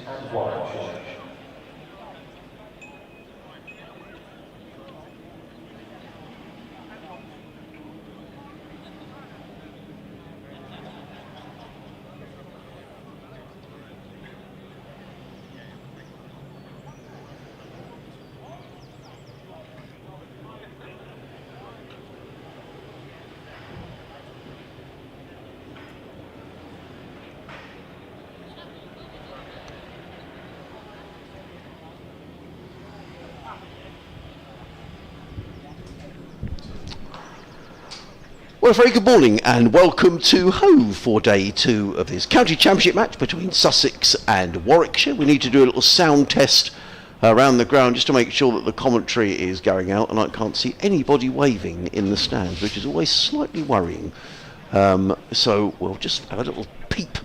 and Warwickshire. Well, a very good morning and welcome to Hove for day 2 of this county championship match between Sussex and Warwickshire. We need to do a little sound test around the ground just to make sure that the commentary is going out, and I can't see anybody waving in the stands, which is always slightly worrying. So we'll just have a little peep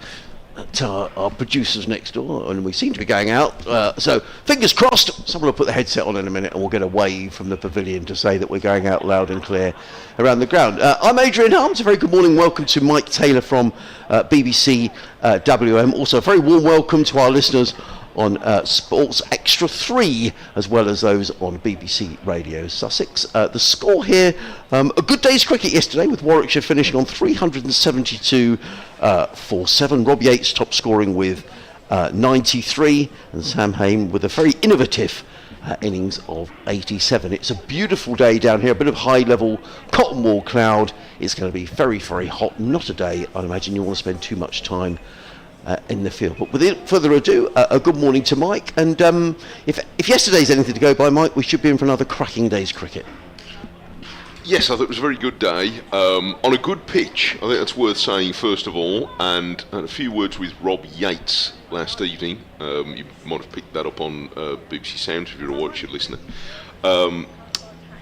at our producers next door, and we seem to be going out. So fingers crossed, someone will put the headset on in a minute and we'll get a wave from the pavilion to say that we're going out loud and clear around the ground. I'm Adrian Harms. A very good morning. Welcome to Mike Taylor from BBC WM. Also a very warm welcome to our listeners on Sports Extra 3, as well as those on BBC Radio Sussex. The score here, a good day's cricket yesterday, with Warwickshire finishing on 372 for 7. Rob Yates top scoring with 93, and Sam Hain with a very innovative innings of 87. It's a beautiful day down here, a bit of high level cotton wool cloud. It's going to be very, very hot. Not a day I imagine you want to spend too much time in the field. But without further ado, a good morning to Mike. And if yesterday's anything to go by, Mike, we should be in for another cracking day's cricket. Yes, I thought it was a very good day. On a good pitch, I think that's worth saying first of all, and I had a few words with Rob Yates last evening. You might have picked that up on BBC Sound if you're a Warwickshire listener.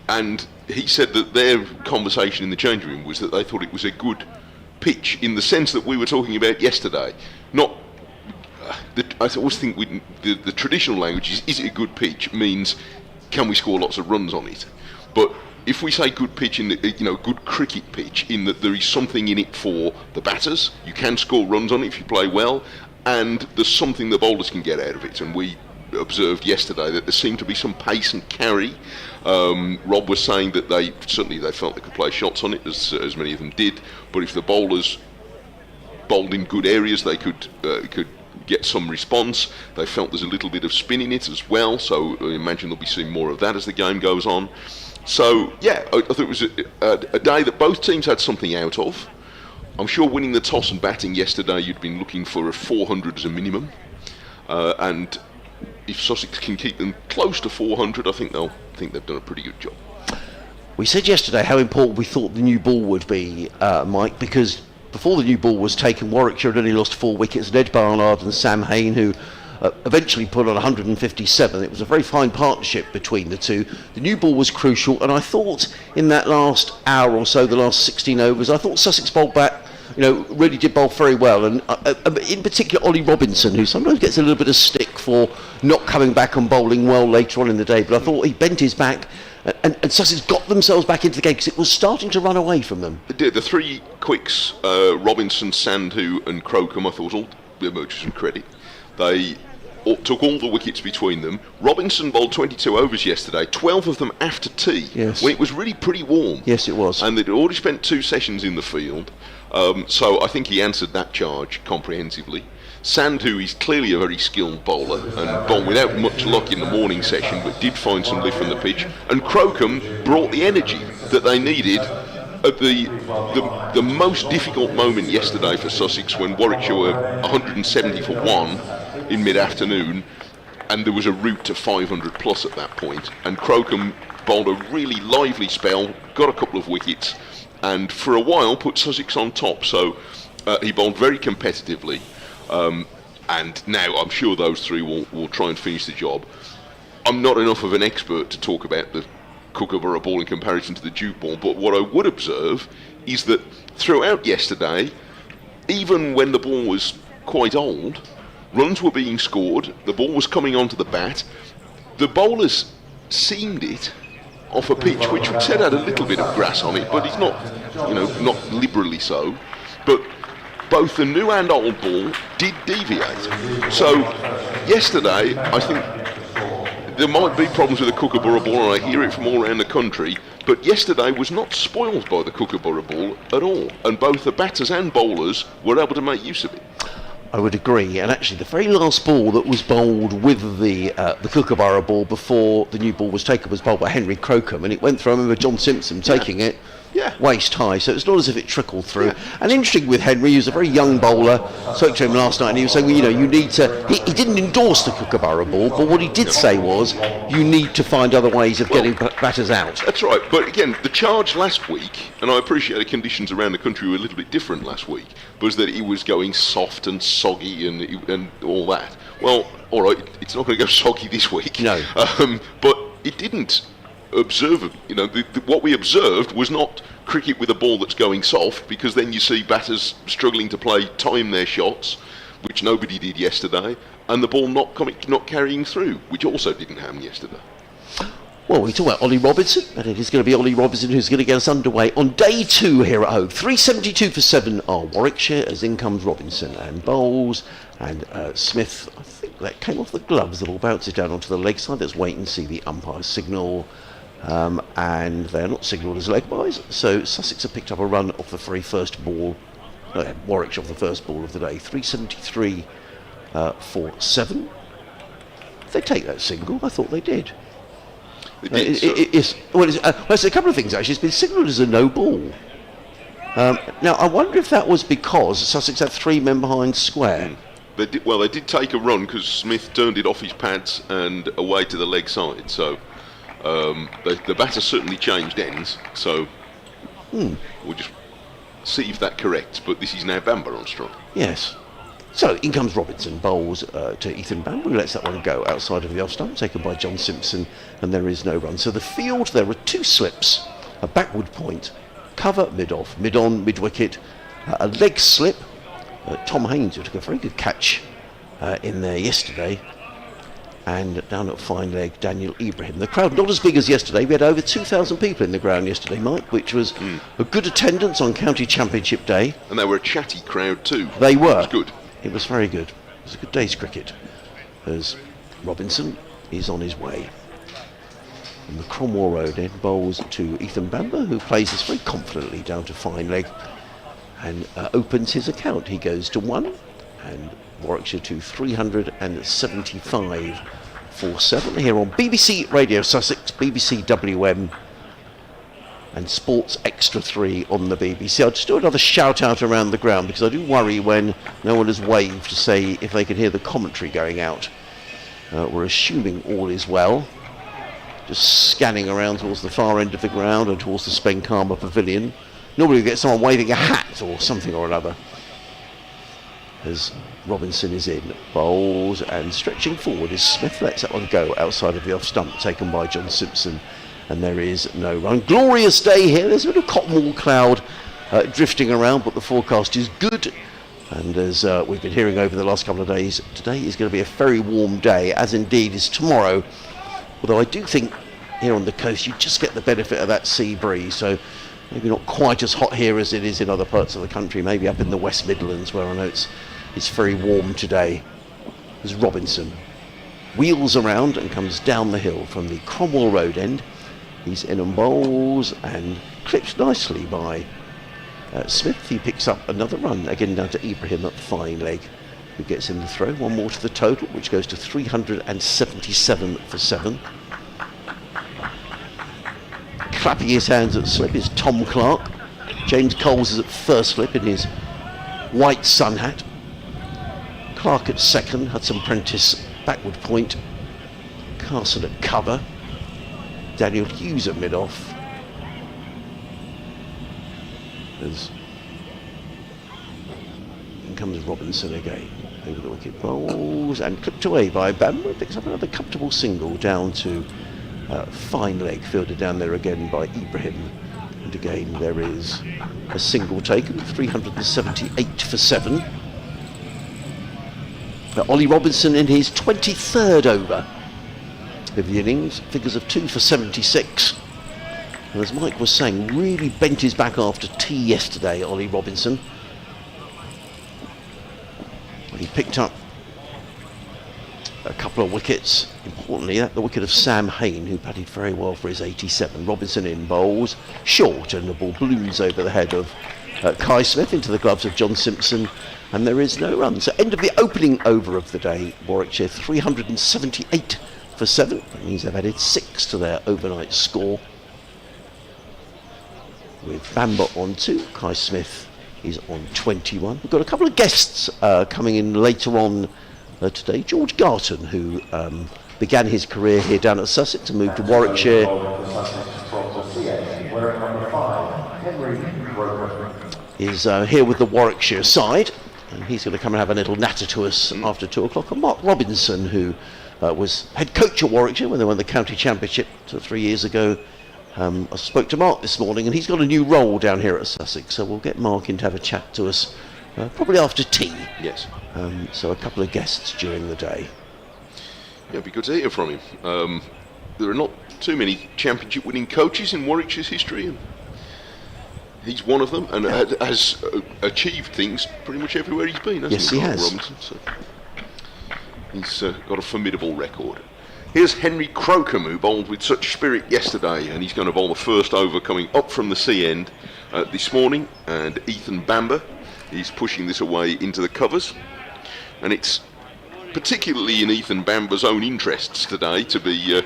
And he said that their conversation in the changing room was that they thought it was a good pitch in the sense that we were talking about yesterday. Not, I always think the traditional language is it a good pitch means can we score lots of runs on it? But if we say good pitch in the, good cricket pitch, in that there is something in it for the batters, you can score runs on it if you play well, and there's something the bowlers can get out of it. And we observed yesterday that there seemed to be some pace and carry. Rob was saying that they felt they could play shots on it, as many of them did. But if the bowlers bowled in good areas, they could get some response. They felt there's a little bit of spin in it as well. So I imagine they'll be seeing more of that as the game goes on. So yeah, I thought it was a day that both teams had something out of. I'm sure winning the toss and batting yesterday, you'd been looking for a 400 as a minimum, and if Sussex can keep them close to 400, I think they've done a pretty good job. We said yesterday how important we thought the new ball would be, Mike, because before the new ball was taken, Warwickshire had only lost 4 wickets, and Ed Barnard and Sam Hain, who eventually put on 157. It was a very fine partnership between the two. The new ball was crucial, and I thought in that last hour or so, the last 16 overs, I thought Sussex bowled back, really did bowl very well, and in particular Ollie Robinson, who sometimes gets a little bit of stick for not coming back and bowling well later on in the day, but I thought he bent his back, and Sussex got themselves back into the game because it was starting to run away from them. It did. The 3 quicks, Robinson, Sandhu and Crocombe, I thought all emerged some credit. They took all the wickets between them. Robinson bowled 22 overs yesterday, 12 of them after tea, yes, when it was really pretty warm. Yes, it was. And they'd already spent 2 sessions in the field, so I think he answered that charge comprehensively. Sandhu is clearly a very skilled bowler and bowled without much luck in the morning session, but did find some lift from the pitch. And Crocombe brought the energy that they needed at the most difficult moment yesterday for Sussex, when Warwickshire were 170 for 1 in mid-afternoon, and there was a route to 500 plus at that point, and Crocombe bowled a really lively spell, got a couple of wickets, and for a while put Sussex on top. So he bowled very competitively, and now I'm sure those 3 will try and finish the job. I'm not enough of an expert to talk about the Kookaburra ball in comparison to the Duke ball, but what I would observe is that throughout yesterday, even when the ball was quite old, runs were being scored, the ball was coming onto the bat, the bowlers seamed it off a pitch which we said had a little bit of grass on it, but it's not, not liberally so. But both the new and old ball did deviate. So yesterday, I think there might be problems with the Kookaburra ball, and I hear it from all around the country, but yesterday was not spoiled by the Kookaburra ball at all, and both the batters and bowlers were able to make use of it. I would agree, and actually the very last ball that was bowled with the Kookaburra ball before the new ball was taken was bowled by Henry Crocombe, and it went through. I remember John Simpson taking it waist high, so it's not as if it trickled through. And interesting with Henry, he was a very young bowler. Spoke to him last night and he was saying, well, you need to, he didn't endorse the Kookaburra ball, but what he did say was you need to find other ways of getting batters out. That's right, but again, the charge last week, and I appreciate the conditions around the country were a little bit different last week, was that it was going soft and soggy and all that. Well, all right, it's not going to go soggy this week. No. But it didn't observe, what we observed was not cricket with a ball that's going soft, because then you see batters struggling to time their shots, which nobody did yesterday, and the ball not carrying through, which also didn't happen yesterday. Well, we talk about Ollie Robinson, and it is going to be Ollie Robinson who's going to get us underway on day 2 here at Hove. 372 for 7 are Warwickshire, as in comes Robinson and bowls, and Smith, I think that came off the gloves, the ball bounces down onto the leg side. Let's wait and see the umpire's signal. And they're not signalled as leg byes, so Sussex have picked up a run off the very first ball. Warwickshire off the first ball of the day. 373 for 7. Did they take that single? I thought they did. It's a couple of things actually. It's been signalled as a no ball. Now I wonder if that was because Sussex had 3 men behind square. They did take a run because Smith turned it off his pads and away to the leg side. So the batter certainly changed ends. So we'll just see if that corrects. But this is now Bamber on strike. Yes. So in comes Robinson, bowls to Ethan Bamber, who lets that one go outside of the off stump, taken by John Simpson, and there is no run. So the field, there are 2 slips, a backward point, cover, mid-off, mid-on, mid-wicket, a leg slip. Tom Haynes, who took a very good catch in there yesterday, and down at fine leg, Daniel Ibrahim. The crowd not as big as yesterday. We had over 2,000 people in the ground yesterday, Mike, which was a good attendance on County Championship Day. And they were a chatty crowd too. They were. It was good. It was very good. It was a good day's cricket, as Robinson is on his way. And the Cromwell Road end bowls to Ethan Bamber, who plays this very confidently down to fine leg and opens his account. He goes to 1, and Warwickshire to 375 for 7 here on BBC Radio Sussex, BBC WM, and Sports Extra 3 on the BBC. I'll just do another shout out around the ground, because I do worry when no one has waved to say if they can hear the commentary going out. We're assuming all is well. Just scanning around towards the far end of the ground and towards the Spenkama Pavilion. Normally we get someone waving a hat or something or another. As Robinson is in, bowls, and stretching forward is Smith. Lets that one go outside of the off stump, taken by John Simpson, and there is no run. Glorious day here. There's a bit of cotton wool cloud drifting around, but the forecast is good, and as we've been hearing over the last couple of days, today is going to be a very warm day, as indeed is tomorrow, although I do think here on the coast you just get the benefit of that sea breeze, so maybe not quite as hot here as it is in other parts of the country, maybe up in the West Midlands, where I know it's very warm today. As Robinson wheels around and comes down the hill from the Cromwell Road end. He's in and bowls and clipped nicely by Smith. He picks up another run, again down to Ibrahim at fine leg, who gets in the throw. 1 more to the total, which goes to 377 for 7. Clapping his hands at slip is Tom Clark. James Coles is at first slip in his white sun hat. Clark at second, Hudson Prentice backward point, Carson at cover, Daniel Hughes at mid-off. As in comes Robinson again, over the wicket, bowls and clipped away by Bamber. Picks up another comfortable single down to fine leg, fielded down there again by Ibrahim. And again there is a single taken, 378 for 7. Ollie Robinson in his 23rd over of the innings, figures of 2 for 76. And as Mike was saying, really bent his back after tea yesterday, Ollie Robinson. He picked up a couple of wickets. Importantly, the wicket of Sam Hain, who batted very well for his 87. Robinson in bowls, short, and the ball balloons over the head of Kai Smith into the gloves of John Simpson, and there is no run. So end of the opening over of the day, Warwickshire 378 for 7. That means they've added 6 to their overnight score. With Bamber on 2, Kai Smith is on 21. We've got a couple of guests coming in later on today. George Garton, who began his career here down at Sussex and moved to Warwickshire, is here with the Warwickshire side, and he's going to come and have a little natter to us after 2 o'clock. And Mark Robinson, who was head coach at Warwickshire when they won the county championship 3 years ago. I spoke to Mark this morning, and he's got a new role down here at Sussex, so we'll get Mark in to have a chat to us probably after tea. Yes. So a couple of guests during the day. Yeah, it'd be good to hear from him. There are not too many championship winning coaches in Warwickshire's history, and he's one of them, and has achieved things pretty much everywhere he's been, hasn't yes, he? He has. Robinson, so he's got a formidable record. Here's Henry Crocombe, who bowled with such spirit yesterday, and he's going to bowl the first over coming up from the sea end this morning, and Ethan Bamber is pushing this away into the covers, and it's particularly in Ethan Bamber's own interests today to be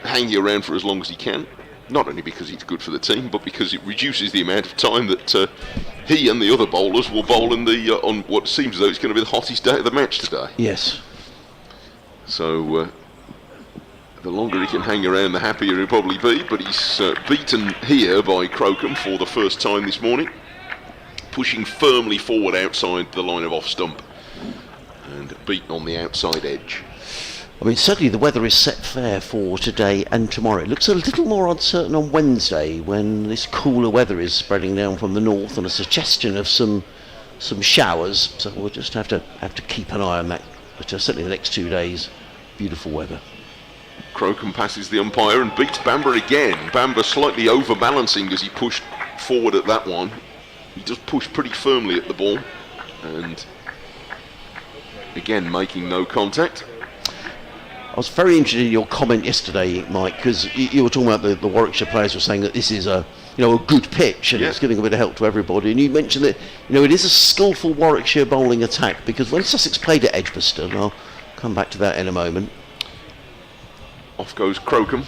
hanging around for as long as he can. Not only because it's good for the team, but because it reduces the amount of time that he and the other bowlers will bowl in the on what seems as though it's going to be the hottest day of the match today. Yes. So the longer he can hang around, the happier he'll probably be. But he's beaten here by Crocombe for the first time this morning, pushing firmly forward outside the line of off stump, and beaten on the outside edge. I mean, certainly the weather is set fair for today and tomorrow. It looks a little more uncertain on Wednesday when this cooler weather is spreading down from the north, and a suggestion of some showers. So we'll just have to keep an eye on that. But certainly the next 2 days, beautiful weather. Crocombe passes the umpire and beats Bamber again. Bamber slightly overbalancing as he pushed forward at that one. He just pushed pretty firmly at the ball, and again making no contact. I was very interested in your comment yesterday, Mike, because you were talking about the Warwickshire players were saying that this is a good pitch, and it's giving a bit of help to everybody. And you mentioned that it is a skillful Warwickshire bowling attack, because when Sussex played at Edgbaston, I'll come back to that in a moment. Off goes Crocombe,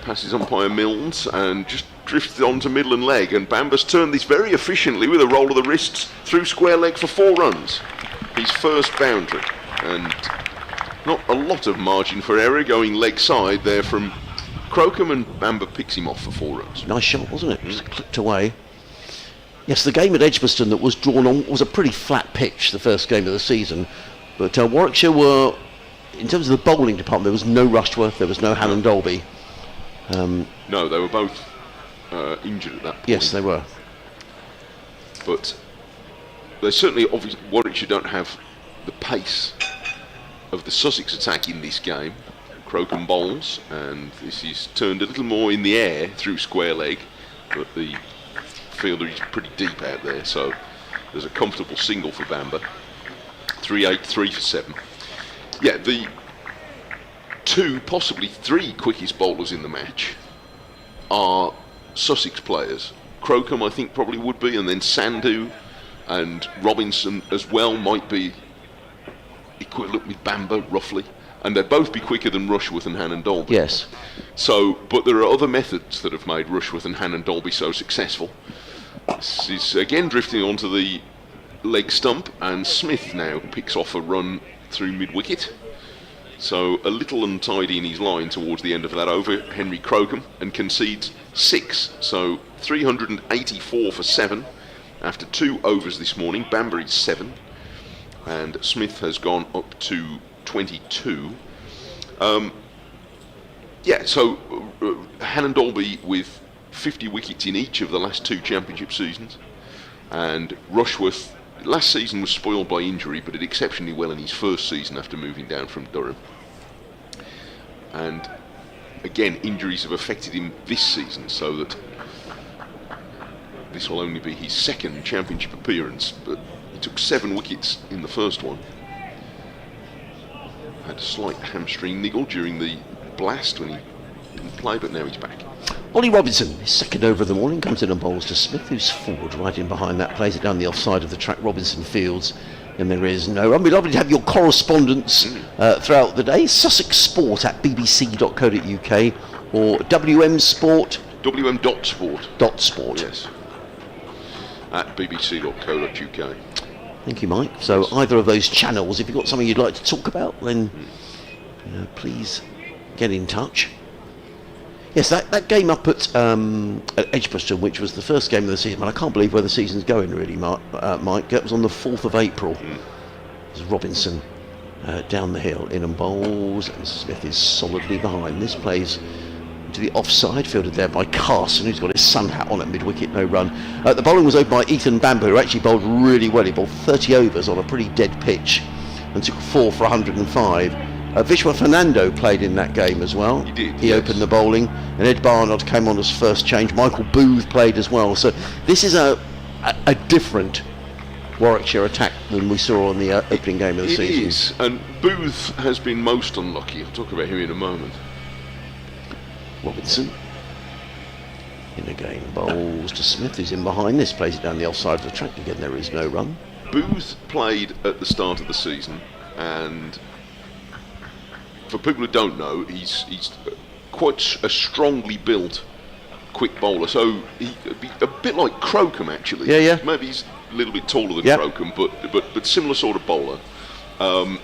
passes umpire Milnes, and just drifts onto middle and leg. And Bamber's turned this very efficiently with a roll of the wrists through square leg for 4 runs. His first boundary, and not a lot of margin for error going leg side there from Crocombe, and Bamber picks him off for 4 runs. Nice shot, wasn't it? Just clipped away. Yes, the game at Edgbaston that was drawn on was a pretty flat pitch, the first game of the season. But Warwickshire were, in terms of the bowling department, there was no Rushworth, there was no Hannon Dolby. No, they were both injured at that point. Yes, they were. But they certainly, obviously, Warwickshire don't have the pace of the Sussex attack in this game. Crocombe bowls, and this is turned a little more in the air through square leg, but the fielder is pretty deep out there, so there's a comfortable single for Bamber. 3-8, 3 for 7. Yeah, the 2, possibly 3 quickest bowlers in the match are Sussex players. Crocombe, I think, probably would be, and then Sandhu and Robinson as well might be equivalent with Bamber, roughly. And they'd both be quicker than Rushworth and Hannon Dolby. Yes. So, but there are other methods that have made Rushworth and Hannon Dolby so successful. This is again drifting onto the leg stump, and Smith now picks off a run through mid-wicket. So a little untidy in his line towards the end of that over, Henry Crocombe, and concedes 6. So 384 for 7 after 2 overs this morning. Bamber is 7, and Smith has gone up to 22. So Hannon Dolby with 50 wickets in each of the last 2 championship seasons, and Rushworth last season was spoiled by injury, but did exceptionally well in his first season after moving down from Durham. And again, injuries have affected him this season, so that this will only be his 2nd championship appearance, but he took 7 wickets in the first one. had a slight hamstring niggle during the blast when he didn't play, but now he's back. Ollie Robinson, his second over of the morning, comes in and bowls to Smith, who's forward, right in behind that, plays it down the offside of the track. Robinson fields, and there is no run. We'd lovely to have your correspondence throughout the day. Sussex Sport at bbc.co.uk or WM Sport. WM.sport. Yes. At bbc.co.uk. Thank you, Mike. So either of those channels, if you've got something you'd like to talk about, then please get in touch. Yes, that game up at Edgbaston, which was the first game of the season, I can't believe where the season's going really, Mike. That was on the 4th of April. There's Robinson down the hill, in and bowls, and Smith is solidly behind. This plays to the offside, fielded there by Carson, who's got his sun hat on at mid-wicket, no run. The bowling was opened by Ethan Bamber, who actually bowled really well. He bowled 30 overs on a pretty dead pitch and took 4 for 105. Vishwa Fernando played in that game as well. He did. He opened the bowling, and Ed Barnard came on as first change. Michael Booth played as well. So this is a different Warwickshire attack than we saw on the opening game of the season. It is, and Booth has been most unlucky. I'll talk about him in a moment. Robinson in again, bowls to Smith, who's in behind. This plays it down the offside of the track. Again, there is no run. Booth played at the start of the season, and for people who don't know, he's quite a strongly built quick bowler. So he'd be a bit like Crocombe, actually. Yeah. Maybe he's a little bit taller than Crocombe, but similar sort of bowler.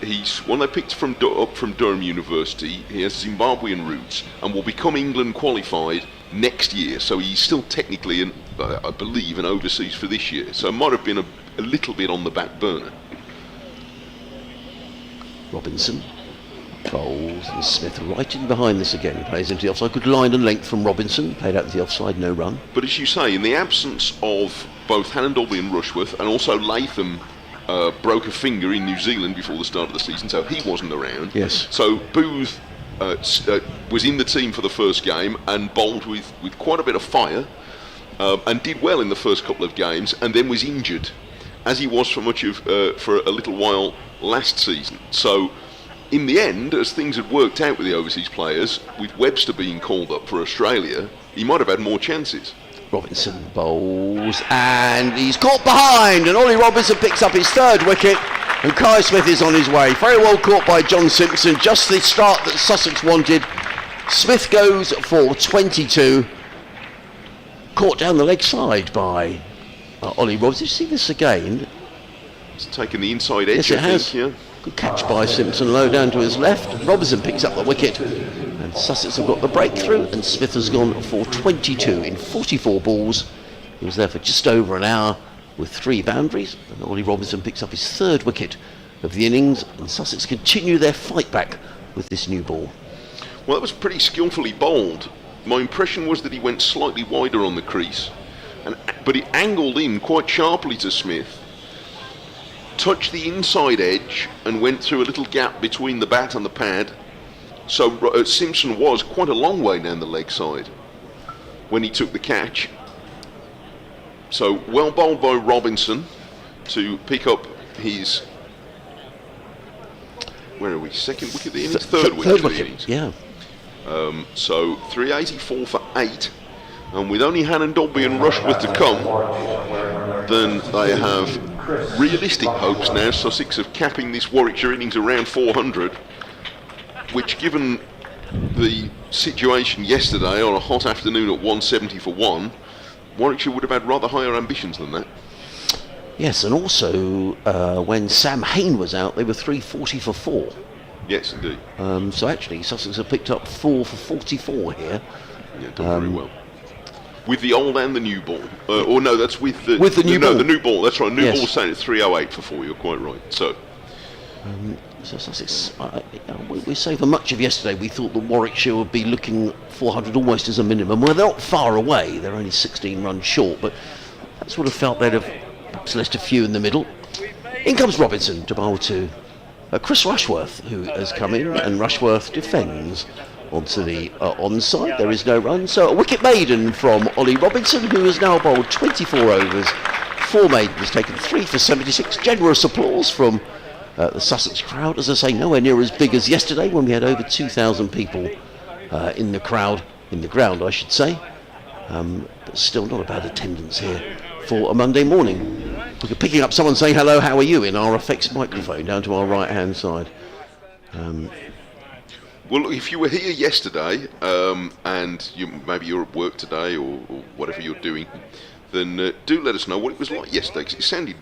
He's one they picked up from Durham University. He has Zimbabwean roots and will become England qualified next year. So he's still technically, I believe, an overseas for this year. So it might have been a little bit on the back burner. Robinson bowls, and Smith right in behind this again. Plays into the offside. Good line and length from Robinson. Played out to the offside, no run. But as you say, in the absence of both Hannon Dolby and Rushworth, and also Latham broke a finger in New Zealand before the start of the season, so he wasn't around. Yes. So Booth was in the team for the first game and bowled with quite a bit of fire, and did well in the first couple of games, and then was injured, as he was for a little while last season. So in the end, as things had worked out with the overseas players, with Webster being called up for Australia, he might have had more chances. Robinson bowls, and he's caught behind, and Ollie Robinson picks up his third wicket, and Kai Smith is on his way. Very well caught by John Simpson, just the start that Sussex wanted. Smith goes for 22, caught down the leg side by Ollie Robinson. Did you see this again? It's taken the inside edge, yes, it has. think, yeah. Good catch by Simpson, low down to his left. Robinson picks up the wicket, and Sussex have got the breakthrough, and Smith has gone for 22 in 44 balls. He was there for just over an hour with 3 boundaries, and Ollie Robinson picks up his third wicket of the innings, and Sussex continue their fight back with this new ball. Well, that was pretty skillfully bowled. My impression was that he went slightly wider on the crease, but he angled in quite sharply to Smith, touched the inside edge and went through a little gap between the bat and the pad. So Simpson was quite a long way down the leg side when he took the catch. So well bowled by Robinson to pick up his, where are we, second wicket of the innings? Third wicket of the innings. Yeah. So 384 for 8, and with only Hannon Dolby and Rushworth to come, then they have realistic hopes now, Sussex, of capping this Warwickshire innings around 400, which, given the situation yesterday on a hot afternoon at 170 for 1, Warwickshire would have had rather higher ambitions than that. Yes, and also when Sam Hain was out, they were 340 for 4. Yes, indeed. So actually, Sussex have picked up 4 for 44 here. Yeah, done very well. With the old and the new ball. Or no, that's with the new ball. No, the new ball, that's right. New Yes. ball's saying it's 308 for 4, you're quite right. So Sussex, we say for much of yesterday, we thought that Warwickshire would be looking 400 almost as a minimum. Well, they're not far away. They're only 16 runs short, but that sort of felt they'd have perhaps left a few in the middle. In comes Robinson to bowl to Chris Rushworth, who has come in, and Rushworth defends onto the onside. There is no run, so a wicket maiden from Ollie Robinson, who has now bowled 24 overs, 4 maidens, taken 3 for 76. Generous applause from The Sussex crowd, as I say, nowhere near as big as yesterday when we had over 2,000 people in the ground, I should say. But still not a bad attendance here for a Monday morning. We're picking up someone saying hello, how are you, in our effects microphone down to our right hand side. Well, if you were here yesterday and maybe you're at work today or whatever you're doing, then do let us know what it was like yesterday, because it sounded...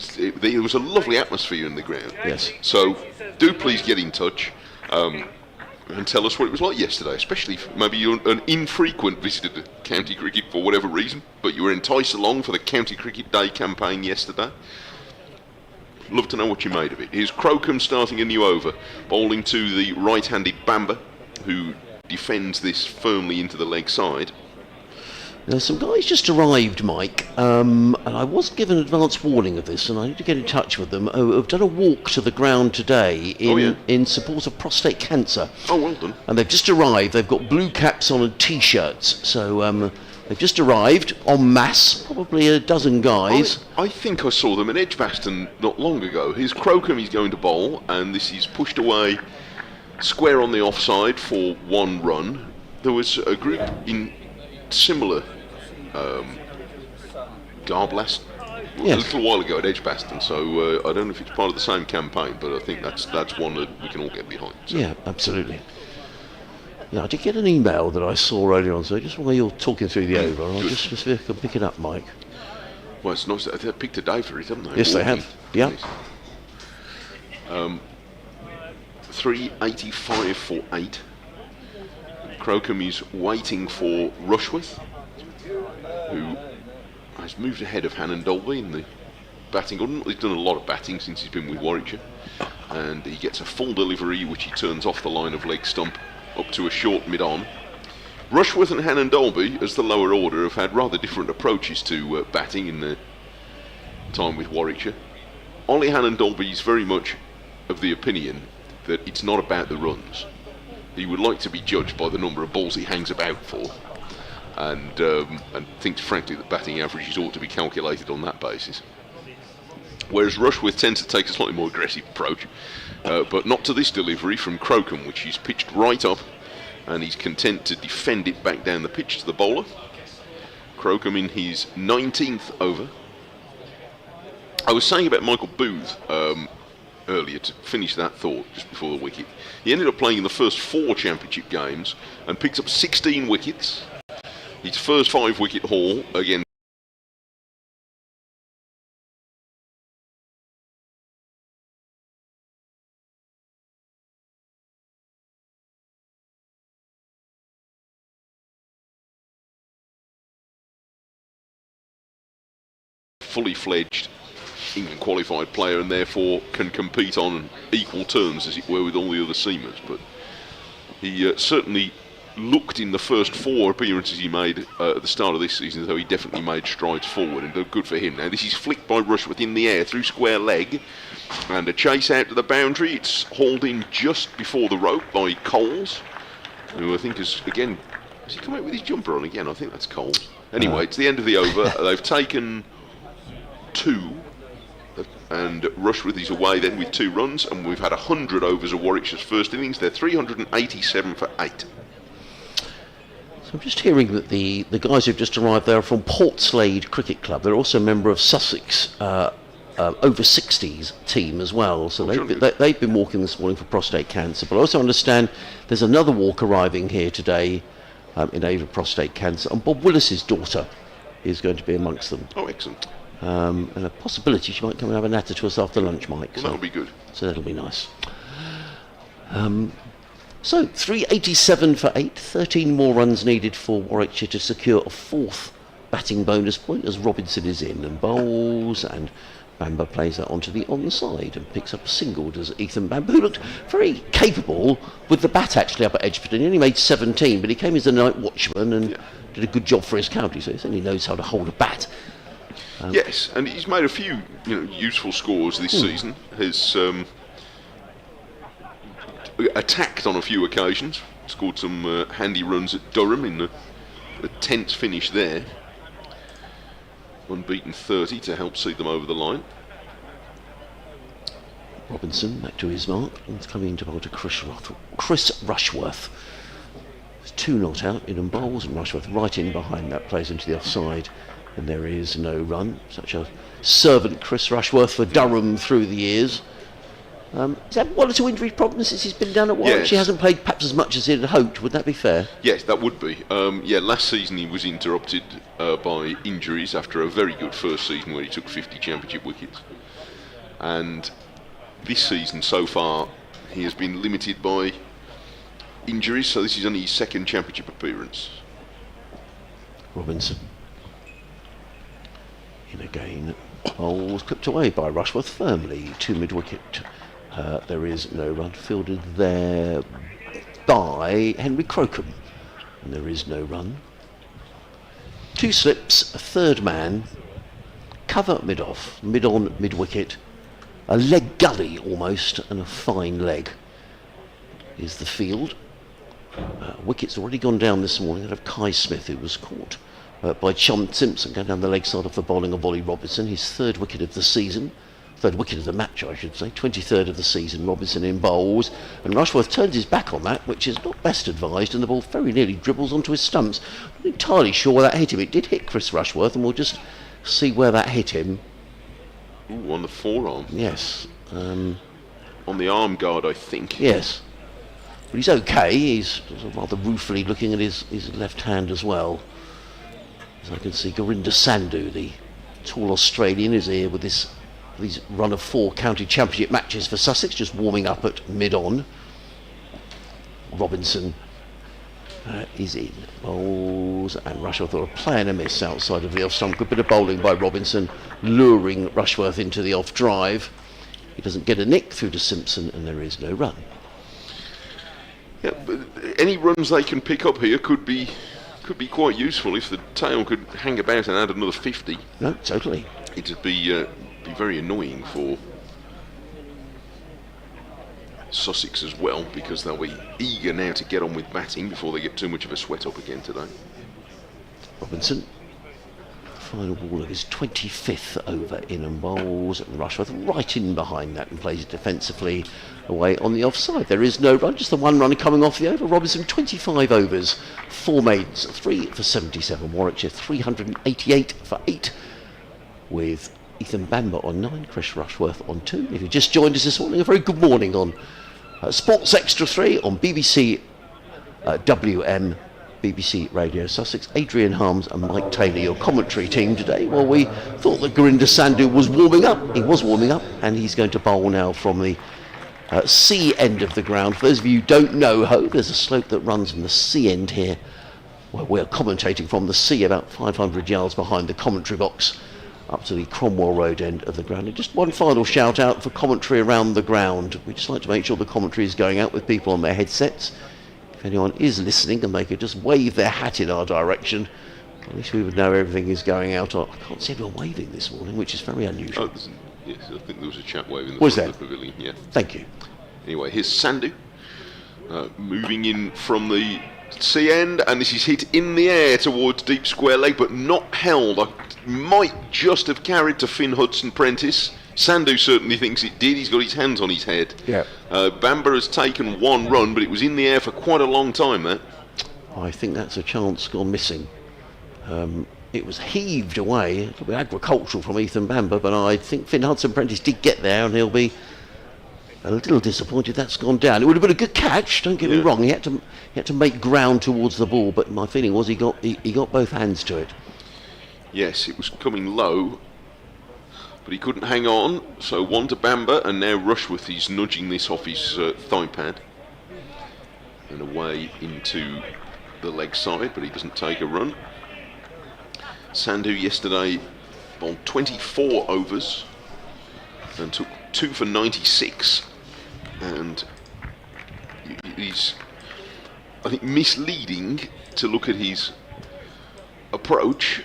there was a lovely atmosphere in the ground. Yes. So do please get in touch and tell us what it was like yesterday, especially if maybe you're an infrequent visitor to county cricket for whatever reason, but you were enticed along for the County Cricket Day campaign yesterday. Love to know what you made of it. Here's Crocombe starting a new over, bowling to the right-handed Bamber, who defends this firmly into the leg side. There's some guys just arrived, Mike, and I was given advance warning of this, and I need to get in touch with them, who have done a walk to the ground today in support of prostate cancer. Oh, well done. And they've just arrived. They've got blue caps on and T-shirts, so they've just arrived en masse, probably a dozen guys. I think I saw them in Edgbaston not long ago. Here's Crocombe, he's going to bowl, and this is pushed away square on the offside for 1 run. There was a group in similar garb a little while ago at Edgbaston, so I don't know if it's part of the same campaign, but I think that's one that we can all get behind. So. Yeah, absolutely. Yeah, I did get an email that I saw earlier on, so just while you're talking through the over, I'll just see if I can pick it up, Mike. Well, it's nice that they've picked a day for it, haven't they? Yes, they have. Yeah. 385 for 8. Crocombe is waiting for Rushworth, who has moved ahead of Hannon Dolby in the batting order. He's done a lot of batting since he's been with Warwickshire, and he gets a full delivery which he turns off the line of leg stump up to a short mid-on. Rushworth and Hannon Dolby, as the lower order, have had rather different approaches to batting in their time with Warwickshire. Ollie Hannon Dolby is very much of the opinion that it's not about the runs. He would like to be judged by the number of balls he hangs about for, and thinks frankly that batting averages ought to be calculated on that basis. Whereas Rushworth tends to take a slightly more aggressive approach, but not to this delivery from Crocombe, which he's pitched right up, and he's content to defend it back down the pitch to the bowler. Crocombe in his 19th over. I was saying about Michael Booth earlier, to finish that thought just before the wicket. He ended up playing in the first 4 championship games and picked up 16 wickets. His first 5-wicket haul again. Fully fledged England qualified player, and therefore can compete on equal terms, as it were, with all the other seamers. But he certainly looked in the first 4 appearances he made at the start of this season as though he definitely made strides forward, and good for him. Now this is flicked by Rushworth in the air through square leg, and a chase out to the boundary. It's hauled in just before the rope by Coles, who I think has he come out with his jumper on again? I think that's Coles. Anyway, it's the end of the over. They've taken 2, and Rushworth is away then with 2 runs, and we've had 100 overs of Warwickshire's first innings. They're 387 for 8. So I'm just hearing that the guys who've just arrived there are from Portslade Cricket Club. They're also a member of Sussex over 60s team as well. So they've been walking this morning for prostate cancer. But I also understand there's another walk arriving here today in aid of prostate cancer, and Bob Willis's daughter is going to be amongst them. Oh, excellent. And a possibility she might come and have a natter to us after lunch, Mike. Well, that'll be good. So that'll be nice. So 387 for 8, 13 more runs needed for Warwickshire to secure a 4th batting bonus point as Robinson is in and bowls, and Bamber plays that onto the onside and picks up a single. Does Ethan Bamber, who looked very capable with the bat actually up at Edgbaston. He only made 17, but he came as a night watchman and did a good job for his county, so he certainly knows how to hold a bat. Yes, and he's made a few useful scores this season. Has attacked on a few occasions, scored some handy runs at Durham in the 10th finish there. Unbeaten 30 to help see them over the line. Robinson back to his mark. He's coming into bowl to Chris Rushworth. There's 2 not out, in and bowls, and Rushworth right in behind that, plays into the offside, and there is no run. Such a servant, Chris Rushworth, for Durham through the years. He's had 1 or 2 injury problems since he's been down at Warwickshire. Yes. He hasn't played perhaps as much as he had hoped. Would that be fair? Yes, that would be. Last season he was interrupted by injuries after a very good first season where he took 50 championship wickets. And this season so far he has been limited by injuries, so this is only his 2nd championship appearance. Robinson. In again. Bowls clipped away by Rushworth firmly to mid-wicket. There is no run, fielded there by Henry Crocombe, and there is no run. 2 slips, a 3rd man, cover mid-off, mid-on, mid-wicket, a leg gully almost, and a fine leg is the field. Wicket's already gone down this morning out of Kai Smith, who was caught by Chum Simpson going down the leg side of the bowling of Ollie Robinson, his 3rd wicket of the season. 3rd wicket of the match, I should say. 23rd of the season. Robinson in bowls, and Rushworth turns his back on that, which is not best advised, and the ball very nearly dribbles onto his stumps. Not entirely sure where that hit him. It did hit Chris Rushworth, and we'll just see where that hit him. Ooh, on the forearm. Yes. On the arm guard, I think. Yes. But he's okay. He's rather ruefully looking at his left hand as well. As I can see, Gurinder Sandhu, the tall Australian, is here with his run of 4 county championship matches for Sussex, just warming up at mid-on. Robinson is in. Bowls, and Rushworth thought a play and a miss outside of the off stump. Good bit of bowling by Robinson, luring Rushworth into the off drive. He doesn't get a nick through to Simpson, and there is no run. Yeah, but any runs they can pick up here could be quite useful if the tail could hang about and add another 50. No, totally. It'd be very annoying for Sussex as well, because they'll be eager now to get on with batting before they get too much of a sweat up again today. Robinson, final ball of his 25th over, in and bowls, and Rushworth right in behind that and plays it defensively away on the offside. There is no run, just the 1 run coming off the over. Robinson 25 overs, 4 maidens, 3 for 77. Warwickshire 388 for 8, with Ethan Bamber on 9, Chris Rushworth on 2. If you've just joined us this morning, a very good morning on Sports Extra 3 on BBC WM, BBC Radio Sussex. Adrian Harms and Mike Taylor, your commentary team today. Well, we thought that Gurinder Sandhu was warming up. He was warming up, and he's going to bowl now from the C end of the ground. For those of you who don't know Hove, there's a slope that runs from the C end here, where we're commentating from the C, about 500 yards behind the commentary box, up to the Cromwell Road end of the ground. And just one final shout out for commentary around the ground. We just like to make sure the commentary is going out with people on their headsets. If anyone is listening and they could just wave their hat in our direction, at least we would know everything is going out. I can't see anyone waving this morning, which is very unusual. Yes, I think there was a chap waving the Was front of there? the pavilion. Yeah. Thank you. Anyway, here's Sandhu moving in from the C end, and this is hit in the air towards deep square leg, but not held. I might just have carried to Finn Hudson-Prentice. Sandhu certainly thinks it did. He's got his hands on his head. Yeah. Bamber has taken 1 run, but it was in the air for quite a long time, that. I think that's a chance gone missing. It was heaved away. A little bit agricultural from Ethan Bamber, but I think Finn Hudson-Prentice did get there, and he'll be a little disappointed that's gone down. It would have been a good catch, don't get me wrong. He had to make ground towards the ball, but my feeling was he got both hands to it. Yes, it was coming low, but he couldn't hang on, so 1 to Bamber, and now Rushworth is nudging this off his thigh pad and away into the leg side, but he doesn't take a run. Sandhu yesterday bowled 24 overs and took 2 for 96, and he's, I think, misleading to look at his approach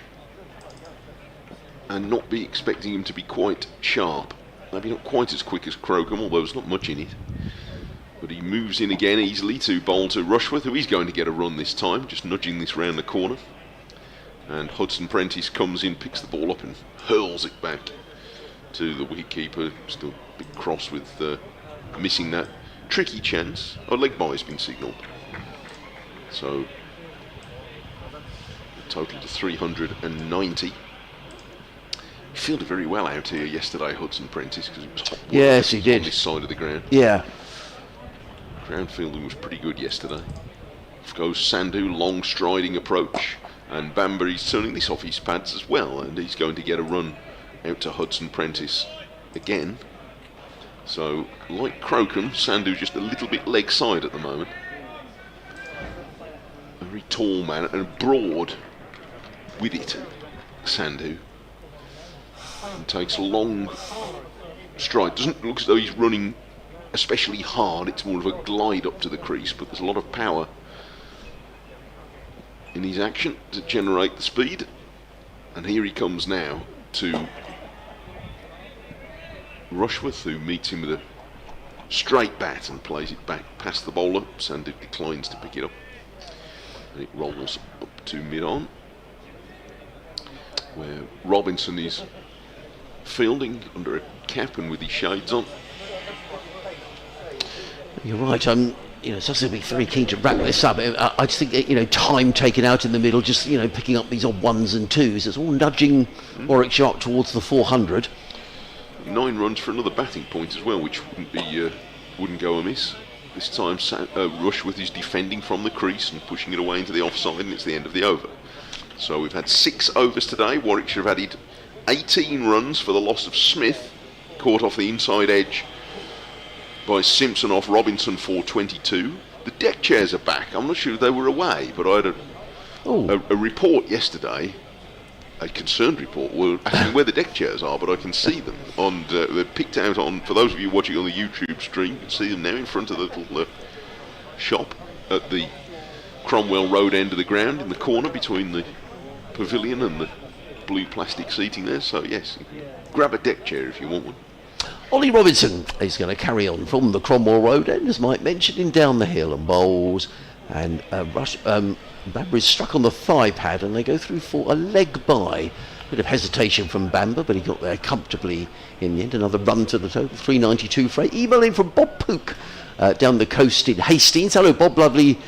and not be expecting him to be quite sharp. Maybe not quite as quick as Crocombe, although there's not much in it. But he moves in again easily to bowl to Rushworth, who is going to get a run this time, just nudging this round the corner. And Hudson-Prentice comes in, picks the ball up and hurls it back to the wicketkeeper, still bit cross with missing that tricky chance. Oh, leg bye has been signalled. So, total to 390. He fielded very well out here yesterday, Hudson Prentice, because it was hot. Yes, he did. On this side of the ground. Yeah. Ground fielding was pretty good yesterday. Off goes Sandhu, long striding approach. And Bamber, he's turning this off his pads as well, and he's going to get a run out to Hudson Prentice again. So, like Crocombe, Sandhu just a little bit leg side at the moment. A very tall man and broad with it, Sandhu. And takes a long stride. Doesn't look as though he's running especially hard, it's more of a glide up to the crease, but there's a lot of power in his action to generate the speed. And here he comes now to Rushworth, who meets him with a straight bat and plays it back past the bowler. Sandhu declines to pick it up, and it rolls up to mid-on, where Robinson is fielding under a cap and with his shades on. You're right. Sussex will be very keen to wrap this up. I just think time taken out in the middle, just picking up these odd ones and twos. It's all nudging Warwickshire up towards the 400. 9 runs for another batting point as well, which wouldn't go amiss. This time Rushworth is defending from the crease and pushing it away into the offside, and it's the end of the over. So we've had 6 overs today. Warwickshire have added 18 runs for the loss of Smith, caught off the inside edge by Simpson off Robinson for 22. The deck chairs are back. I'm not sure if they were away, but I had a report yesterday, a concerned report, asking where the deck chairs are, but I can see them. They're picked out on, for those of you watching on the YouTube stream, you can see them now in front of the little shop at the Cromwell Road end of the ground, in the corner between the pavilion and the blue plastic seating there. So yes, you can grab a deck chair if you want one. Ollie Robinson is going to carry on from the Cromwell Road end, as Mike mentioned, in down the hill and bowls. And Bamber is struck on the thigh pad, and they go through for a leg bye. Bit of hesitation from Bamber, but he got there comfortably in the end. Another run to the total, 392 for 8. Email in from Bob Pook down the coast in Hastings. Hello, Bob. Lovely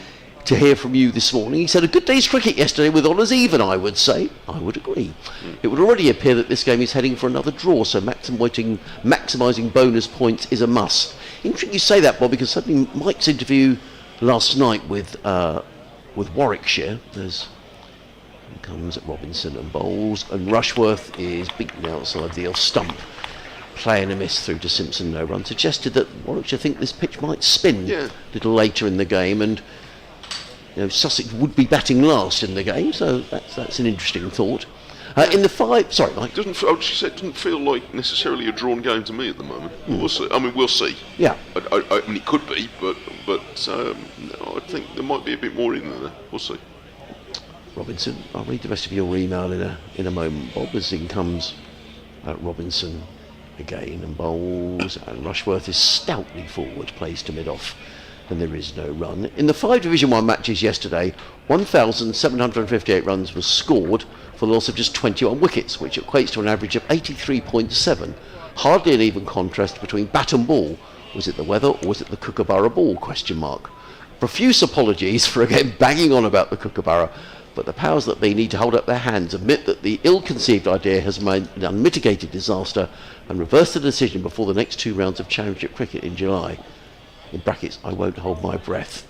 to hear from you this morning. He said a good day's cricket yesterday with honours even, I would say. I would agree. It would already appear that this game is heading for another draw, so maximising bonus points is a must. Interesting you say that, Bob, because suddenly Mike's interview last night with Warwickshire, comes Robinson and bowls, and Rushworth is beaten outside the off stump, playing a miss through to Simpson, no run. Suggested that Warwickshire think this pitch might spin a little later in the game, and Sussex would be batting last in the game, so that's an interesting thought. In the 5, sorry, Mike. Doesn't feel like necessarily a drawn game to me at the moment. We'll see. I mean, we'll see. Yeah. I mean, it could be, but I think there might be a bit more in there. We'll see. Robinson, I'll read the rest of your email in a moment, Bob. As in comes Robinson again and bowls, and Rushworth is stoutly forward, plays to mid-off, and there is no run. In the 5 Division 1 matches yesterday, 1,758 runs was scored for the loss of just 21 wickets, which equates to an average of 83.7. Hardly an even contrast between bat and ball. Was it the weather or was it the Kookaburra ball? Profuse apologies for again banging on about the Kookaburra, but the powers that be need to hold up their hands, admit that the ill-conceived idea has made an unmitigated disaster, and reverse the decision before the next 2 rounds of Championship cricket in July. In brackets, I won't hold my breath.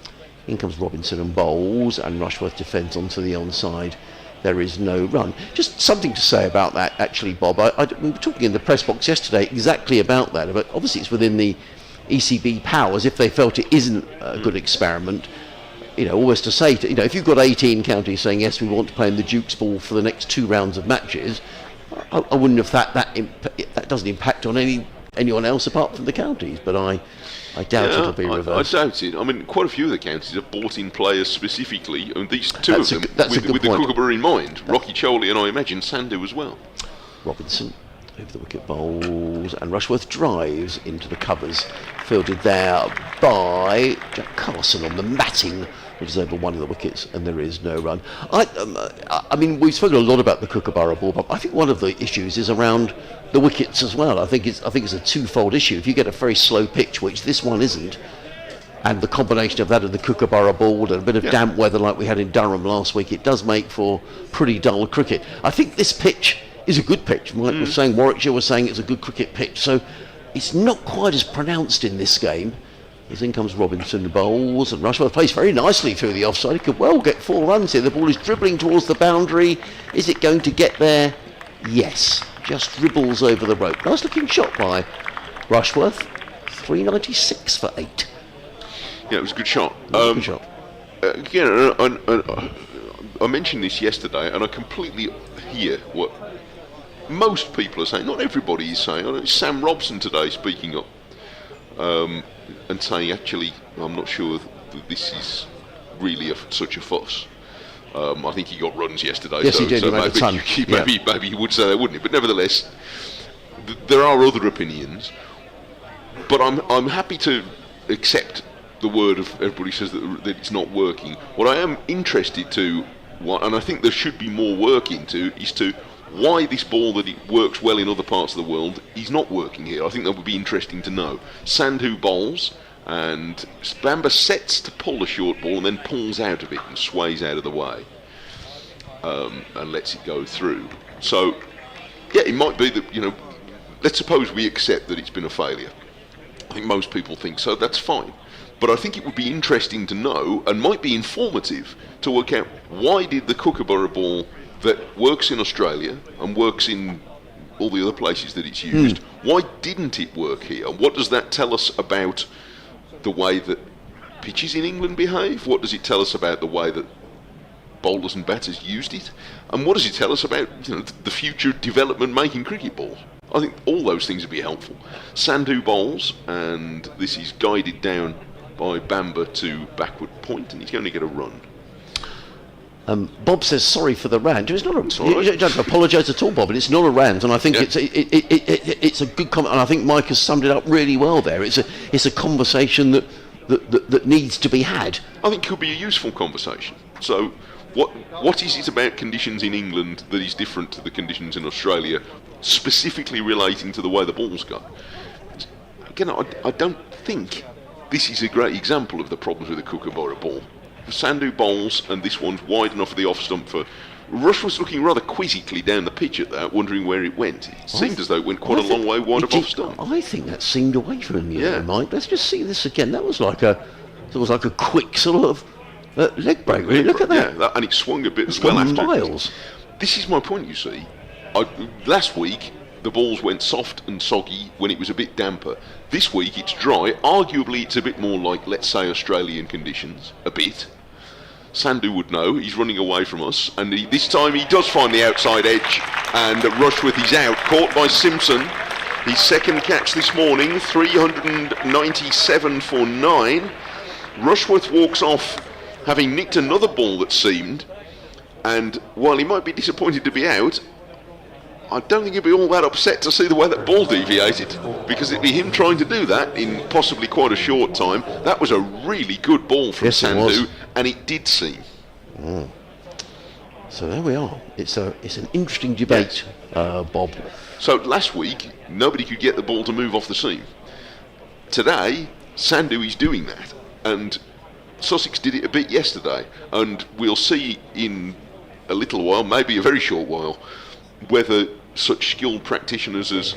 In comes Robinson and bowls, and Rushworth defends onto the onside. There is no run. Just something to say about that, actually, Bob. We were talking in the press box yesterday exactly about that, but obviously it's within the ECB powers, if they felt it isn't a good experiment, always to say, if you've got 18 counties saying, yes, we want to play in the Duke's ball for the next 2 rounds of matches, I wouldn't have that doesn't impact on anyone else apart from the counties, but I doubt it'll be reversed. I doubt it. I mean, quite a few of the counties have bought in players specifically, and these 2 of them with the Kookaburra in mind. Rocky Choley and I imagine Sandhu as well. Robinson over the wicket bowls, and Rushworth drives into the covers, fielded there by Jack Carson on the matting which is over one of the wickets, and there is no run. I mean, we've spoken a lot about the Kookaburra ball, but I think one of the issues is around the wickets as well. I think it's a twofold issue. If you get a very slow pitch, which this one isn't, and the combination of that and the Kookaburra ball and a bit of damp weather like we had in Durham last week, it does make for pretty dull cricket. I think this pitch is a good pitch. Mike was saying, Warwickshire was saying it's a good cricket pitch, so it's not quite as pronounced in this game. As in comes Robinson, bowls, and Rushworth plays very nicely through the offside. He could well get 4 runs here. The ball is dribbling towards the boundary. Is it going to get there? Yes. Just dribbles over the rope. Nice looking shot by Rushworth. 396 for 8. Yeah, it was a good shot. Good shot. Again, I mentioned this yesterday, and I completely hear what most people are saying. Not everybody is saying. I know Sam Robson today speaking up. And saying, actually, I'm not sure that this is really such a fuss. I think he got runs yesterday. Yes, so, he did. So maybe he would say that, wouldn't he? But nevertheless, there are other opinions. But I'm happy to accept the word of everybody says that it's not working. What I am interested to, and I think there should be more work into, is to why this ball that it works well in other parts of the world is not working here. I think that would be interesting to know. Sandhu bowls, and Bamber sets to pull a short ball and then pulls out of it and sways out of the way and lets it go through. So, yeah, it might be that, let's suppose we accept that it's been a failure. I think most people think so, that's fine. But I think it would be interesting to know, and might be informative, to work out why did the Kookaburra ball that works in Australia and works in all the other places that it's used, why didn't it work here? What does that tell us about the way that pitches in England behave? What does it tell us about the way that bowlers and batters used it? And what does it tell us about the future development making cricket balls? I think all those things would be helpful. Sandhu bowls, and this is guided down by Bamber to backward point, and he's going to get a run. Bob says sorry for the rant. It's not you don't apologise at all, Bob. And it's not a rant, and I think it's a good comment. And I think Mike has summed it up really well there. It's a conversation that needs to be had. I think it could be a useful conversation. So, what is it about conditions in England that is different to the conditions in Australia, specifically relating to the way the balls go? Again, I don't think this is a great example of the problems with the Kookaburra ball. Sandhu bowls, and this one's wide enough for the off stump for. Rush was looking rather quizzically down the pitch at that, wondering where it went. It seemed as though it went quite a long way wide of off stump. I think that seemed away from you, Mike. Let's just see this again. That was like a quick sort of leg break. Really, look at that. Yeah, and it swung a bit as well after. Miles. This is my point. You see, last week the balls went soft and soggy when it was a bit damper. This week it's dry. Arguably, it's a bit more like, let's say, Australian conditions. A bit. Sandhu would know, he's running away from us, and this time he does find the outside edge, and Rushworth is out, caught by Simpson. His second catch this morning, 397 for 9. Rushworth walks off, having nicked another ball that seamed, and while he might be disappointed to be out, I don't think he'd be all that upset to see the way that ball deviated, because it'd be him trying to do that in possibly quite a short time. That was a really good ball from Sandhu, and it did seem. So there we are. It's an interesting debate, Bob. So last week, nobody could get the ball to move off the seam. Today, Sandhu is doing that, and Sussex did it a bit yesterday, and we'll see in a little while, maybe a very short while, whether such skilled practitioners as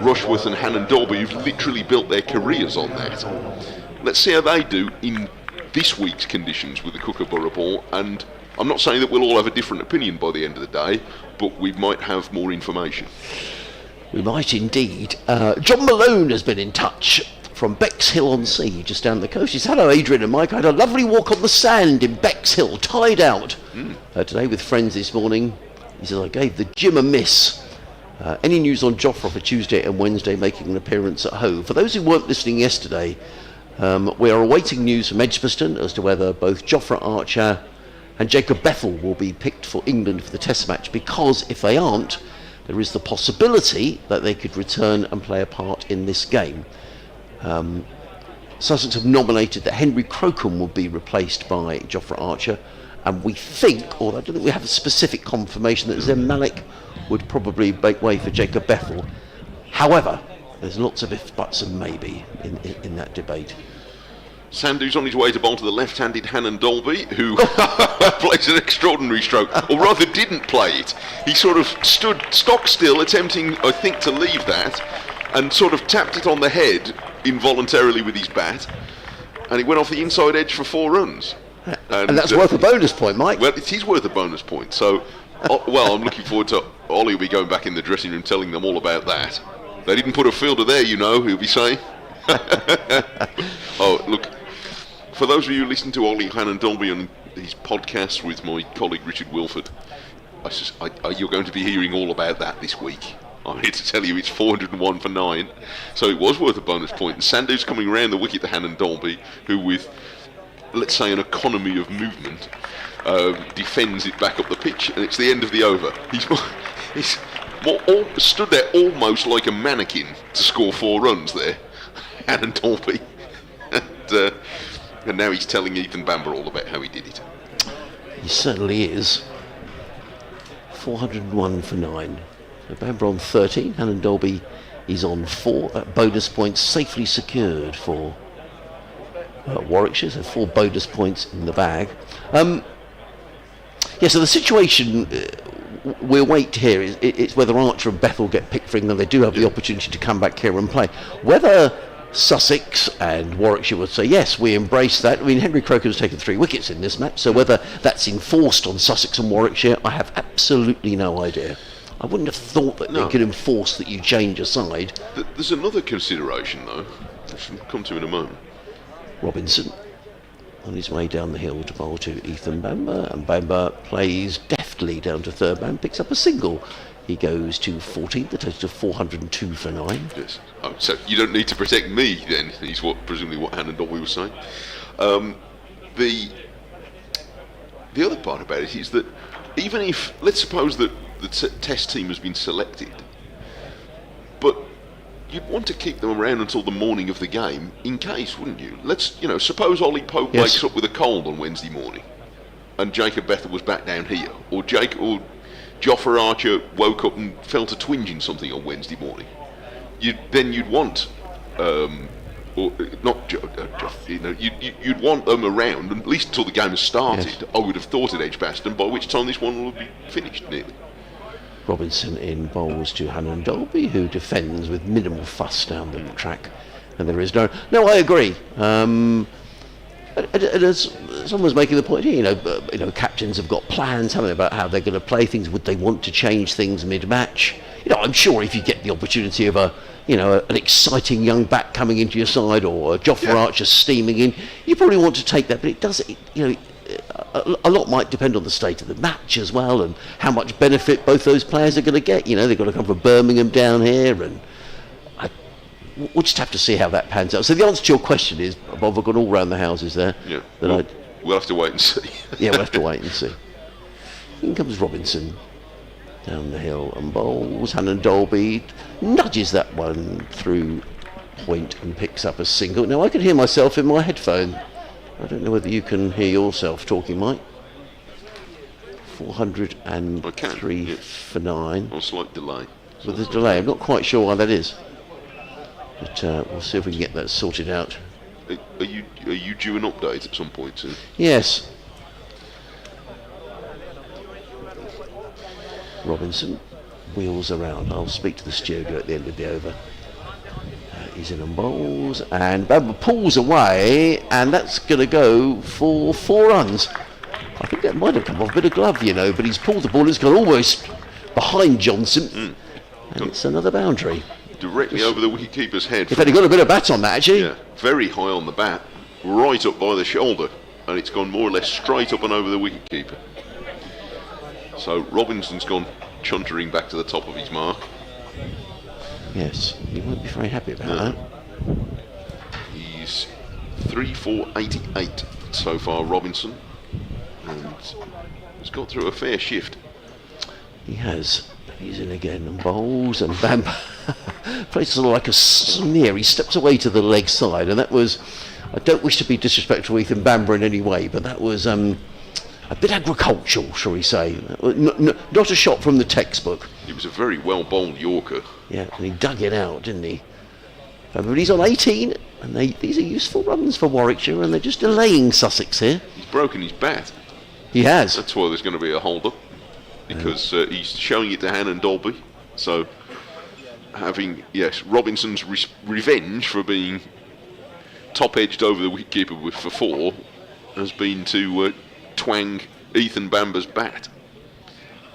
Rushworth and Hannon Dolby, who've literally built their careers on that. Let's see how they do in this week's conditions with the Kookaburra ball, and I'm not saying that we'll all have a different opinion by the end of the day, but we might have more information. We might indeed. John Malone has been in touch from Bexhill-on-Sea, just down the coast. He says, hello Adrian and Mike, I had a lovely walk on the sand in Bexhill, tied out. Today with friends this morning. He says, I gave the gym a miss. Any news on Jofra for Tuesday and Wednesday making an appearance at Hove? For those who weren't listening yesterday, we are awaiting news from Edgbaston as to whether both Jofra Archer and Jacob Bethel will be picked for England for the Test match, because if they aren't, there is the possibility that they could return and play a part in this game. Sussex have nominated that Henry Crocombe will be replaced by Jofra Archer, and we think, or I don't think we have a specific confirmation, that Zem Malik would probably make way for Jacob Bethel. However, there's lots of if, buts and maybe in that debate. Sandhu's on his way to bowl to the left-handed Hannon Dolby, who plays an extraordinary stroke, or rather didn't play it. He sort of stood stock still, attempting, I think, to leave that, and sort of tapped it on the head involuntarily with his bat, and it went off the inside edge for 4 runs. And that's worth a bonus point, Mike. Well, it is worth a bonus point. So, well, I'm looking forward to Ollie will be going back in the dressing room telling them all about that. They didn't put a fielder there, you know, he'll be saying. Oh, look, for those of you who listen to Ollie Hannon Dolby on his podcast with my colleague Richard Wilford, you're going to be hearing all about that this week. I'm here to tell you it's 401 for 9, so it was worth a bonus point. And Sandhu's coming around the wicket to Hannon Dolby, who with, let's say, an economy of movement, defends it back up the pitch, and it's the end of the over. He's stood there almost like a mannequin to score 4 runs there, Hannon Dolby. And now he's telling Ethan Bamber all about how he did it. He certainly is. 401 for 9. So Bamber on 13, Hannon Dolby is on 4. That bonus points safely secured for Warwickshire, so 4 bonus points in the bag. So the situation we'll wait here is it's whether Archer and Bethel get picked for England. They do have the opportunity to come back here and play. Whether Sussex and Warwickshire would say, yes, we embrace that. I mean, Henry Crocombe's taken 3 wickets in this match, so whether that's enforced on Sussex and Warwickshire, I have absolutely no idea. I wouldn't have thought that they could enforce that you change a side. There's another consideration, though, which we'll come to in a moment. Robinson on his way down the hill to bowl to Ethan Bamber, and Bamber plays deftly down to third man, picks up a single. He goes to 14th, the total of 402 for 9. Yes. Oh, so you don't need to protect me then, is presumably what Hannon Dolby was saying. The other part about it is that even if, let's suppose that the test team has been selected, but you'd want to keep them around until the morning of the game in case, wouldn't you? Suppose Ollie Pope wakes up with a cold on Wednesday morning and Jacob Bethel was back down here, or Jofra Archer woke up and felt a twinge in something on Wednesday morning. You'd want, you'd want them around at least until the game has started. Yes. I would have thought at Edgbaston, by which time this one will be finished nearly. Robinson in bowls to Hannon Dolby, who defends with minimal fuss down the track, and there is no. I agree. And as someone was making the point here, captains have got plans, haven't they, about how they're going to play things. Would they want to change things mid-match? I'm sure if you get the opportunity of an exciting young bat coming into your side, or a Jofra Archer steaming in, you probably want to take that. But it does, a lot might depend on the state of the match as well, and how much benefit both those players are going to get. They've got to come from Birmingham down here, and we'll just have to see how that pans out. So the answer to your question is, Bob, I've gone all round the houses there. Yeah, we'll have to wait and see. Yeah, we'll have to wait and see. In comes Robinson down the hill and bowls. Hannon Dolby nudges that one through point and picks up a single. Now I can hear myself in my headphone. I don't know whether you can hear yourself talking, Mike. 403 for 9. Or a slight delay. With a delay, I'm not quite sure why that is. But we'll see if we can get that sorted out. Are you due an update at some point soon? Yes. Robinson wheels around. I'll speak to the studio at the end of the over. He's in on bowls, and Bamber pulls away, and that's going to go for 4 runs. I think that might have come off a bit of glove, but he's pulled the ball. It's gone almost behind Johnson, and it's another boundary. Directly over the wicketkeeper's head. In fact, he got a bit of bat on that, actually. Yeah, very high on the bat, right up by the shoulder, and it's gone more or less straight up and over the wicketkeeper. So Robinson's gone chuntering back to the top of his mark. Yes, he won't be very happy about that. He's 3-4-88 so far, Robinson, and he's got through a fair shift. He has. He's in again and bowls, and Bamber plays sort of like a sneer. He steps away to the leg side, and that was I don't wish to be disrespectful to Ethan Bamber in any way, but that was a bit agricultural, shall we say. Not a shot from the textbook. It was a very well bowled Yorker. Yeah, and he dug it out, didn't he? But he's on 18, and these are useful runs for Warwickshire, and they're just delaying Sussex here. He's broken his bat. He has. That's why there's going to be a hold-up, because he's showing it to Hannon Dolby. So, Robinson's revenge for being top-edged over the wicketkeeper for 4 has been to twang Ethan Bamber's bat.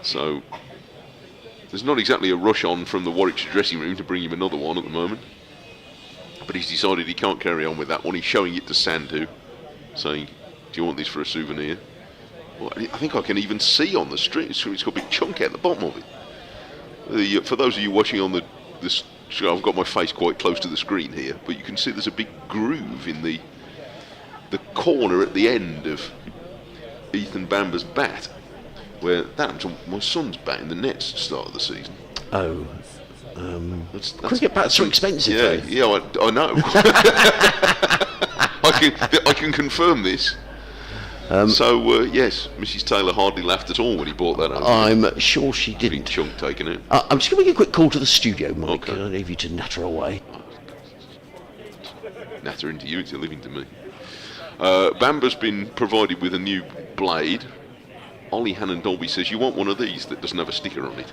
So, there's not exactly a rush on from the Warwickshire dressing room to bring him another one at the moment. But he's decided he can't carry on with that one. He's showing it to Sandhu, saying, "Do you want this for a souvenir?" Well, I think I can even see on the street. It's got a big chunk at the bottom of it. For those of you watching on this, I've got my face quite close to the screen here, but you can see there's a big groove in the corner at the end of Ethan Bamber's bat, where that happened to my son's bat in the nets at the start of the season. Oh. Cricket bats are expensive. Yeah, I know. I can confirm this. Yes, Mrs. Taylor hardly laughed at all when he bought that over. I'm sure she didn't. Big chunk taken out. I'm just going to make a quick call to the studio, Mike. Okay. I'll leave you to natter away. Natter into you, it's a living to me. Bamber's been provided with a new blade. Ollie Hannon Dolby says, "You want one of these that doesn't have a sticker on it."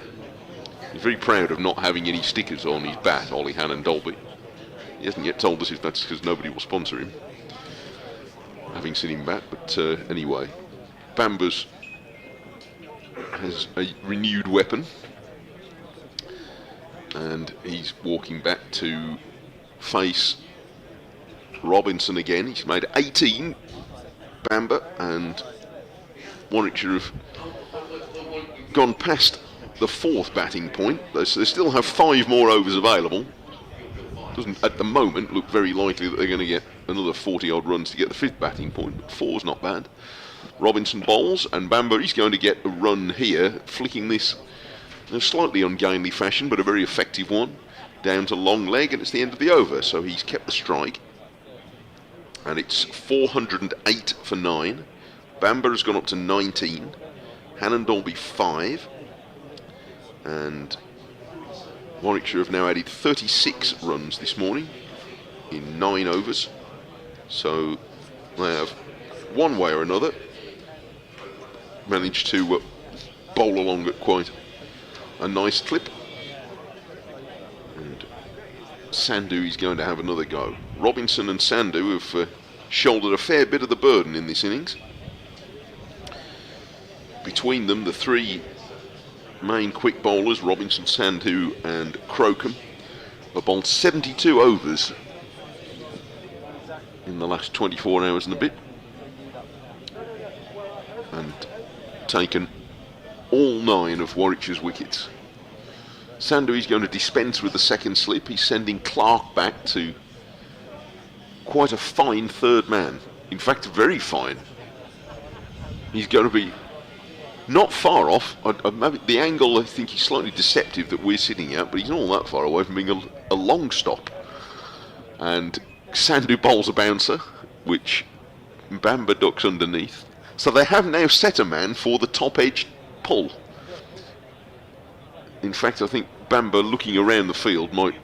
He's very proud of not having any stickers on his bat, Ollie Hannon Dolby. He hasn't yet told us if that's because nobody will sponsor him, having seen him bat, but anyway. Bamber's has a renewed weapon, and he's walking back to face Robinson again. He's made 18, Bamber, and Warwickshire have gone past the 4th batting point. They still have 5 more overs available. Doesn't at the moment look very likely that they're going to get another 40 odd runs to get the 5th batting point, but 4's not bad. Robinson bowls, and Bamber, he's going to get a run here, flicking this in a slightly ungainly fashion, but a very effective one, down to long leg, and it's the end of the over, so he's kept the strike, and it's 408 for 9. Bamber has gone up to 19, Hannon Dolby 5, and Warwickshire have now added 36 runs this morning in 9 overs, so they have, one way or another, managed to bowl along at quite a nice clip. And Sandhu is going to have another go. Robinson and Sandhu have shouldered a fair bit of the burden in this innings. Between them, the 3 main quick bowlers, Robinson, Sandhu and Crocombe, have bowled 72 overs in the last 24 hours and a bit, and taken all 9 of Warwickshire's wickets. Sandhu is going to dispense with the second slip. He's sending Clark back to quite a fine 3rd man. In fact, very fine. He's going to be not far off. The angle, I think, is slightly deceptive that we're sitting at, but he's not all that far away from being a long stop. And Sandhu bowls a bouncer, which Bamber ducks underneath. So they have now set a man for the top edge pull. In fact, I think Bamber, looking around the field, might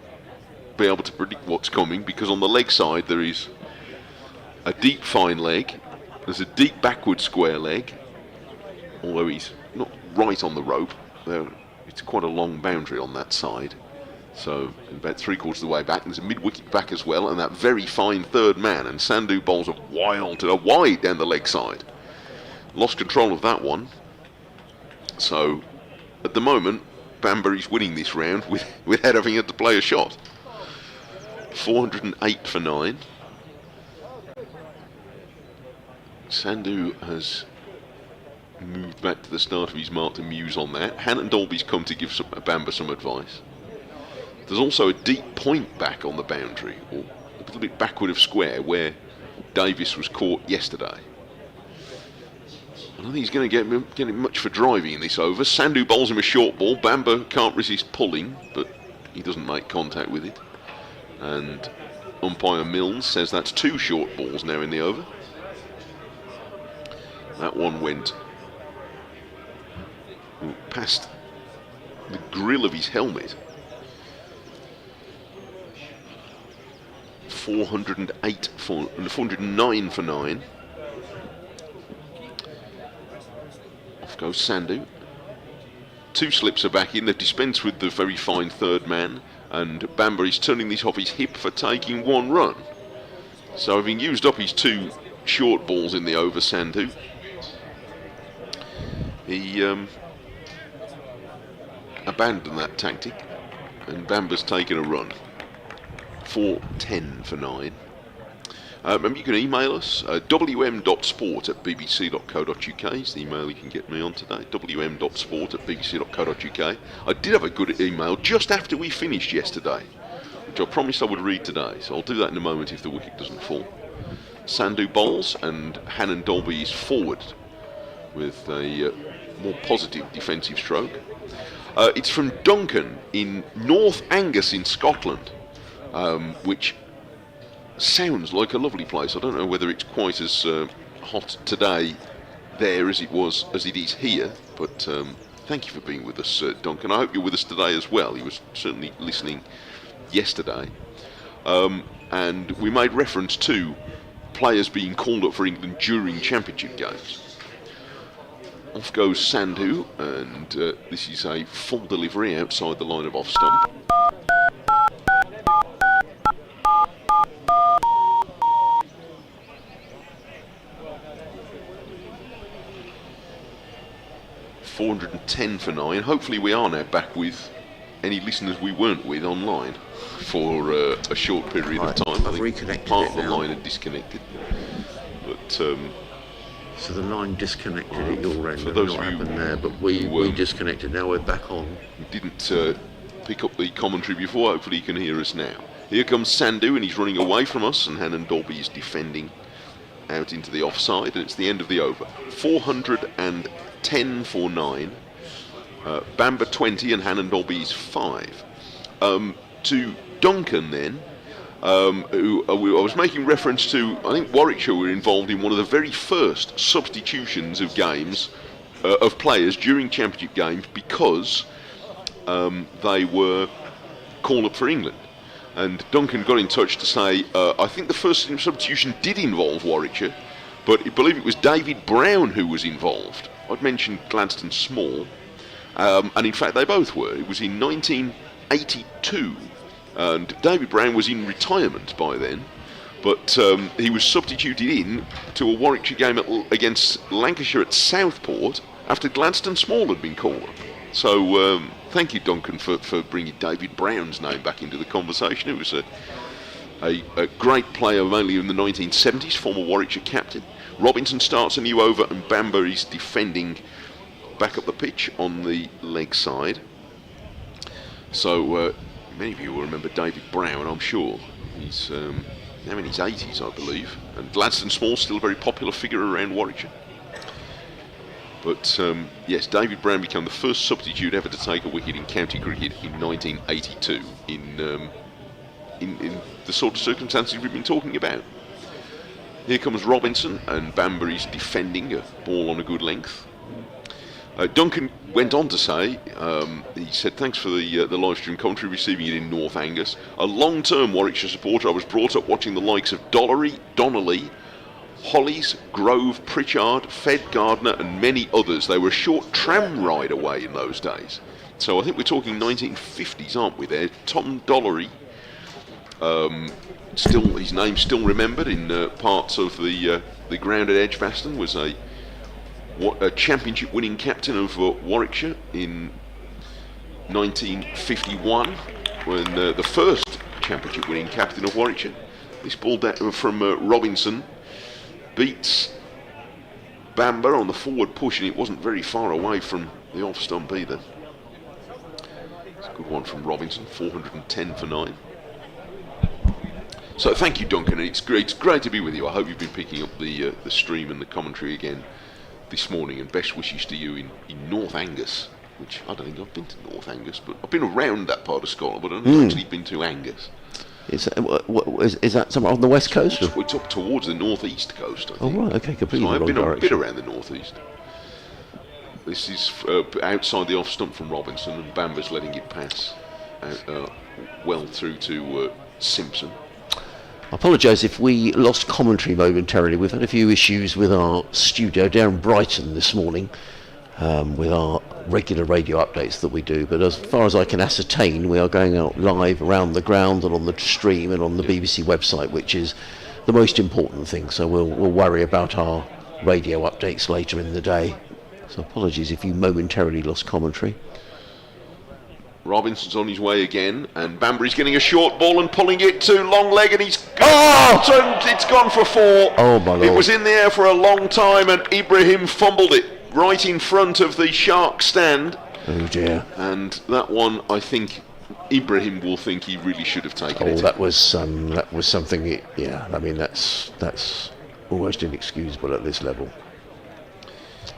be able to predict what's coming, because on the leg side there is a deep fine leg, there's a deep backward square leg, although he's not right on the rope. It's quite a long boundary on that side, so about 3/4 of the way back. There's a mid-wicket back as well, and that very fine 3rd man, and Sandhu bowls a wide down the leg side. Lost control of that one, so at the moment Bamber is winning this round without having had to play a shot. 408 for 9. Sandhu has moved back to the start of his mark to muse on that. Hannon Dolby's come to give Bamber some advice. There's also a deep point back on the boundary, or a little bit backward of square, where Davis was caught yesterday. I don't think he's going to get him much for driving in this over. Sandhu bowls him a short ball. Bamber can't resist pulling, but he doesn't make contact with it. And umpire Mills says that's 2 short balls now in the over. That one went past the grill of his helmet. 409 for 9. Off goes Sandhu. 2 slips are back in. They've dispensed with the very fine third man, and Bamber is turning this off his hip for taking 1 run. So having used up his 2 short balls in the over, Sandhu, he abandoned that tactic, and Bamber's taken a run. 4-10 for 9. Remember, you can email us, wm.sport@bbc.co.uk is the email you can get me on today, wm.sport@bbc.co.uk. I did have a good email just after we finished yesterday, which I promised I would read today, so I'll do that in a moment if the wicket doesn't fall. Sandhu bowls, and Hannon Dolby is forward with a more positive defensive stroke. It's from Duncan in North Angus in Scotland, which sounds like a lovely place. I don't know whether it's quite as hot today there as it is here, but thank you for being with us, Duncan. I hope you're with us today as well. He was certainly listening yesterday, and we made reference to players being called up for England during championship games. Off goes Sandhu, and this is a full delivery outside the line of off stump. $410 for 9. Hopefully we are now back with any listeners we weren't with online for a short period of time. I think part of the line had disconnected. But so the line disconnected at your end. For those not of you happened there, but we disconnected. Now we're back on. Didn't pick up the commentary before. Hopefully you can hear us now. Here comes Sandhu, and he's running away from us, and Hannon Dolby is defending out into the offside, and it's the end of the over. 410 for 9. Bamber 20 and Hannon Dolby is 5. To Duncan then, who I was making reference to, I think Warwickshire were involved in one of the very first substitutions of games, of players during championship games, because they were called up for England. And Duncan got in touch to say, I think the first substitution did involve Warwickshire, but I believe it was David Brown who was involved. I'd mentioned Gladstone Small, and in fact they both were. It was in 1982, and David Brown was in retirement by then, but he was substituted in to a Warwickshire game against Lancashire at Southport after Gladstone Small had been called up. So thank you, Duncan, for bringing David Brown's name back into the conversation. It was a great player, mainly in the 1970s, former Warwickshire captain. Robinson starts a new over, and Bamber is defending back up the pitch on the leg side. So many of you will remember David Brown, I'm sure. He's now in his 80s, I believe. And Gladstone Small, still a very popular figure around Warwickshire. But yes, David Brown became the first substitute ever to take a wicket in county cricket in 1982 in the sort of circumstances we've been talking about. Here comes Robinson, and Bamber is defending a ball on a good length. Duncan went on to say, he said, thanks for the live stream commentary, receiving it in North Angus. A long-term Warwickshire supporter, I was brought up watching the likes of Donnelly, Hollies, Grove, Pritchard, Fed, Gardner, and many others. They were a short tram ride away in those days. So I think we're talking 1950s, aren't we there? Tom Dollery, his name's still remembered in parts of the ground at Edgbaston, was a championship winning captain of Warwickshire in 1951, when the first championship winning captain of Warwickshire. This ball from Robinson beats Bamber on the forward push, and it wasn't very far away from the off stump either. It's a good one from Robinson, 410 for 9. So thank you, Duncan, and it's great to be with you. I hope you've been picking up the stream and the commentary again this morning, and best wishes to you in North Angus, which I don't think I've been to North Angus, but I've been around that part of Scotland, but I've not actually been to Angus. Is that somewhere on the west coast? It's up towards the northeast coast, I think. Oh, right, okay, completely So I've wrong been a direction. bit around the northeast. This is outside the off stump from Robinson, and Bamber's letting it pass well through to Simpson. I apologise if we lost commentary momentarily. We've had a few issues with our studio down in Brighton this morning with our regular radio updates that we do, but as far as I can ascertain, we are going out live around the ground and on the stream and on the BBC website, which is the most important thing. So we'll worry about our radio updates later in the day. So apologies if you momentarily lost commentary. Robinson's on his way again, and Banbury's getting a short ball and pulling it to long leg, and he's it's gone for 4. Oh my Lord. It was in the air for a long time, and Ibrahim fumbled it right in front of the Shark stand. Oh dear. And that one, I think Ibrahim will think he really should have taken it. That was something. Yeah, I mean that's almost inexcusable at this level.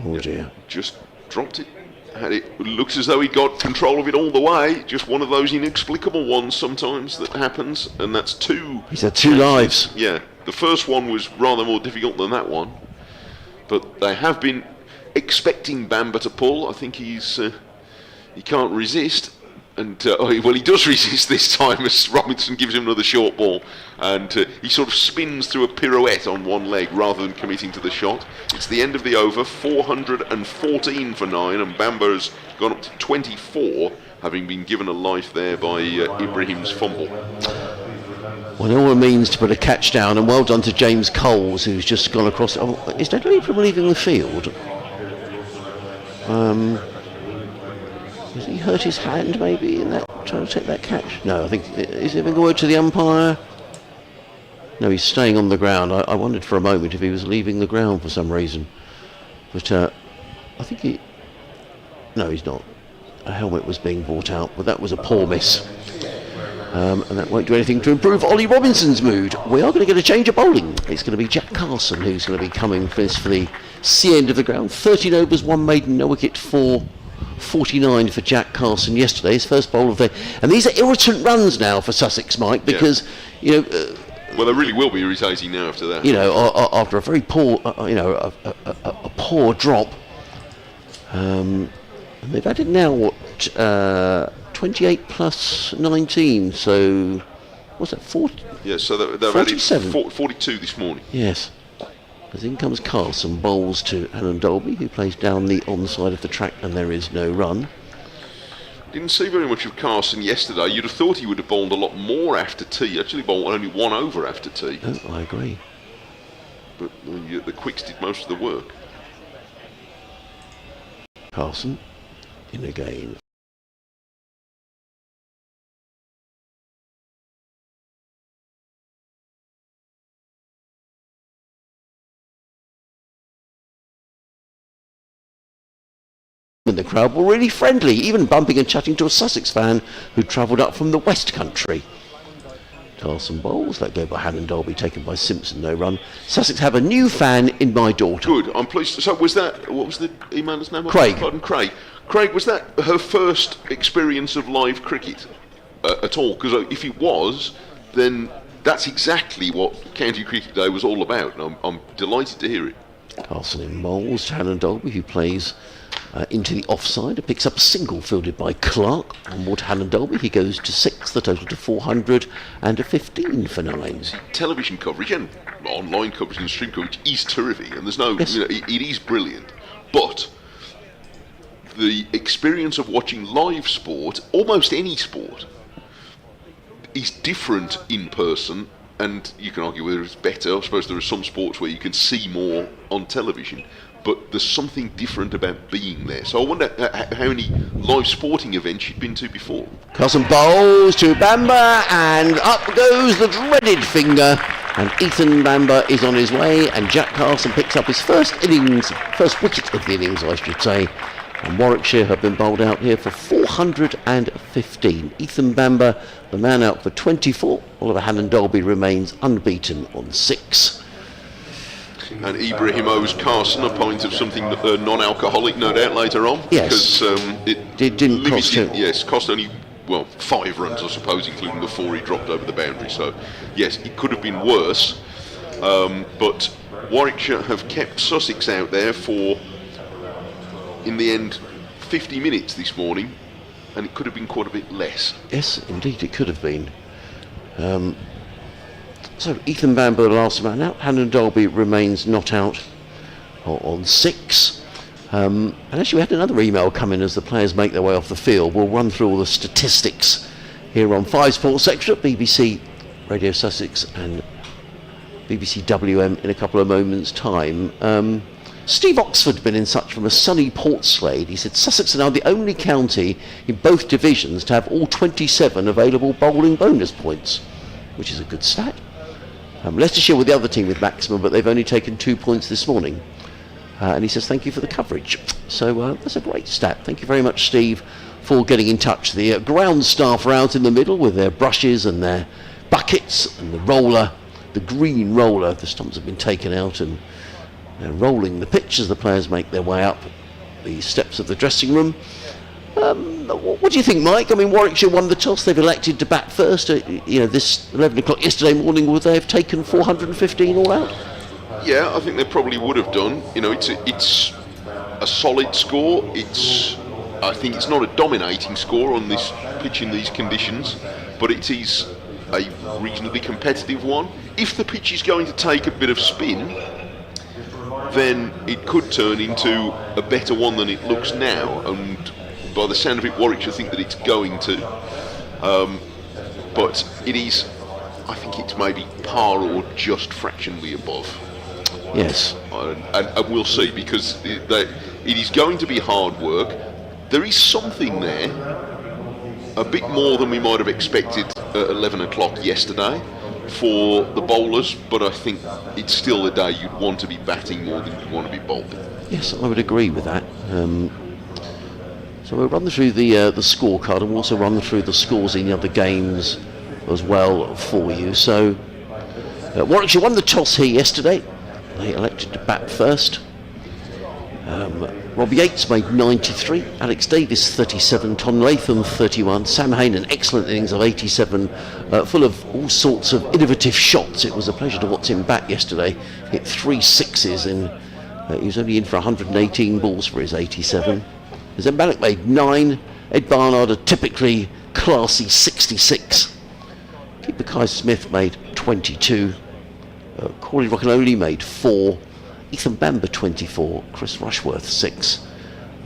Oh dear. Just dropped it. It looks as though he got control of it all the way. Just one of those inexplicable ones sometimes that happens, and that's 2. He's had 2 lives. Yeah, the first one was rather more difficult than that one, but they have been expecting Bamba to pull. I think he can't resist, and he does resist this time as Robinson gives him another short ball, and he sort of spins through a pirouette on one leg rather than committing to the shot. It's the end of the over, 414 for 9, and Bamba has gone up to 24, having been given a life there by Ibrahim's fumble. Well, it all it means to put a catch down, and well done to James Coles, who's just gone across. Oh, is Dad from leaving the field? Has he hurt his hand maybe in that trying to take that catch? No, I think is he having a word to the umpire? No, he's staying on the ground. I wondered for a moment if he was leaving the ground for some reason, but I think he. No, he's not. A helmet was being brought out, but that was a poor miss. And that won't do anything to improve Ollie Robinson's mood. We are going to get a change of bowling. It's going to be Jack Carson who's going to be coming for the C end of the ground. 13 overs, 1 maiden, no wicket, 49 for Jack Carson yesterday, his first bowl of the day. And these are irritant runs now for Sussex, Mike, because, well, they really will be irritating now after that. After a very poor, a poor drop. And they've added now, 28 plus 19, so what's that, 40? Yeah, so they've added 42 this morning. Yes. As in comes Carson, bowls to Alan Dolby, who plays down the onside of the track, and there is no run. Didn't see very much of Carson yesterday. You'd have thought he would have bowled a lot more after tea. Actually bowled only 1 over after tea. Oh, I agree. But the quicks did most of the work. Carson in again. And the crowd were really friendly, even bumping and chatting to a Sussex fan who travelled up from the West Country. Carson bowls, let go by Hannon Dolby, taken by Simpson, no run. Sussex have a new fan in my daughter. Good, I'm pleased. So was that, what was the emailer's name? Craig. Pardon, Craig. Craig, was that her first experience of live cricket at all? Because if it was, then that's exactly what County Cricket Day was all about, and I'm delighted to hear it. Carson in bowls to Hannon Dolby, who plays into the offside and picks up a single fielded by Clark. Onward Hannon Dolby, he goes to 6, the total to 415 for 9. Television coverage and online coverage and stream coverage is terrific, and there's no, Yes. it is brilliant. But the experience of watching live sport, almost any sport, is different in person, and you can argue whether it's better. I suppose there are some sports where you can see more on television, but there's something different about being there. So I wonder how many live sporting events you'd been to before. Carson bowls to Bamba, and up goes the dreaded finger, and Ethan Bamba is on his way, and Jack Carson picks up his first wicket of the innings, I should say. And Warwickshire have been bowled out here for 415. Ethan Bamba, the man, out for 24. Oliver Hannon Dolby remains unbeaten on 6. And Ibrahim owes Carson a pint of something non-alcoholic, no doubt, later on. Yes. Because it didn't cost him. Yes, cost only well, 5 runs, I suppose, including the 4 he dropped over the boundary. So, yes, it could have been worse. But Warwickshire have kept Sussex out there for, in the end, 50 minutes this morning, and it could have been quite a bit less. Yes, indeed, it could have been. So Ethan Bamber, the last man out. Hannon Dolby remains not out on 6. And actually, we had another email come in as the players make their way off the field. We'll run through all the statistics here on 5 Sports Extra, BBC Radio Sussex and BBC WM in a couple of moments' time. Steve Oxford had been in touch from a sunny Portslade. He said Sussex are now the only county in both divisions to have all 27 available bowling bonus points, which is a good stat. Leicestershire were the other team with maximum, but they've only taken 2 points this morning. And he says thank you for the coverage. So that's a great stat. Thank you very much, Steve, for getting in touch. The ground staff are out in the middle with their brushes and their buckets and the roller, the green roller. The stumps have been taken out and they're rolling the pitch as the players make their way up the steps of the dressing room. What do you think, Mike? I mean, Warwickshire won the toss. They've elected to bat first. This 11 o'clock yesterday morning, would they have taken 415 all out? Yeah, I think they probably would have done. It's a solid score. I think it's not a dominating score on this pitch in these conditions, but it is a reasonably competitive one. If the pitch is going to take a bit of spin, then it could turn into a better one than it looks now. And by the sound of it, Warwickshire think that it's going to. But it is, I think it's maybe par or just fractionally above. Yes. And we'll see, because it is going to be hard work. There is something there, a bit more than we might have expected at 11 o'clock yesterday for the bowlers, but I think it's still a day you'd want to be batting more than you'd want to be bowling. Yes, I would agree with that. So we'll run through the scorecard, and we'll also run through the scores in the other games as well for you. So Warwickshire won the toss here yesterday. They elected to bat first. Rob Yates made 93, Alex Davis 37, Tom Latham 31, Sam Hain an excellent innings of 87, full of all sorts of innovative shots. It was a pleasure to watch him bat yesterday. Hit 3 sixes and he was only in for 118 balls for his 87. Zen Bannock made 9, Ed Barnard a typically classy 66. Keeper Kai Smith made 22, Corey Roccanoli made 4, Ethan Bamber 24, Chris Rushworth 6.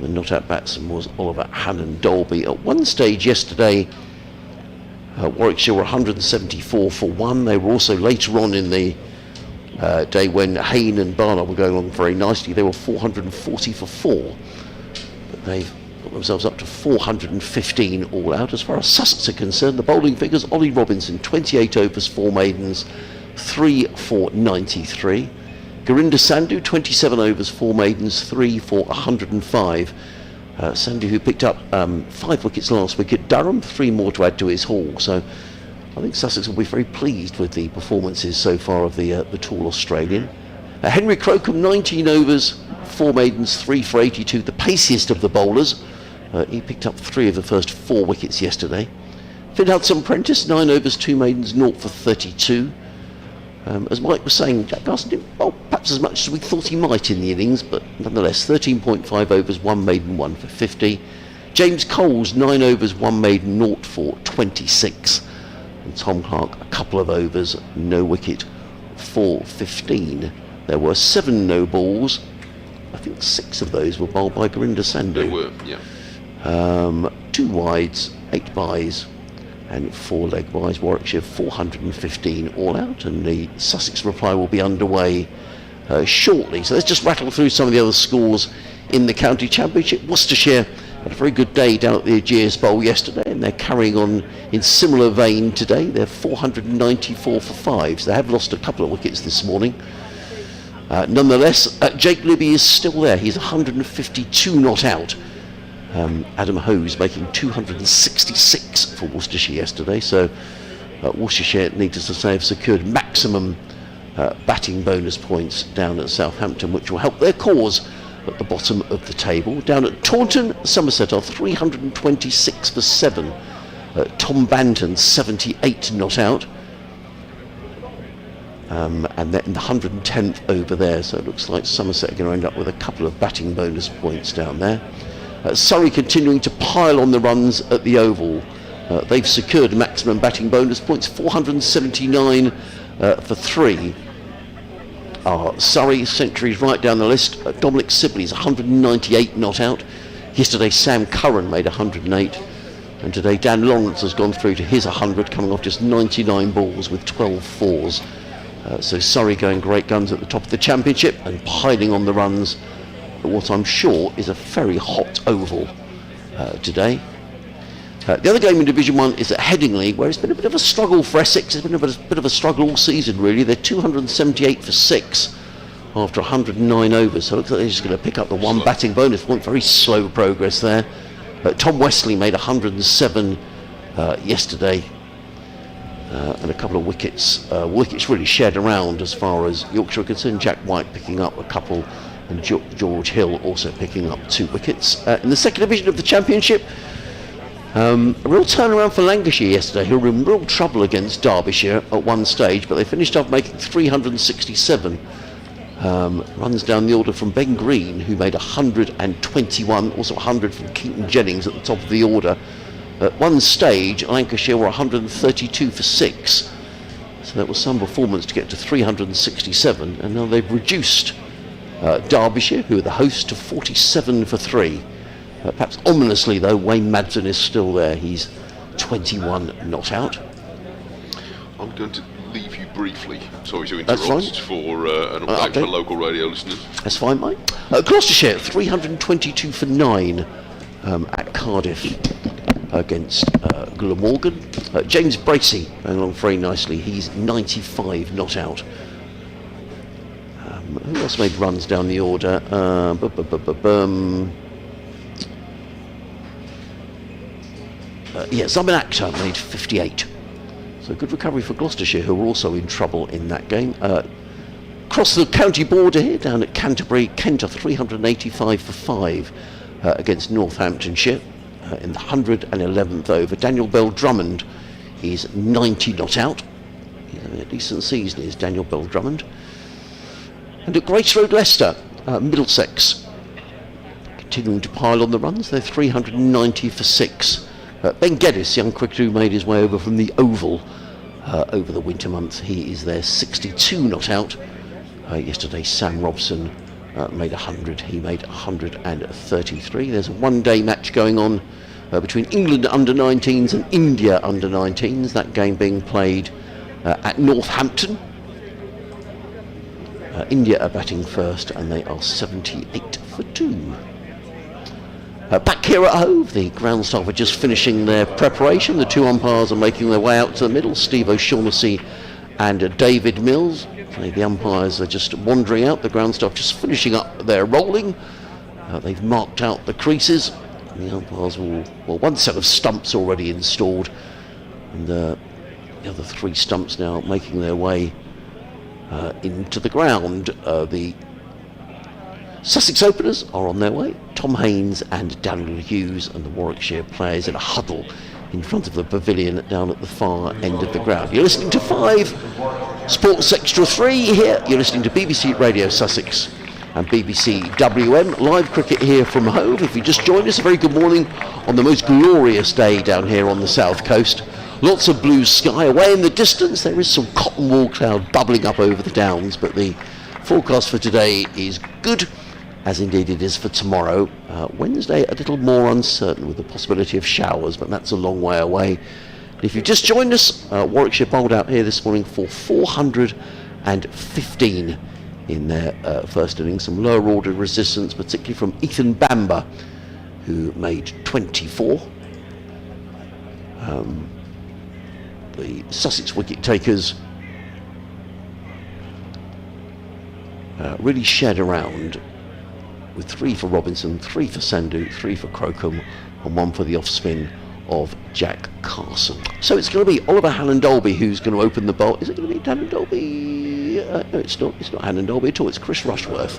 The not out batsman was Oliver Hannon Dolby. At one stage yesterday, Warwickshire were 174 for 1. They were also later on in the day when Hain and Barnard were going along very nicely. They were 440 for 4. But they've got themselves up to 415 all out. As far as Sussex are concerned, the bowling figures: Ollie Robinson 28 overs, 4 maidens, 3 for 93. Gurinder Sandhu 27 overs, 4 maidens, 3 for 105. Sandhu, who picked up 5 wickets last week at Durham, 3 more to add to his haul. So I think Sussex will be very pleased with the performances so far of the tall Australian. Henry Crocombe 19 overs, 4 maidens, 3 for 82, the paciest of the bowlers. He picked up 3 of the first 4 wickets yesterday. Finn Hudson-Prentice 9 overs, 2 maidens, 0 for 32. As Mike was saying, Jack Garson didn't bowl perhaps as much as we thought he might in the innings, but nonetheless 13.5 overs, 1 maiden, 1 for 50. James Coles 9 overs, 1 maiden, 0 for 26. And Tom Clark a couple of overs, no wicket for 15. There were 7 no balls. I think 6 of those were bowled by Gurinder Sandhu. They were, yeah. 2 wides, 8 byes and 4 leg byes. Warwickshire 415 all out, and the Sussex reply will be underway shortly. So let's just rattle through some of the other scores in the county championship. Worcestershire had a very good day down at the Aegeus Bowl yesterday, and they're carrying on in similar vein today. They're 494 for 5, so they have lost a couple of wickets this morning. Nonetheless, Jake Libby is still there. He's 152 not out. Adam Hose making 266 for Worcestershire yesterday, so Worcestershire, needless to say, have secured maximum batting bonus points down at Southampton, which will help their cause at the bottom of the table. Down at Taunton, Somerset are 326 for 7. Tom Banton 78 not out. And then the 110th over there, so it looks like Somerset are going to end up with a couple of batting bonus points down there. Surrey continuing to pile on the runs at the Oval. They've secured maximum batting bonus points, 479 for 3. Surrey centuries right down the list. Dominic Sibley's 198 not out. Yesterday Sam Curran made 108. And today Dan Lawrence has gone through to his 100, coming off just 99 balls with 12 fours. So Surrey going great guns at the top of the championship and piling on the runs at what I'm sure is a very hot Oval today. The other game in Division 1 is at Headingley, where it's been a bit of a struggle for Essex. It's been a bit of a struggle all season, really. They're 278 for 6 after 109 overs, so it looks like they're just going to pick up the one batting bonus point. Very slow progress there. Tom Wesley made 107 yesterday, and a couple of wickets. Wickets really shared around as far as Yorkshire are concerned. Jack White picking up a couple, and George Hill also picking up 2 wickets. In the second division of the Championship, a real turnaround for Lancashire yesterday, who were in real trouble against Derbyshire at one stage, but they finished off making 367. Runs down the order from Ben Green, who made 121, also 100 from Keaton Jennings at the top of the order. At one stage, Lancashire were 132 for 6, so that was some performance to get to 367, and now they've reduced Derbyshire, who are the host, to 47 for 3. Perhaps ominously though, Wayne Madsen is still there. He's 21 not out. I'm going to leave you briefly, sorry to interrupt, for an update for local radio listeners. That's fine, mate. Gloucestershire 322 for 9 at Cardiff against Glamorgan. James Bracey going along very nicely. He's 95 not out. Who else made runs down the order? Zaman Akhtar made 58. So good recovery for Gloucestershire, who were also in trouble in that game. Across the county border here, down at Canterbury, Kent are 385 for 5 against Northamptonshire in the 111th over. Daniel Bell Drummond is 90 not out. He's having a decent season, is Daniel Bell Drummond. And at Grace Road, Leicester, Middlesex continuing to pile on the runs. They're 390 for 6. Ben Geddes, young cricketer who made his way over from the Oval over the winter months, he is there 62 not out. Yesterday Sam Robson made 100, he made 133. There's a one-day match going on between England under-19s and India under-19s, that game being played at Northampton. India are batting first and they are 78 for 2. Back here at Hove, the ground staff are just finishing their preparation. The 2 umpires are making their way out to the middle, Steve O'Shaughnessy and David Mills. The umpires are just wandering out, the ground staff just finishing up their rolling. They've marked out the creases. The umpires will, one set of stumps already installed, and the other 3 stumps now making their way into the ground. The Sussex openers are on their way. Tom Haynes and Daniel Hughes, and the Warwickshire players in a huddle in front of the pavilion down at the far end of the ground. You're listening to 5 Sports Extra 3 here. You're listening to BBC Radio Sussex and BBC WM. Live cricket here from Hove. If you just joined us, a very good morning on the most glorious day down here on the south coast. Lots of blue sky. Away in the distance there is some cotton wool cloud bubbling up over the downs, but the forecast for today is good, as indeed it is for tomorrow. Wednesday a little more uncertain with the possibility of showers, but that's a long way away. If you've just joined us, Warwickshire bowled out here this morning for 415 in their first innings. Some lower order resistance, particularly from Ethan Bamber, who made 24. The Sussex wicket takers really shed around, with 3 for Robinson, 3 for Sandhu, 3 for Crocombe, and 1 for the off-spin of Jack Carson. So it's going to be Oliver Hannon-Dolby who's going to open the bowl. Is it going to be Hannon-Dolby? No, it's not Hannon-Dolby at all. It's Chris Rushworth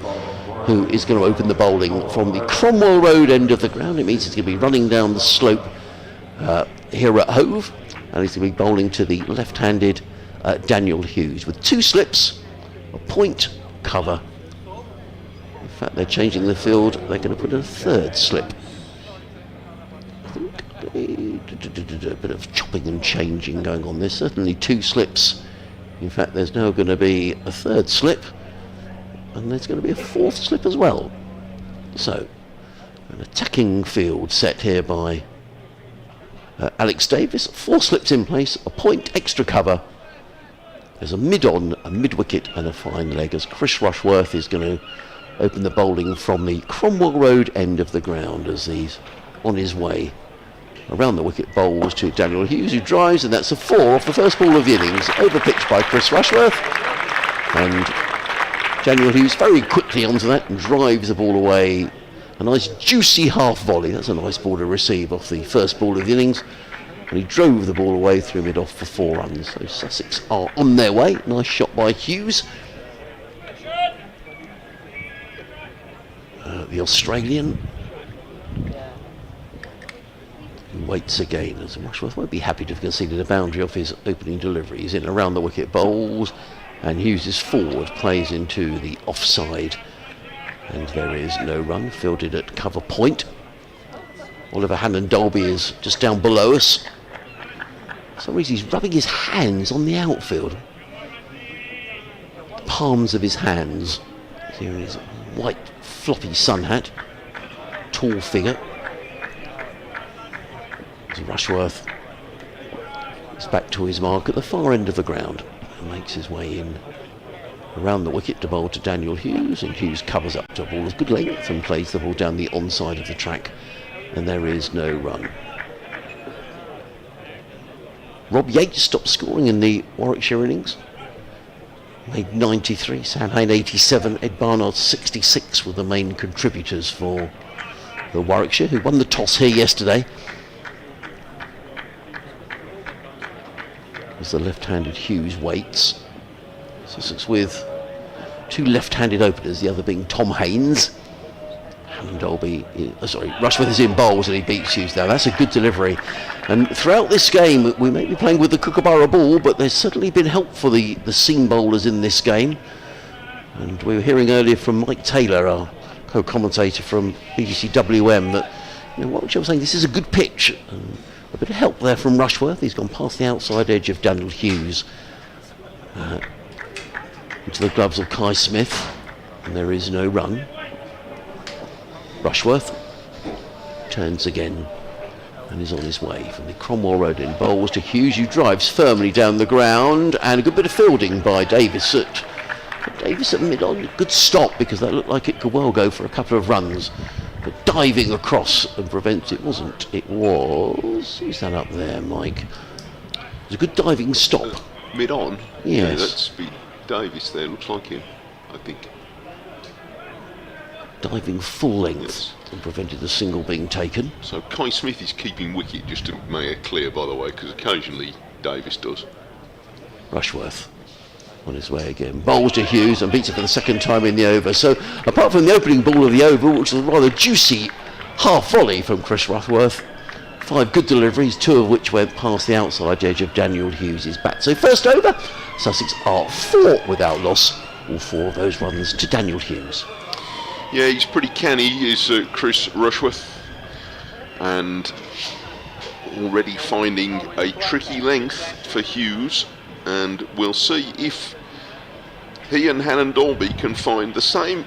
who is going to open the bowling from the Cromwell Road end of the ground. It means it's going to be running down the slope here at Hove, and he's going to be bowling to the left-handed Daniel Hughes with 2 slips, a point, cover. In fact, they're changing the field. They're going to put a 3rd slip. I think a bit of chopping and changing going on. There's certainly 2 slips. In fact, there's now going to be a 3rd slip, and there's going to be a 4th slip as well. So, an attacking field set here by Alex Davis. 4 slips in place, a point, extra cover. There's a mid-on, a mid-wicket and a fine leg as Chris Rushworth is going to open the bowling from the Cromwell Road end of the ground as he's on his way around the wicket, bowls to Daniel Hughes, who drives, and that's a 4 off the first ball of the innings, overpitched by Chris Rushworth. And Daniel Hughes very quickly onto that and drives the ball away. A nice juicy half volley. That's a nice ball to receive off the first ball of the innings. And he drove the ball away, threw mid off for 4 runs. So Sussex are on their way. Nice shot by Hughes. The Australian waits again as Rushworth won't be happy to have conceded a boundary off his opening delivery. He's in around the wicket, bowls, and Hughes is forward, plays into the offside, and there is no run, fielded at cover point. Oliver Hannon-Dolby is just down below us. For some reason he's rubbing his hands on the outfield, the palms of his hands. Here in his white floppy sun hat, tall figure. Rushworth is back to his mark at the far end of the ground and makes his way in around the wicket to bowl to Daniel Hughes, and Hughes covers up to a ball of good length and plays the ball down the onside of the track, and there is no run. Rob Yates stopped scoring in the Warwickshire innings, made 93, Sam Hain 87, Ed Barnard 66 were the main contributors for the Warwickshire, who won the toss here yesterday. As the left-handed Hughes waits. Sussex with 2 left-handed openers, the other being Tom Haynes. Rushworth is in bowls and he beats Hughes now. That's a good delivery. And throughout this game, we may be playing with the Kookaburra ball, but there's certainly been help for the seam bowlers in this game. And we were hearing earlier from Mike Taylor, our co-commentator from BBC WM, that Warwickshire was saying this is a good pitch. And a bit of help there from Rushworth. He's gone past the outside edge of Daniel Hughes into the gloves of Kai Smith, and there is no run. Rushworth turns again and is on his way from the Cromwell Road in bowls to Hughes, who drives firmly down the ground, and a good bit of fielding by Davis at mid-on. Good stop, because that looked like it could well go for a couple of runs. But diving across and prevents it. It was. Who's that up there, Mike? It was a good diving stop. Mid-on? Yes. Yeah, that's Davis there. Looks like him, I think. Diving full length, yes, and prevented the single being taken. So Kai Smith is keeping wicket, just to make it clear, by the way, because occasionally Davis does. Rushworth on his way again. Bowls to Hughes and beats it for the 2nd time in the over. So apart from the opening ball of the over, which was a rather juicy half volley from Chris Rushworth, 5 good deliveries, 2 of which went past the outside edge of Daniel Hughes' bat. So first over, Sussex are 4 without loss. All 4 of those runs to Daniel Hughes. Yeah, he's pretty canny, is Chris Rushworth, and already finding a tricky length for Hughes, and we'll see if he and Hannon-Dolby can find the same,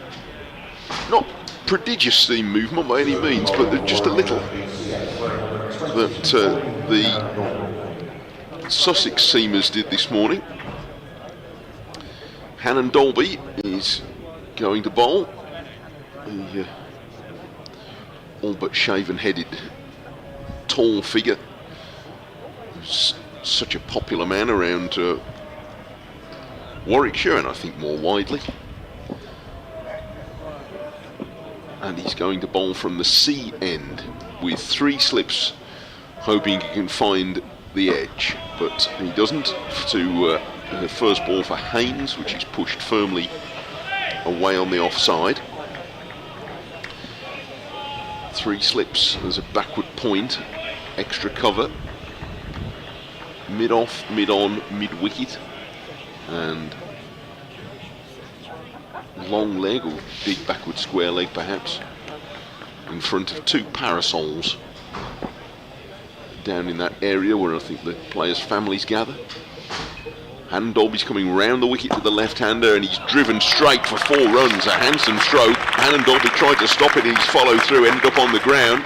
not prodigious seam movement by any means, but just a little, that the Sussex seamers did this morning. Hannon-Dolby is going to bowl. The all but shaven-headed tall figure, such a popular man around Warwickshire, and I think more widely. And he's going to bowl from the C end with 3 slips, hoping he can find the edge, but he doesn't. To the first ball for Haynes, which is pushed firmly away on the offside. 3 slips as a backward point, extra cover. Mid-off, mid-on, mid-wicket. And long leg, or deep backward square leg perhaps, in front of two parasols down in that area where I think the players' families gather. Hannon Dolby's coming round the wicket to the left-hander, and he's driven straight for 4 runs. A handsome stroke. Hannon Dolby tried to stop it in his follow-through, ended up on the ground,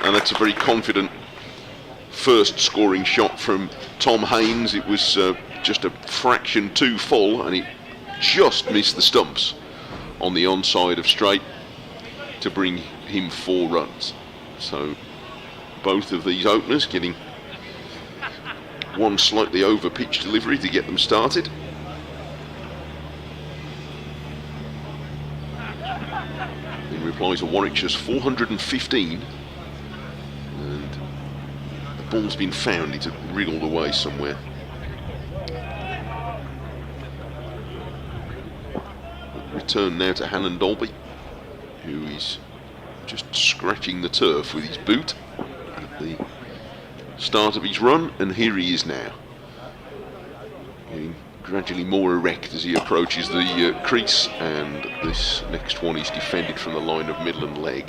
and that's a very confident first scoring shot from Tom Haynes. It was just a fraction too full, and it just missed the stumps on the onside of straight to bring him 4 runs. So both of these openers getting one slightly over pitch delivery to get them started. In reply to Warwickshire's 415, and the ball's been found. It's wriggled away somewhere. Return now to Hannon Dolby, who is just scratching the turf with his boot at the start of his run, and here he is now, getting gradually more erect as he approaches the crease, and this next one is defended from the line of middle and leg.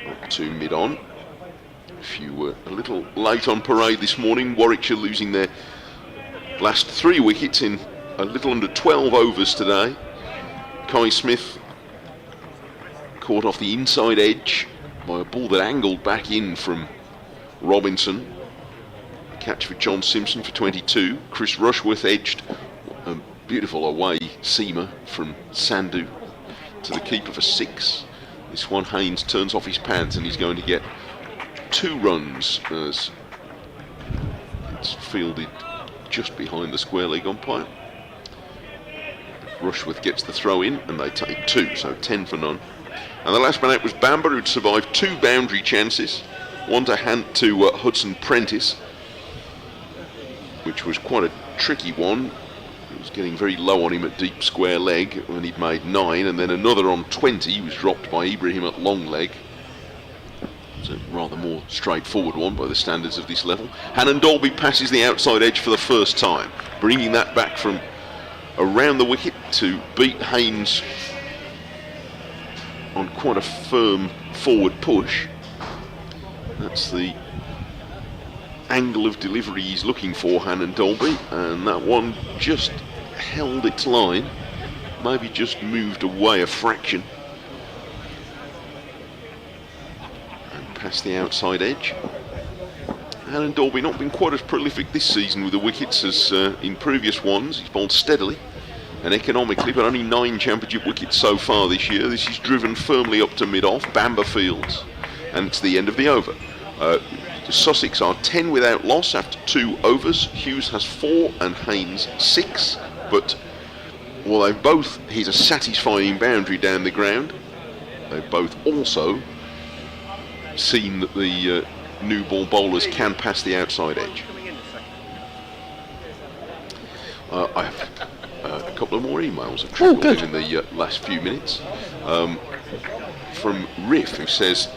Up to mid-on. If you were a little late on parade this morning, Warwickshire losing their last 3 wickets in a little under 12 overs today. Kai Smith caught off the inside edge by a ball that angled back in from Robinson. Catch for John Simpson for 22. Chris Rushworth edged a beautiful away seamer from Sandhu to the keeper for 6. This one Haynes turns off his pads, and he's going to get 2 runs as it's fielded just behind the square leg umpire. Rushworth gets the throw in, and they take 2, so 10 for none. And the last man out was Bamber, who'd survived 2 boundary chances. One to hand to Hudson Prentice, which was quite a tricky one. It was getting very low on him at deep square leg when he'd made 9, and then another on 20. He was dropped by Ibrahim at long leg. It's a rather more straightforward one by the standards of this level. Hannon Dolby passes the outside edge for the first time, bringing that back from around the wicket to beat Haynes on quite a firm forward push. That's the angle of delivery he's looking for, Hannon Dolby, and that one just held its line, maybe just moved away a fraction and past the outside edge. Hannon Dolby not been quite as prolific this season with the wickets as in previous ones. He's bowled steadily and economically, but only 9 championship wickets so far this year. This is driven firmly up to mid-off, Bamber fields, and it's the end of the over. Sussex are 10 without loss after 2 overs. Hughes has 4 and Haynes 6, but while they've both hit a satisfying boundary down the ground, they've both also seen that the new ball bowlers can pass the outside edge. I have a couple of more emails have trickled in the last few minutes from Riff, who says,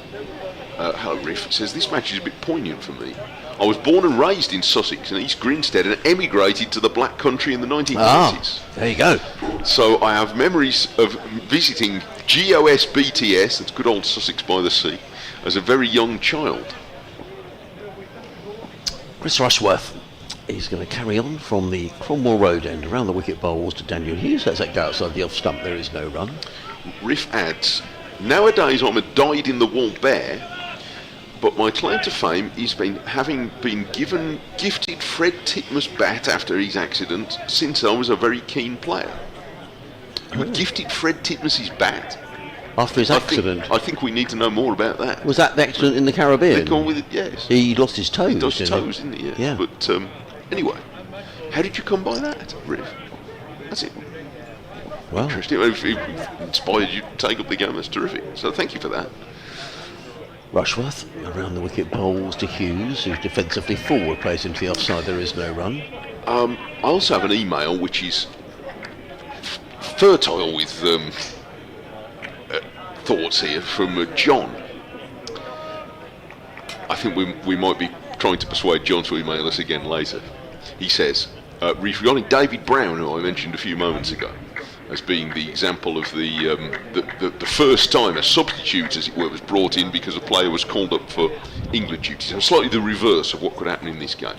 hello Riff, says this match is a bit poignant for me. I was born and raised in Sussex and East Grinstead and emigrated to the Black Country in the 1980s. There you go. So I have memories of visiting GOS BTS, that's good old Sussex by the Sea, as a very young child. Chris Rushworth is going to carry on from the Cromwell Road end around the wicket bowls to Daniel Hughes. Let's go outside the off stump. There is no run. Riff adds, nowadays I'm a dyed-in-the-wool bear, but my claim to fame is having been gifted Fred Titmus bat after his accident since I was a very keen player. You were gifted Fred Titmus's bat? After his accident? I think we need to know more about that. Was that the accident in the Caribbean? They've gone with it, yes. He lost his toes, He lost his didn't toes, didn't he? Yeah. But anyway, how did you come by that, Riff? That's it. Well, Interesting. If it inspired you to take up the game, that's terrific. So thank you for that. Rushworth around the wicket bowls to Hughes, who's defensively forward, plays into the offside. There is no run. I also have an email which is fertile with thoughts here from John. think we might be trying to persuade John to email us again later. He says, regarding David Brown, who I mentioned a few moments ago, as being the example of the first time a substitute, as it were, was brought in because a player was called up for England duties. So slightly the reverse of what could happen in this game.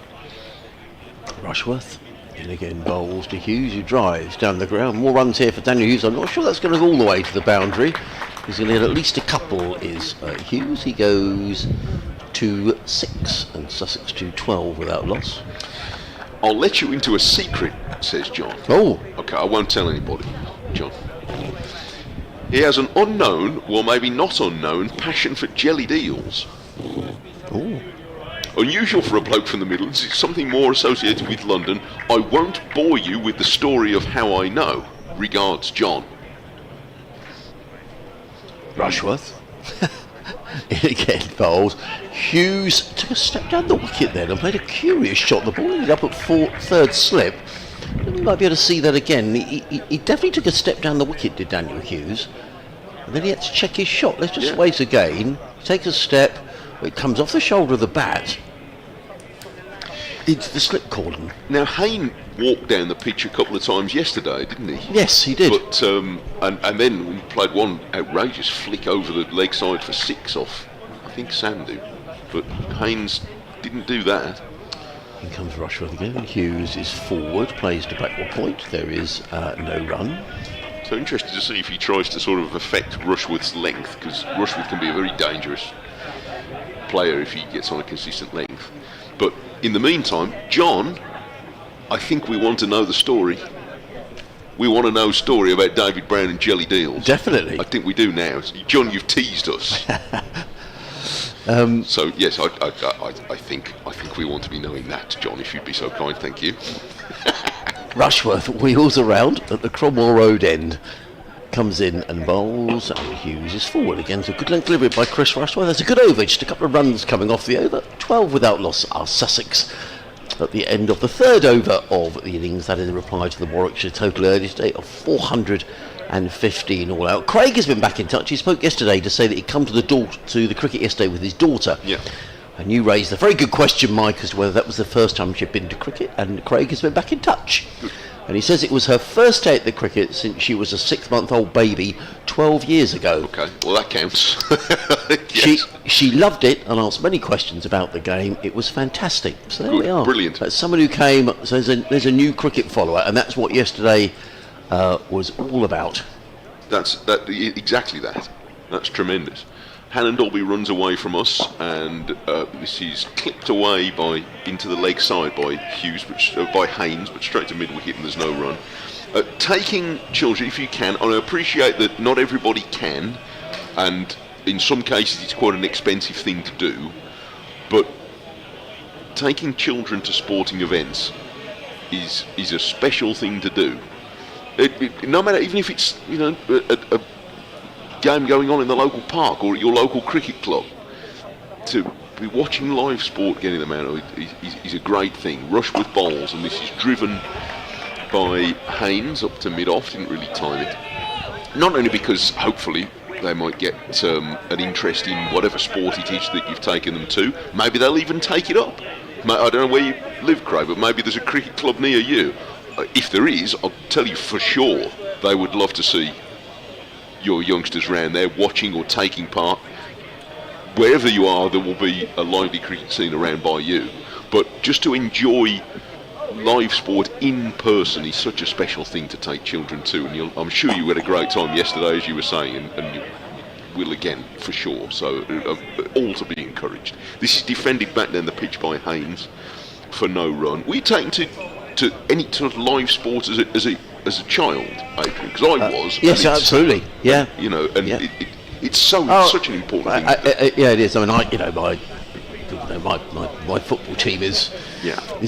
Rushworth in again, bowls to Hughes, who drives down the ground. More runs here for Daniel Hughes. I'm not sure that's going to go all the way to the boundary. He's going to get at least a couple. Is Hughes. He goes to 6 and Sussex to 12 without loss. I'll let you into a secret, says John. Oh. Okay, I won't tell anybody, John. He has an unknown, or maybe not unknown, passion for jellied eels. Oh. Unusual for a bloke from the Midlands. It's something more associated with London. I won't bore you with the story of how I know. Regards, John. Rushworth. Again, bowls. Hughes took a step down the wicket then and played a curious shot. The ball ended up at third slip. You might be able to see that again. He definitely took a step down the wicket, did Daniel Hughes. And then he had to check his shot. Let's just wait again. He takes a step. It comes off the shoulder of the bat. It's the slip cordon. Now, Hayne walked down the pitch a couple of times yesterday, didn't he? Yes, he did. But and then he played one outrageous flick over the leg side for 6 off, I think, Sandu. But Haynes didn't do that. In comes Rushworth again. Hughes is forward, plays to backward point. There is no run. So interested to see if he tries to sort of affect Rushworth's length, because Rushworth can be a very dangerous player if he gets on a consistent length. But in the meantime, John, I think we want to know the story. We want to know a story about David Brown and jelly deals. Definitely. I think we do now. John, you've teased us. So yes, I think we want to be knowing that, John. If you'd be so kind, thank you. Rushworth wheels around at the Cromwell Road end. Comes in and bowls, and Hughes is forward again. So good length delivery by Chris Rushworth. That's a good over, just a couple of runs coming off the over. 12 without loss are Sussex at the end of the third over of the innings. That is a reply to the Warwickshire total early today of 415 all out. Craig has been back in touch. He spoke yesterday to say that he'd come to the cricket yesterday with his daughter. Yeah. And you raised a very good question, Mike, as to whether that was the first time she'd been to cricket, and Craig has been back in touch. Good. And he says it was her first day at the cricket since she was a 6-month-old baby 12 years ago. Okay, well that counts. Yes. She loved it and asked many questions about the game. It was fantastic. So there we are. Brilliant. That's someone who came, so there's a new cricket follower, and that's what yesterday was all about. Exactly that. That's tremendous. Hannon Dolby runs away from us, and this is clipped away into the leg side by Hughes, by Haynes, but straight to mid wicket, and there's no run. Taking children, if you can, and I appreciate that not everybody can, and in some cases it's quite an expensive thing to do, but taking children to sporting events is a special thing to do. No matter, even if it's a game going on in the local park or at your local cricket club, to be watching live sport, getting them out is a great thing. Rushworth bowls, and this is driven by Haynes up to mid-off. Didn't really time it. Not only because hopefully they might get an interest in whatever sport it is that you've taken them to. Maybe they'll even take it up. I don't know where you live, Craig, but maybe there's a cricket club near you. If there is, I'll tell you for sure they would love to see your youngsters round there watching or taking part. Wherever you are, there will be a lively cricket scene around by you. But just to enjoy live sport in person is such a special thing to take children to, and I'm sure you had a great time yesterday, as you were saying, and you will again for sure. So all to be encouraged. This is defended back down the pitch by Haynes for no run. Were you taken to any sort of live sport as a child, Adrian? Because I was. Yes, absolutely. Yeah. It's such an important thing. Yeah, it is. I mean, my football team is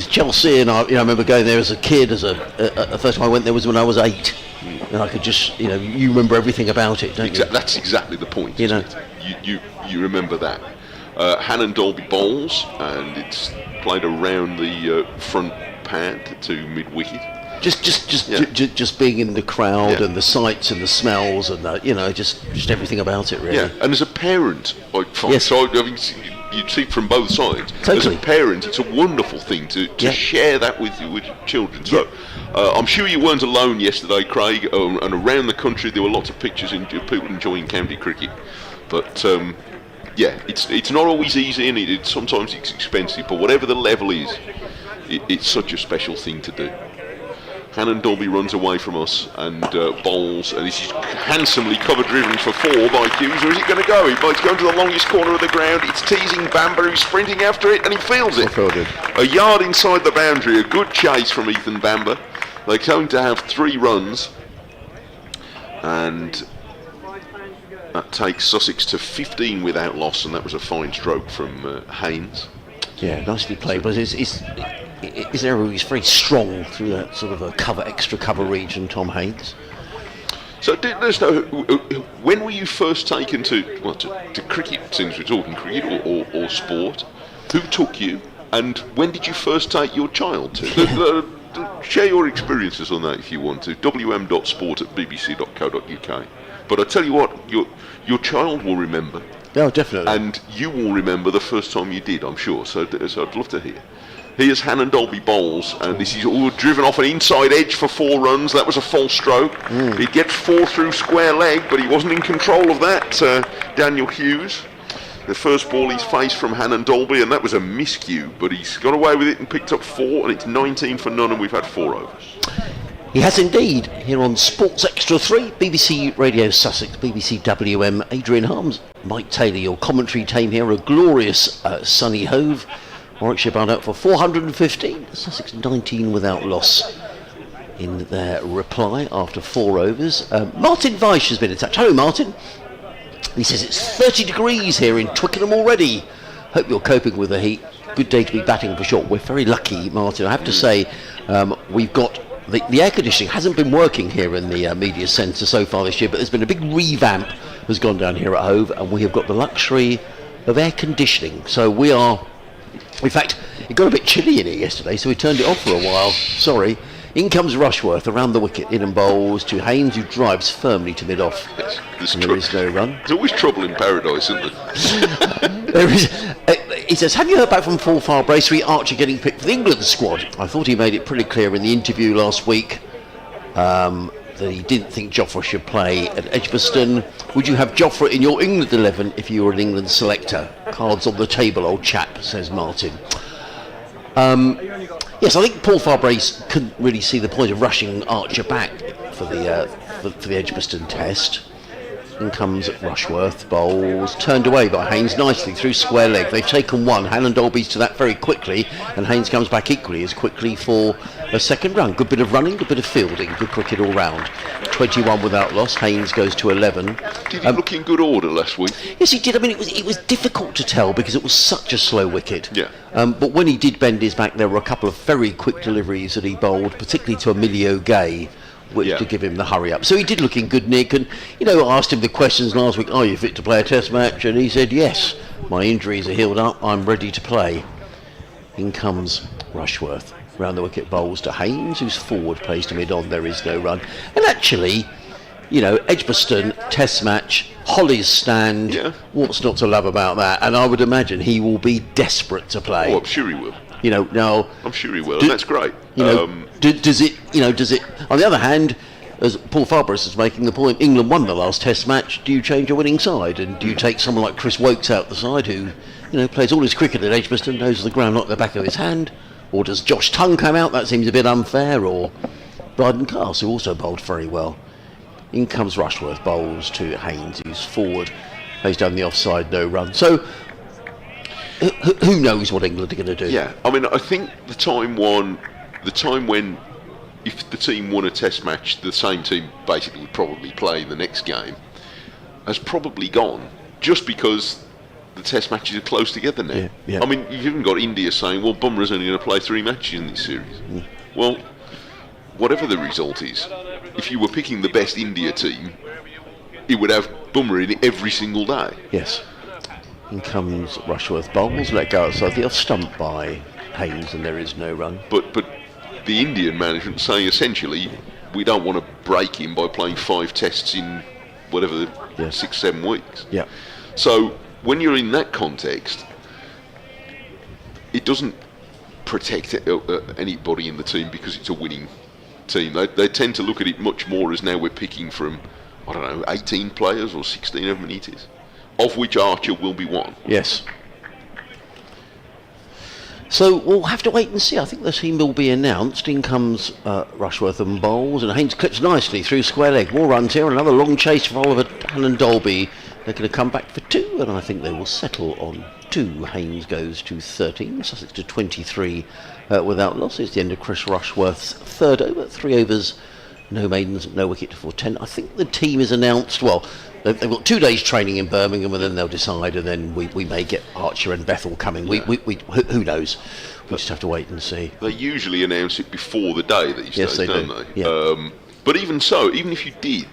Chelsea, and I remember going there as a kid. The first time I went there was when I was 8, and I could just, you remember everything about it, don't you? That's exactly the point. You remember that. Hannon Dolby bowls, and it's played around the front pad to mid wicket. Just being in the crowd and the sights and the smells and just everything about it, really. Yeah, and as a parent, I find, you'd see from both sides. Totally. As a parent, it's a wonderful thing to share that with your children. So I'm sure you weren't alone yesterday, Craig, and around the country there were lots of pictures of people enjoying county cricket. But it's not always easy, and sometimes it's expensive. But whatever the level is, it's such a special thing to do. Hannon Dolby runs away from us and bowls, and this is handsomely cover-driven for 4 by Hughes. Or is it going to go? It's going to the longest corner of the ground. It's teasing Bamber, who's sprinting after it, and he fields it. A yard inside the boundary, a good chase from Ethan Bamber. They're going to have 3 runs, and that takes Sussex to 15 without loss, and that was a fine stroke from Haynes. Yeah, nicely played, but his arrow is very strong through that sort of a extra cover region, Tom Haynes. So let us know, when were you first taken to cricket, since we're talking cricket or sport? Who took you, and when did you first take your child to? Share your experiences on that if you want to. wm.sport@bbc.co.uk. But I tell you what, your child will remember. Oh, definitely. And you will remember the first time you did, I'm sure. So I'd love to hear. Here's Hannon Dolby bowls, and this is all driven off an inside edge for 4 runs. That was a false stroke. He gets 4 through square leg, but he wasn't in control of that, Daniel Hughes. The first ball he's faced from Hannon Dolby, and that was a miscue, but he's got away with it and picked up 4, and it's 19 for none, and we've had 4 overs. He has indeed, here on Sports Extra 3, BBC Radio Sussex, BBC WM, Adrian Harms, Mike Taylor, your commentary team here, a glorious sunny Hove. Warwickshire bound out for 415, Sussex 19 without loss in their reply after 4 overs. Martin Weiss has been in touch. Hello, Martin. He says it's 30 degrees here in Twickenham already. Hope you're coping with the heat. Good day to be batting for short. We're very lucky, Martin. I have to say, we've got the air conditioning hasn't been working here in the media centre so far this year, but there's been a big revamp has gone down here at Hove, and we have got the luxury of air conditioning. So we are, in fact, it got a bit chilly in here yesterday, so we turned it off for a while. Sorry. In comes Rushworth around the wicket, in and bowls to Haynes, who drives firmly to mid-off. There is no run. There's always trouble in paradise, isn't there? There is. He says, have you heard back from Paul Farbracery, Archer getting picked for the England squad? I thought he made it pretty clear in the interview last week that he didn't think Jofra should play at Edgbaston. Would you have Jofra in your England 11 if you were an England selector? Cards on the table, old chap, says Martin. Yes, I think Paul Farbrace couldn't really see the point of rushing Archer back for the Edgbaston test. In comes Rushworth, bowls, turned away by Haynes nicely through square leg. They've taken 1. Hannon Dolby's to that very quickly, and Haynes comes back equally as quickly for a second run. Good bit of running, good bit of fielding, good cricket all round. 21 without loss. Haynes goes to 11. Did he look in good order last week? Yes, he did. I mean, it was difficult to tell because it was such a slow wicket. Yeah. But when he did bend his back, there were a couple of very quick deliveries that he bowled, particularly to Emilio Gay, to give him the hurry up. So he did look in good nick, and I asked him the questions last week. Are you fit to play a test match? And he said, yes, my injuries are healed up, I'm ready to play. In comes Rushworth. Round the wicket, bowls to Haynes, who's forward, plays to mid-on, there is no run. And actually, Edgbaston test match, Holly's stand, what's not to love about that? And I would imagine he will be desperate to play. Oh, I'm sure he will. Now I'm sure he will, and that's great. Does it? On the other hand, as Paul Farbrace is making the point, England won the last Test match. Do you change your winning side, and do you take someone like Chris Wokes out the side, who plays all his cricket at Edgbaston, knows the ground like the back of his hand, or does Josh Tongue come out? That seems a bit unfair. Or Bryden Castle, who also bowled very well. In comes Rushworth, bowls to Haynes, who's forward, plays down the offside, no run. So. Who knows what England are going to do? Yeah, I mean, I think the time when if the team won a test match, the same team basically would probably play the next game, has probably gone, just because the test matches are close together now. Yeah. I mean, you've even got India saying, well, Bumrah's only going to play 3 matches in this series. Well, whatever the result is, if you were picking the best India team, it would have Bumrah in every single day. Yes. In comes Rushworth, bowls, let go outside the off stump by Haynes, and there is no run. But the Indian management saying essentially, we don't want to break him by playing 5 tests in whatever 6-7 weeks. Yeah. So when you're in that context, it doesn't protect anybody in the team because it's a winning team. They tend to look at it much more as now we're picking from, I don't know, 18 players or 16, however many it is, of which Archer will be one. Yes. So we'll have to wait and see. I think the team will be announced. In comes Rushworth and Bowles, and Haynes clips nicely through square leg. More runs here, another long chase for Oliver and Dolby. They're going to come back for 2, and I think they will settle on 2. Haynes goes to 13, Sussex to 23 without loss. It's the end of Chris Rushworth's 3rd over, 3 overs, no maidens, no wicket for 10. I think the team is announced. Well, they've got 2 days training in Birmingham, and then they'll decide, and then we may get Archer and Bethel coming. Yeah. Who knows? We just have to wait and see. They usually announce it before the day these Yes, days, they don't do. they? Yeah. But even so, even if you did,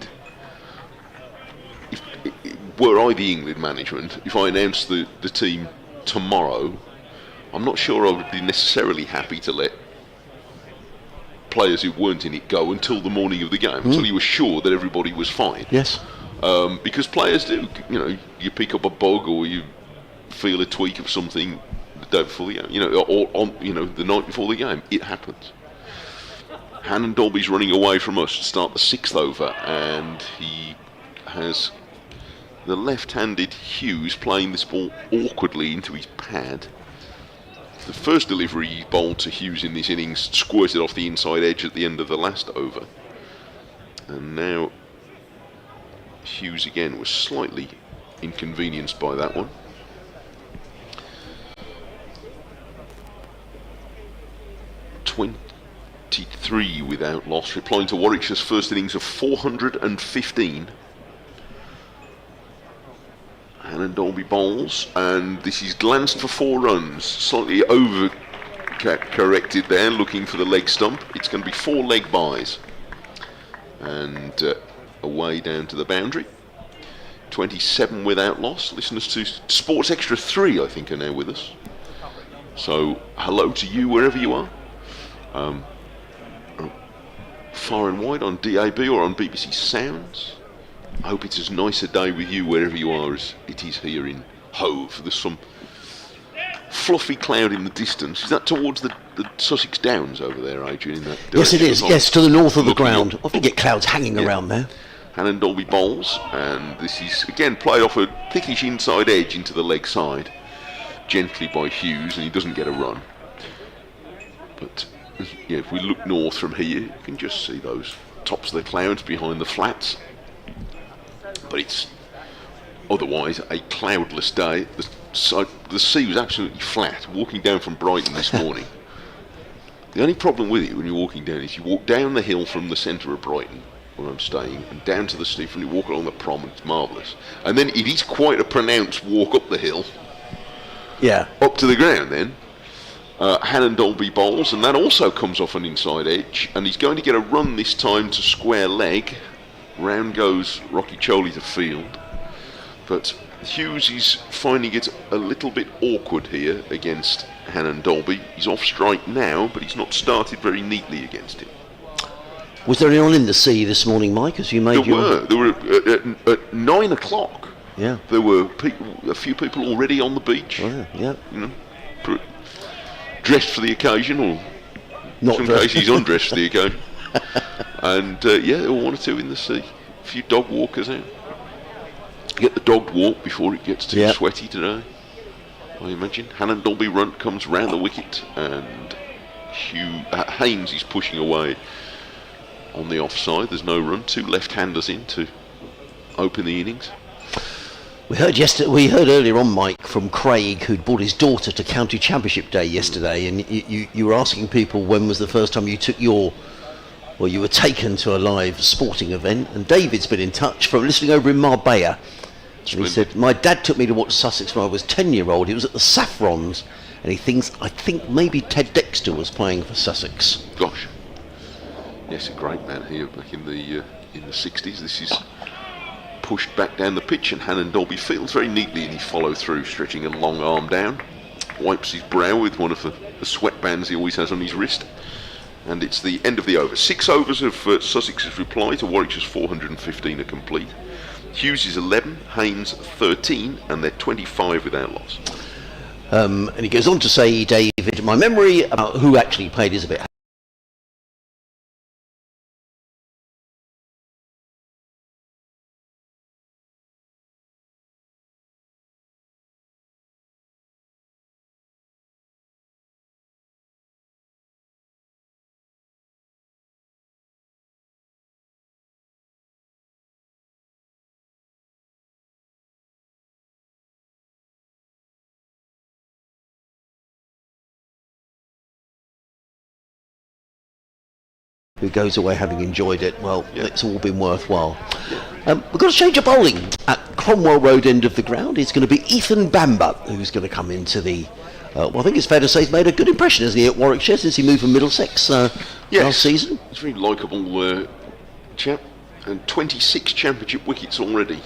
were I the England management, if I announced the team tomorrow, I'm not sure I would be necessarily happy to let players who weren't in it go until the morning of the game, until you were sure that everybody was fine. Yes. Because players do, you pick up a bug or you feel a tweak of something the day before the game, or on, the night before the game. It happens. Hannon Dolby's running away from us to start the 6th over, and he has the left-handed Hughes playing this ball awkwardly into his pad. The first delivery he bowled to Hughes in this innings squirted off the inside edge at the end of the last over. And now Hughes again was slightly inconvenienced by that one. .23 without loss, replying to Warwickshire's first innings of 415. Hannon Dolby bowls, and this is glanced for 4 runs, slightly over-corrected there, looking for the leg stump. It's going to be 4 leg byes, and away down to the boundary. 27 without loss. Listeners to Sports Extra 3, I think, are now with us. So, hello to you wherever you are. Far and wide on DAB or on BBC Sounds. I hope it's as nice a day with you wherever you are as it is here in Hove. There's some fluffy cloud in the distance. Is that towards the Sussex Downs over there, Adrian? In that Yes, it is. Yes, to the north of the ground. Up. Often get clouds hanging around there. Hannon Dolby bowls, and this is again played off a thickish inside edge into the leg side, gently by Hughes, and he doesn't get a run. But if we look north from here, you can just see those tops of the clouds behind the flats. But it's otherwise a cloudless day. The sea was absolutely flat. Walking down from Brighton this morning, the only problem with it when you're walking down is you walk down the hill from the centre of Brighton, where I'm staying, and down to the steep, and you walk along the prom, and it's marvellous. And then it is quite a pronounced walk up the hill, up to the ground then. Hannon Dolby bowls, and that also comes off an inside edge, and he's going to get a run this time to square leg. Round goes Rocky Choli to field, but Hughes is finding it a little bit awkward here against Hannon Dolby. He's off strike now, but he's not started very neatly against him. Was there anyone in the sea this morning, Mike, as you made There were at 9 o'clock. Yeah. There were a few people already on the beach. Oh, yeah. Dressed for the occasion, or Not in some cases undressed for the occasion. And there were 1 or 2 in the sea. A few dog walkers out. Get the dog walk before it gets too sweaty today, I imagine. Hannon Dolby run comes round the wicket, and Haynes is pushing away on the offside. There's no run. 2 left-handers in to open the innings. We heard earlier on, Mike, from Craig, who'd brought his daughter to County Championship Day yesterday, and you were asking people when was the first time you took you were taken to a live sporting event, and David's been in touch from listening over in Marbella. And he said, my dad took me to watch Sussex when I was 10-year-old. He was at the Saffrons, and I think maybe Ted Dexter was playing for Sussex. Gosh. Yes, a great man here back in the 60s. This is pushed back down the pitch, and Hannon Dolby fields very neatly in his follow-through, stretching a long arm down. Wipes his brow with one of the sweatbands he always has on his wrist. And it's the end of the over. 6 overs of Sussex's reply to Warwickshire's 415 are complete. Hughes is 11, Haynes 13, and they're 25 without loss. And he goes on to say, Dave, My memory about who actually played is a bit. Who goes away having enjoyed it. Well, it's all been worthwhile. We've got to change of bowling at Cromwell Road end of the ground. It's going to be Ethan Bamber who's going to come into the well, I think it's fair to say he's made a good impression, hasn't he, at Warwickshire since he moved from Middlesex last season. He's a very likeable chap, and 26 championship wickets already.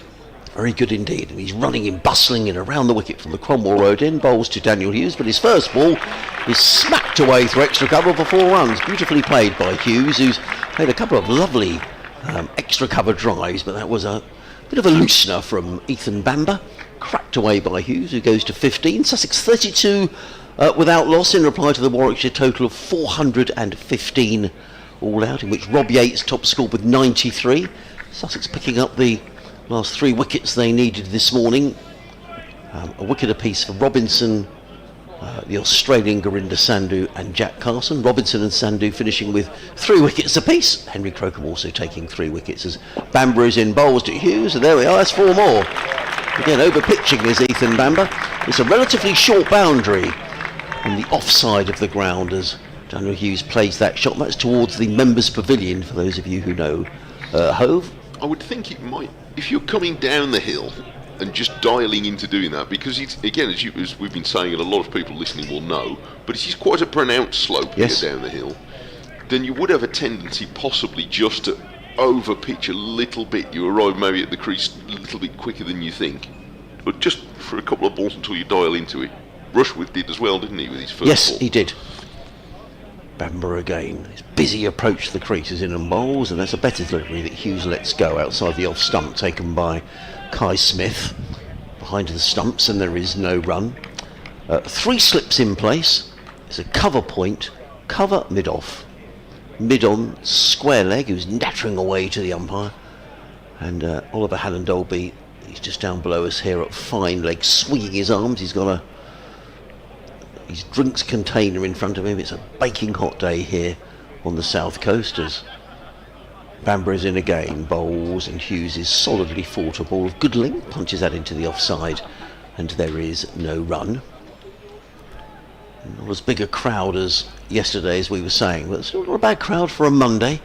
Very good indeed, and he's running in, bustling in around the wicket from the Cromwell Road end, bowls to Daniel Hughes, but his first ball is smacked away through extra cover for 4 runs. Beautifully played by Hughes, who's played a couple of lovely extra cover drives, but that was a bit of a loosener from Ethan Bamber. Cracked away by Hughes, who goes to 15. Sussex 32 without loss in reply to the Warwickshire total of 415 all out, in which Rob Yates top scored with 93. Sussex picking up the last 3 wickets they needed this morning. A wicket apiece for Robinson, the Australian Gurinder Sandhu and Jack Carson. Robinson and Sandhu finishing with 3 wickets apiece. Henry Crocombe also taking 3 wickets as Bamber is in, bowls to Hughes, and there we are, that's 4 more. Again, over-pitching is Ethan Bamber. It's a relatively short boundary on the offside of the ground as Daniel Hughes plays that shot. That's towards the members' pavilion, for those of you who know Hove. I would think it might, if you're coming down the hill and just dialing into doing that, because it's, again, as we've been saying, and a lot of people listening will know, but it is quite a pronounced slope here down the hill, then you would have a tendency possibly just to over-pitch a little bit. You arrive maybe at the crease a little bit quicker than you think, but just for a couple of balls until you dial into it. Rushworth did as well, didn't he, with his first ball? Yes, he did. Bamber again. His busy approach to the crease is in and bowls, and that's a better delivery that Hughes lets go outside the off stump, taken by Kai Smith behind the stumps, and there is no run. 3 slips in place. It's a cover point, cover mid-off. Mid-on, square leg, who's nattering away to the umpire. And Oliver Halland-Dolby, he's just down below us here at fine leg, swinging his arms. He's got his drinks container in front of him. It's a baking hot day here on the south coast as Bamber is in again, bowls, and Hughes is solidly fought a ball of good length, punches that into the offside, and there is no run. Not as big a crowd as yesterday, as we were saying, but it's not a bad crowd for a Monday.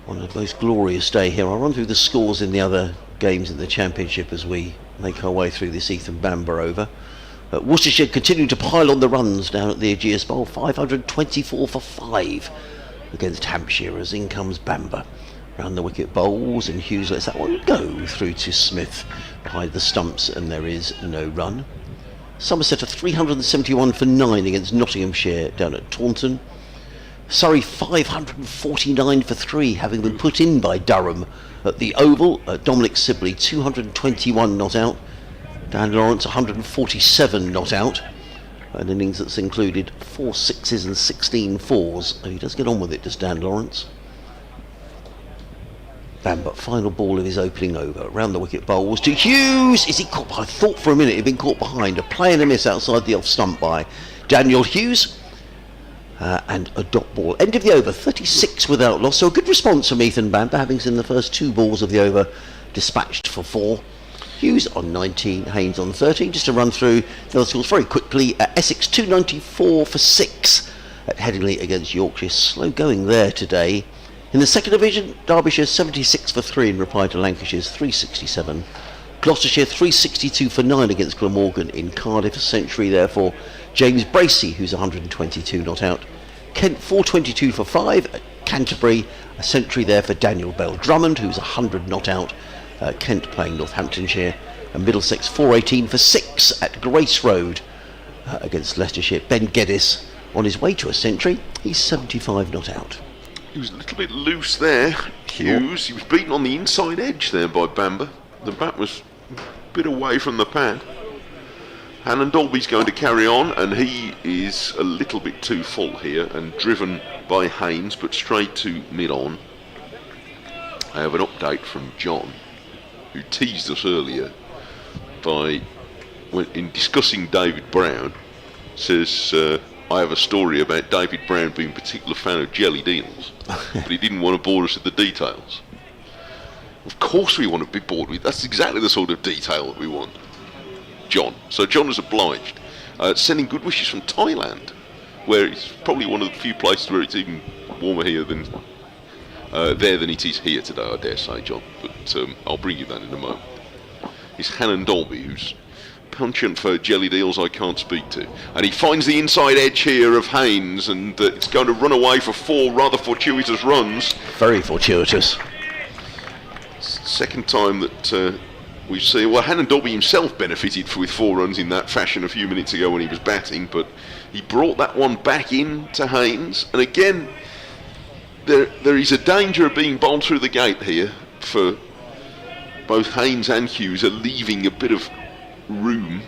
One of the most glorious day here. I'll run through the scores in the other games in the Championship as we make our way through this Ethan Bamber over. Worcestershire continue to pile on the runs down at the Aegeus Bowl, 524 for 5 against Hampshire as in comes Bamber. Round the wicket, bowls, and Hughes lets that one go through to Smith behind the stumps, and there is no run. Somerset are 371 for 9 against Nottinghamshire down at Taunton. Surrey 549 for 3, having been put in by Durham at the Oval. Dominic Sibley 221 not out. Dan Lawrence 147 not out. An innings that's included 4 sixes and 16 fours. And he does get on with it, does Dan Lawrence. Bamber, final ball of his opening over. Round the wicket, bowls to Hughes. Is he caught? I thought for a minute he'd been caught behind. A play and a miss outside the off stump by Daniel Hughes. And a dot ball. End of the over, 36 without loss. So a good response from Ethan Bamber, having seen the first 2 balls of the over dispatched for 4. Hughes on 19, Haynes on 13. Just to run through the other scores very quickly. Essex 294 for 6 at Headingley against Yorkshire. Slow going there today. In the second division, Derbyshire 76 for 3 in reply to Lancashire's 367. Gloucestershire 362 for 9 against Glamorgan in Cardiff. A century there for James Bracey, who's 122 not out. Kent 422 for 5 at Canterbury. A century there for Daniel Bell Drummond, who's 100 not out. Kent playing Northamptonshire. And Middlesex 418 for 6 at Grace Road against Leicestershire. Ben Geddes on his way to a century. He's 75 not out. He was a little bit loose there, Hughes. He was beaten on the inside edge there by Bamber. The bat was a bit away from the pad. Hannon Dolby's going to carry on, and he is a little bit too full here and driven by Haynes, but straight to mid-on. I have an update from John, who teased us earlier by, in discussing David Brown, says, I have a story about David Brown being a particular fan of jellied eels, but he didn't want to bore us with the details. Of course we want to be bored with. That's exactly the sort of detail that we want. John. So John is obliged. Sending good wishes from Thailand, where it's probably one of the few places where it's even warmer here than there than it is here today, I dare say, John. But I'll bring you that in a moment. It's Hannon Dolby, who's penchant for jellied eels I can't speak to. And he finds the inside edge here of Haynes, and it's going to run away for 4 rather fortuitous runs. Very fortuitous. Second time that we've seen. Well, Hannon Dolby himself benefited with 4 runs in that fashion a few minutes ago when he was batting, but he brought that one back in to Haynes. And again, there is a danger of being bowled through the gate here for both Haynes and Hughes are leaving a bit of room.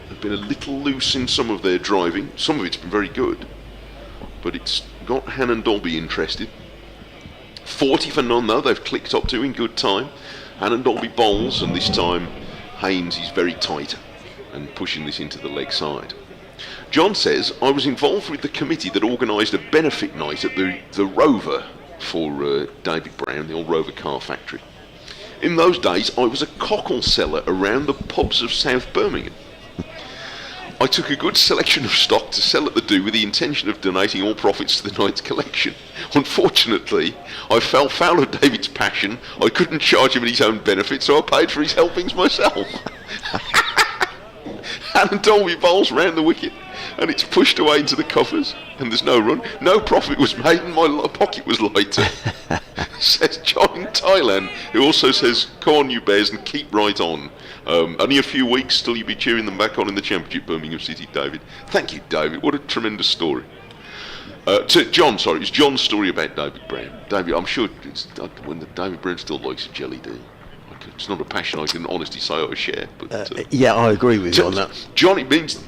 They've been a little loose in some of their driving. Some of it's been very good, but it's got Hannon Dolby interested. 40 for none though, they've clicked up to in good time. Hannon Dolby bowls, and this time Haynes is very tight and pushing this into the leg side. John says, I was involved with the committee that organised a benefit night at the Rover for David Brown, the old Rover car factory. In those days I was a cockle seller around the pubs of South Birmingham. I took a good selection of stock to sell at the do with the intention of donating all profits to the night's collection. Unfortunately, I fell foul of David's passion. I couldn't charge him at his own benefit, so I paid for his helpings myself. Hannon Dolby bowls round the wicket, and it's pushed away into the covers, and there's no run. No profit was made, and my pocket was lighter. Says John in Thailand, who also says, come on you bears and keep right on. Only a few weeks till you'll be cheering them back on in the Championship, Birmingham City, David. Thank you, David. What a tremendous story. It's John's story about David Brown. David, I'm sure when David Brown still likes a jelly eel. It's not a passion I can honestly say I share. But yeah, I agree with you on that. John, it means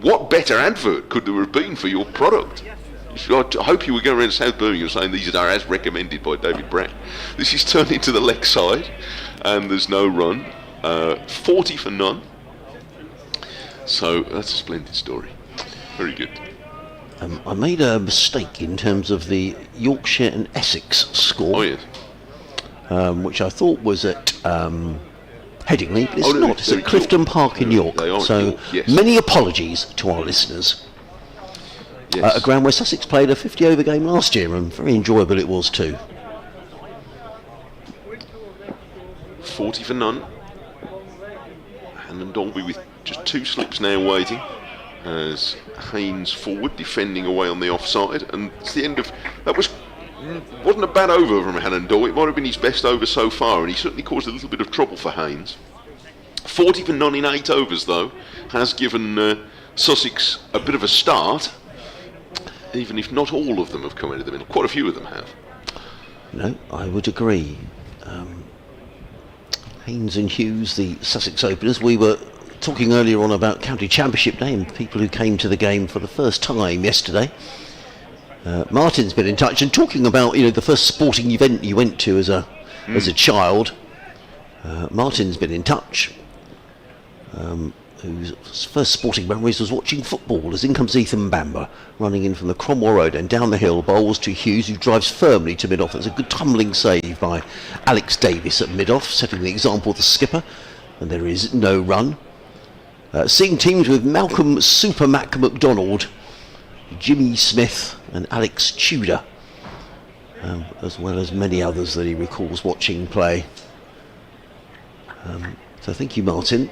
what better advert could there have been for your product? I hope you were going around South Birmingham saying these are as recommended by David Brown. This is turned into the leg side, and there's no run. 40 for none. So that's a splendid story. Very good. I made a mistake in terms of the Yorkshire and Essex score. Oh, yes. Which I thought was at Headingley, but it's not. It's at York. Clifton Park in York. They are So York, yes. Many apologies to our listeners. Yes. A ground where Sussex played a 50-over game last year, and very enjoyable it was too. 40 for none. Hannon Dolby with just 2 slips now waiting as Haynes forward defending away on the offside, and it's the end of that. Wasn't a bad over from Hannon Dolby. It might have been his best over so far, and he certainly caused a little bit of trouble for Haynes. 40 for none in 8 overs though has given Sussex a bit of a start, even if not all of them have come out of the middle. Quite a few of them have. No, I would agree. Haynes and Hughes, the Sussex openers. We were talking earlier on about County Championship Day and people who came to the game for the first time yesterday. Martin's been in touch and talking about the first sporting event you went to as a child. Martin's been in touch. Whose first sporting memories was watching football as in comes Ethan Bamber running in from the Cromwell Road and down the hill, bowls to Hughes, who drives firmly to mid-off. There's a good tumbling save by Alex Davis at mid-off, setting the example of the skipper, and there is no run. Seeing teams with Malcolm Super Mac McDonald, Jimmy Smith and Alex Tudor, as well as many others that he recalls watching play. So thank you, Martin.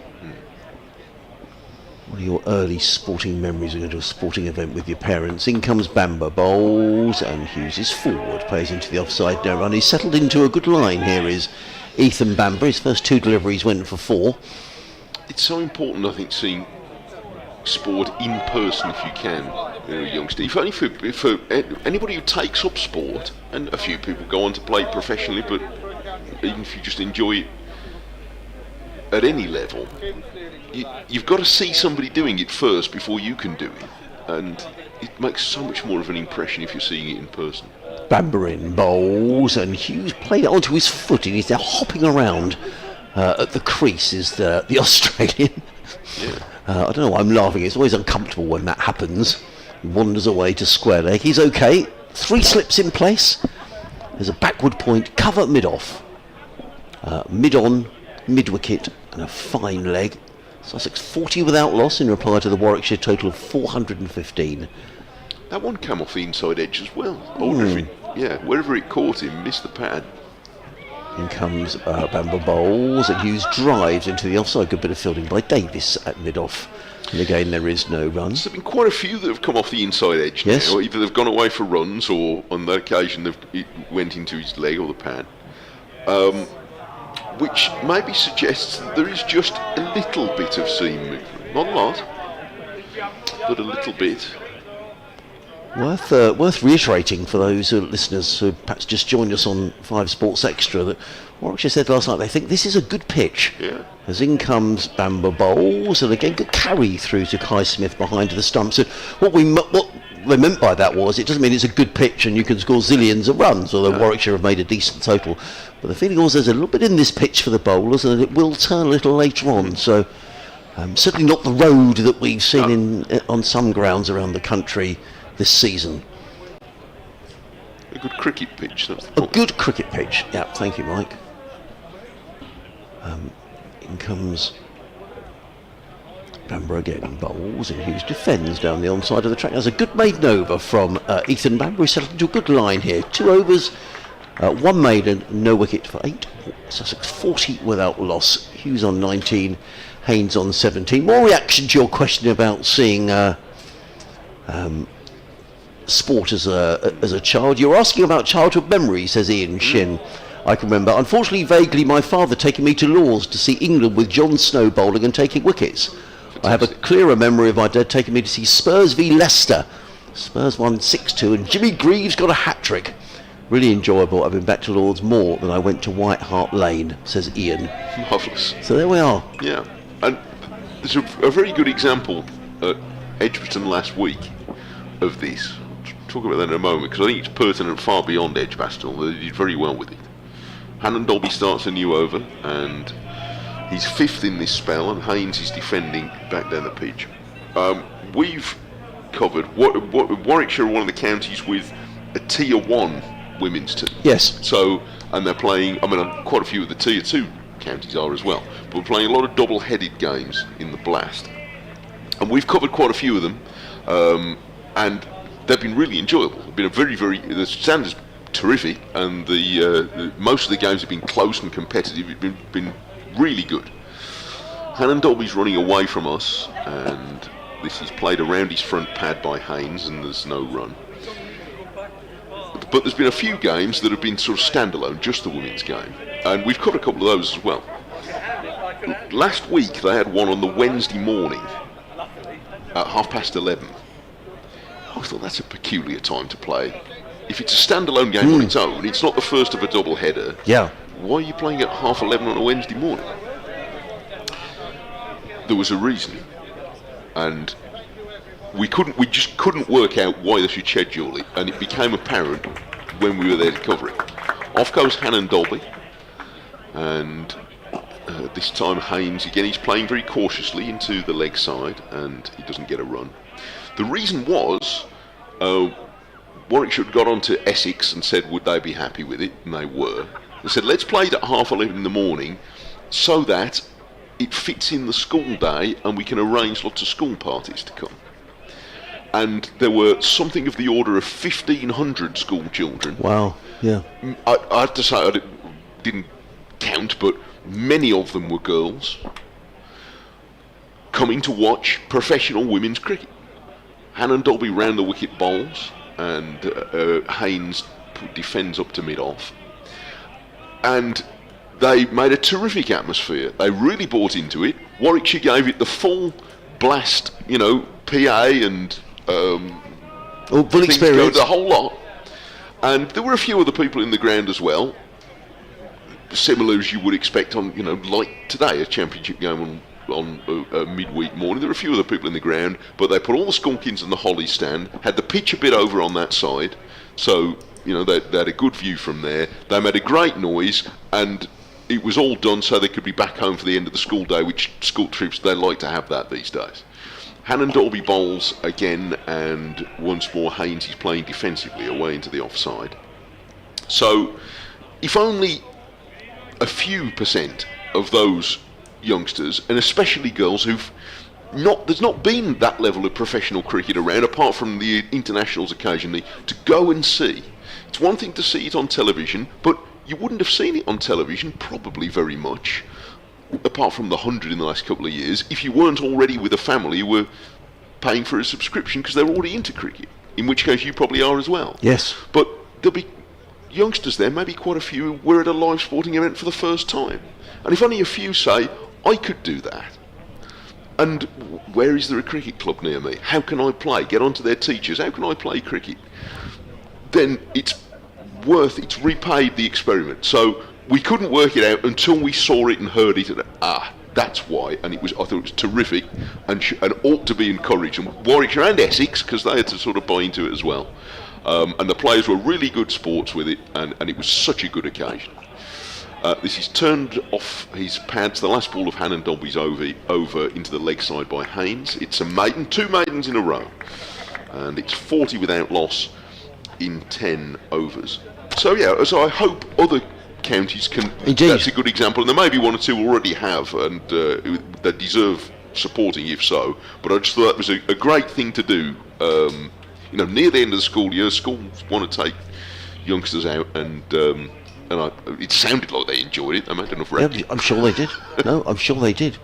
What are your early sporting memories of going to a sporting event with your parents? In comes Bamber, bowls, and Hughes is forward, plays into the offside, no run. He's settled into a good line. Here is Ethan Bamber. His first 2 deliveries went for 4. It's so important, I think, seeing sport in person if you can, youngster. If only for anybody who takes up sport, and a few people go on to play professionally, but even if you just enjoy it at any level, you've got to see somebody doing it first before you can do it, and it makes so much more of an impression if you're seeing it in person. Bamber bowls, and Hughes played it onto his foot, and he's now hopping around at the crease, is the Australian. Yeah. I don't know why I'm laughing. It's always uncomfortable when that happens. He wanders away to square leg. He's okay. 3 slips in place. There's a backward point, cover mid-off. Mid-on, mid-wicket, and a fine leg. Sussex 40 without loss in reply to the Warwickshire total of 415. That one came off the inside edge as well. I wonder if wherever it caught him, missed the pad. In comes Bamber bowls, and Hughes drives into the offside. Good bit of fielding by Davis at mid-off. And again, there is no runs. There's been quite a few that have come off the inside edge now. Yes. Either they've gone away for runs, or on that occasion it went into his leg or the pad. Which maybe suggests that there is just a little bit of seam movement. Not a lot, but a little bit. Worth reiterating for those listeners who perhaps just joined us on 5 Sports Extra that Warwickshire said last night they think this is a good pitch. Yeah. As in comes Bamber bowls, and again good carry through to Kai Smith behind the stumps. So what they meant by that was it doesn't mean it's a good pitch and you can score zillions of runs, although Warwickshire have made a decent total. But the feeling was there's a little bit in this pitch for the bowlers, and it will turn a little later on. So certainly not the road that we've seen on some grounds around the country this season. A good cricket pitch. That's the A point. good cricket pitch. Yeah, thank you, Mike. In comes Bamber again, bowls, and Hughes defends down the onside of the track. There's a good maiden over from Ethan Bamber. He's settled into a good line here. 2 overs, 1 maiden, no wicket for 8. Sussex 40 without loss. Hughes on 19, Haynes on 17. More reaction to your question about seeing sport as a child. You're asking about childhood memories, says Ian Shin. I can remember, unfortunately vaguely, my father taking me to Lord's to see England with John Snow bowling and taking wickets. Fantastic. I have a clearer memory of my dad taking me to see Spurs v Leicester. Spurs won 6-2 and Jimmy Greaves got a hat-trick. Really enjoyable. I've been back to Lord's more than I went to White Hart Lane, says Ian. Marvellous. So there we are. Yeah, and there's a very good example at Edgbaston last week of this. I'll talk about that in a moment, because I think it's pertinent far beyond Edgbaston. They did very well with it. Hannon Dolby starts a new over, and he's 5th in this spell, and Haynes is defending back down the pitch. We've covered Warwickshire are one of the counties with a Tier 1 women's team. Yes. So, and they're playing, quite a few of the Tier 2 counties are as well, but we're playing a lot of double-headed games in the Blast. And we've covered quite a few of them, and they've been really enjoyable. They've been a very, the standard's terrific, and the most of the games have been close and competitive. It's been really good. Hannon Dolby's running away from us, and this is played around his front pad by Haynes, and there's no run. But there's been a few games that have been sort of standalone, just the women's game, and we've covered a couple of those as well. Last week they had one on the Wednesday morning at 11:30. I thought that's a peculiar time to play. If it's a standalone game on its own, it's not the first of a double header. Yeah. Why are you playing at 11:30 on a Wednesday morning? There was a reason, and we just couldn't work out why they should schedule it, and it became apparent when we were there to cover it. Off goes Hannon Dolby, and this time Haynes again. He's playing very cautiously into the leg side, and he doesn't get a run. The reason was Warwickshire had got on to Essex and said would they be happy with it, and they were. They said let's play it at 11:30 in the morning so that it fits in the school day and we can arrange lots of school parties to come. And there were something of the order of 1,500 school children. Wow, yeah. I have to say I didn't count, but many of them were girls coming to watch professional women's cricket. Hannon Dolby round the wicket bowls, and Haynes defends up to mid-off. And they made a terrific atmosphere. They really bought into it. Warwickshire gave it the full blast, PA and full experience, the whole lot. And there were a few other people in the ground as well. similar as you would expect on, like today, a championship game on a midweek morning. There were a few other people in the ground, but they put all the skunkins in the holly stand, had the pitch a bit over on that side, so they had a good view from there. They made a great noise, and it was all done so they could be back home for the end of the school day, which school trips, they like to have that these days. Hannon Dolby bowls again, and once more Haynes is playing defensively away into the offside. So if only a few percent of those youngsters, and especially girls there's not been that level of professional cricket around, apart from the internationals occasionally, to go and see. It's one thing to see it on television, but you wouldn't have seen it on television probably very much, apart from the 100 in the last couple of years, if you weren't already with a family who were paying for a subscription because they're already into cricket, in which case you probably are as well. Yes. But there'll be youngsters there, maybe quite a few, who were at a live sporting event for the first time. And if only a few say, I could do that. And where is there a cricket club near me? How can I play? Get onto their teachers. How can I play cricket? Then it's repaid the experiment. So we couldn't work it out until we saw it and heard it. And that's why. And I thought it was terrific and ought to be encouraged. And Warwickshire and Essex, because they had to sort of buy into it as well. And the players were really good sports with it, and it was such a good occasion. This is turned off his pads. The last ball of Hannon Dolby's over into the leg side by Haynes. It's a maiden, 2 maidens in a row, and it's 40 without loss in 10 overs. So I hope other counties can. Indeed. That's a good example, and there may be one or two already have, and they deserve supporting if so. But I just thought that was a great thing to do. Near the end of the school year, schools want to take youngsters out, and it sounded like they enjoyed it. They made enough revenue. I'm sure they did. No, I'm sure they did.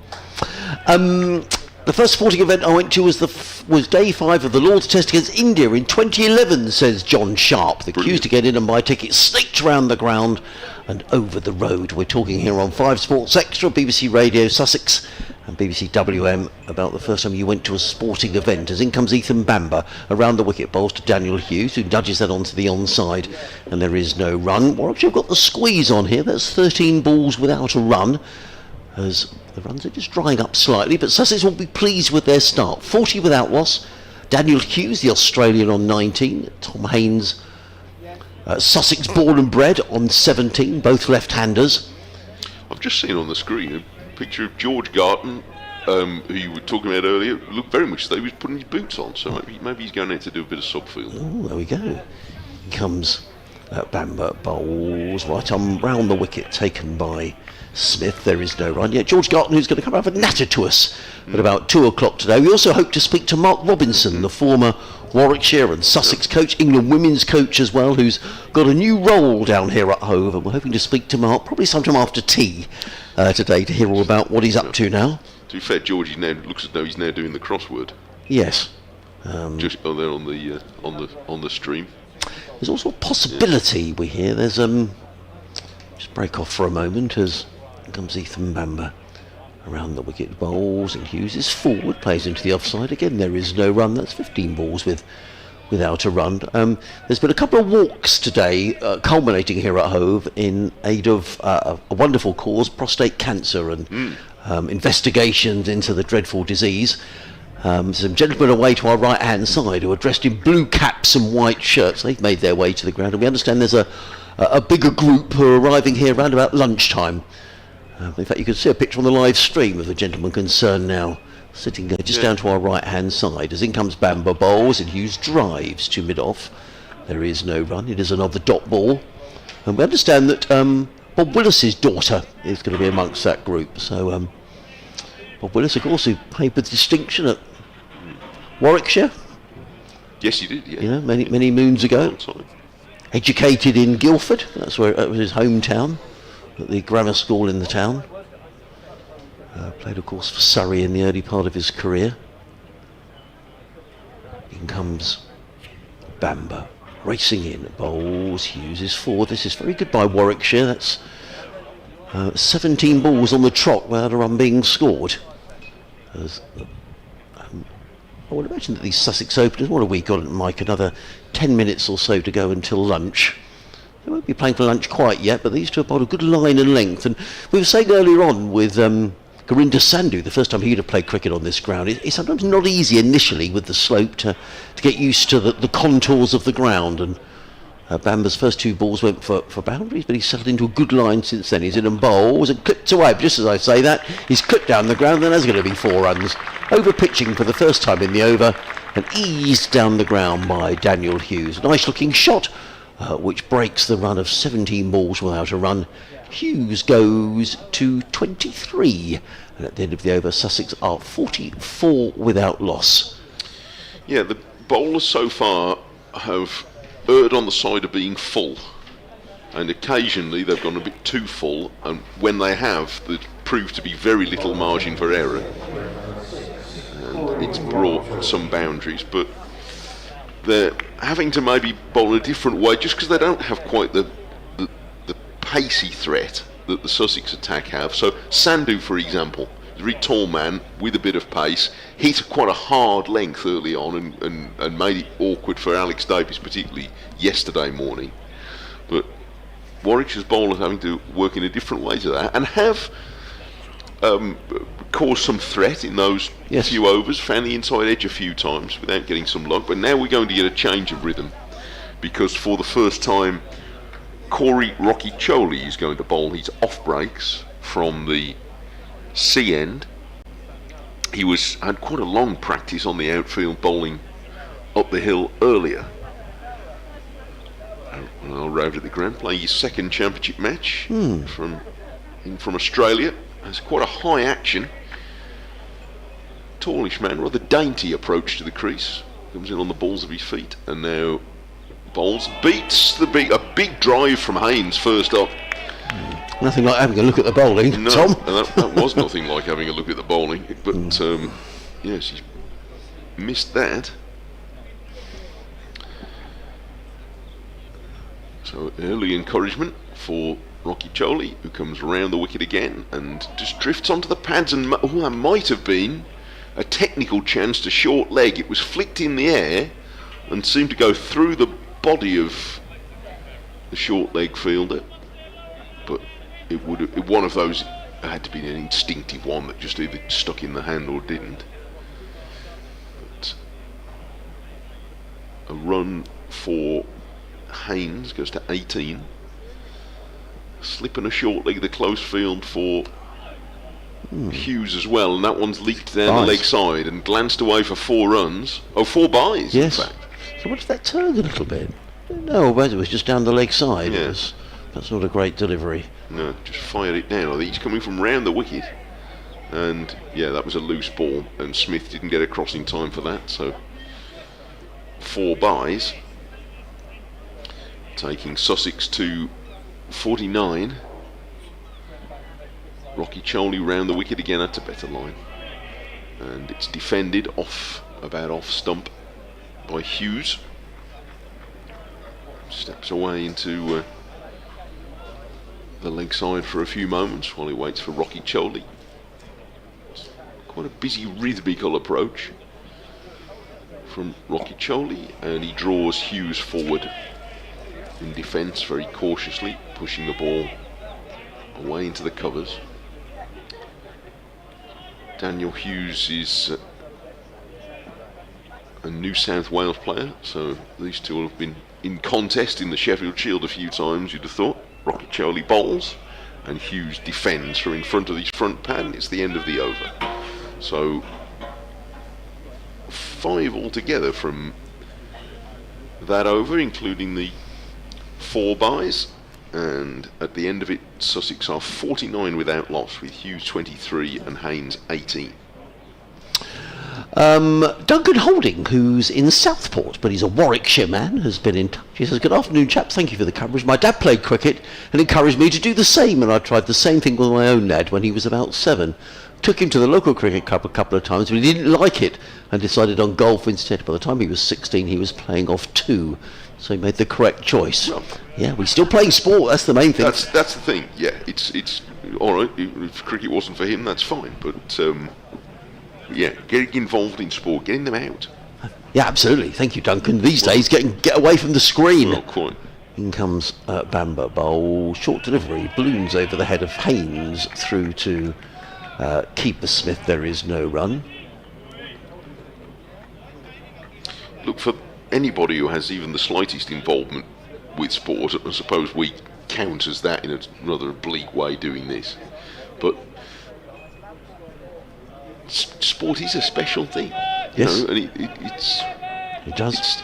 The first sporting event I went to was day 5 of the Lord's Test against India in 2011, says John Sharp. The queues to get in and buy tickets snaked around the ground and over the road. We're talking here on 5 Sports Extra, BBC Radio Sussex and BBC WM about the first time you went to a sporting event. As in comes Ethan Bamber around the wicket, bowls to Daniel Hughes, who nudges that onto the onside, and there is no run. Warwickshire have got the squeeze on here. That's 13 balls without a run, as the runs are just drying up slightly, but Sussex will be pleased with their start. 40 without loss. Daniel Hughes, the Australian, on 19. Tom Haynes, Sussex born and bred, on 17, both left-handers. I've just seen on the screen a picture of George Garton, who you were talking about earlier. Looked very much as though he was putting his boots on, so maybe he's going out to do a bit of subfield. Oh, there we go. Here comes Bamber, bowls right on round the wicket, taken by Smith. There is no run yet. George Garton, who's going to come out of a natter to us at about 2 o'clock today. We also hope to speak to Mark Robinson, the former Warwickshire and Sussex coach, England women's coach as well, who's got a new role down here at Hove, and we're hoping to speak to Mark probably sometime after tea today to hear all about what he's up to now. To be fair, George looks as though he's now doing the crossword. Yes. Just there on the stream. There's also a possibility we hear. There's just break off for a moment as comes Ethan Bamber around the wicket, bowls, and Hughes is forward, plays into the offside. Again, there is no run. That's 15 balls without a run. There's been a couple of walks today, culminating here at Hove in aid of a wonderful cause, prostate cancer, and investigations into the dreadful disease. Some gentlemen away to our right-hand side who are dressed in blue caps and white shirts. They've made their way to the ground, and we understand there's a bigger group who are arriving here around about lunchtime. In fact, you can see a picture on the live stream of the gentleman concerned now, sitting there just down to our right-hand side. As in comes Bamber, bowls, and Hughes drives to mid-off. There is no run. It is another dot ball. And we understand that Bob Willis's daughter is going to be amongst that group. So Bob Willis, of course, who played with distinction at Warwickshire. Yes, he did, yeah. Many moons ago. Educated in Guildford. That was his hometown. At the grammar school in the town. Played, of course, for Surrey in the early part of his career. In comes Bamber, racing in, bowls, Hughes is forward. This is very good by Warwickshire. That's 17 balls on the trot without a run being scored. I would imagine that these Sussex openers, what have we got, Mike? Another 10 minutes or so to go until lunch. They won't be playing for lunch quite yet, but these two have bowled a good line and length. And we were saying earlier on with Gurinder Sandhu, the first time he'd have played cricket on this ground, it's sometimes not easy initially with the slope to get used to the contours of the ground. And Bamba's first 2 balls went for boundaries, but he's settled into a good line since then. He's in and bowls and clipped away. But just as I say that, he's clipped down the ground, and there's going to be 4 runs. Over pitching for the first time in the over, and eased down the ground by Daniel Hughes. Nice looking shot, which breaks the run of 17 balls without a run. Hughes goes to 23, and at the end of the over, Sussex are 44 without loss. Yeah, the bowlers so far have erred on the side of being full, and occasionally they've gone a bit too full, and when they have, there's proved to be very little margin for error, and it's brought some boundaries. But they're having to maybe bowl a different way just because they don't have quite the pacey threat that the Sussex attack have. So Sandhu, for example, a very tall man with a bit of pace, hit quite a hard length early on and made it awkward for Alex Davies, particularly yesterday morning. But Warwickshire's bowlers having to work in a different way to that, and have caused some threat in those few overs, found the inside edge a few times without getting some luck. But now we're going to get a change of rhythm, because for the first time Corey Rocky Choli is going to bowl his off breaks from the C end. He had quite a long practice on the outfield bowling up the hill earlier. Well, arrived at the ground playing his second championship match from Australia. Has quite a high action, tallish man, rather dainty approach to the crease. Comes in on the balls of his feet, and now bowls, beats a big drive from Haynes first up. Nothing like having a look at the bowling, no, Tom. that was nothing like having a look at the bowling, but yes, he's missed that. So early encouragement for Rocky Choli, who comes round the wicket again and just drifts onto the pads, and that might have been a technical chance to short leg. It was flicked in the air and seemed to go through the body of the short leg fielder, but one of those had to be an instinctive one that just either stuck in the hand or didn't. But a run for Haynes goes to 18. Slip and a short leg, the close field for Hughes as well, and that one's leaked down the leg side and glanced away for 4 runs. 4 byes, yes. in fact. So what if that turned a little bit? No, but it was just down the leg side. Yes. That's not a great delivery. No, just fired it down. I think he's coming from round the wicket, and yeah, that was a loose ball, and Smith didn't get across in time for that. So 4 byes, taking Sussex to 49. Rocky Choli round the wicket again. That's a better line, and it's defended off stump by Hughes. Steps away into the leg side for a few moments while he waits for Rocky Choli. Quite a busy rhythmical approach from Rocky Choli, and he draws Hughes forward in defence very cautiously, pushing the ball away into the covers. Daniel Hughes is a New South Wales player, so these two have been in contest in the Sheffield Shield a few times, you'd have thought. Rocky Choli bowls and Hughes defends from in front of his front pad. It's the end of the over. So 5 altogether from that over, including the 4 byes, and at the end of it Sussex are 49 without loss, with Hughes 23 and Haynes 18. Duncan Holding, who's in Southport, but he's a Warwickshire man, has been in touch. He says, "Good afternoon, chaps. Thank you for the coverage. My dad played cricket and encouraged me to do the same, and I tried the same thing with my own lad when he was about 7. Took him to the local cricket club a couple of times, but he didn't like it and decided on golf instead. By the time he was 16, he was playing off 2, so he made the correct choice." Well, yeah, we're still playing sport. That's the main thing. That's the thing. Yeah, it's all right. If cricket wasn't for him, that's fine. But yeah, getting involved in sport, getting them out. Yeah, absolutely. Thank you, Duncan. These days, get away from the screen. Well, quite. In comes Bamber, bowl, short delivery, balloons over the head of Haynes through to keeper Smith. There is no run. Look, for anybody who has even the slightest involvement with sport, I suppose we count as that in a rather oblique way doing this, but sport is a special thing. Yes. You know, and It does.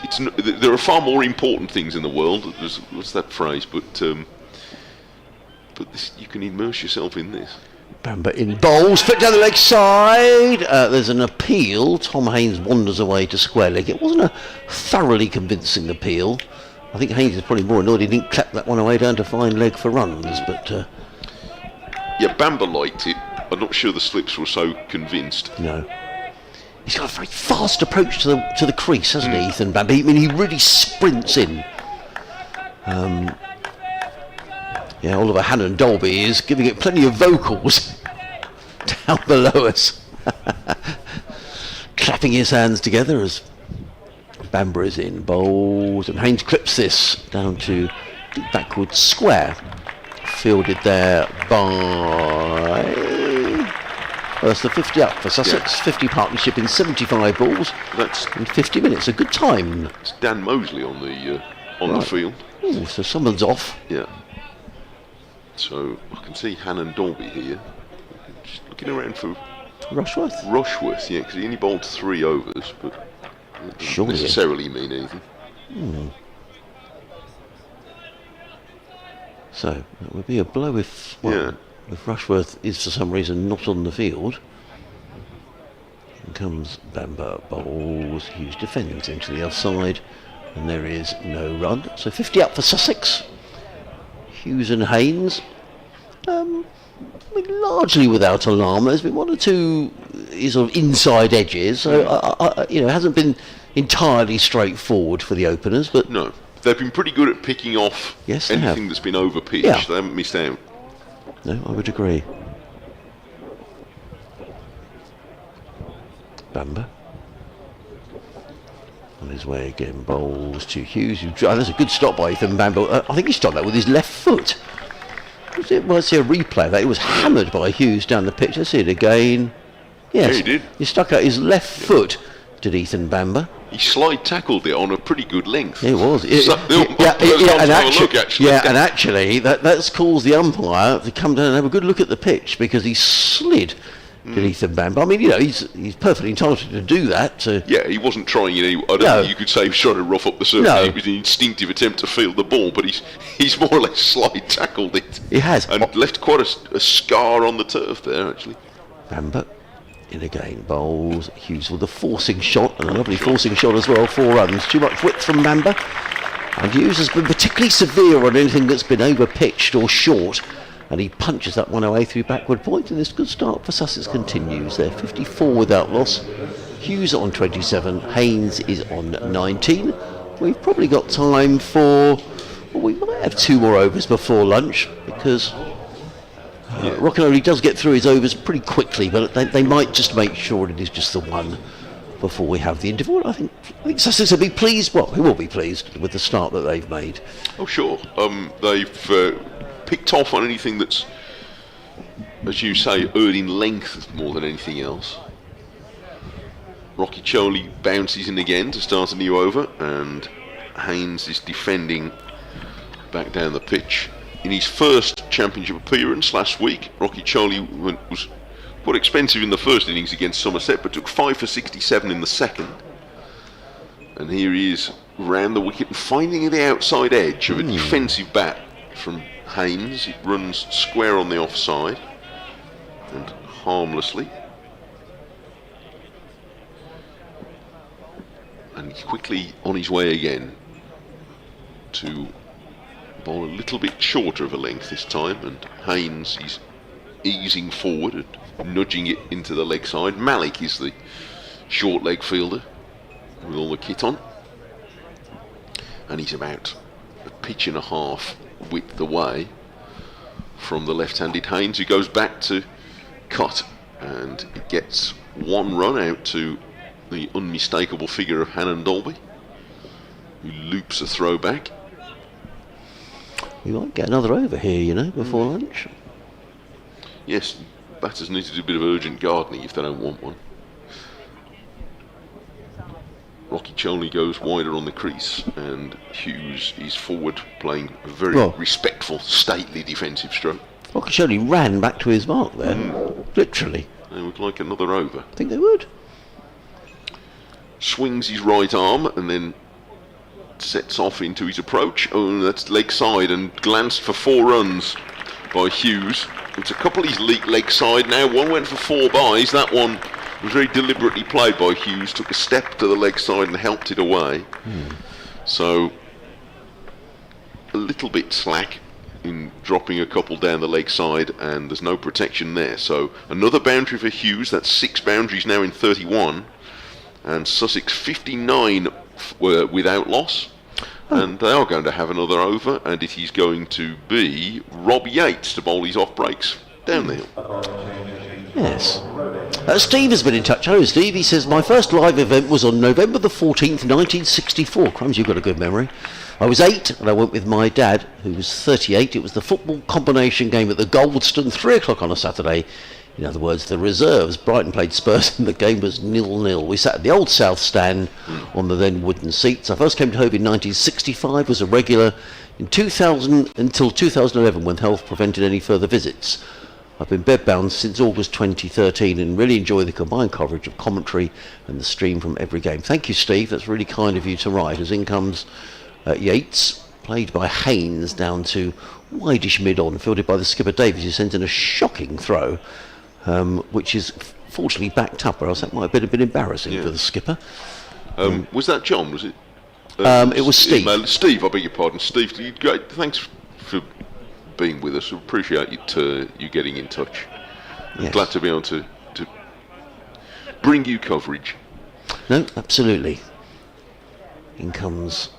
there are far more important things in the world. What's that phrase? But this, you can immerse yourself in this. Bamber in bowls, foot down the leg side. There's an appeal. Tom Haynes wanders away to square leg. It wasn't a thoroughly convincing appeal. I think Haynes is probably more annoyed he didn't clap that one away down to fine leg for runs. But yeah, Bamber liked it. I'm not sure the slips were so convinced. no. He's got a very fast approach to the crease, hasn't he, Ethan Bamber? I mean, he really sprints in. Yeah, Oliver Hannon Dolby is giving it plenty of vocals down below us. Clapping his hands together as Bamber is in. Bowls, and Haynes clips this down to deep backward square. Fielded there by... Well, that's the 50 up for Sussex. Yeah. 50 partnership in 75 balls. That's in 50 minutes. A good time. It's Dan Mosley on the field. Ooh, so someone's off. Yeah. So I can see Hannon Dolby here. Just looking around for Rushworth. Yeah, because he only bowled 3 overs, but it doesn't necessarily mean anything. So that would be a blow if Rushworth is for some reason not on the field. In comes Bamber, bowls, Hughes defends into the offside, and there is no run. So 50 up for Sussex. Hughes and Haynes, largely without alarm. There's been one or two sort of inside edges, so it hasn't been entirely straightforward for the openers. But no, they've been pretty good at picking off anything that's been over pitch. Yeah. They haven't missed out. No, I would agree. Bamber on his way again, bowls to Hughes. That's a good stop by Ethan Bamber. I think he stopped that with his left foot. Well, see a replay of that. It was hammered by Hughes down the pitch. Let's see it again. Yes, yeah, he did. He stuck out his left foot, did Ethan Bamber. He slide tackled it on a pretty good length. It was. And actually, that's caused the umpire to come down and have a good look at the pitch, because he slid to Ethan Bamber. I mean, he's perfectly entitled to do that. Yeah, he wasn't trying it. I don't think you could say he was trying to rough up the surface. No. It was an instinctive attempt to field the ball, but he's more or less slide tackled it. He has. And left quite a scar on the turf there, actually. Bamber in again, bowls. Hughes with a forcing shot, and a lovely forcing shot as well. 4 runs. Too much width from Bamber. And Hughes has been particularly severe on anything that's been over pitched or short, and he punches that one away through backward point, and this good start for Sussex continues. They're 54 without loss. Hughes on 27, Haynes is on 19. We've probably got time for, we might have 2 more overs before lunch, because Rock'n'Roll does get through his overs pretty quickly, but they might just make sure it is just the one before we have the interval. I think Sussex will be pleased. Well, he will be pleased with the start that they've made. Oh, sure. They've picked off on anything that's, as you say, earning length more than anything else. Rocky Choli bounces in again to start a new over, and Haynes is defending back down the pitch. In his first championship appearance last week, Rocky Choli was quite expensive in the first innings against Somerset, but took 5 for 67 in the second. And here he is round the wicket and finding the outside edge of a defensive bat from Haynes. It runs square on the offside and harmlessly. And he's quickly on his way again to bowl a little bit shorter of a length this time, and Haynes is easing forward and nudging it into the leg side. Malik is the short leg fielder with all the kit on, and he's about a pitch and a half width away from the left-handed Haynes, who goes back to cut, and it gets 1 run out to the unmistakable figure of Hannon Dolby, who loops a throw back. We might get another over here, you know, before lunch. Yes, batters need to do a bit of urgent gardening if they don't want one. Rocky Cholney goes wider on the crease, and Hughes is forward, playing a very respectful, stately defensive stroke. Rothesay ran back to his mark there, literally. They would like another over. I think they would. Swings his right arm and then sets off into his approach. Oh, that's leg side and glanced for 4 runs by Hughes. It's a couple he's leg side now. One went for 4 byes. That one was very deliberately played by Hughes. Took a step to the leg side and helped it away. So a little bit slack in dropping a couple down the leg side, and there's no protection there. So another boundary for Hughes. That's 6 boundaries now in 31, and Sussex 59 without loss. And they are going to have another over, and it is going to be Rob Yates to bowl his off breaks down the hill. Yes. Steve has been in touch. Hello, Steve. He says, my first live event was on November the 14th, 1964. Crumbs, you've got a good memory. I was 8, and I went with my dad, who was 38. It was the football combination game at the Goldstone, 3 o'clock on a Saturday. In other words, the reserves. Brighton played Spurs, and the game was 0-0. We sat at the Old South Stand on the then wooden seats. I first came to Hove in 1965, was a regular in 2000 until 2011, when health prevented any further visits. I've been bedbound since August 2013 and really enjoy the combined coverage of commentary and the stream from every game. Thank you, Steve. That's really kind of you to write. As in comes Yates, played by Haynes, down to wideish mid-on, fielded by the skipper Davies, who sends in a shocking throw, which is fortunately backed up, or else that might have been embarrassing for the skipper. Was that John, was it? It was Steve. Steve, I beg your pardon. Steve, thanks for being with us. We appreciate you getting in touch. Yes. Glad to be able to bring you coverage. No, absolutely. In comes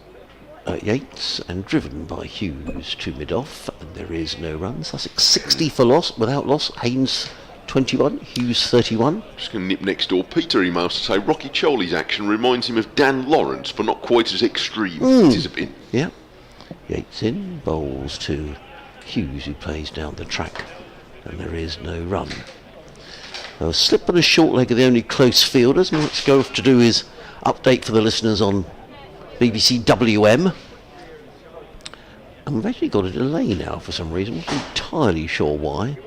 Yates, and driven by Hughes to mid-off, and there is no run. Sussex 60 for loss, without loss. Haynes 21, Hughes 31. Just going to nip next door. Peter emails to say Rocky Cholney's action reminds him of Dan Lawrence, but not quite as extreme. It is a bit. Yeah. Yates in, bowls to Hughes, who plays down the track, and there is no run. A slip and a short leg are the only close fielders. And let's go off to do his update for the listeners on BBC WM. And we've actually got a delay now for some reason. I'm not entirely sure why.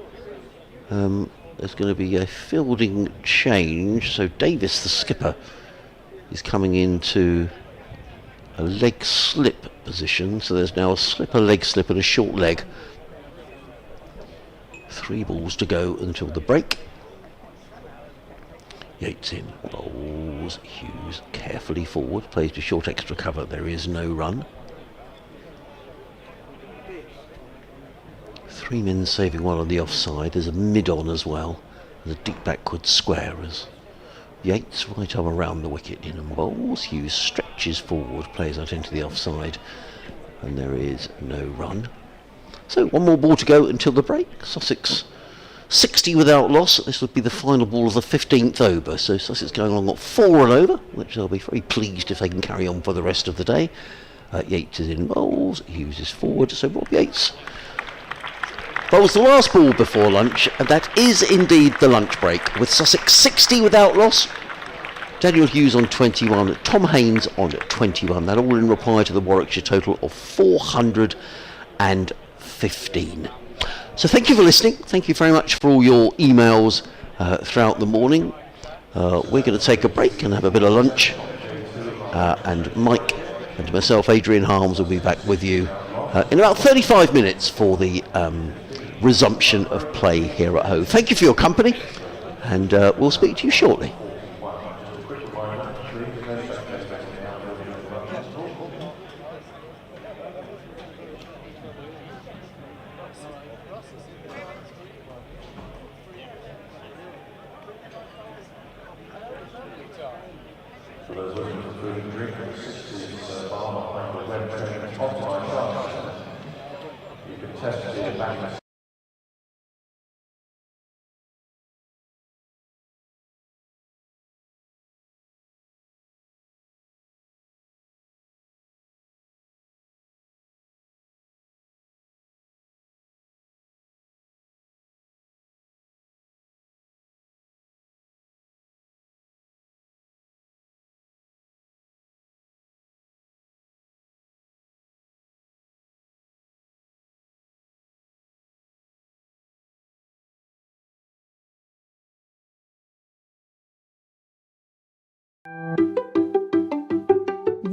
There's going to be a fielding change. So Davis, the skipper, is coming into a leg slip position. So there's now a slip, a leg slip, and a short leg. 3 balls to go until the break. Yates in, bowls, Hughes carefully forward, plays to short extra cover, there is no run. 3 men saving one on the offside, there's a mid-on as well, and a deep backward square as Yates right arm around the wicket in and bowls. Hughes stretches forward, plays out into the offside, and there is no run. So 1 more ball to go until the break. Sussex 60 without loss. This would be the final ball of the 15th over. So Sussex going along at 4 and over, which they'll be very pleased if they can carry on for the rest of the day. Yates is in bowls, Hughes is forward, so Rob Yates bowls the last ball before lunch, and that is indeed the lunch break, with Sussex 60 without loss. Daniel Hughes on 21, Tom Haynes on 21. That all in reply to the Warwickshire total of 415. So thank you for listening. Thank you very much for all your emails throughout the morning. We're going to take a break and have a bit of lunch. And Mike and myself, Adrian Harms, will be back with you in about 35 minutes for the resumption of play here at Hove. Thank you for your company, and we'll speak to you shortly.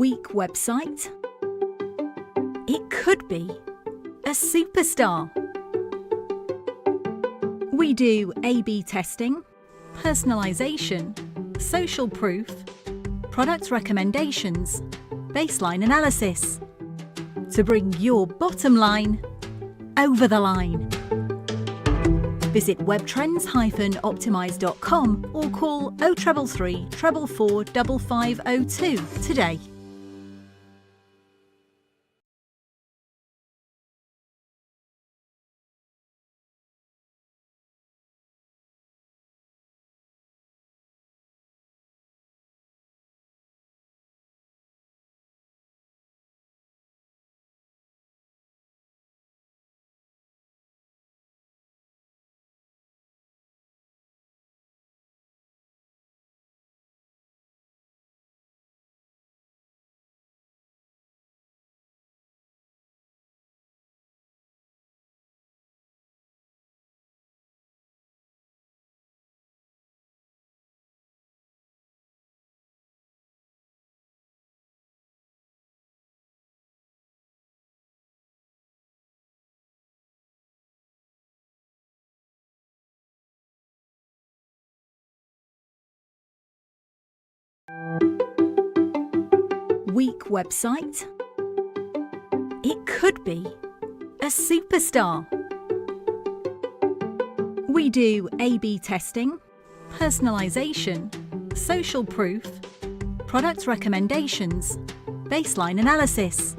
Weak website? It could be a superstar. We do A/B testing, personalisation, social proof, product recommendations, baseline analysis to bring your bottom line over the line. Visit webtrends-optimise.com or call 0333 444 5502 today. Weak website? It could be a superstar. We do A/B testing, personalisation, social proof, product recommendations, baseline analysis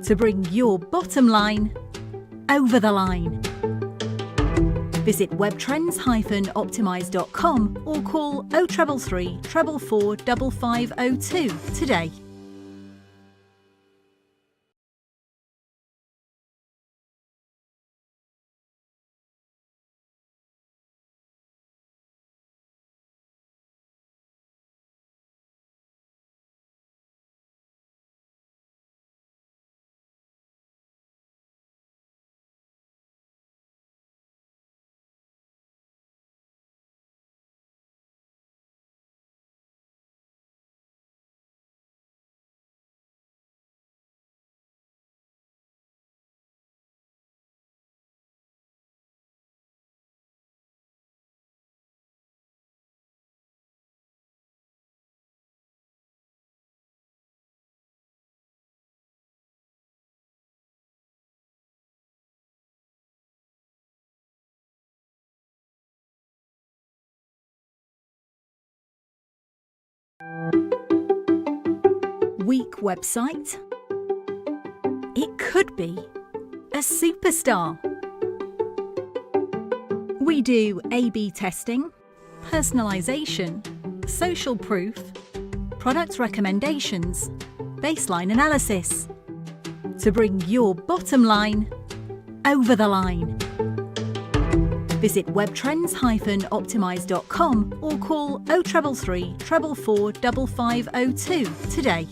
to bring your bottom line over the line. Visit webtrends-optimise.com or call 0333 444 5502 today. Weak website? It could be a superstar. We do A/B testing, personalisation, social proof, product recommendations, baseline analysis to bring your bottom line over the line. Visit webtrends-optimise.com or call 0333 444 5502 today.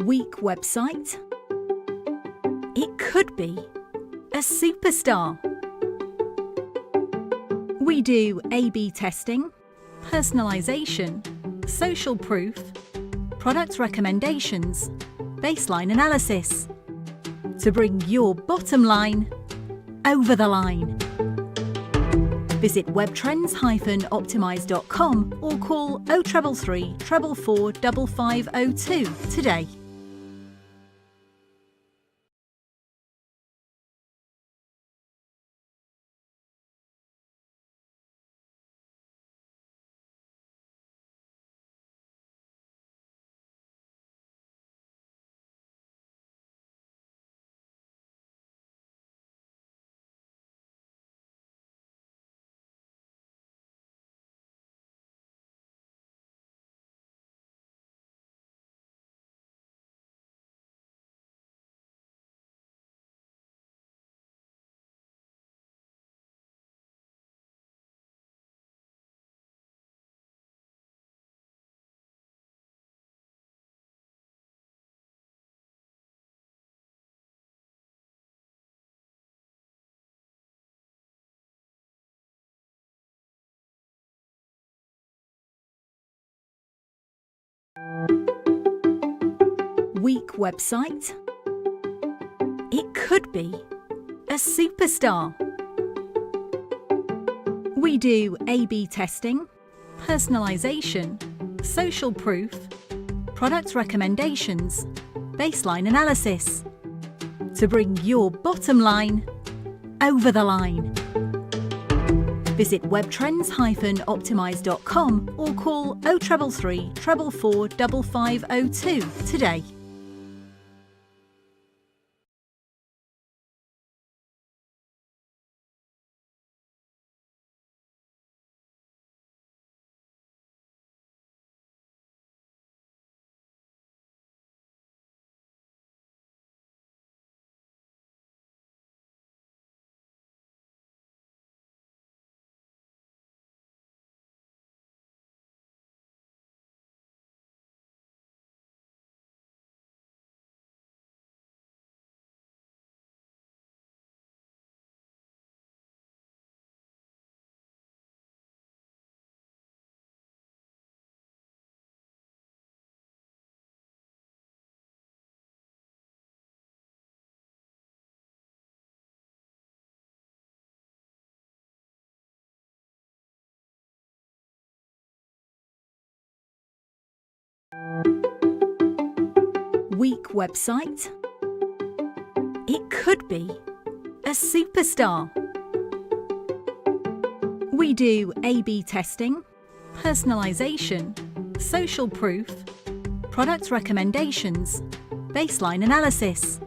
Weak website? It could be a superstar. We do A/B testing, personalisation, social proof, product recommendations, baseline analysis to bring your bottom line over the line. Visit webtrends-optimise.com or call 0333 444 5502 today. Weak website? It could be a superstar. We do A/B testing, personalisation, social proof, product recommendations, baseline analysis to bring your bottom line over the line. Visit webtrends-optimise.com or call 0333 444 5502 today. Weak website? It could be a superstar. We do A/B testing, personalisation, social proof, product recommendations, baseline analysis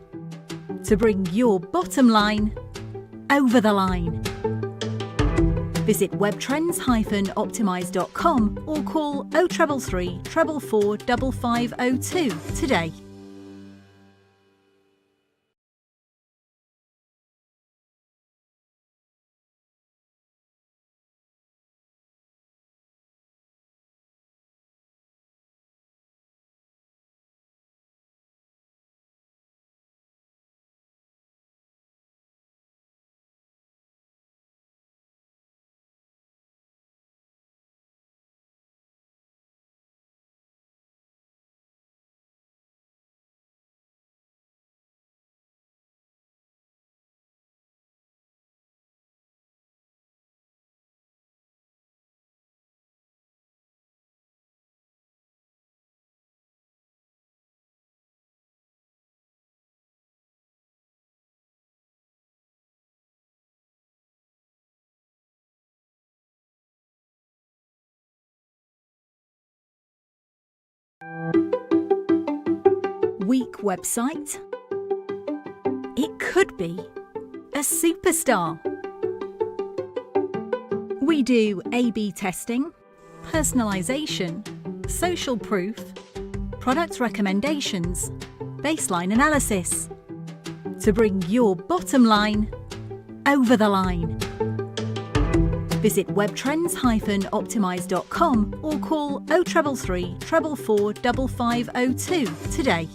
to bring your bottom line over the line. Visit webtrends-optimise.com or call 0333 444 5502 today. Weak website? It could be a superstar. We do A/B testing, personalisation, social proof, product recommendations, baseline analysis to bring your bottom line over the line. Visit webtrends-optimise.com or call 0333 444 5502 today.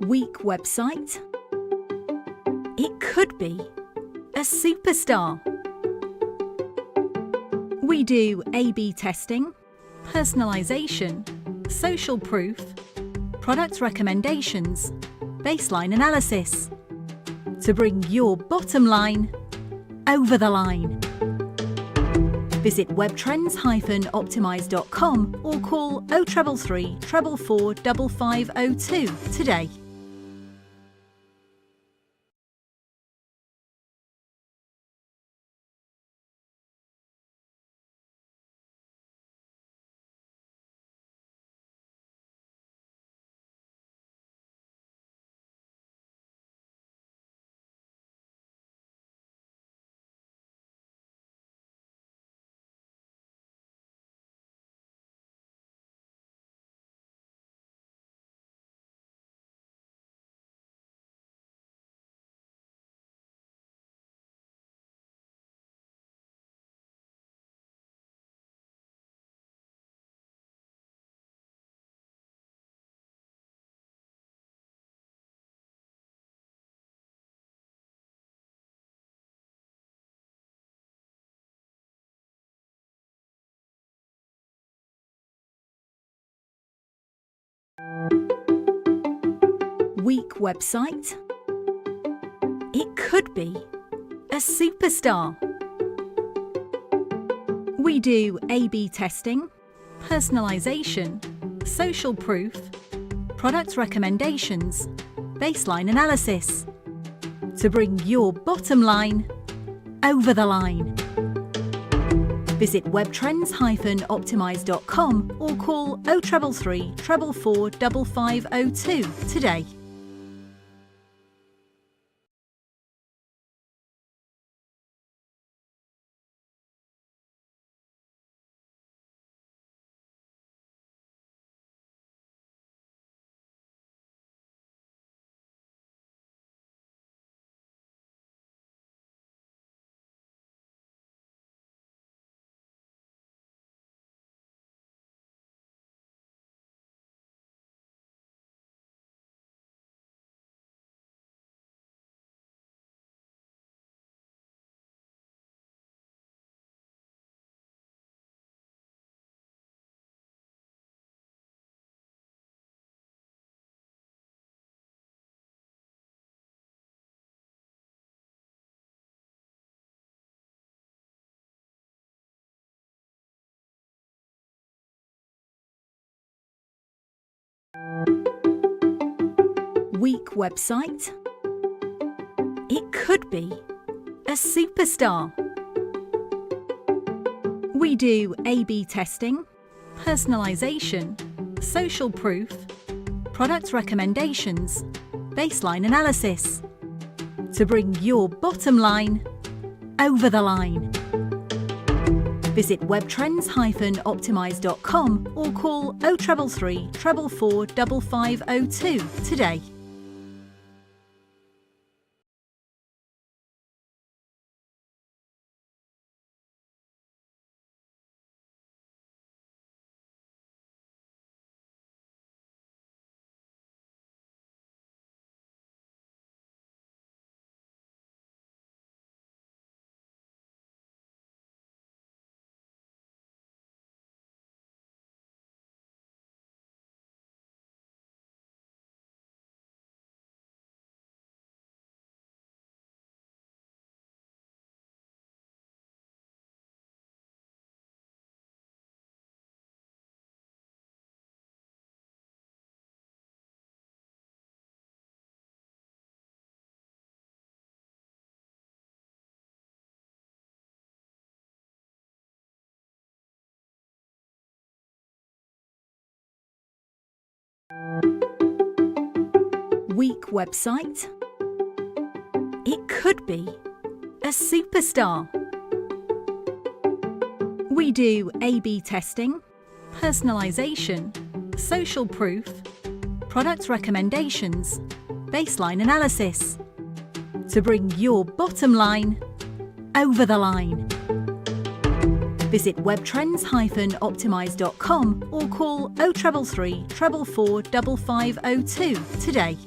Weak website? It could be a superstar. We do A/B testing, personalisation, social proof, product recommendations, baseline analysis to bring your bottom line over the line. Visit webtrends-optimise.com or call 0333 444 5502 today. Weak website? It could be a superstar. We do A/B testing, personalization, social proof, product recommendations, baseline analysis to bring your bottom line over the line. Visit webtrends-optimize.com or call 0333 444 5502 today. Weak website? It could be a superstar. We do A/B testing, personalization, social proof, product recommendations, baseline analysis to bring your bottom line over the line. Visit webtrends-optimize.com or call 0333 444 5502 today. Weak website? It could be a superstar. We do A/B testing, personalization, social proof, product recommendations, baseline analysis to bring your bottom line over the line. Visit webtrends-optimize.com or call 0333 444 5502 today.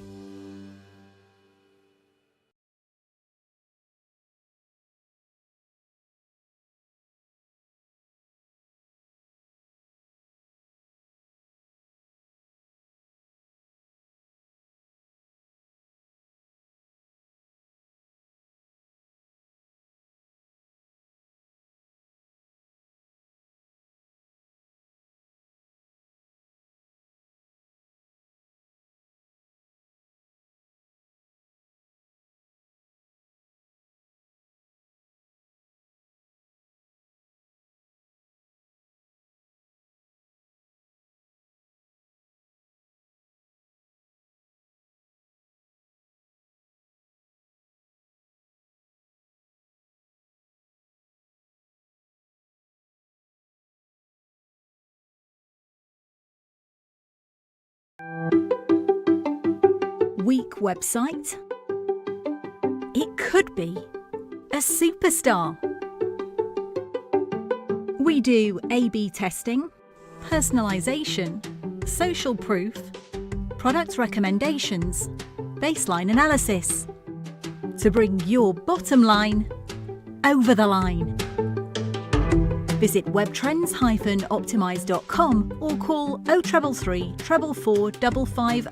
Weak website? It could be a superstar. We do A/B testing, personalization, social proof, product recommendations, baseline analysis to bring your bottom line over the line. Visit webtrends-optimize.com or call 0333 444 5502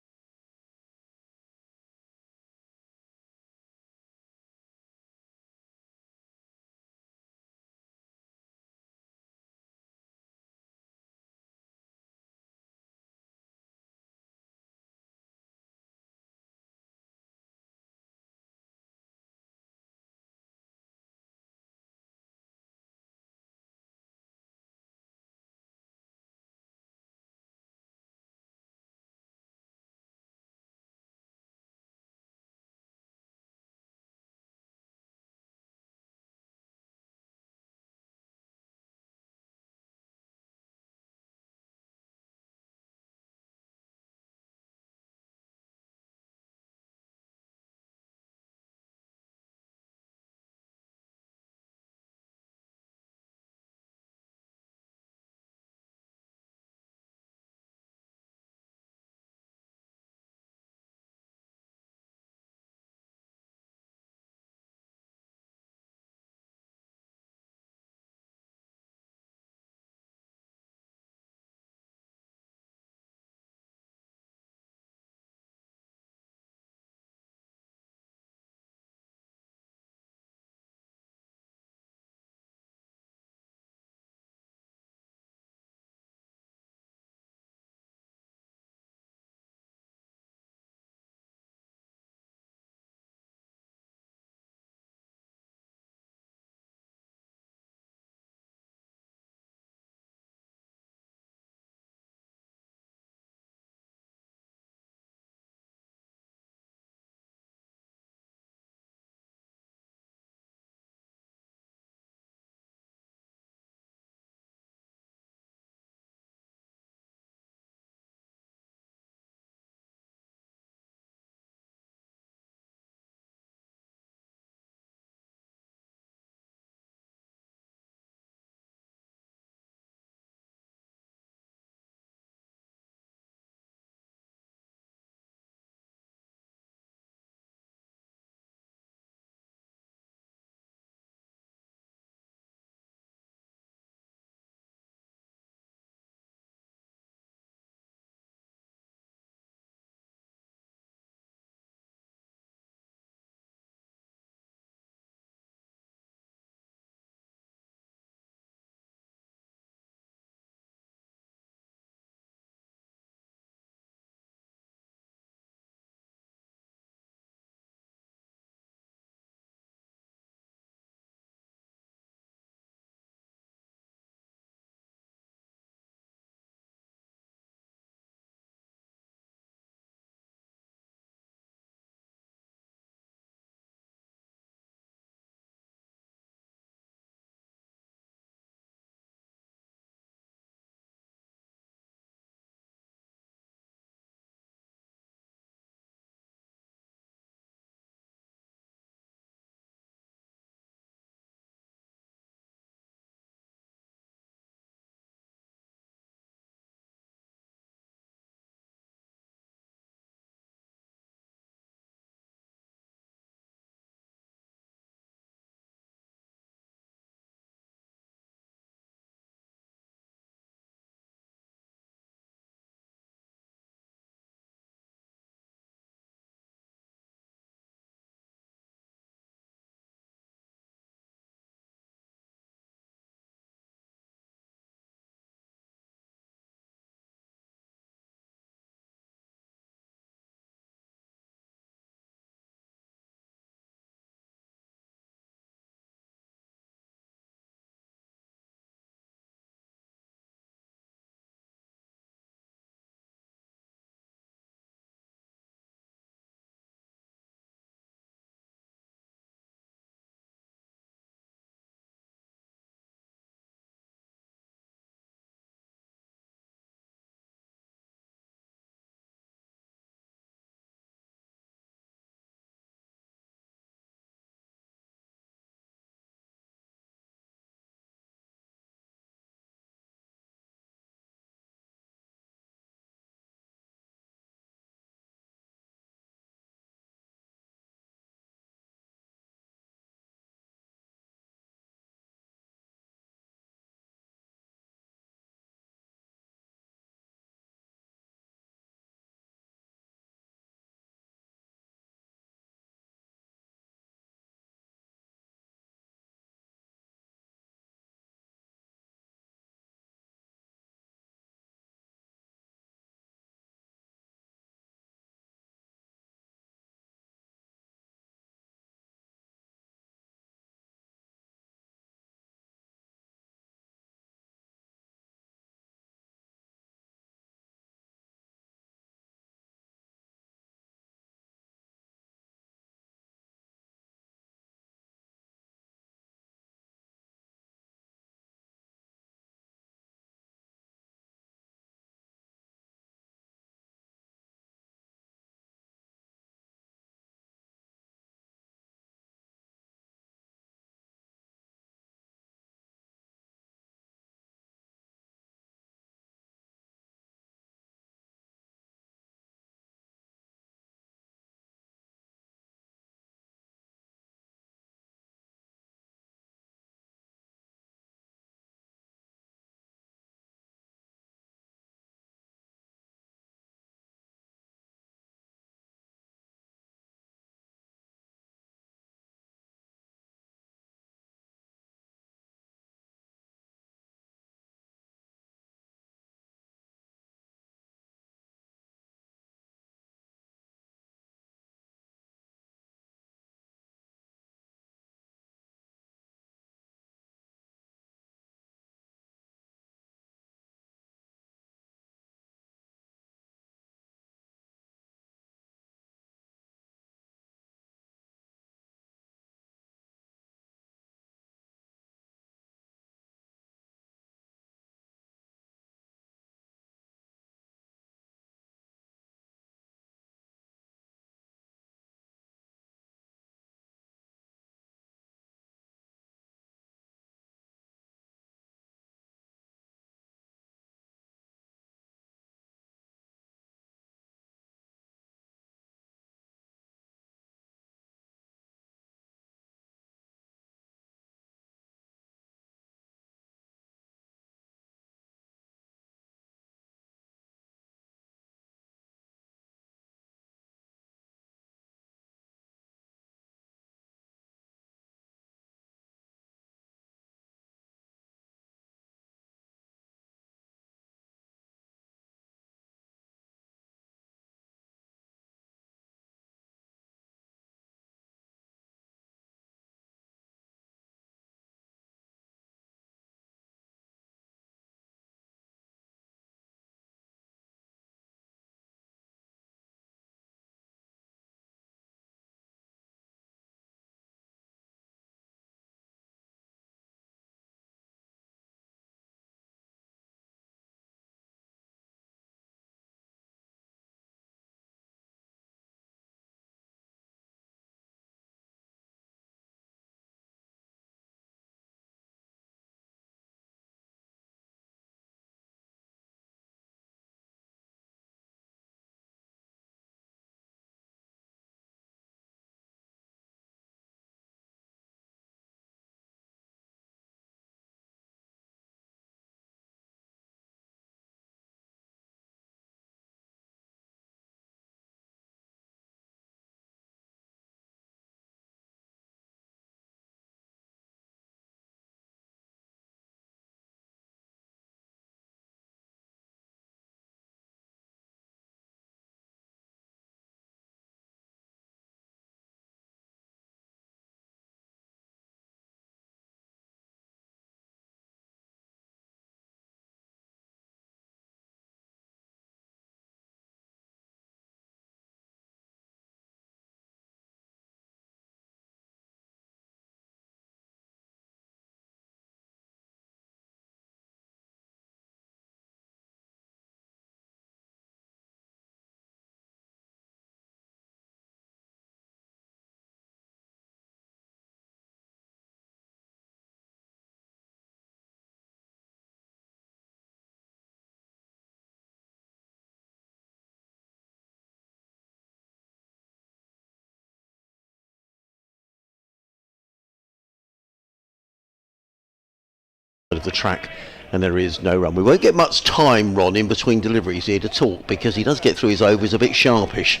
of the track, and there is no run. We won't get much time, Ron, in between deliveries here to talk, because he does get through his overs a bit sharpish.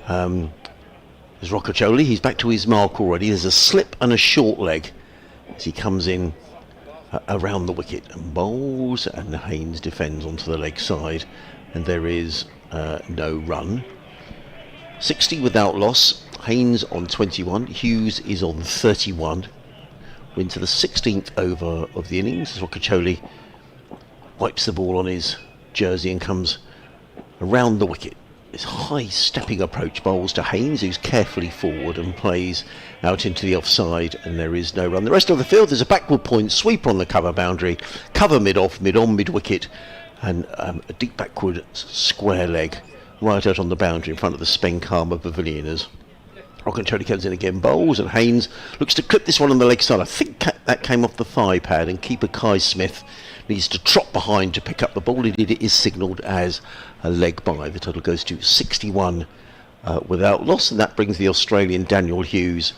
There's Rothesay, he's back to his mark already. There's a slip and a short leg as he comes in around the wicket and bowls, and Haynes defends onto the leg side, and there is no run. 60 without loss. Haynes on 21, Hughes is on 31. We're into the 16th over of the innings. Rothesay wipes the ball on his jersey and comes around the wicket. This high stepping approach bowls to Haynes, who's carefully forward and plays out into the offside, and there is no run. The rest of the field, there's a backward point sweeper on the cover boundary, cover mid-off, mid-on, mid-wicket, and a deep backward square leg right out on the boundary in front of the Spenkama Pavilion as Rothesay comes in again, bowls, and Haynes looks to clip this one on the leg side. I think that came off the thigh pad, and keeper Kai Smith needs to trot behind to pick up the ball. Indeed, it is signalled as a leg by. The total goes to 61 without loss, and that brings the Australian Daniel Hughes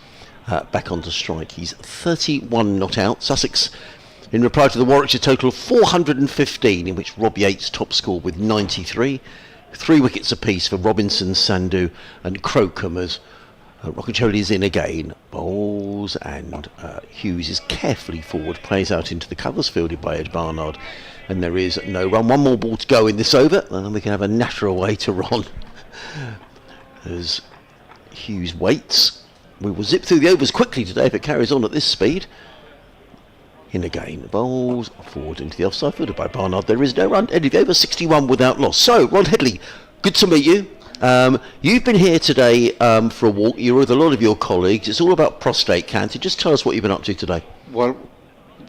back onto strike. He's 31 not out. Sussex, in reply to the Warwickshire total of 415, in which Rob Yates top scored with 93. 3 wickets apiece for Robinson, Sandhu and Crocombe as Rothesay is in again, bowls, and Hughes is carefully forward, plays out into the covers, fielded by Ed Barnard, and there is no run. One more ball to go in this over, and then we can have a natter away to Ron. As Hughes waits, we will zip through the overs quickly today if it carries on at this speed. In again, bowls, forward into the offside, fielded by Barnard, there is no run. Ended the over 61 without loss. So, Ron Headley, good to meet you. You've been here today for a walk. You're with a lot of your colleagues. It's all about prostate cancer. Just tell us what you've been up to today. Well,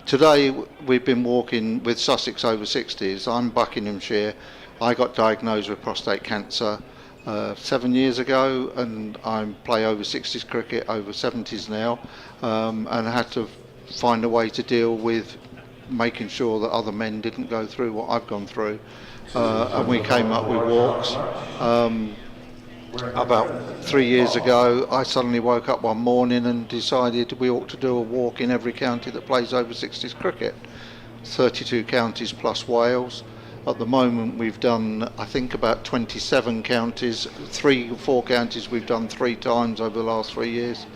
today we've been walking with Sussex over 60s. I'm Buckinghamshire. I got diagnosed with prostate cancer 7 years ago, and I play over 60s cricket, over 70s now, and I had to find a way to deal with making sure that other men didn't go through what I've gone through. And we came up with walks. About 3 years ago, I suddenly woke up one morning and decided we ought to do a walk in every county that plays over 60s cricket. 32 counties plus Wales. At the moment we've done, I think, about 27 counties. 3 or 4 counties we've done 3 times over the last 3 years.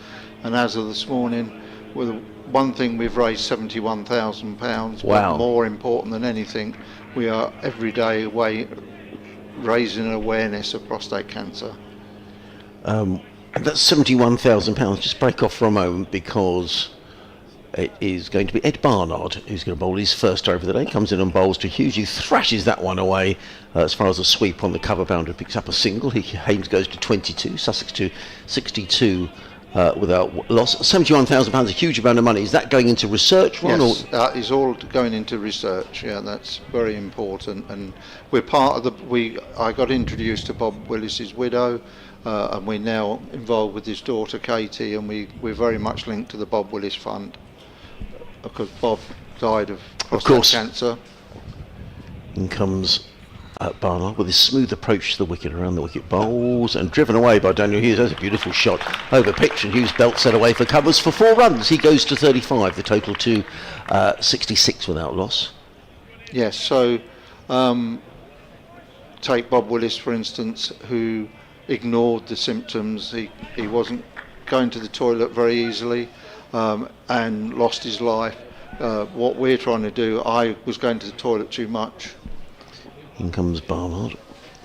And as of this morning, with one thing, we've raised £71,000. Wow. But more important than anything, we are every day raising awareness of prostate cancer. That's £71,000. Just break off for a moment, because it is going to be Ed Barnard who's going to bowl his first over of the day. Comes in and bowls to Hughes, who thrashes that one away as far as a sweep on the cover boundary. Picks up a single. Haynes goes to 22, Sussex to 62 without loss. £71,000, a huge amount of money. Is that going into research, Ron? Yes, that is all going into research. Yeah, that's very important. And we're part of I got introduced to Bob Willis's widow, and we're now involved with his daughter Katie, and we're very much linked to the Bob Willis Fund, because Bob died of prostate cancer. In comes Barnard with his smooth approach to the wicket, around the wicket, bowls, and driven away by Daniel Hughes. That's a beautiful shot over pitch, and Hughes belts that away for covers for 4 runs. He goes to 35, the total to 66 without loss. Yes, so take Bob Willis, for instance, who ignored the symptoms. He wasn't going to the toilet very easily, and lost his life. What we're trying to do, I was going to the toilet too much. In comes Barnard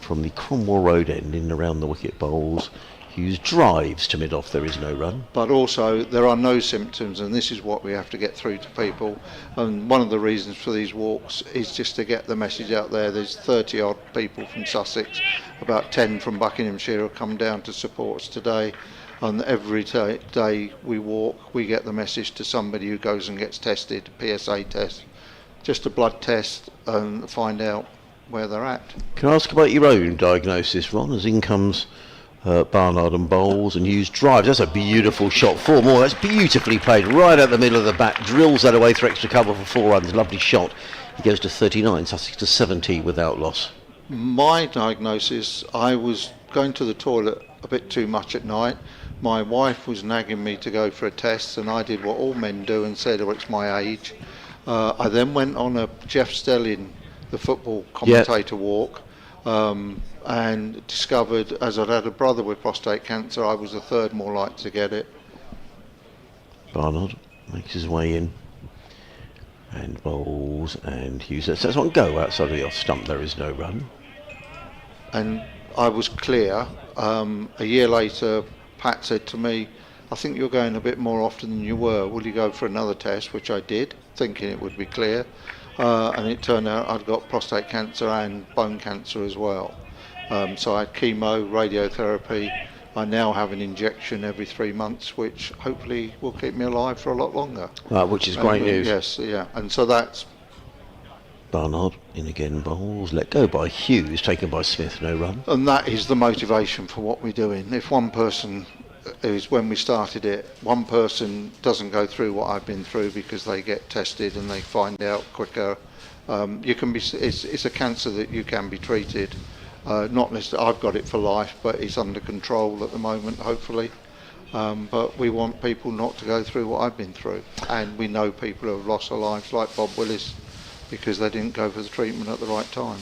from the Cromwell Road end, in around the wicket, bowls. Hughes drives to mid-off, there is no run. But also there are no symptoms, and this is what we have to get through to people. And one of the reasons for these walks is just to get the message out there. There's 30 odd people from Sussex, about 10 from Buckinghamshire have come down to support us today. And every day we walk, we get the message to somebody who goes and gets tested, PSA test, just a blood test, and find out where they're at. Can I ask about your own diagnosis, Ron? As in comes Barnard and bowls, and Hughes drives. That's a beautiful shot. 4 more. That's beautifully played right out the middle of the bat. Drills that away through extra cover for 4 runs. Lovely shot. He goes to 39. Sussex to 70 without loss. My diagnosis, I was going to the toilet a bit too much at night. My wife was nagging me to go for a test, and I did what all men do and said, oh, it's my age. I then went on a Jeff Stelling, the football commentator walk, and discovered, as I'd had a brother with prostate cancer, I was the third more likely to get it. Barnard makes his way in and bowls, and Hughes lets one go outside of the off stump. There is no run. And I was clear. A year later, Pat said to me, I think you're going a bit more often than you were. Will you go for another test? Which I did, thinking it would be clear. And it turned out I'd got prostate cancer and bone cancer as well. So I had chemo, radiotherapy. I now have an injection every 3 months, which hopefully will keep me alive for a lot longer. Which is great news. Yes, yeah. And so that's... Barnard in again, bowls, let go by Hughes, taken by Smith, no run. And that is the motivation for what we're doing. If one person, is when we started it, one person doesn't go through what I've been through because they get tested and they find out quicker, you can be. It's a cancer that you can be treated. Not necessarily, I've got it for life, but it's under control at the moment, hopefully. But we want people not to go through what I've been through. And we know people who have lost their lives, like Bob Willis, because they didn't go for the treatment at the right time.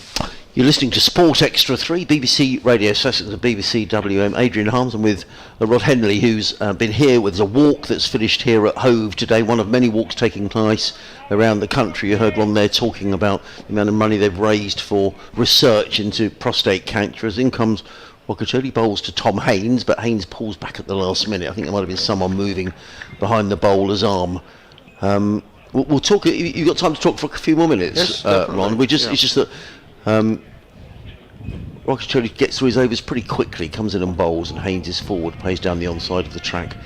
You're listening to Sport Extra 3, BBC Radio Sussex and BBC WM. Adrian Harms, and with Rod Henley, who's been here with a walk that's finished here at Hove today, one of many walks taking place around the country. You heard one there talking about the amount of money they've raised for research into prostate cancer. As in comes Wakacholi, bowls to Tom Haynes, but Haynes pulls back at the last minute. I think there might have been someone moving behind the bowler's arm. We'll talk. You've got time to talk for a few more minutes, yes, Ron. It's just that Rothesay gets through his overs pretty quickly, comes in and bowls, and Haynes is forward, plays down the onside of the track,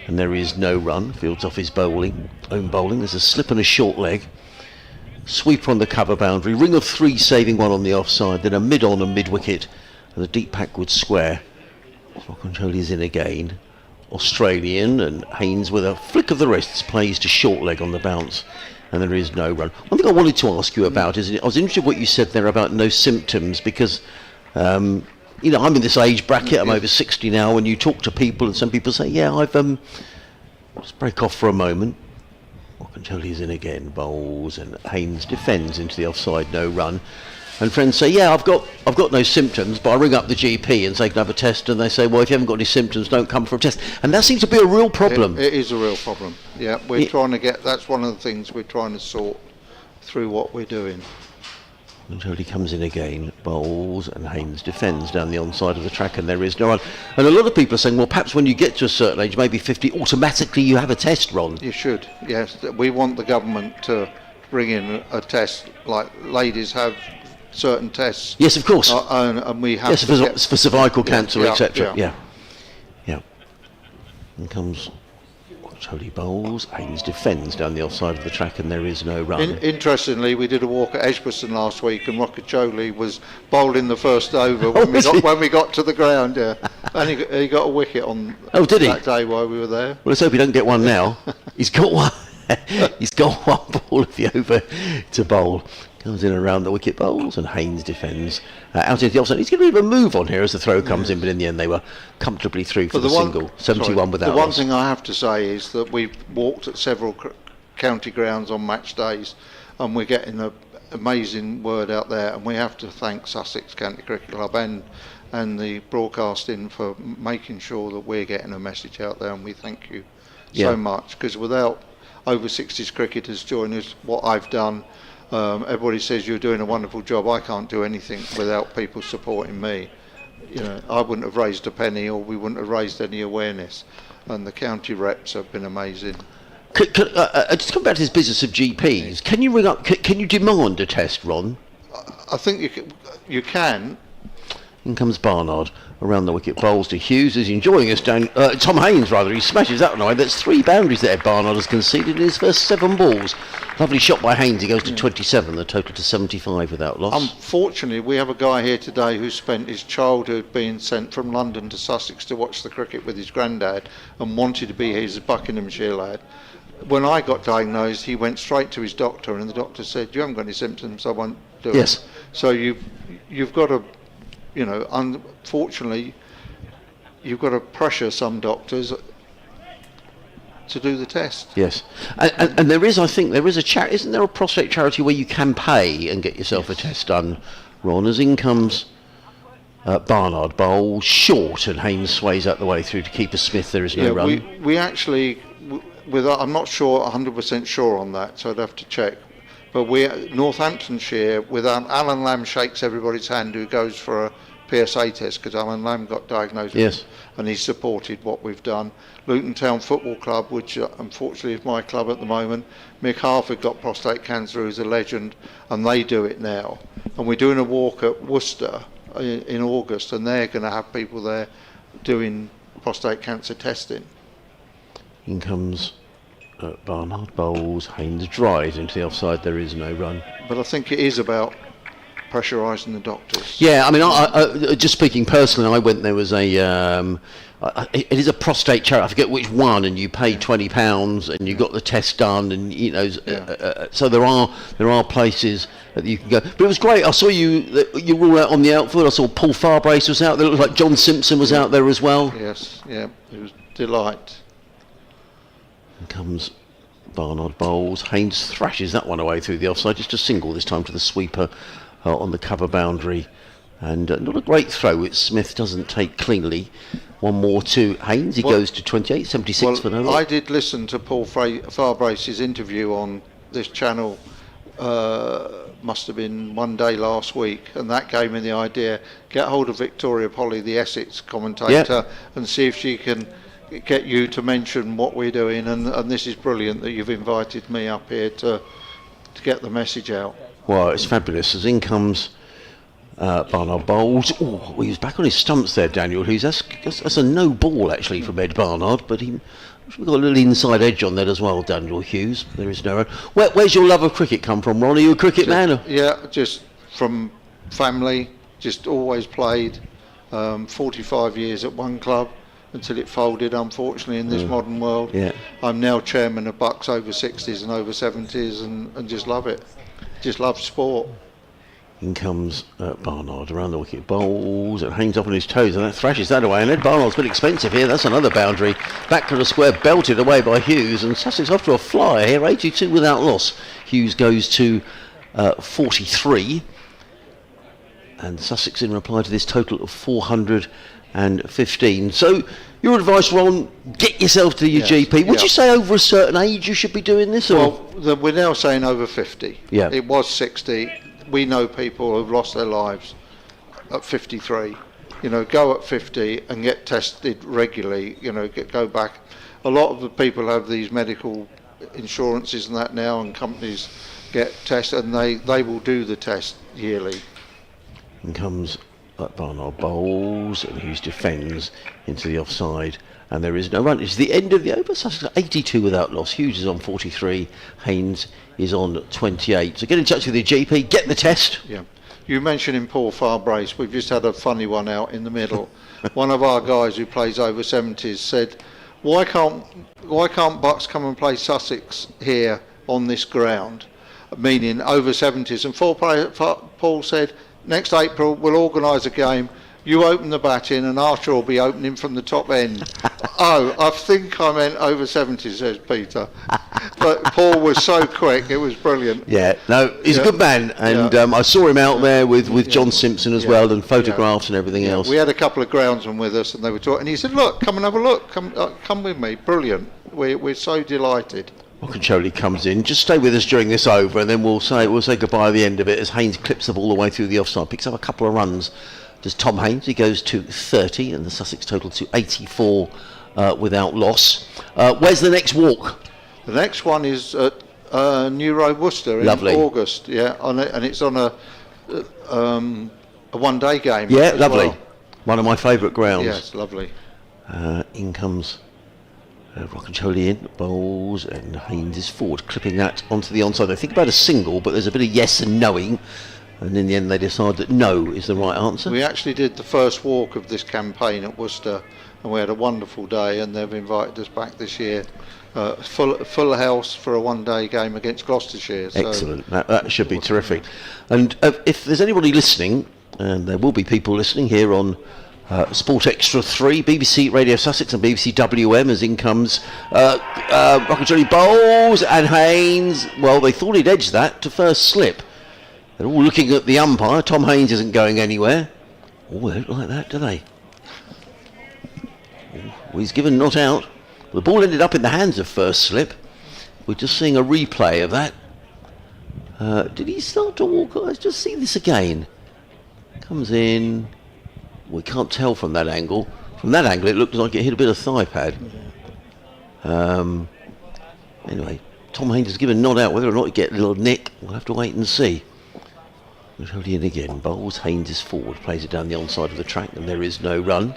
and there is no run. Fields off his own bowling. There's a slip and a short leg. Sweeper on the cover boundary. Ring of three, saving one on the offside. Then a mid-on and mid-wicket, and a deep backward square. Rothesay is in again. Australian, and Haynes with a flick of the wrists plays to short leg on the bounce, and there is no run. One thing I wanted to ask you about is, I was interested in what you said there about no symptoms, because I'm in this age bracket, I'm over 60 now, and you talk to people and some people say, yeah, I've just break off for a moment. Rothesay is in again, bowls, and Haynes defends into the offside, no run. And friends say, yeah, I've got no symptoms, but I ring up the GP and say, can I have a test? And they say, well, if you haven't got any symptoms, don't come for a test. And that seems to be a real problem. It is a real problem. Yeah, we're trying to that's one of the things we're trying to sort through what we're doing. And Jody comes in again, bowls, and Haynes defends down the onside of the track, and there is no run. And a lot of people are saying, well, perhaps when you get to a certain age, maybe 50, automatically you have a test, Ron. You should, yes. We want the government to bring in a test like ladies have certain tests. Yes, of course. And we have for cervical cancer, etc. Yeah. And comes Tony bowls, Haynes defends down the offside of the track, and there is no run. Interestingly, we did a walk at Edgbaston last week, and Rothesay was bowling the first over when we got to the ground. Yeah, and he got a wicket on. Oh, did he? That day while we were there. Well, let's hope he don't get one now. He's got one. He's got one ball of the over to bowl. Comes in around the wicket, bowls, and Haynes defends out into the offside. He's going to leave a move on here as the throw comes in, but in the end they were comfortably through for the single. 71 without The one loss. thing I have to say is that we've walked at several county grounds on match days, and we're getting an amazing word out there, and we have to thank Sussex County Cricket Club and the broadcasting for making sure that we're getting a message out there, and we thank you so much, because without over 60s cricketers joining us, what I've done, everybody says you're doing a wonderful job. I can't do anything without people supporting me. I wouldn't have raised a penny, or we wouldn't have raised any awareness. And the county reps have been amazing. Just come back to this business of GPs. Can you ring up? Can you demand a test, Ron? I think you can. In comes Barnard around the wicket, bowls to Hughes, is enjoying us down. Tom Haynes, rather, he smashes that one away. That's 3 boundaries there Barnard has conceded in his first 7 balls. Lovely shot by Haynes, he goes to 27, the total to 75 without loss. Unfortunately, we have a guy here today who spent his childhood being sent from London to Sussex to watch the cricket with his granddad and wanted to be his Buckinghamshire lad. When I got diagnosed, he went straight to his doctor, and the doctor said, you haven't got any symptoms, I won't do it. So you've got to, unfortunately, you've got to pressure some doctors. to do the test. Yes, and there is, I think, there is a charity. Isn't there a prostate charity where you can pay and get yourself a test done? Ron, as in comes Barnard Bowl, short, and Haynes sways out the way through to Keeper Smith. There is no run. We actually, I'm not sure, 100% sure on that, so I'd have to check. But Northamptonshire, Alan Lamb shakes everybody's hand who goes for a PSA test, because Alan Lamb got diagnosed with, and he supported what we've done. Luton Town Football Club, which unfortunately is my club at the moment, Mick Harford got prostate cancer, who's a legend, and they do it now. And we're doing a walk at Worcester in August, and they're going to have people there doing prostate cancer testing. In comes Barnard Bowles, Haynes drives into the offside. There is no run. But I think it is about pressurising the doctors. Yeah, I mean, I just speaking personally, I went. There was it is a prostate charity. I forget which one, and you pay £20 and you got the test done, and you know. So there are places that you can go. But it was great. I saw you were all out on the outfield. I saw Paul Farbrace was out there. It looked like John Simpson was out there as well. Yes, yeah, it was delight. And comes Barnard Bowles. Haynes thrashes that one away through the offside. Just a single this time to the sweeper on the cover boundary. And not a great throw, which Smith doesn't take cleanly. One more to Haynes. He goes to 28, 76 for no loss. I did listen to Paul Farbrace's interview on this channel, must have been one day last week, and that gave me the idea, get hold of Victoria Polly, the Essex commentator, and see if she can get you to mention what we're doing. And this is brilliant that you've invited me up here to get the message out. Well, it's fabulous. As in comes Barnard Bowles. Oh, he was back on his stumps there, Daniel Hughes. That's a no ball actually from Ed Barnard, but we've got a little inside edge on that as well, Daniel Hughes. There is no run. Where's your love of cricket come from, Ron? Are you a cricket man? Or? Yeah, just from family, just always played. 45 years at one club until it folded, unfortunately, in this modern world. Yeah. I'm now chairman of Bucks over 60s and over 70s, and just love it. Just love sport. In comes Barnard around the wicket, bowls, and Haynes up on his toes, and that thrashes that away. And Ed Barnard's been expensive here. That's another boundary. Back to the square, belted away by Hughes, and Sussex off to a flyer here, 82 without loss. Hughes goes to 43, and Sussex in reply to this total of 415. So your advice, Ron, get yourself to your GP. Would you say over a certain age you should be doing this? Or? Well, we're now saying over 50. Yeah. It was 60. We know people who've lost their lives at 53. You know, go at 50 and get tested regularly. You know, go back. A lot of the people have these medical insurances and that now, and companies get tested, and they will do the test yearly. In comes Barnard Bowles, and Hughes defends into the offside, and there is no run. It's the end of the over. Sussex 82 without loss. Hughes is on 43. Haynes is on 28. So get in touch with your GP, get the test. Yeah. You mentioned Paul Farbrace. We've just had a funny one out in the middle. One of our guys who plays over 70s said, why can't Bucks come and play Sussex here on this ground, meaning over 70s? And Paul said, next April we'll organise a game. You open the batting and Archer will be opening from the top end. Oh, I think I meant over 70, says Peter. But Paul was so quick, it was brilliant. Yeah, no, he's a good man, and I saw him out there with John Simpson as well, and photographs and everything else. We had a couple of groundsmen with us, and they were talking, and he said, look, come and have a look, come with me, brilliant. We're so delighted. Rothesay comes in. Just stay with us during this over, and then we'll say goodbye at the end of it as Haynes clips the ball away through the offside, picks up a couple of runs. Does Tom Haynes? He goes to 30, and the Sussex total to 84 without loss. Where's the next walk? The next one is at New Road, Worcester in August. Yeah, and it's on a one-day game. Yeah, lovely. Well. One of my favourite grounds. Yes, lovely. In comes Rothesay in, bowls, and Haynes is forward, clipping that onto the onside. They think about a single, but there's a bit of yes and knowing. And in the end, they decide that no is the right answer. We actually did the first walk of this campaign at Worcester, and we had a wonderful day, and they've invited us back this year. Full house for a one-day game against Gloucestershire. So. Excellent. That should be terrific. And if there's anybody listening, and there will be people listening here on Sport Extra 3, BBC Radio Sussex and BBC WM, as in comes Rothesay bowls, and Haynes, well, they thought he'd edged that to first slip. They're all looking at the umpire. Tom Haynes isn't going anywhere. Oh, they don't like that, do they? Oh, he's given not out. The ball ended up in the hands of first slip. We're just seeing a replay of that. Did he start to walk? Let's just see this again. Comes in. We can't tell from that angle. From that angle, it looked like it hit a bit of thigh pad. Anyway, Tom Haynes has given nod out. Whether or not he get a little nick, we'll have to wait and see. Hold in again. Bowls. Haynes is forward. Plays it down the onside of the track, and there is no run.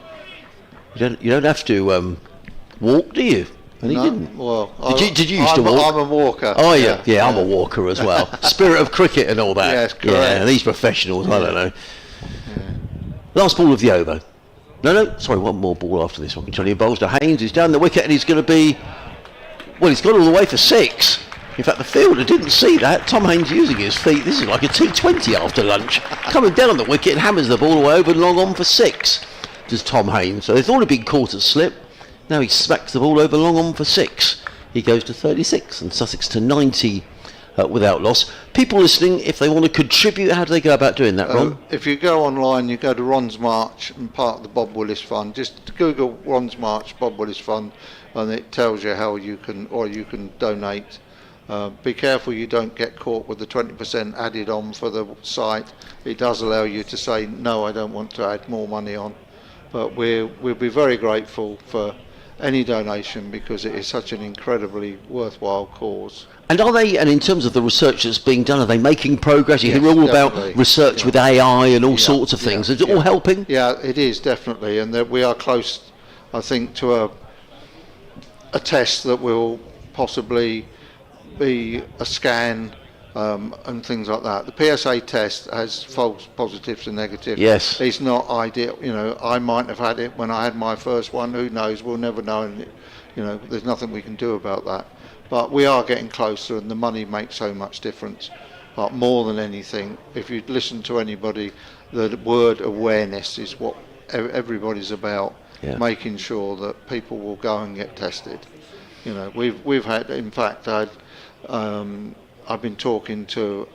You don't have to walk, do you? And he didn't. Well, did you used to walk? I'm a walker. Oh yeah, I'm a walker as well. Spirit of cricket and all that. Yes, correct. Yeah, these professionals, I don't know. Last ball of the over. No, sorry, one more ball after this one. Continuing bowls to Haynes, who's down the wicket, and he's going to be, well, he's gone all the way for 6. In fact, the fielder didn't see that. Tom Haynes using his feet. This is like a T20 after lunch. Coming down on the wicket and hammers the ball away over and long on for 6. Does Tom Haynes. So they thought he'd been caught at slip. Now he smacks the ball over long on for 6. He goes to 36 and Sussex to 90 without loss. People listening, if they want to contribute, how do they go about doing that, Ron? If you go online, you go to Ron's March and part of the Bob Willis Fund. Just Google Ron's March Bob Willis Fund, and it tells you how you can donate. Be careful you don't get caught with the 20% added on for the site. It does allow you to say, no, I don't want to add more money on. But we'll be very grateful for any donation, because it is such an incredibly worthwhile cause. And in terms of the research that's being done, are they making progress? You hear all definitely. about research with AI and all sorts of things. Is it all helping? Yeah, it is, definitely. And that we are close, I think, to a test that will possibly be a scan and things like that. The PSA test has false positives and negatives. Yes. It's not ideal. I might have had it when I had my first one. Who knows? We'll never know. And, there's nothing we can do about that. But we are getting closer, and the money makes so much difference. But more than anything, if you listen to anybody, the word awareness is what everybody's about. Yeah. Making sure that people will go and get tested. We've had, in fact, I've been talking to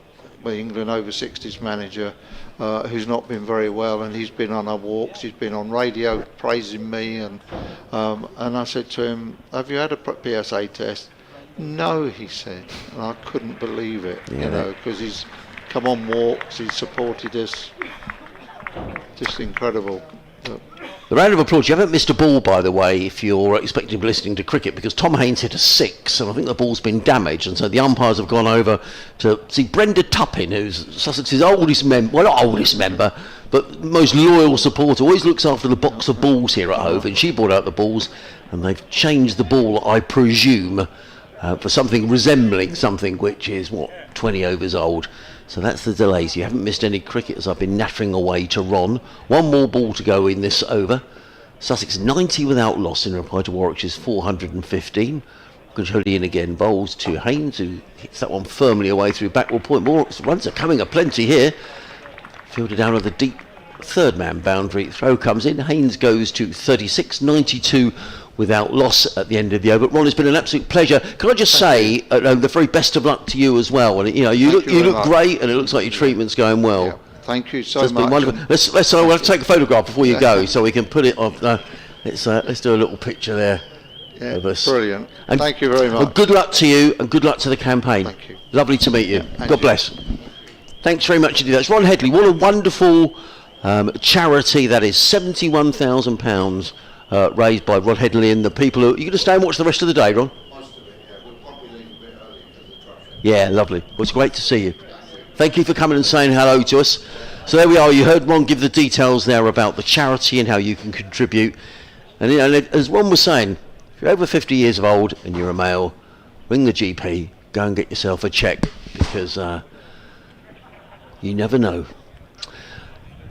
the England over 60s manager who's not been very well, and he's been on our walks, he's been on radio praising me, and I said to him, have you had a PSA test? No, he said, and I couldn't believe it, because he's come on walks, he's supported us, just incredible. The round of applause. You haven't missed a ball, by the way, if you're expecting to be listening to cricket, because Tom Haynes hit a 6, and I think the ball's been damaged, and so the umpires have gone over to see Brenda Tuppin, who's Sussex's oldest member, well, not oldest member, but most loyal supporter, always looks after the box of balls here at Hove, and she brought out the balls, and they've changed the ball, I presume, for something resembling something which is, 20 overs old. So that's the delays. You haven't missed any cricket, as I've been nattering away to Ron. One more ball to go in this over. Sussex 90 without loss in reply to Warwickshire's 415. Controlling in again, bowls to Haynes, who hits that one firmly away through backward point. More runs are coming aplenty here. Fielded out of the deep third man boundary. Throw comes in. Haynes goes to 36, 92 without loss at the end of the over. Ron, it's been an absolute pleasure. Can I just say the very best of luck to you as well? And you look great, and it looks like your treatment's going well. Yeah. Thank you so It's much. been wonderful. We'll have to take a photograph before you go, so we can put it on. Let's do a little picture there of us. Brilliant. And thank you very much. Good luck to you, and good luck to the campaign. Thank you. Lovely to meet you. And God you. bless. Thanks very much indeed. That's Ron Headley. What a wonderful charity that is. £71,000 raised by Rod Headley and the people who... Are you going to stay and watch the rest of the day, Ron? Most of it, yeah. We'll probably leave a bit early because of the traffic. Yeah, lovely. Well, it's great to see you. Thank you for coming and saying hello to us. So there we are. You heard Ron give the details there about the charity and how you can contribute. And as Ron was saying, if you're over 50 years of old and you're a male, ring the GP, go and get yourself a check, because you never know.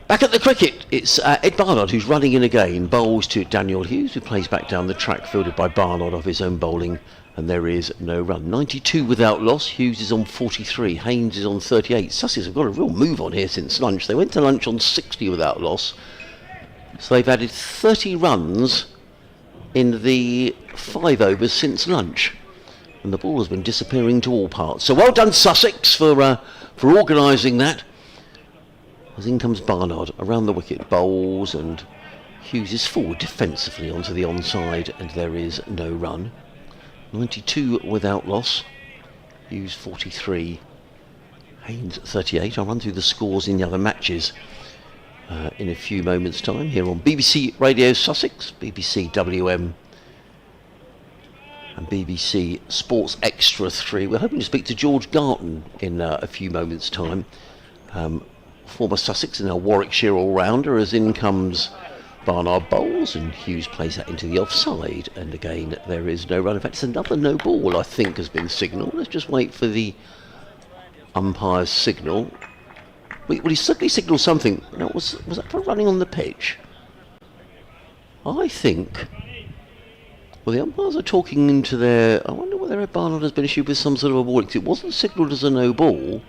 Back at the cricket, it's Ed Barnard who's running in again. Bowls to Daniel Hughes, who plays back down the track, fielded by Barnard off his own bowling, and there is no run. 92 without loss. Hughes is on 43. Haynes is on 38. Sussex have got a real move on here since lunch. They went to lunch on 60 without loss. So they've added 30 runs in the 5 overs since lunch. And the ball has been disappearing to all parts. So well done, Sussex, for organising that. As in comes Barnard around the wicket, bowls, and Hughes is forward defensively onto the onside, and there is no run. 92 without loss. Hughes 43, Haynes 38. I'll run through the scores in the other matches in a few moments' time here on BBC Radio Sussex, BBC WM, and BBC Sports Extra 3. We're hoping to speak to George Garton in a few moments' time. Former Sussex and now Warwickshire all-rounder, as in comes Barnard bowls and Hughes plays that into the offside, and again there is no run. In fact, it's another no ball I think has been signalled. Let's just wait for the umpire's signal. Well, he certainly signalled something. Now, was that for running on the pitch? I think. Well, the umpires are talking into their. I wonder whether Barnard has been issued with some sort of a warning. It wasn't signalled as a no ball,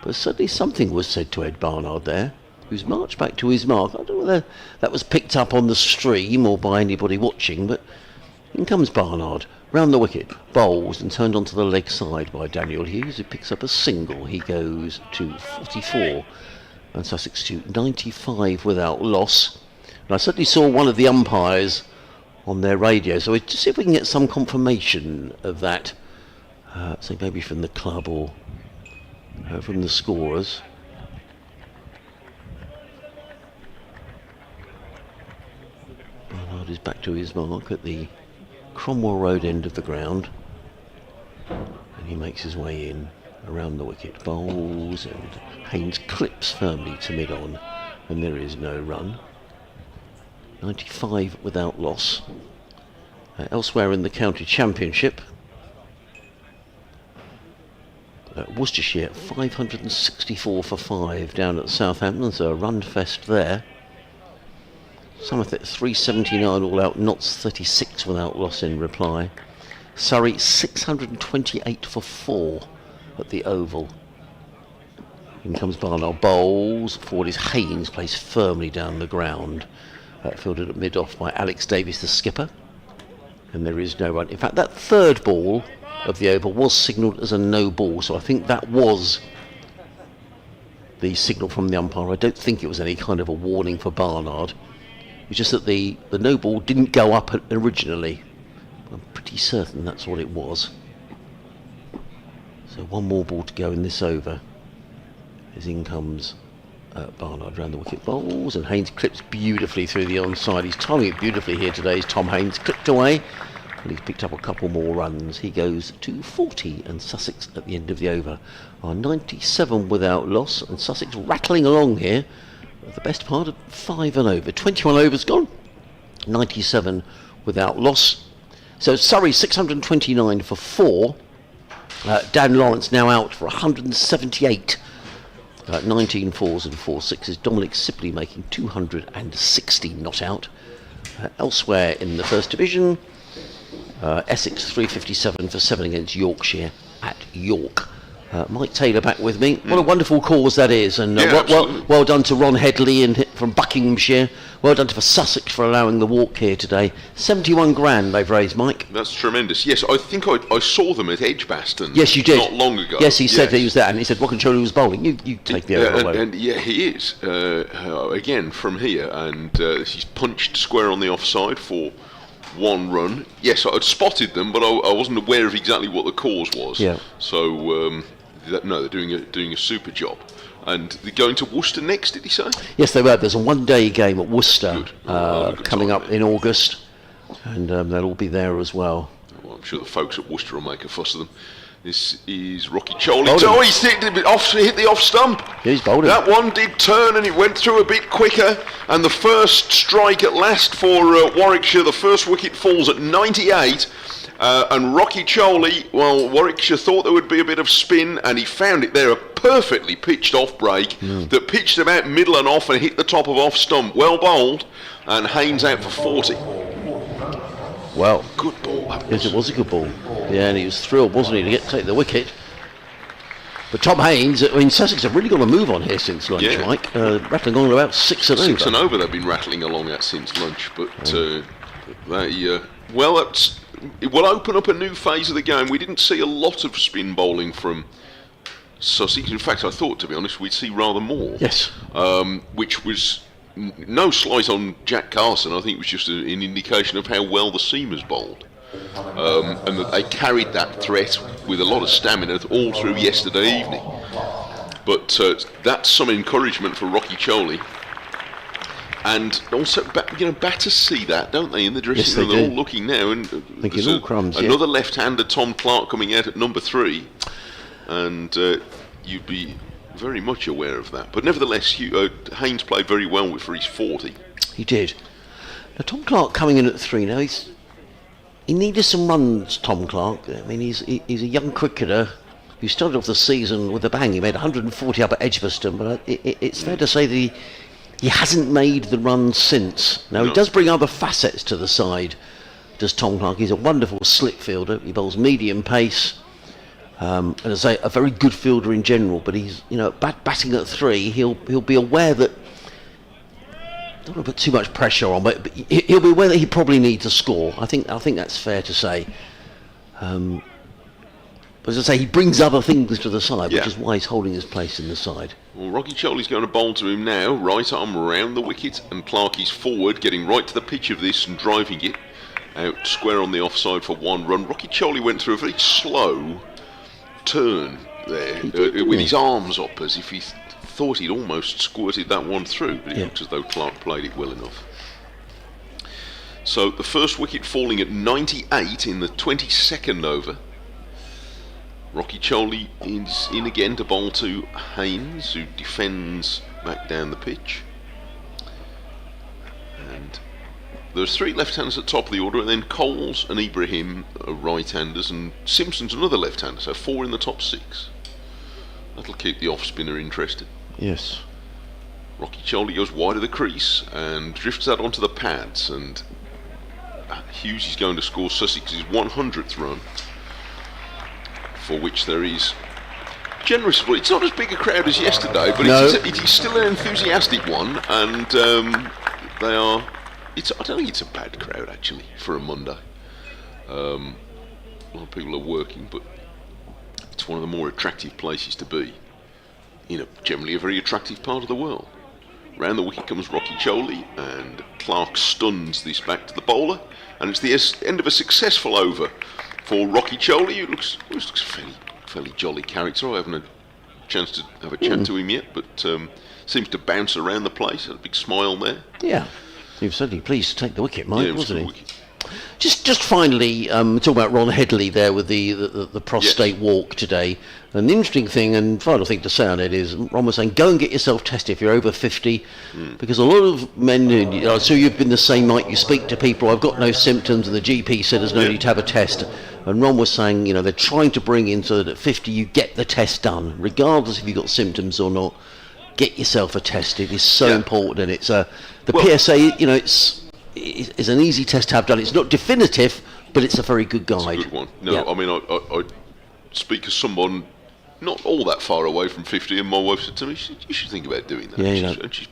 but certainly something was said to Ed Barnard there, who's marched back to his mark. I don't know whether that was picked up on the stream or by anybody watching, but in comes Barnard, round the wicket, bowls and turned onto the leg side by Daniel Hughes, who picks up a single. He goes to 44, and Sussex to 95 without loss. And I certainly saw one of the umpires on their radio, so just see if we can get some confirmation of that, so maybe from the club or from the scorers. Barnard is back to his mark at the Cromwell Road end of the ground, and he makes his way in around the wicket, bowls, and Haynes clips firmly to mid-on, and there is no run. 95 without loss. Elsewhere in the county championship, Worcestershire 564 for 5 down at Southampton, so a run fest there. Somerset 379 all out, Notts 36 without loss in reply. Surrey 628 for 4 at the Oval. In comes Barnard, bowls, forward is Haynes, placed firmly down the ground. Fielded at mid-off by Alex Davies, the skipper. And there is no run. In fact, that third ball of the Oval was signalled as a no ball, so I think that was the signal from the umpire. I don't think it was any kind of a warning for Barnard. It's just that the no ball didn't go up originally. I'm pretty certain that's what it was. So one more ball to go in this over. As in comes Barnard round the wicket, bowls, and Haynes clips beautifully through the onside. He's timing it beautifully here today. Tom Haynes clipped away, and he's picked up a couple more runs. He goes to 40, and Sussex at the end of the over are 97 without loss, and Sussex rattling along here. The best part of 5 and over. 21 overs gone, 97 without loss. So Surrey 629 for 4. Dan Lawrence now out for 178. 19 fours and 4 sixes. Dominic Sibley making 260 not out. Elsewhere in the First Division, Essex 357 for 7 against Yorkshire at York. Mike Taylor back with me. What a wonderful cause that is, and well done to Ron Headley from Buckinghamshire. Well done to Sussex for allowing the walk here today. 71 grand they've raised, Mike. That's tremendous. Yes, I think I saw them at Edgbaston. Yes, you did. Not long ago. Yes, he said he was there, and he said Rothesay was bowling. You take the over. And yeah, he is. Again, from here, and he's punched square on the offside for 1 run. Yes, I'd spotted them, but I wasn't aware of exactly what the cause was. Yeah. So they're doing a super job. And they're going to Worcester next, did he say? Yes, they were. There's a one-day game at Worcester Good coming time, up in August, and they'll all be there as well. Well, I'm sure the folks at Worcester will make a fuss of them. This is Rocky Choley. Oh, he's hit the off stump. Yeah, he's bowling. That one did turn and it went through a bit quicker. And the first strike at last for Warwickshire, the first wicket falls at 98. And Rocky Choley, well, Warwickshire thought there would be a bit of spin, and he found it there, a perfectly pitched off break that pitched about middle and off and hit the top of off stump. Well bowled, and Haynes out for 40. Well, Good ball, that was. yes, it was a good ball. Yeah, and he was thrilled, wasn't he, to take the wicket. But Tom Haynes, I mean, Sussex have really got a move on here since lunch, Yeah. Mike. Rattling on about 6 and over. 6 and over they've been rattling along at since lunch, but it will open up a new phase of the game. We didn't see a lot of spin bowling from Sussex. In fact, I thought, to be honest, we'd see rather more. Yes. Which was no slight on Jack Carson. I think it was just an indication of how well the seamers bowled. And that they carried that threat with a lot of stamina all through yesterday evening. But that's some encouragement for Rocky Choli. And also, batters see that, don't they, in the dressing room? They're all looking now. And there's all crumbs, another left-hander, Tom Clark, coming out at number 3. And you'd be very much aware of that. But nevertheless, Haynes played very well for his 40. He did. Now, Tom Clark coming in at 3 now, he needed some runs, Tom Clark. I mean, he's a young cricketer who started off the season with a bang. He made 140 up at Edgbaston, but it's fair to say that he hasn't made the runs since. Now, he does bring other facets to the side, does Tom Clark. He's a wonderful slip fielder. He bowls medium pace. And as I say, a very good fielder in general, but he's, batting at 3, he'll be aware that, don't want to put too much pressure on, but he'll be aware that he probably needs a score. I think that's fair to say. But as I say, he brings other things to the side, which is why he's holding his place in the side. Well, Rocky Choli's going to bowl to him now, right arm around the wicket, and Clark is forward, getting right to the pitch of this and driving it out square on the offside for 1 run. Rocky Choli went through a very slow turn there with his arms up as if he thought he'd almost squirted that one through, but it looks as though Clark played it well enough. So the first wicket falling at 98 in the 22nd over. Rocky Choli is in again to bowl to Haynes, who defends back down the pitch. And there's 3 left-handers at the top of the order, and then Coles and Ibrahim are right-handers, and Simpson's another left-hander, so 4 in the top 6. That'll keep the off-spinner interested. Yes. Rocky Choli goes wide of the crease and drifts that onto the pads, and Hughes is going to score Sussex's 100th run, for which there is generous support. It's not as big a crowd as yesterday, but it is still an enthusiastic one, and they are. I don't think it's a bad crowd actually for a Monday. A lot of people are working, but it's one of the more attractive places to be in generally a very attractive part of the world. Round the wicket comes Rocky Choli, and Clark stuns this back to the bowler, and it's the end of a successful over for Rocky Choli, who looks a fairly jolly character. I haven't had a chance to have a chat to him yet, but seems to bounce around the place. Had a big smile there. Yeah, he was certainly pleased to take the wicket, Mike, wasn't he? Wicket. Just finally, talk about Ron Headley there with the prostate walk today. And the interesting thing and final thing to say on it is Ron was saying, go and get yourself tested if you're over 50, because a lot of men, so you've been the same, Mike, you speak to people, I've got no symptoms, and the GP said there's no need to have a test. And Ron was saying, they're trying to bring in so that at 50 you get the test done, regardless if you've got symptoms or not. Get yourself a test. It is so important, and it's PSA, it's an easy test to have done. It's not definitive, but it's a very good guide. It's a good one. No, I mean, I speak as someone not all that far away from 50, and my wife said to me, you should think about doing that. Yeah, and she's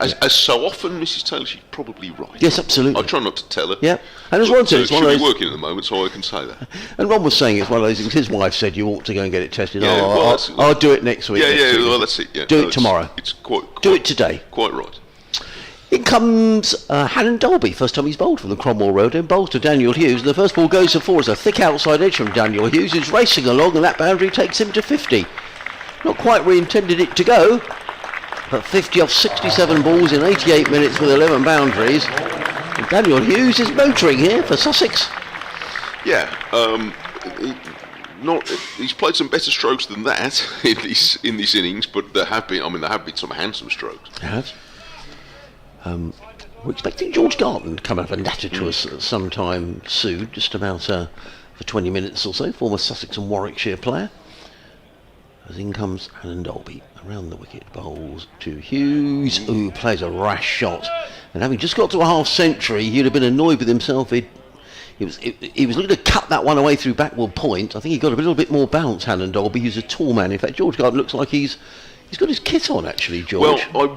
as so often, Mrs. Taylor, she's probably right. Yes, absolutely. I try not to tell her. Yeah, and as Ron said, it's one of those. She's working at the moment, so I can say that. And Ron was saying it's one of those things. His wife said you ought to go and get it tested. Yeah, I'll do it next week. Well, that's it. Yeah, do it tomorrow. It's quite. Do it today. Quite right. In comes Hannon Dolby, first time he's bowled from the Cromwell Road, and bowls to Daniel Hughes, and the first ball goes for 4 as a thick outside edge from Daniel Hughes, who's racing along, and that boundary takes him to 50. Not quite where he intended it to go, but 50 off 67 balls in 88 minutes with 11 boundaries. And Daniel Hughes is motoring here for Sussex. Yeah, he's played some better strokes than that in this innings, but there have been some handsome strokes. Yes. We're expecting George Garton to come up and natter to us sometime soon, just about for 20 minutes or so, former Sussex and Warwickshire player. As in comes Hannon Dolby, around the wicket, bowls to Hughes, who plays a rash shot. And having just got to a half century, he'd have been annoyed with himself. He'd he was looking to cut that one away through backward point. I think he got a little bit more bounce, Hannon Dolby. He's a tall man. In fact, George Garden looks like he's got his kit on, actually, George. Well,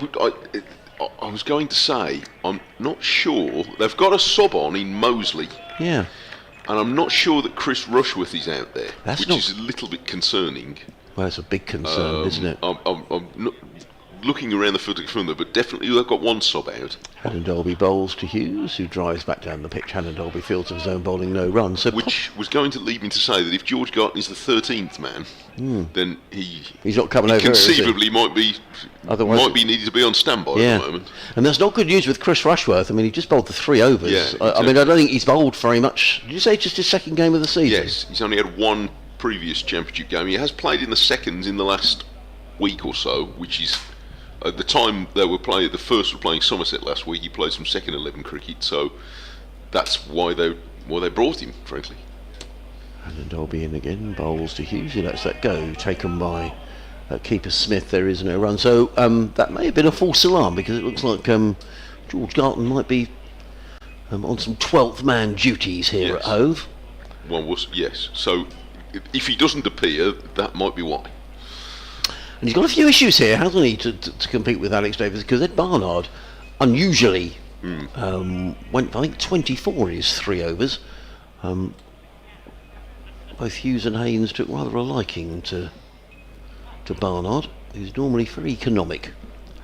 I was going to say, I'm not sure. They've got a sub on in Moseley. Yeah. And I'm not sure that Chris Rushworth is out there, which not... is a little bit concerning. Well, it's a big concern, isn't it? I'm not looking around the field from there, but definitely they've got one sub out. Hannon Dolby bowls to Hughes, who drives back down the pitch. Hannon Dolby fields of his own bowling, no run. So which was going to lead me to say that if George Garton is the 13th man, then he's not coming over. Conceivably, might be needed to be on standby at the moment. And that's not good news with Chris Rushworth. I mean, he just bowled the 3 overs. Yeah, exactly. I mean, I don't think he's bowled very much. Did you say just his second game of the season? Yes, he's only had one previous championship game. He has played in the seconds in the last week or so, which is at the time they were playing. The first were playing Somerset last week. He played some second 11 cricket, so that's why they brought him, frankly. And Dolby in again, bowls to Hughes. He lets that go, taken by keeper Smith. There is no run, so that may have been a false alarm, because it looks like George Garton might be on some 12th man duties here at Hove. Yes. So if he doesn't appear, that might be why. And he's got a few issues here, hasn't he, to compete with Alex Davis, because Ed Barnard unusually went, I think, 24 in his 3 overs. Both Hughes and Haynes took rather a liking to Barnard, who's normally very economic.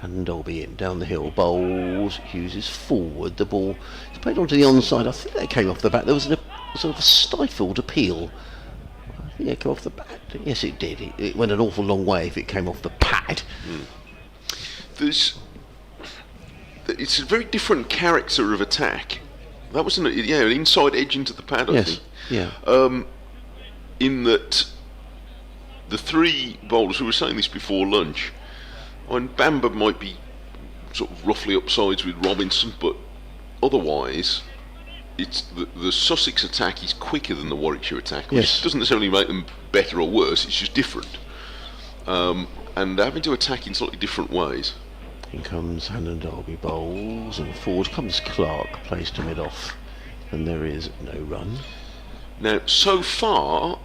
And Dolby in, down the hill, bowls, Hughes is forward, the ball is played onto the onside. I think that came off the bat. There was a sort of a stifled appeal. I think it came off the bat. Yes, it did. It went an awful long way if it came off the pad. It's a very different character of attack. That was an inside edge into the pad, I think. Yeah. In that the 3 bowlers, we were saying this before lunch, and Bamber might be sort of roughly upsides with Robinson, but otherwise it's the Sussex attack is quicker than the Warwickshire attack, which doesn't necessarily make them better or worse, it's just different. And having to attack in slightly different ways. In comes Hannon Dolby, bowls, and forward comes Clark, placed to mid-off, and there is no run. Now, so far,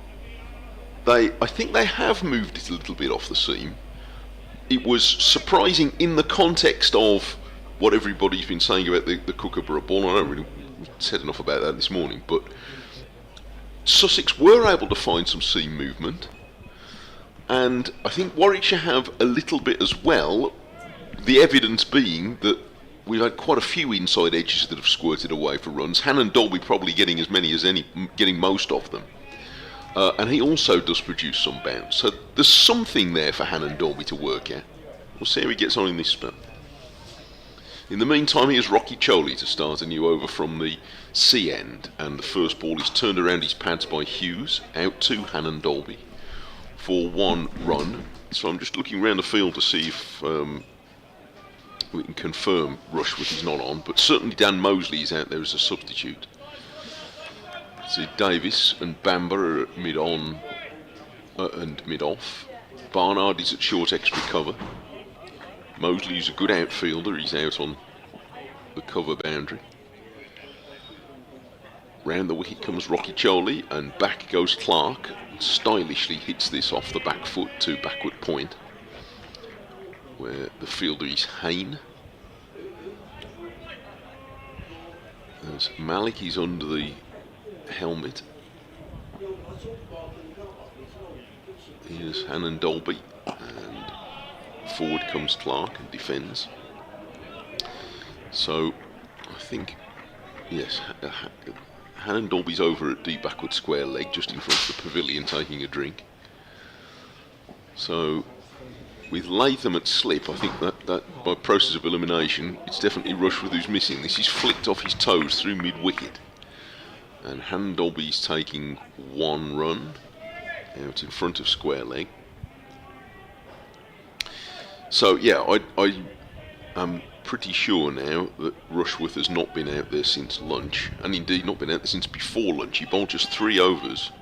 I think they have moved it a little bit off the seam. It was surprising in the context of what everybody's been saying about the Kookaburra ball. I don't really said enough about that this morning, but Sussex were able to find some seam movement, and I think Warwickshire have a little bit as well. The evidence being that we've had quite a few inside edges that have squirted away for runs. Hannon Dolby probably getting as many as getting most of them. And he also does produce some bounce. So there's something there for Hannon Dolby to work at. We'll see how he gets on in this spell. In the meantime, here's Rocky Choli to start a new over from the C end. And the first ball is turned around his pads by Hughes, out to Hannon Dolby for 1 run. So I'm just looking around the field to see if we can confirm Rushworth is not on. But certainly Dan Moseley is out there as a substitute. So Davis and Bamber are at mid-on and mid-off. Barnard is at short extra cover. Moseley is a good outfielder. He's out on the cover boundary. Round the wicket comes Rocky Choli, and back goes Clark. And stylishly hits this off the back foot to backward point, where the fielder is Hayne. As Malik is under the helmet. Here's Hannon Dolby, and forward comes Clark and defends. So I think, yes, Hannon Dolby's over at the backward square leg, just in front of the pavilion, taking a drink. So with Latham at slip, I think that by process of elimination, it's definitely Rushworth who's missing. This is flicked off his toes through mid-wicket. And Hannon Dolby's taking 1 run out in front of square leg. So yeah, I am pretty sure now that Rushworth has not been out there since lunch, and indeed not been out there since before lunch. He bowled just 3 overs,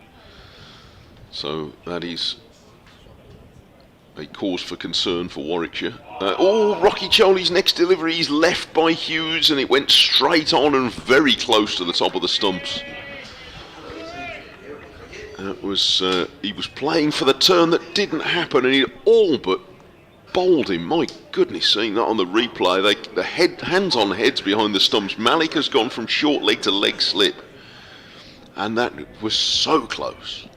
so that is a cause for concern for Warwickshire. Rocky Choli's next delivery is left by Hughes, and it went straight on and very close to the top of the stumps. was playing for the turn that didn't happen, and he all but bowled him. My goodness, seeing that on the replay, the hands on heads behind the stumps. Malik has gone from short leg to leg slip, and that was so close.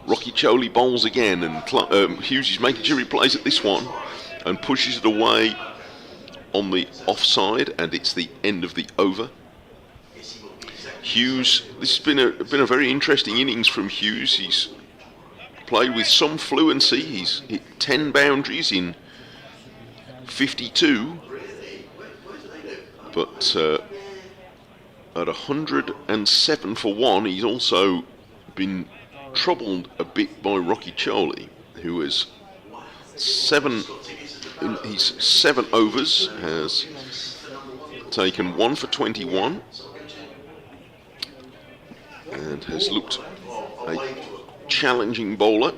Rocky Choli bowls again, and Hughes is making sure he plays at this one and pushes it away on the offside, and it's the end of the over. Hughes, this has been a very interesting innings from Hughes. He's played with some fluency. He's hit 10 boundaries in 52, but at 107 for one, he's also been troubled a bit by Rocky Choli, who has in his 7 overs has taken 1 for 21 and has looked a challenging bowler.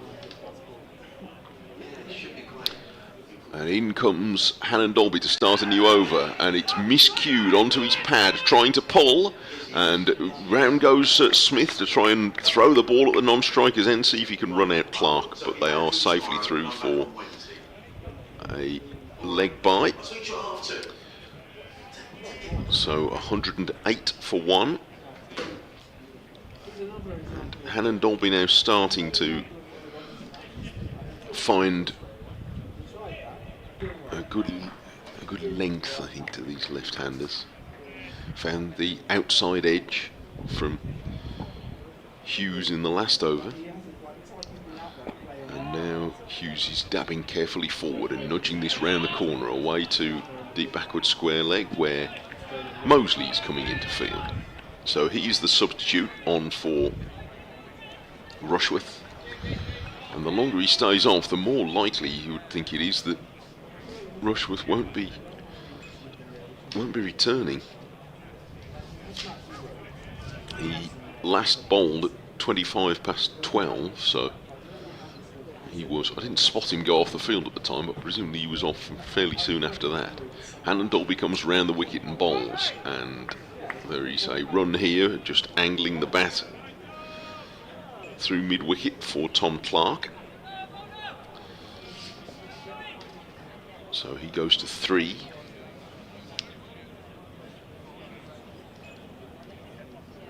And in comes Hannon Dolby to start a new over, and it's miscued onto his pad, trying to pull, and round goes Smith to try and throw the ball at the non-striker's end, see if he can run out Clark, but they are safely through for a leg bye. So 108 for one. And Hannon Dolby now starting to find a good length, I think, to these left-handers. Found the outside edge from Hughes in the last over, and now Hughes is dabbing carefully forward and nudging this round the corner away to the backward square leg where Mosley is coming into field. So he's the substitute on for Rushworth, and the longer he stays off, the more likely you would think it is that Rushworth won't be returning. He last bowled at 25 past 12, so I didn't spot him go off the field at the time, but presumably he was off fairly soon after that. Hannon Dolby comes round the wicket and bowls, and there is a run here, just angling the bat through mid-wicket for Tom Clark. So he goes to 3.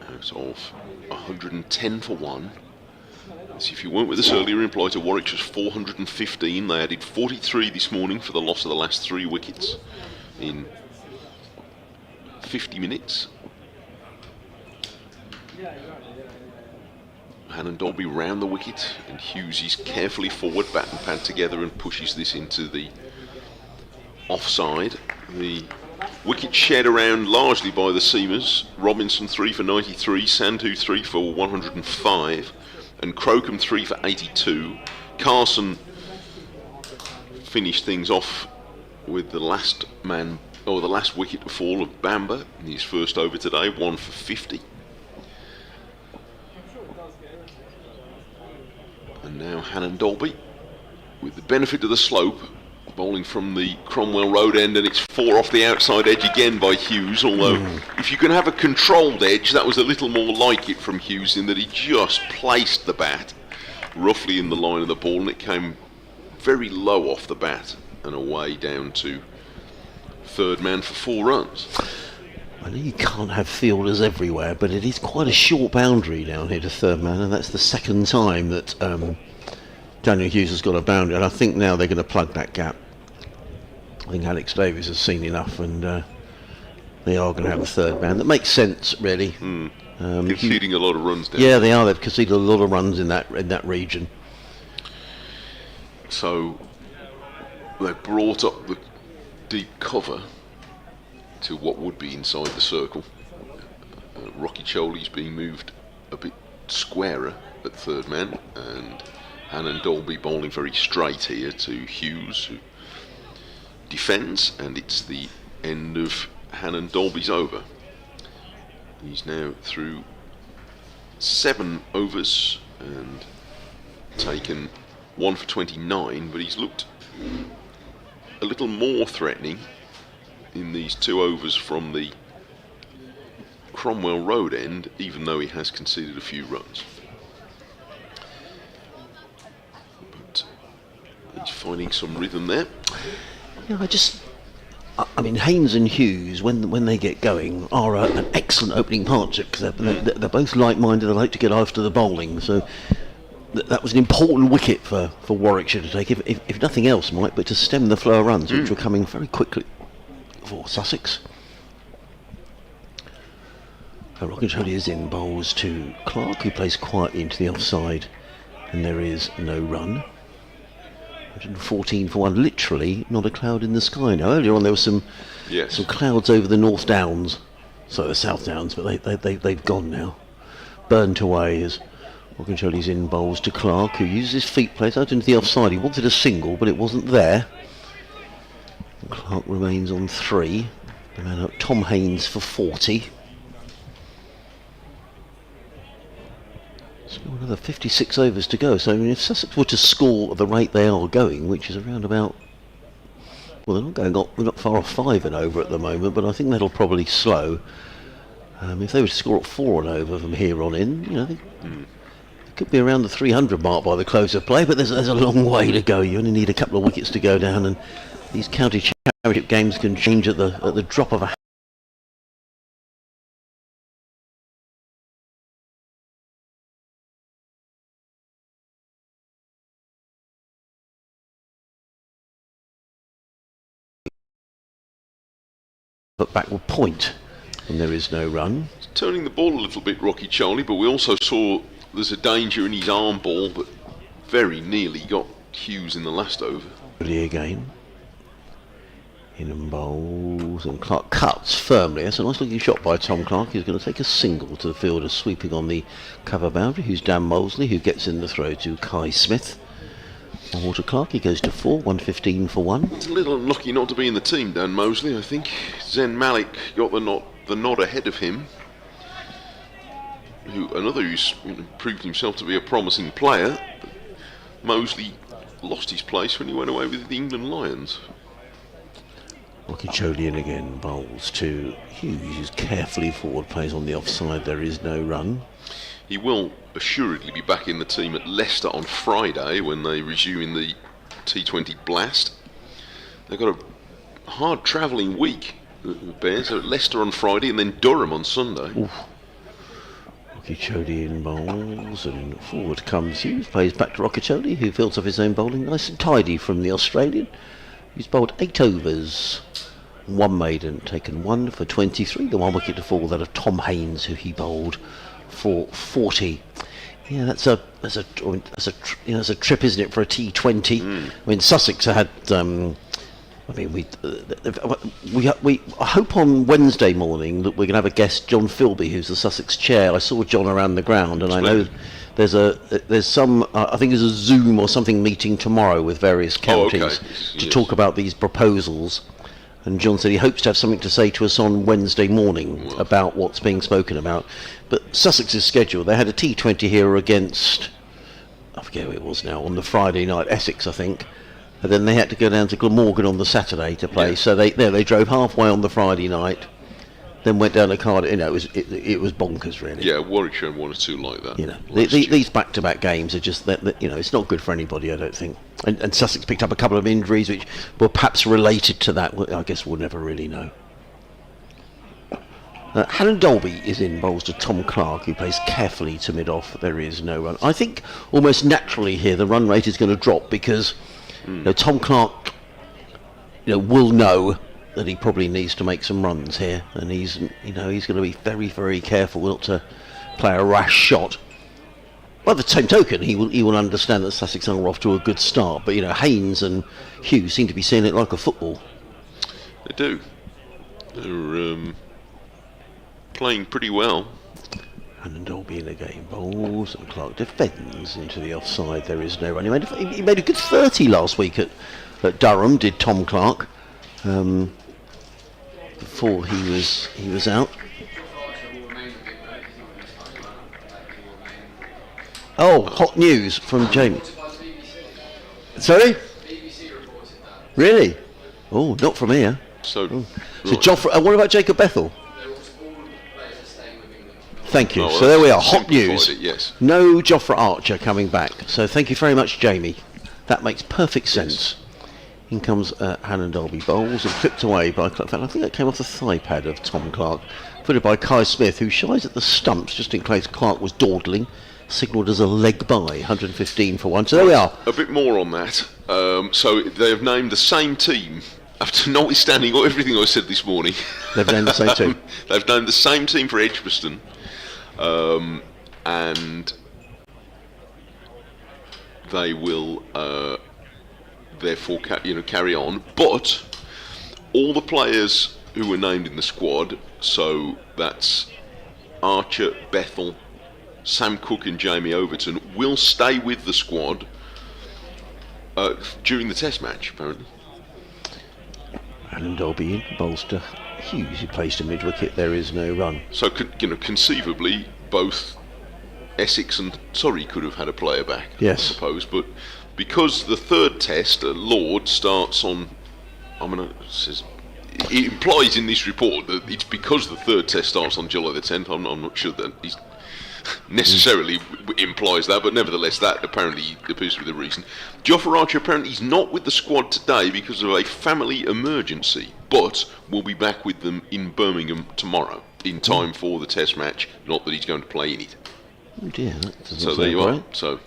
Out of 110 for one. So if you weren't with us earlier, reply to Warwickshire's 415. They added 43 this morning for the loss of the last 3 wickets in 50 minutes. Hannon Dolby round the wicket, and Hughes is carefully forward, bat and pad together, and pushes this into the offside. The wicket shed around largely by the seamers. Robinson 3 for 93, Sandhu 3 for 105, and Crocombe 3 for 82. Carson finished things off with the last wicket to fall of Bamber in his first over today, 1 for 50. And now Hannon Dolby, with the benefit of the slope, bowling from the Cromwell Road end, and it's 4 off the outside edge again by Hughes, although if you can have a controlled edge, that was a little more like it from Hughes in that he just placed the bat roughly in the line of the ball, and it came very low off the bat and away down to third man for 4 runs. I know you can't have fielders everywhere, but it is quite a short boundary down here to third man, and that's the second time that Daniel Hughes has got a boundary, and I think now they're going to plug that gap. I think Alex Davies has seen enough, and they are going to have a third man. That makes sense, really. Conceding a lot of runs down. Yeah, they are. They've conceded a lot of runs in that region. So they brought up the deep cover to what would be inside the circle. Rocky Choli's being moved a bit squarer at third man, and Hannon Dolby bowling very straight here to Hughes, who defends, and it's the end of Hannon Dolby's over. He's now through 7 overs and taken 1 for 29, but he's looked a little more threatening in these 2 overs from the Cromwell Road end, even though he has conceded a few runs. finding some rhythm there. Yeah, I mean, Haynes and Hughes, when they get going, are an excellent opening partnership because they're both like-minded. They like to get after the bowling. So that was an important wicket for Warwickshire to take, if nothing else, Mike, but to stem the flow of runs, which were coming very quickly for Sussex. Rothesay is in, bowls to Clark, who plays quietly into the offside, and there is no run. 114 for one, literally not a cloud in the sky now. Earlier on there was some clouds over the North Downs, so the South Downs, but they've gone now. Burnt away as Rothesay's in, bowls to Clark, who uses his feet, plays out into the offside. He wanted a single, but it wasn't there. And Clark remains on 3. The man up, Tom Haynes for 40. So another 56 overs to go. So I mean, if Sussex were to score at the rate they are going, which is around about, well, they're not going up, we're not far off 5 and over at the moment, but I think that'll probably slow. If they were to score at 4 and over from here on in, you know, they could be around the 300 mark by the close of play. But there's a long way to go. You only need a couple of wickets to go down, and these county championship games can change at the drop of a backward point, and there is no run. Turning the ball a little bit, Rocky Charlie, but we also saw there's a danger in his arm ball, but very nearly got Hughes in the last over. Again, in and bowls, and Clark cuts firmly. That's a nice looking shot by Tom Clark. He's going to take a single to the fielder sweeping on the cover boundary, who's Dan Molesley, who gets in the throw to Kai Smith. Walter Clark, he goes to 4, 115 for 1. It's a little unlucky not to be in the team, Dan Molesley, I think. Zen Malik got the nod ahead of him. Who's proved himself to be a promising player. But Molesley lost his place when he went away with the England Lions. Rothesay in again, bowls to Hughes, who's carefully forward, plays on the offside. There is no run. He will assuredly be back in the team at Leicester on Friday when they resume in the T20 Blast. They've got a hard travelling week, the Bears. So Leicester on Friday and then Durham on Sunday. Rothesay in bowls, and forward comes Hughes, plays back to Rothesay, who fields off his own bowling, nice and tidy from the Australian. He's bowled 8 overs, 1 maiden, taken 1 for 23. The 1 wicket to fall, that of Tom Haynes, who he bowled for 40. Yeah, that's a trip, isn't it, for a T20? I mean, Sussex had. We hope on Wednesday morning that we're going to have a guest, John Philby, who's the Sussex chair. I saw John around the ground, and I know there's some. I think there's a Zoom or something meeting tomorrow with various counties to talk about these proposals. And John said he hopes to have something to say to us on Wednesday morning about what's being spoken about. But Sussex's schedule, they had a T20 here against, I forget who it was now, on the Friday night, Essex, I think. And then they had to go down to Glamorgan on the Saturday to play. Yeah. So they drove halfway on the Friday night, then went down to Cardiff. You know, it was bonkers, really. Yeah, Warwickshire 1 or 2 like that. You know, these back-to-back games are just that. You know, it's not good for anybody, I don't think. And Sussex picked up a couple of injuries which were perhaps related to that. I guess we'll never really know. Hannah Dolby is in, bowls to Tom Clark, who plays carefully to mid-off. There is no run. I think almost naturally here the run rate is going to drop because Tom Clark, will know that he probably needs to make some runs here, and he's going to be very, very careful not to play a rash shot. By the same token, he will understand that Sussex are off to a good start, but Haynes and Hughes seem to be seeing it like a football. They do. They're playing pretty well. And Dolby in the game, bowls, and Clark defends into the offside. There is no run. He made a good 30 last week at Durham, did Tom Clark, before he was out. Oh, hot news from Jamie. Sorry? Really? Oh, not from here. So Joffre, what about Jacob Bethel? Thank you. So there we are, hot news. Yes. No Joffre Archer coming back. So thank you very much, Jamie. That makes perfect sense. In comes Hannon Derby bowls and clipped away by Clark. I think that came off the thigh pad of Tom Clark. Footed by Kai Smith, who shies at the stumps just in case Clark was dawdling. Signalled as a leg by, 115 for 1. So there we are. A bit more on that. So they have named the same team, after notwithstanding everything I said this morning. They've named the same team. They've named the same team for Edgbaston. And they will therefore carry on. But all the players who were named in the squad, so that's Archer, Bethel, Sam Cook and Jamie Overton, will stay with the squad during the test match, apparently. Hannon Derby in, Bolster Hughes, who plays to mid-wicket, there is no run. So, conceivably, both Essex and Surrey could have had a player back, yes, I suppose, but because the third test at Lord starts on, it implies in this report that it's because the third test starts on July the 10th. I'm not sure that he's necessarily implies that, but nevertheless that apparently appears to be the reason. Joffer Archer apparently is not with the squad today because of a family emergency, but will be back with them in Birmingham tomorrow in time for the test match, not that he's going to play in it. Oh dear, that doesn't so there you right. are. So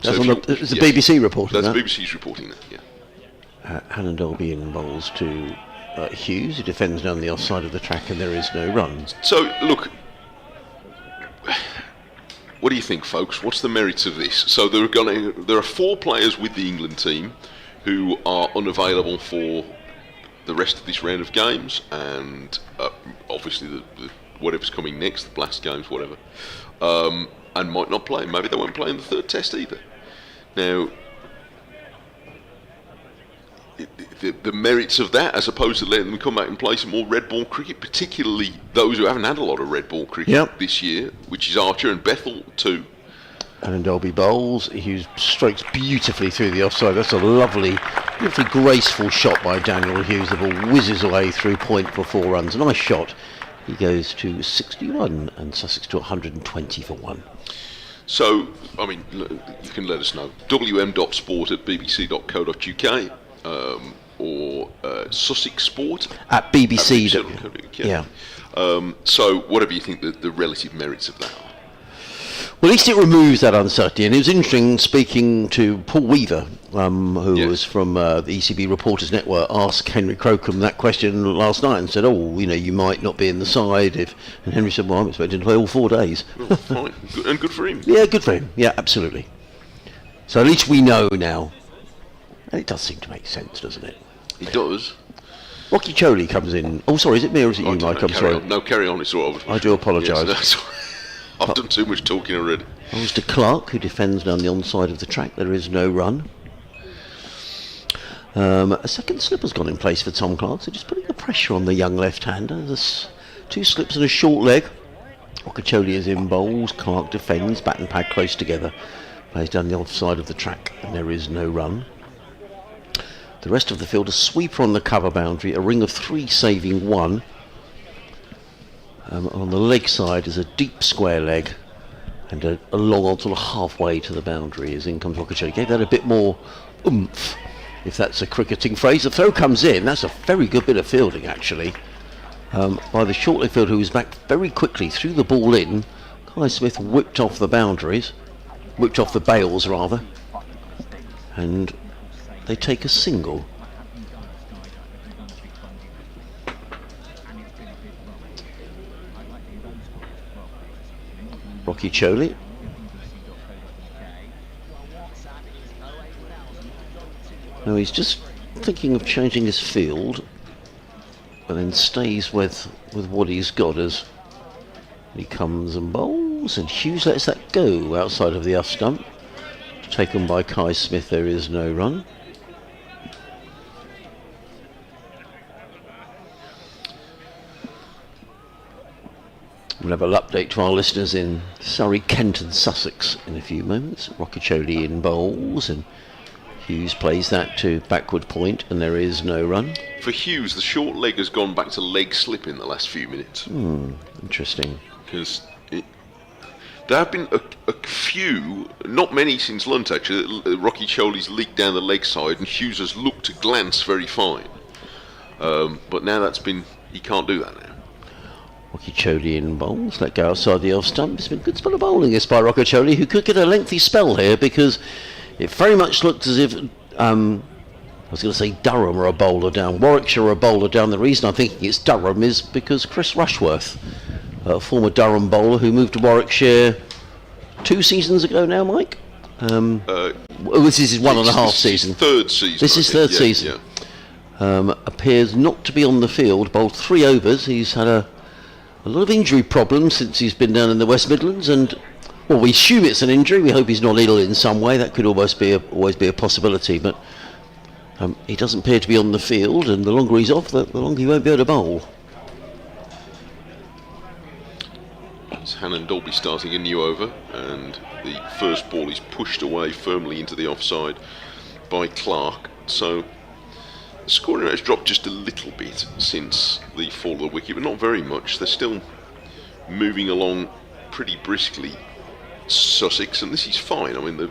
it's the BBC reporting that's that. BBC's reporting that, yeah. Hannon Derby in bowls to Hughes, who defends down the offside of the track, and there is no run. So look, what do you think, folks? What's the merits of this? So there are 4 players with the England team who are unavailable for the rest of this round of games, and obviously the whatever's coming next, the Blast games, whatever, and might not play. Maybe they won't play in the third test either. Now, the merits of that, as opposed to letting them come back and play some more red ball cricket, particularly those who haven't had a lot of red ball cricket this year, which is Archer and Bethel too. Hannon Derby bowls. Hughes strokes beautifully through the offside. That's a lovely, graceful shot by Daniel Hughes. The ball whizzes away through point for 4 runs. Nice shot. He goes to 61 and Sussex to 120 for 1. So, you can let us know. wm.sport@bbc.co.uk. Or Sussex Sport at BBC. Yeah. So, whatever you think the relative merits of that are. Well, at least it removes that uncertainty. And it was interesting speaking to Paul Weaver, who was from the ECB Reporters Network, asked Henry Crocombe that question last night and said, you might not be in the side if. And Henry said, well, I'm expecting to play all 4 days. Well, fine. And good for him. Yeah, good for him. Yeah, absolutely. So at least we know now. And it does seem to make sense, doesn't it? It does. Rocky Choli comes in. Oh, sorry, is it me or is it you, Mike? I'm sorry. No, carry on. It's all right. I do apologise. Yes, I've done too much talking already. Goes to Clark, who defends down the onside of the track. There is no run. A second slipper's gone in place for Tom Clark, so just putting the pressure on the young left-hander. There's 2 slips and a short leg. Rockacholi is in bowls. Clark defends, bat and pad close together. Plays down the offside of the track, and there is no run. The rest of the field, a sweeper on the cover boundary, a ring of 3 saving 1. On the leg side is a deep square leg and a long on sort of halfway to the boundary as in comes Rockacholi. Gave that a bit more oomph, if that's a cricketing phrase. The throw comes in. That's a very good bit of fielding, actually, by the short leg fielder, who was back very quickly, threw the ball in. Kai Smith whipped off the boundaries, whipped off the bails rather, and they take a single. Rocky Choli. Now he's just thinking of changing his field, but then stays with what he's got as he comes and bowls, and Hughes lets that go outside of the off stump. Taken by Kai Smith, there is no run. We'll have an update to our listeners in Surrey, Kent and Sussex in a few moments. Rockacholi in bowls, and Hughes plays that to backward point, and there is no run. For Hughes, the short leg has gone back to leg slip in the last few minutes. Interesting. Because There have been a few, not many since lunch actually. Rocky Choli's leaked down the leg side and Hughes has looked to glance very fine. But now he can't do that now. Rothesay in bowls, let go outside the off stump. It's been a good spell of bowling this by Rothesay, who could get a lengthy spell here because it very much looked as if, I was going to say Durham are a bowler down, Warwickshire are a bowler down. The reason I'm thinking it's Durham is because Chris Rushworth, a former Durham bowler who moved to Warwickshire 2 seasons ago now, Mike? This is his 1.5 season. Third season. This is third season. Yeah. Appears not to be on the field, bowled 3 overs. He's had a lot of injury problems since he's been down in the West Midlands, and well, we assume it's an injury. We hope he's not ill in some way. That could always be a possibility, but he doesn't appear to be on the field, and the longer he's off, the longer he won't be able to bowl. It's Hannon Dolby starting a new over, and the first ball is pushed away firmly into the offside by Clark. So the scoring rate has dropped just a little bit since the fall of the wicket, but not very much. They're still moving along pretty briskly, Sussex, and this is fine. I mean,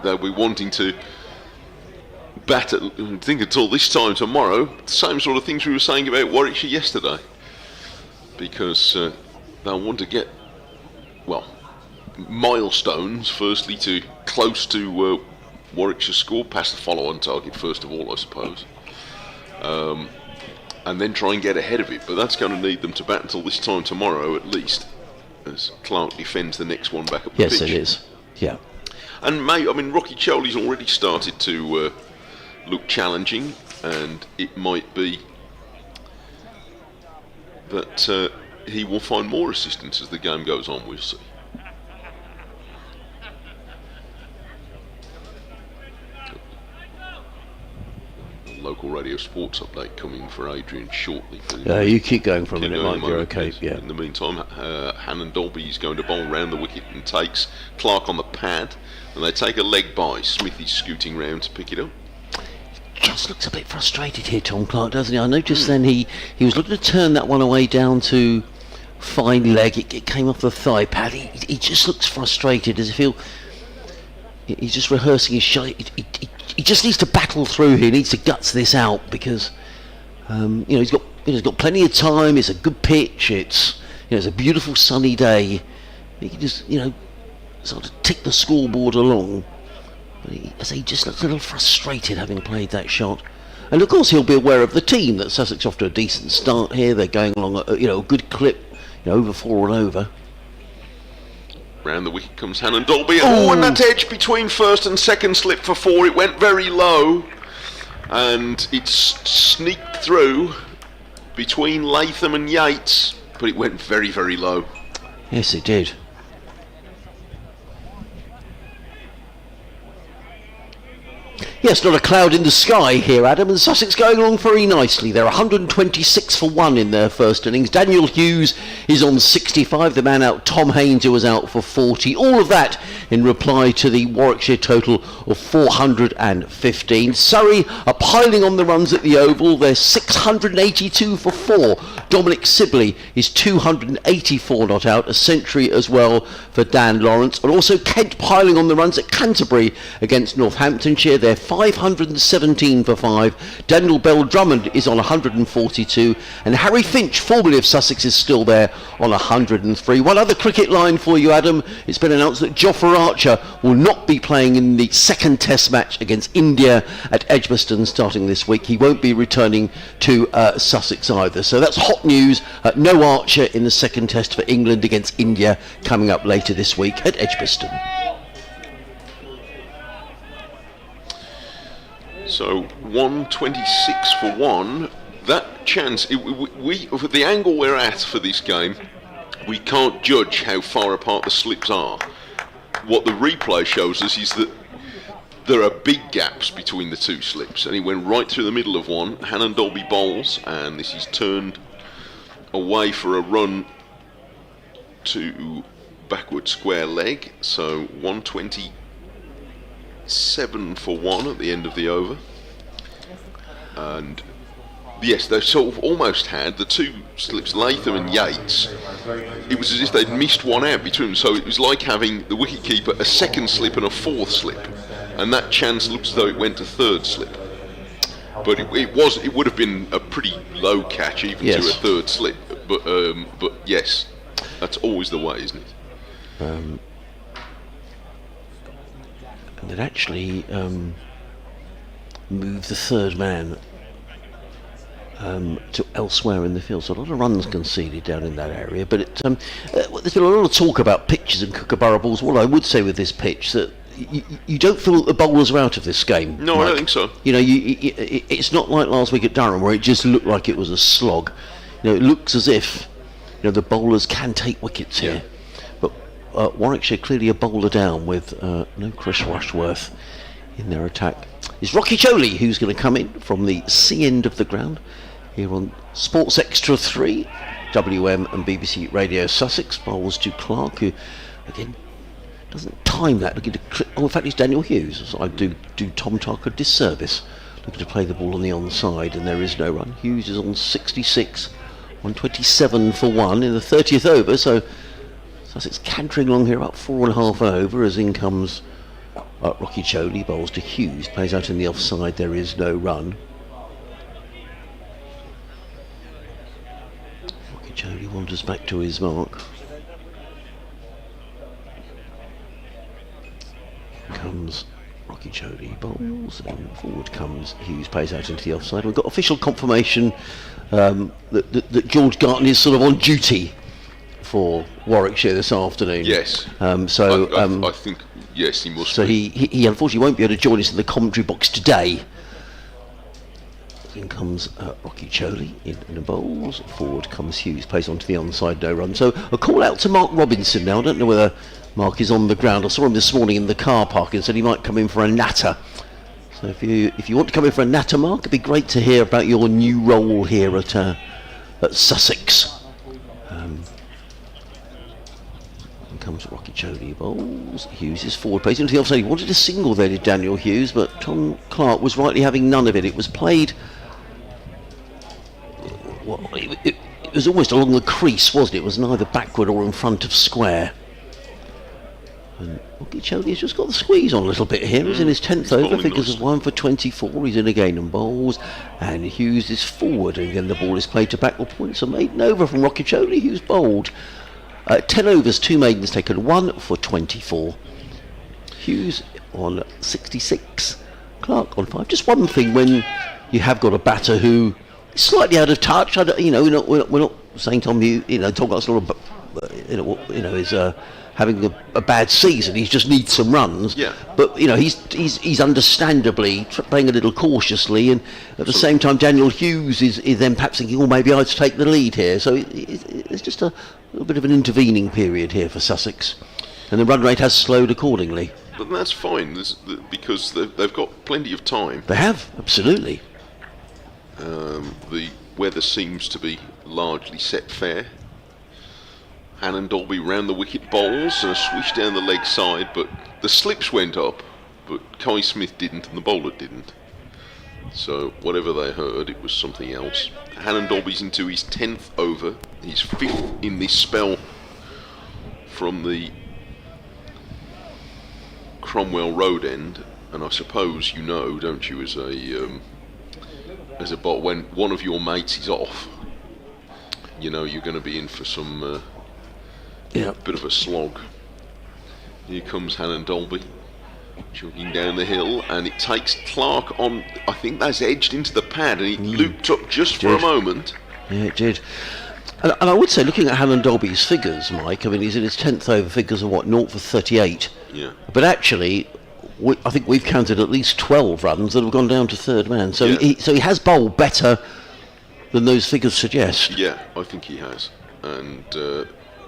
they'll be wanting to bat at, I think, until this time tomorrow. The same sort of things we were saying about Warwickshire yesterday, because they'll want to get, well, milestones. Firstly, to close to Warwickshire score, past the follow-on target first of all, I suppose, and then try and get ahead of it. But that's going to need them to bat until this time tomorrow at least, as Clark defends the next one back up the pitch. Yes, it is. Yeah. And Rocky Choli's already started to look challenging, and it might be that he will find more assistance as the game goes on. We'll see. Local radio sports update coming for Adrian shortly. You keep going for a minute, Mike. You're okay. Yeah. In the meantime, Hannon Dolby is going to bowl round the wicket and takes Clark on the pad, and they take a leg by. Smithy's scooting round to pick it up. Just looks a bit frustrated here, Tom Clark, doesn't he? I noticed then he was looking to turn that one away down to fine leg. It came off the thigh pad. He just looks frustrated, as if he's just rehearsing his shot. He just needs to battle through here. He needs to guts this out because he's got plenty of time. It's a good pitch. It's a beautiful sunny day. He can just sort of tick the scoreboard along. But he just looks a little frustrated having played that shot. And of course he'll be aware of the team, that Sussex off to a decent start here. They're going along a good clip, over 4 and over. Round the wicket comes Hannon Dolby. And that edge between first and second slip for 4. It went very low, and it's sneaked through between Latham and Yates, but it went very, very low. Yes, it did. Yes, not a cloud in the sky here, Adam, and Sussex going along very nicely. They're 126 for 1 in their first innings. Daniel Hughes is on 65, the man out, Tom Haynes, who was out for 40. All of that in reply to the Warwickshire total of 415. Surrey are piling on the runs at the Oval. They're 682 for 4. Dominic Sibley is 284 not out, a century as well for Dan Lawrence. And also Kent piling on the runs at Canterbury against Northamptonshire. They're 517 for 5. Daniel Bell Drummond is on 142, and Harry Finch, formerly of Sussex, is still there on 103. One other cricket line for you, Adam. It's been announced that Jofra Archer will not be playing in the second test match against India at Edgbaston starting this week. He won't be returning to Sussex either. So that's hot news. No Archer in the second test for England against India coming up later this week at Edgbaston. So 126 for 1. That chance, we the angle we're at for this game, we can't judge how far apart the slips are. What the replay shows us is that there are big gaps between the 2 slips, and he went right through the middle of one. Hannon Dolby bowls, and this is turned away for a run to backward square leg. So 127 for 1 at the end of the over, and Yes, they sort of almost had the two slips, Latham and Yates. It was as if they'd missed one out between them, so it was like having the wicketkeeper a second slip and a fourth slip, and that chance looked as though it went to third slip. But it would have been a pretty low catch even to a third slip. But yes, that's always the way, isn't it? And it actually moved the third man to elsewhere in the field, so a lot of runs conceded down in that area. But there's been a lot of talk about pitches and Kookaburra balls. What I would say with this pitch that you don't feel that the bowlers are out of this game. No, Mike. I don't think so. You know, it's not like last week at Durham where it just looked like it was a slog. You know, it looks as if the bowlers can take wickets here. But Warwickshire clearly a bowler down with no Chris Rushworth in their attack. It's Rocky Choli who's going to come in from the C end of the ground here on Sports Extra 3, WM and BBC Radio Sussex. Bowls to Clark, who again doesn't time that. Looking to in fact, it's Daniel Hughes. So I do Tom Tark a disservice. Looking to play the ball on the onside, and there is no run. Hughes is on 66, 127 for 1 in the 30th over. So Sussex cantering along here, up 4.5 over as in comes Rocky Choli. Bowls to Hughes, plays out in the offside. There is no run. Rocky Choli wanders back to his mark. Comes Rocky Choli, bowls, and forward comes Hughes, plays out into the offside. We've got official confirmation that George Garton is sort of on duty for Warwickshire this afternoon. Yes. I think yes, he must. So he unfortunately won't be able to join us in the commentary box today. In comes Rocky Choli in the bowls. Forward comes Hughes, plays onto the onside, no run. So a call out to Mark Robinson now. I don't know whether Mark is on the ground. I saw him this morning in the car park and said he might come in for a natter. So if you want to come in for a natter, Mark, it'd be great to hear about your new role here at Sussex. Comes Rocky Choli, bowls. Hughes is forward, plays into the offside. He wanted a single there, did Daniel Hughes, but Tom Clark was rightly having none of it. It was played. Well, it was almost along the crease, wasn't it? It was neither backward or in front of square. And Rocky Choli has just got the squeeze on a little bit here. He's in his 10th over, figures of 1 for 24. He's in again and bowls, and Hughes is forward, and again the ball is played to backward points. A maiden over from Rocky Choli, who's bowled. 10 overs, 2 maidens taken, 1 for 24. Hughes on 66, Clark on 5. Just one thing, when you have got a batter who is slightly out of touch, we're not saying Tom Hughes, Tom Clark's not is having a bad season. He just needs some runs. Yeah. But he's understandably playing a little cautiously, and at the same time, Daniel Hughes is then perhaps thinking, maybe I'd take the lead here. So it's just a little bit of an intervening period here for Sussex, and the run rate has slowed accordingly. But that's fine, because they've got plenty of time. They have, absolutely. The weather seems to be largely set fair. Hannon Dolby round the wicket bowls and a swish down the leg side, but the slips went up, but Kai Smith didn't and the bowler didn't. So whatever they heard, it was something else. Hannon Dolby's into his 10th over, he's 5th in this spell from the Cromwell Road end, and I suppose you know, don't you, as a bot, when one of your mates is off, you're going to be in for some bit of a slog. Here comes Hannon Dolby jogging down the hill, and it takes Clark on. I think that's edged into the pad, and he looped up just for a moment. Yeah, it did. And I would say, looking at Hannon Dolby's figures, Mike, he's in his 10th over, figures of 0 for 38. Yeah. But actually, I think we've counted at least 12 runs that have gone down to third man. So he has bowled better than those figures suggest. Yeah, I think he has. And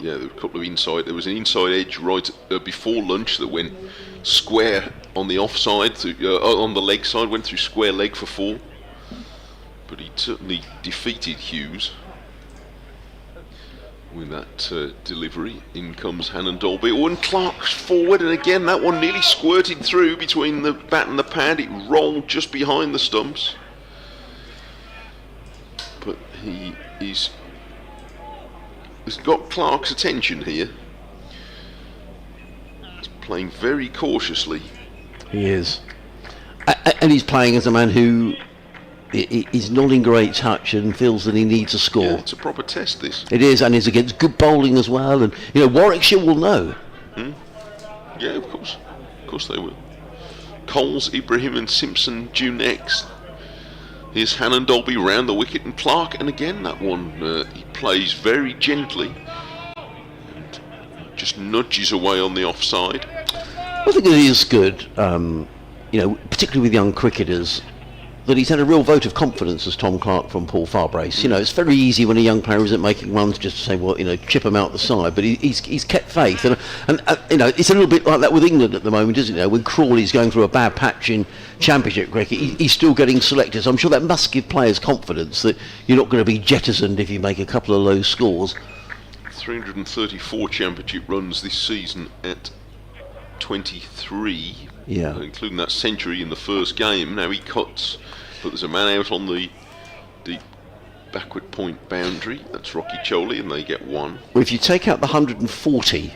there were a couple of inside. There was an inside edge right before lunch that went square on the offside, on the leg side, went through square leg for 4. But he certainly defeated Hughes with that delivery. In comes Hannon Dolby. And Clark's forward, and again that one nearly squirted through between the bat and the pad. It rolled just behind the stumps. He's got Clark's attention here. He's playing very cautiously. He is. And he's playing as a man who is not in great touch and feels that he needs a score. Yeah, it's a proper test, this. It is, and he's against good bowling as well. And, you know, Warwickshire will know. Yeah, of course. Of course they will. Coles, Ibrahim and Simpson due next. Here's Hannon Dolby round the wicket and Clark, and again that one he plays very gently and just nudges away on the offside. I think it is good, you know, particularly with young cricketers, that he's had a real vote of confidence as Tom Clark from Paul Farbrace. You know, it's very easy when a young player isn't making runs just to say, well, you know, chip him out the side. But he's kept faith, and you know, it's a little bit like that with England at the moment, isn't it? When Crawley's going through a bad patch in Championship cricket, he's still getting selected. So I'm sure that must give players confidence that you're not going to be jettisoned if you make a couple of low scores. 334 Championship runs this season at 23. Yeah, including that century in the first game. Now he cuts, but there's a man out on the deep backward point boundary. That's Rocky Choli, and they get one. Well, if you take out the 140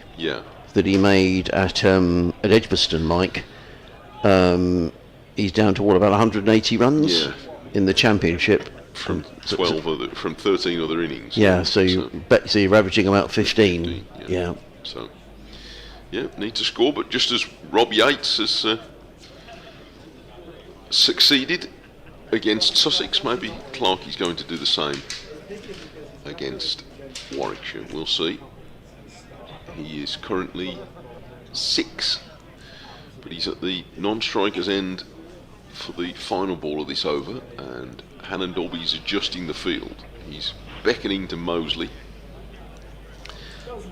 that he made at Edgbaston, Mike, he's down to what, about 180 runs in the Championship from 13 other innings. Yeah, so you're averaging about 15. Yeah. So. Yeah, needs a score, but just as Rob Yates has succeeded against Sussex, maybe Clark is going to do the same against Warwickshire. We'll see. He is currently 6, but he's at the non-striker's end for the final ball of this over, and Hannon Dolby is adjusting the field. He's beckoning to Mosley.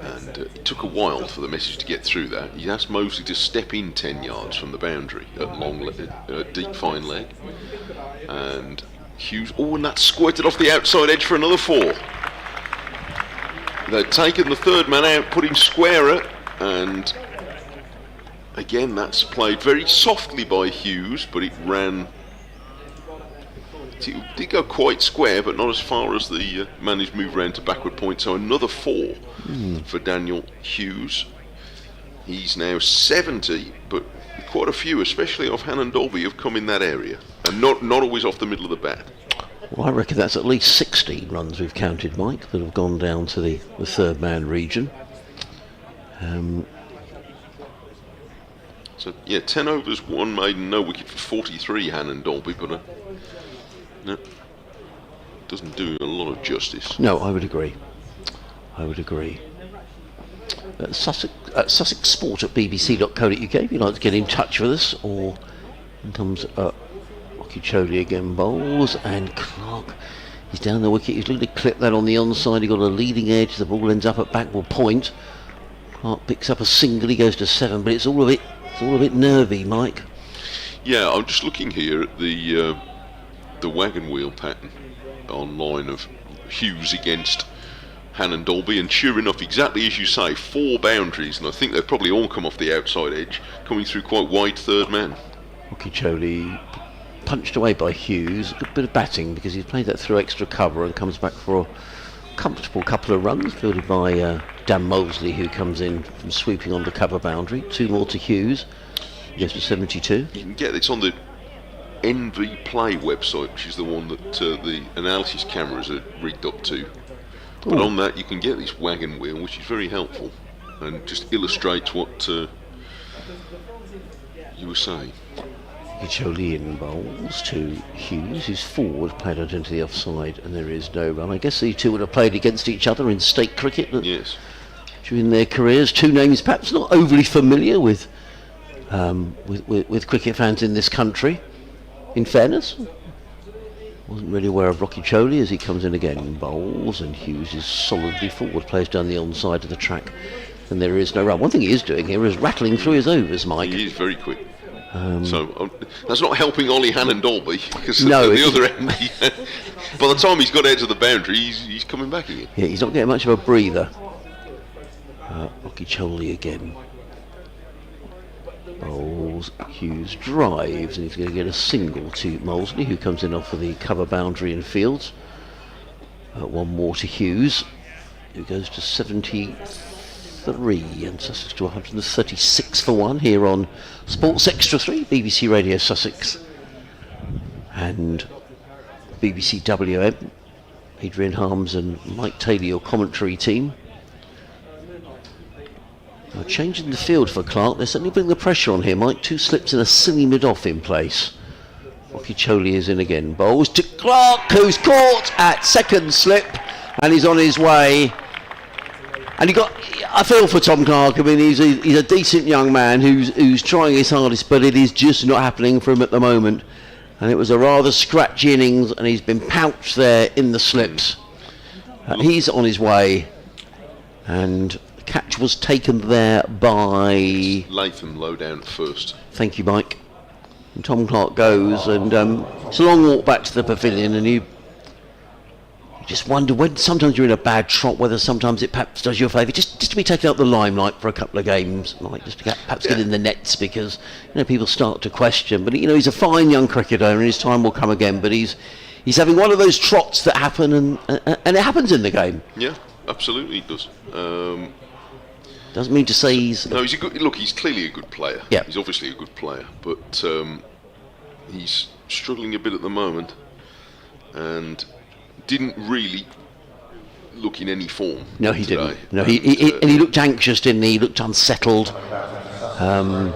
And it took a while for the message to get through that. He asked Mosley to step in 10 yards from the boundary at deep fine leg. And Hughes, and that squirted off the outside edge for another 4. They'd taken the third man out, put him squarer, and again that's played very softly by Hughes, but it ran. It did go quite square, but not as far as the man who's moved round to backward point. So another 4 for Daniel Hughes. He's now 70, but quite a few, especially off Hannon Dolby, have come in that area, and not always off the middle of the bat. Well, I reckon that's at least 16 runs we've counted, Mike, that have gone down to the third man region. So yeah, 10 overs, 1 maiden, no wicket for 43 Hannon Dolby, but no, doesn't do a lot of justice. No, I would agree. Sussex Sport at bbc.co.uk if you'd like to get in touch with us, or in comes Rocky Choli again, bowls, and Clark, he's down the wicket, he's looking to clip that on the onside, he got a leading edge, the ball ends up at backward point. Clark picks up a single, he goes to 7, but it's all a bit nervy, Mike. Yeah, I'm just looking here at the wagon wheel pattern online of Hughes against Hannon Dolby, and sure enough, exactly as you say, 4 boundaries, and I think they've probably all come off the outside edge, coming through quite wide third man. Rocky Choli punched away by Hughes, a good bit of batting because he's played that through extra cover and comes back for a comfortable couple of runs, fielded by Dan Mosley, who comes in from sweeping on the cover boundary. 2 more to Hughes, he goes to 72. You can get this on the NV Play website, which is the one that the analysis cameras are rigged up to. But on that you can get this wagon wheel, which is very helpful and just illustrates what you were saying. Choli in bowls to Hughes, who's forward, played out into the offside, and there is no run. I guess these two would have played against each other in state cricket during their careers. 2 names perhaps not overly familiar with cricket fans in this country. In fairness, wasn't really aware of Rocky Choli as he comes in again. Bowls, and Hughes is solidly forward, plays down the onside of the track, and there is no run. One thing he is doing here is rattling through his overs, Mike. He is very quick. So that's not helping Ollie Hannon Dolby, because no, at the other end, by the time he's got out to the boundary, he's coming back again. Yeah, he's not getting much of a breather. Rocky Choli again. Bowls, Hughes drives, and he's going to get a single to Mosley, who comes in off of the cover boundary and fields. One more to Hughes, who goes to 73, and Sussex to 136 for one here on Sports Extra 3, BBC Radio Sussex and BBC WM. Adrian Harms and Mike Taylor, your commentary team. Now, changing the field for Clark, they're certainly putting the pressure on here. Mike, 2 slips and a silly mid-off in place. Rocky Choli is in again. Bowls to Clark, who's caught at second slip, and he's on his way. And I feel for Tom Clark. I mean, he's a decent young man who's trying his hardest, but it is just not happening for him at the moment. And it was a rather scratchy innings, and he's been pouched there in the slips. He's on his way, and the catch was taken there by Latham, low down at first. Thank you, Mike. And Tom Clark goes, and it's a long walk back to the pavilion, and you just wonder when sometimes you're in a bad trot, whether sometimes it perhaps does you a favour just to be taken out the limelight for a couple of games, like just to perhaps get in the nets, because people start to question. But he's a fine young cricketer, and his time will come again. But he's having one of those trots that happen, and it happens in the game. Yeah, absolutely, it does. Doesn't mean to say he's... No, he's a good... Look, he's clearly a good player. Yeah. He's obviously a good player, but he's struggling a bit at the moment, and didn't really look in any form. No, he today. didn't. No, and he looked anxious, didn't he? He looked unsettled. And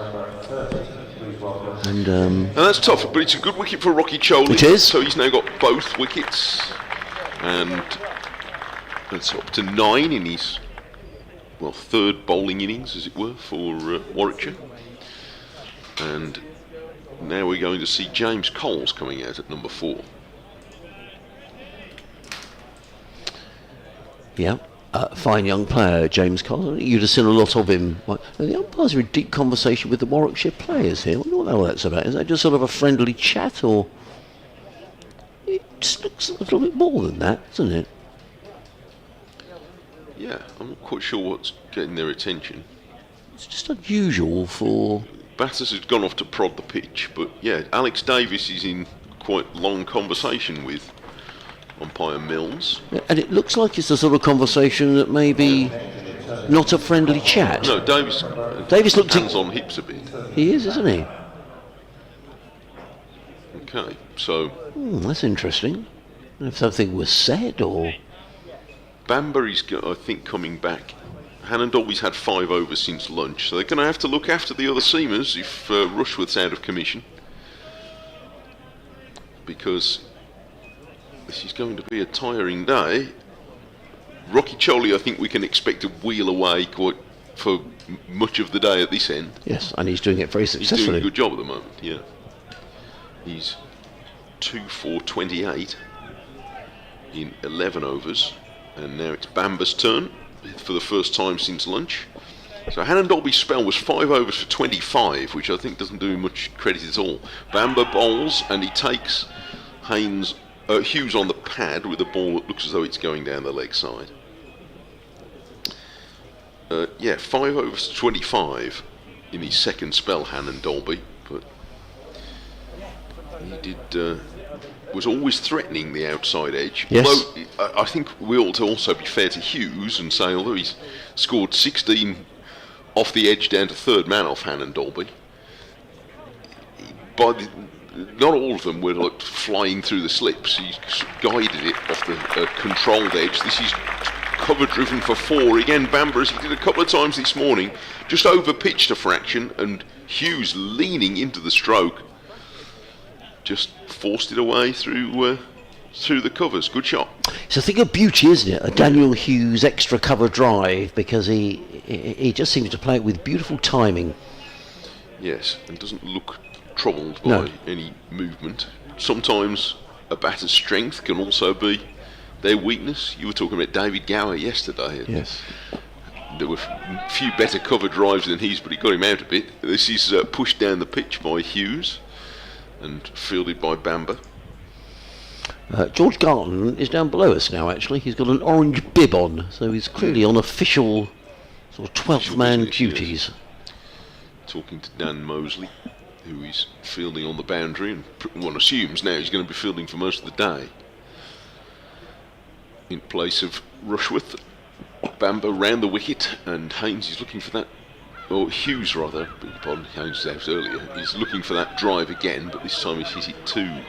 that's tough, but it's a good wicket for Rocky Choli. It is. So he's now got both wickets, and it's up to 9 in his... third bowling innings, as it were, for Warwickshire. And now we're going to see James Coles coming out at number 4. Yeah, fine young player, James Coles. You'd have seen a lot of him. The umpires are in deep conversation with the Warwickshire players here. I wonder what the hell that's about. Is that just sort of a friendly chat, or... It just looks a little bit more than that, doesn't it? Yeah, I'm not quite sure what's getting their attention. It's just unusual for... Batters has gone off to prod the pitch, but yeah, Alex Davis is in quite long conversation with umpire Mills. And it looks like it's the sort of conversation that may be not a friendly chat. No, Davis looked hands on hips a bit. He is, isn't he? Okay, so... that's interesting. If something was said, or... Banbury's, I think, coming back. Hannon Dolby's had 5 overs since lunch, so they're going to have to look after the other seamers if Rushworth's out of commission, because this is going to be a tiring day. Rocky Choli, I think we can expect to wheel away quite for much of the day at this end. Yes, and he's doing it very successfully. He's doing a good job at the moment, yeah. He's 2 for 28 in 11 overs. And now it's Bamber's turn for the first time since lunch. So Hannon Dolby's spell was 5 overs for 25, which I think doesn't do him much credit at all. Bamber bowls, and he takes Hughes on the pad with a ball that looks as though it's going down the leg side. 5 overs to 25 in his second spell, Hannon Dolby, but he did... was always threatening the outside edge. Yes. Although I think we ought to also be fair to Hughes and say, although he's scored 16 off the edge down to third man off Hannon Dolby, not all of them were like flying through the slips. He guided it off the controlled edge. This is cover driven for 4. Again, Bamber, as he did a couple of times this morning, just over pitched a fraction, and Hughes leaning into the stroke just forced it away through the covers. Good shot. It's a thing of beauty, isn't it? A Daniel Hughes extra cover drive, because he just seems to play it with beautiful timing. Yes, and doesn't look troubled by any movement. Sometimes a batter's strength can also be their weakness. You were talking about David Gower yesterday. Yes. There were a few better cover drives than his, but he got him out a bit. This is pushed down the pitch by Hughes and fielded by Bamber. George Garton is down below us now, actually. He's got an orange bib on, so he's clearly on official sort of 12th man duties. Yes. Talking to Dan Mosley, who is fielding on the boundary, and one assumes now he's going to be fielding for most of the day. in place of Rushworth. Bamber round the wicket, and Haynes is looking for that, or Hughes rather, beg your pardon, Haynes was out earlier, he's looking for that drive again, but this time he's hit it to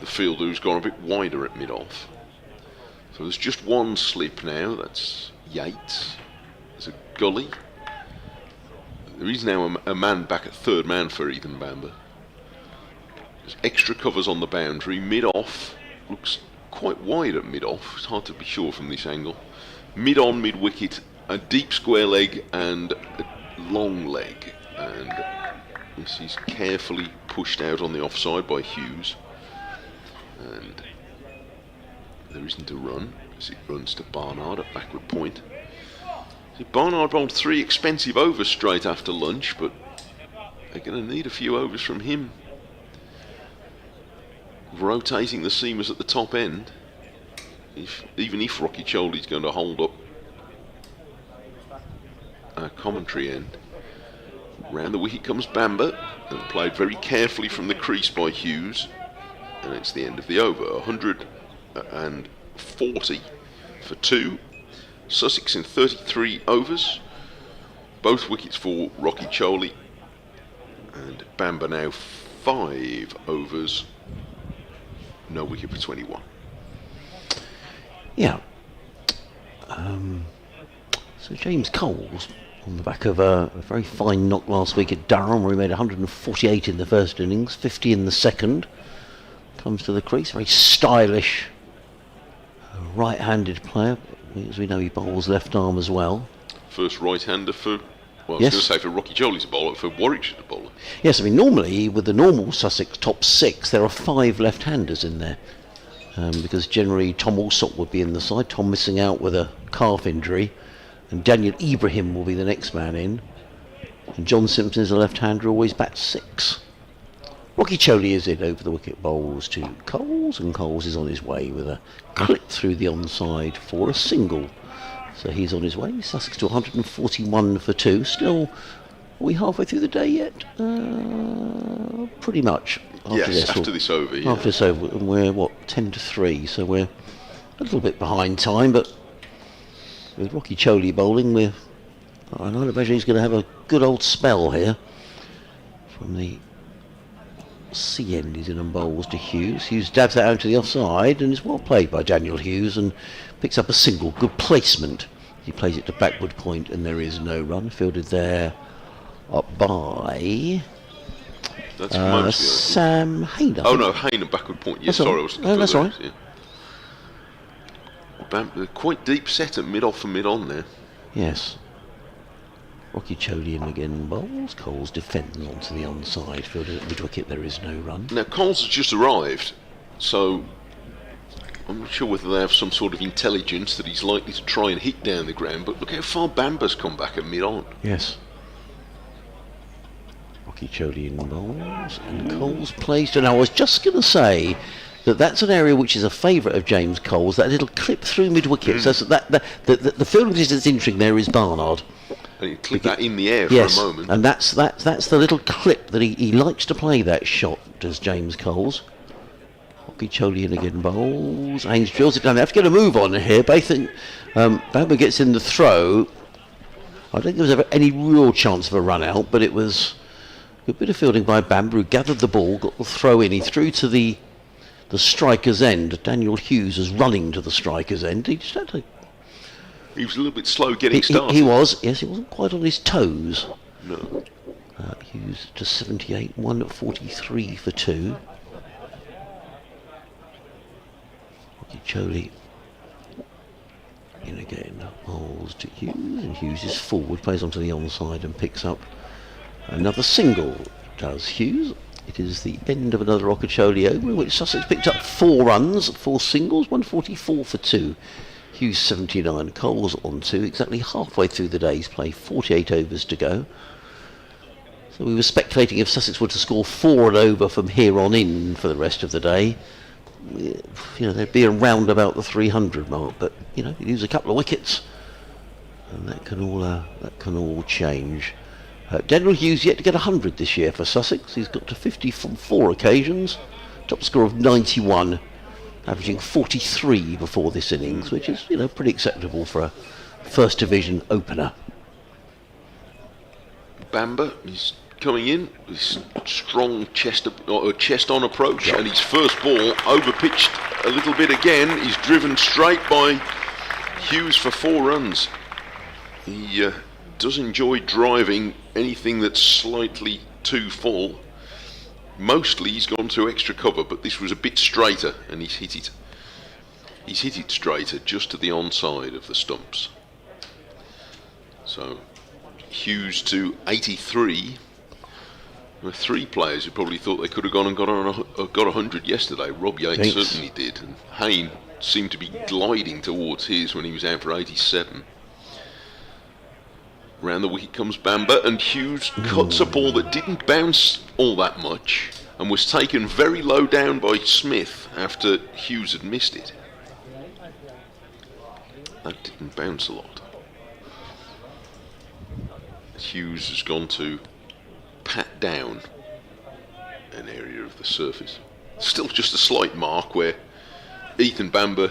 the fielder who's gone a bit wider at mid-off. So there's just one slip now, that's Yates. There's a gully. There is now a man back at third man for Ethan Bamber. There's extra covers on the boundary, mid-off, looks quite wide at mid-off, it's hard to be sure from this angle. Mid-on, mid-wicket, a deep square leg and a long leg, and this is carefully pushed out on the offside by Hughes, and there isn't a run as it runs to Barnard at backward point. So Barnard bowled 3 expensive overs straight after lunch, but they're going to need a few overs from him, rotating the seamers at the top end. Even if Rocky Choldy's going to hold up our commentary end. Round the wicket comes Bamber, and played very carefully from the crease by Hughes, and it's the end of the over. 140 for 2. Sussex in 33 overs, both wickets for Rocky Choldy, and Bamber now 5 overs, no wicket for 21. Yeah. So James Coles, on the back of a very fine knock last week at Durham, where he made 148 in the first innings, 50 in the second, comes to the crease. Very stylish right-handed player. As we know, he bowls left arm as well. First right-hander for, well, I was Yes. going to say for Rocky Choldy's bowler, for Warwickshire bowler. Yes, I mean, normally, with the normal Sussex top 6, there are 5 left-handers in there. Because generally Tom Alsop would be in the side, Tom missing out with a calf injury, and Daniel Ibrahim will be the next man in, and John Simpson is a left-hander, always bats 6. Rocky Choldy is in over the wicket, bowls to Coles, and Coles is on his way with a clip through the onside for a single. So he's on his way. Sussex to 141 for 2. Still, are we halfway through the day yet? Pretty much. After this over, yeah. After this over, and we're, 10 to 3, so we're a little bit behind time, but with Rocky Choldy bowling, I don't imagine he's going to have a good old spell here. From the C end, he's in and bowls to Hughes. Hughes dabs that out to the offside, and it's well played by Daniel Hughes, and picks up a single. Good placement. He plays it to backward point, and there is no run. Fielded there up by... That's Mosley, Sam Hayne. Oh no, Hayne and backward point. Yes, That's sorry, all. I was No, that's all right. Yeah. Quite deep set at mid-off and mid-on there. Yes. Rocky Choldy in again bowls. Coles defends onto the onside. Fielded at mid-wicket, there is no run. Now Coles has just arrived, so I'm not sure whether they have some sort of intelligence that he's likely to try and hit down the ground, but look how far Bamber's come back at mid-on. Yes. Rocky Choldy in bowls, and Coles plays to... Now, I was just going to say that that's an area which is a favourite of James Coles, that little clip through mid-wicket. So the fielding distance interesting there is Barnard. And you clip that in the air Yes, for a moment. and that's the little clip that he likes to play, that shot, does James Coles. Rocky Choldy in again bowls. Haynes drills it down. They have to get a move on here. Bamber gets in the throw. I don't think there was ever any real chance of a run out, but it was a bit of fielding by Bamber, who gathered the ball, got the throw in. He threw to the striker's end. Daniel Hughes was running to the striker's end. He just had to... He was a little bit slow getting started. He was, yes, he wasn't quite on his toes. No. Hughes to 78, 143 for 2. Rocky Choldy in again, bowls to Hughes, and Hughes is forward, plays onto the onside and picks up another single, does Hughes. It is the end of another Rocky Choldy over, in which Sussex picked up 4 runs, 4 singles, 144 for 2. Hughes 79, Coles on 2, exactly halfway through the day's play, 48 overs to go. So we were speculating if Sussex were to score 4 and over from here on in for the rest of the day, they'd be around about the 300 mark, but you lose a couple of wickets, and that can all change. Daniel Hughes yet to get 100 this year for Sussex. He's got to 50 from 4 occasions, top score of 91. averaging 43 before this innings, which is, pretty acceptable for a First Division opener. Bamber is coming in with strong chest-on approach, and his first ball over-pitched a little bit again. He's driven straight by Hughes for 4 runs. He does enjoy driving anything that's slightly too full. Mostly he's gone to extra cover, but this was a bit straighter, and he's hit it. He's hit it straighter, just to the onside of the stumps. So Hughes to 83. There were 3 players who probably thought they could have gone and got 100 yesterday. Rob Yates certainly did, and Hayne seemed to be gliding towards his when he was out for 87. Round the wicket comes Bamber, and Hughes cuts a ball that didn't bounce all that much and was taken very low down by Smith after Hughes had missed it. That didn't bounce a lot. Hughes has gone to pat down an area of the surface. Still just a slight mark where Ethan Bamber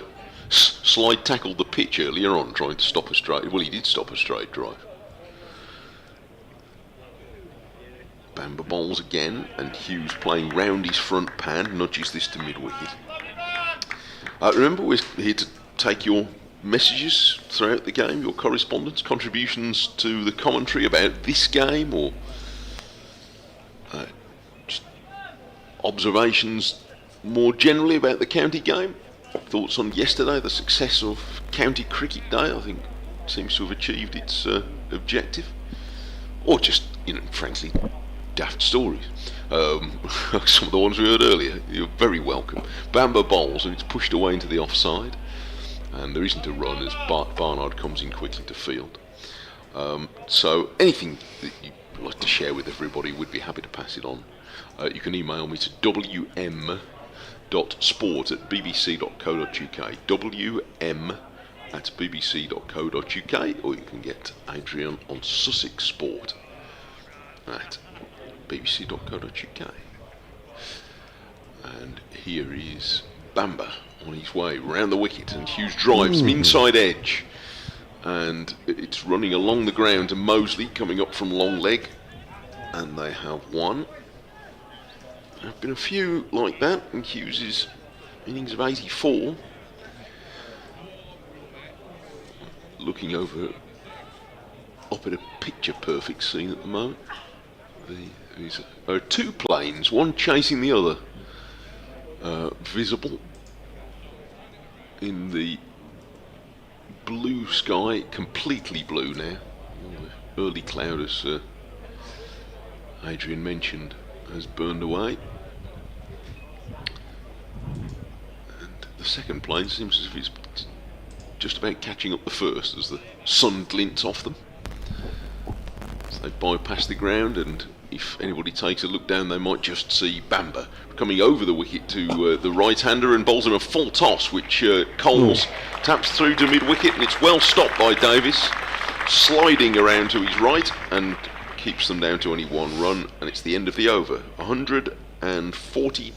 slide tackled the pitch earlier on, trying to stop a straight. Well, he did stop a straight drive. Bamber bowls again, and Hughes playing round his front pan, nudges this to mid-wicket. Remember, we're here to take your messages throughout the game, your correspondence, contributions to the commentary about this game, or just observations more generally about the county game. Thoughts on yesterday, the success of County Cricket Day. I think seems to have achieved its objective, or just, frankly, daft stories. Some of the ones we heard earlier. You're very welcome. Bamber bowls, and it's pushed away into the offside, and there isn't a run as Barnard comes in quickly to field. So anything that you'd like to share with everybody, we'd be happy to pass it on. You can email me to wm.sport@bbc.co.uk, wm@bbc.co.uk, or you can get Adrian on Sussex Sport at bbc.co.uk. And here is Bamber on his way round the wicket, and Hughes drives him inside edge, and it's running along the ground to Mosley coming up from long leg, and they have won. There have been a few like that in Hughes' innings of 84. Looking over up at a picture perfect scene at the moment. There are 2 planes, one chasing the other, visible in the blue sky, completely blue now. The early cloud, as Adrian mentioned, has burned away. And the second plane seems as if it's just about catching up the first as the sun glints off them. So they bypass the ground, and if anybody takes a look down, they might just see Bamber coming over the wicket to the right-hander and bowls him a full toss, which Coles taps through to mid-wicket, and it's well stopped by Davis, sliding around to his right and keeps them down to only 1 run, and it's the end of the over. 150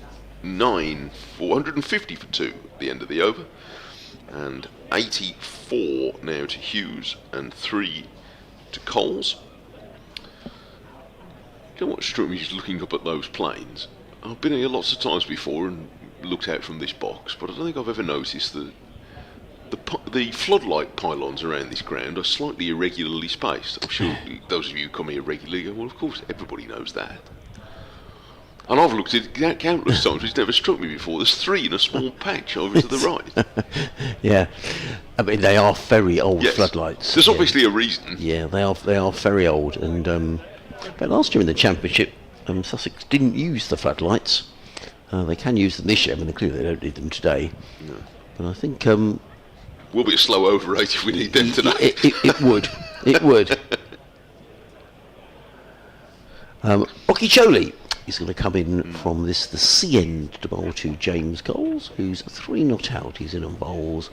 for 2 at the end of the over, and 84 now to Hughes and 3 to Coles. You know what struck me just looking up at those planes? I've been here lots of times before and looked out from this box, but I don't think I've ever noticed that the floodlight pylons around this ground are slightly irregularly spaced. I'm sure those of you who come here regularly go, well, of course, everybody knows that. And I've looked at it countless times, it's never struck me before. There's 3 in a small patch over to the right. Yeah, I mean, they are very old floodlights. There's obviously a reason. Yeah, they are very old, and but last year in the Championship, Sussex didn't use the floodlights. They can use them this year, I mean, clearly they don't need them today. No. But I think will be a slow over rate if we need them today. It would. It would. Okechole is going to come in from the C end to bowl to James Coles, who's 3 not out. He's in and bowls.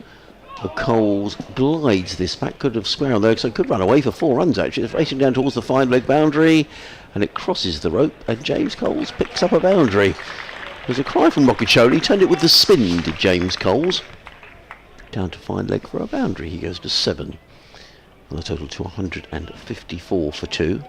The Coles glides this back, could have square on there, so could run away for 4 runs actually. It's racing down towards the 5-leg boundary, and it crosses the rope, and James Coles picks up a boundary. There's a cry from Rothesay. Turned it with the spin, did James Coles. Down to fine leg for a boundary. He goes to 7. And the total to 154 for 2.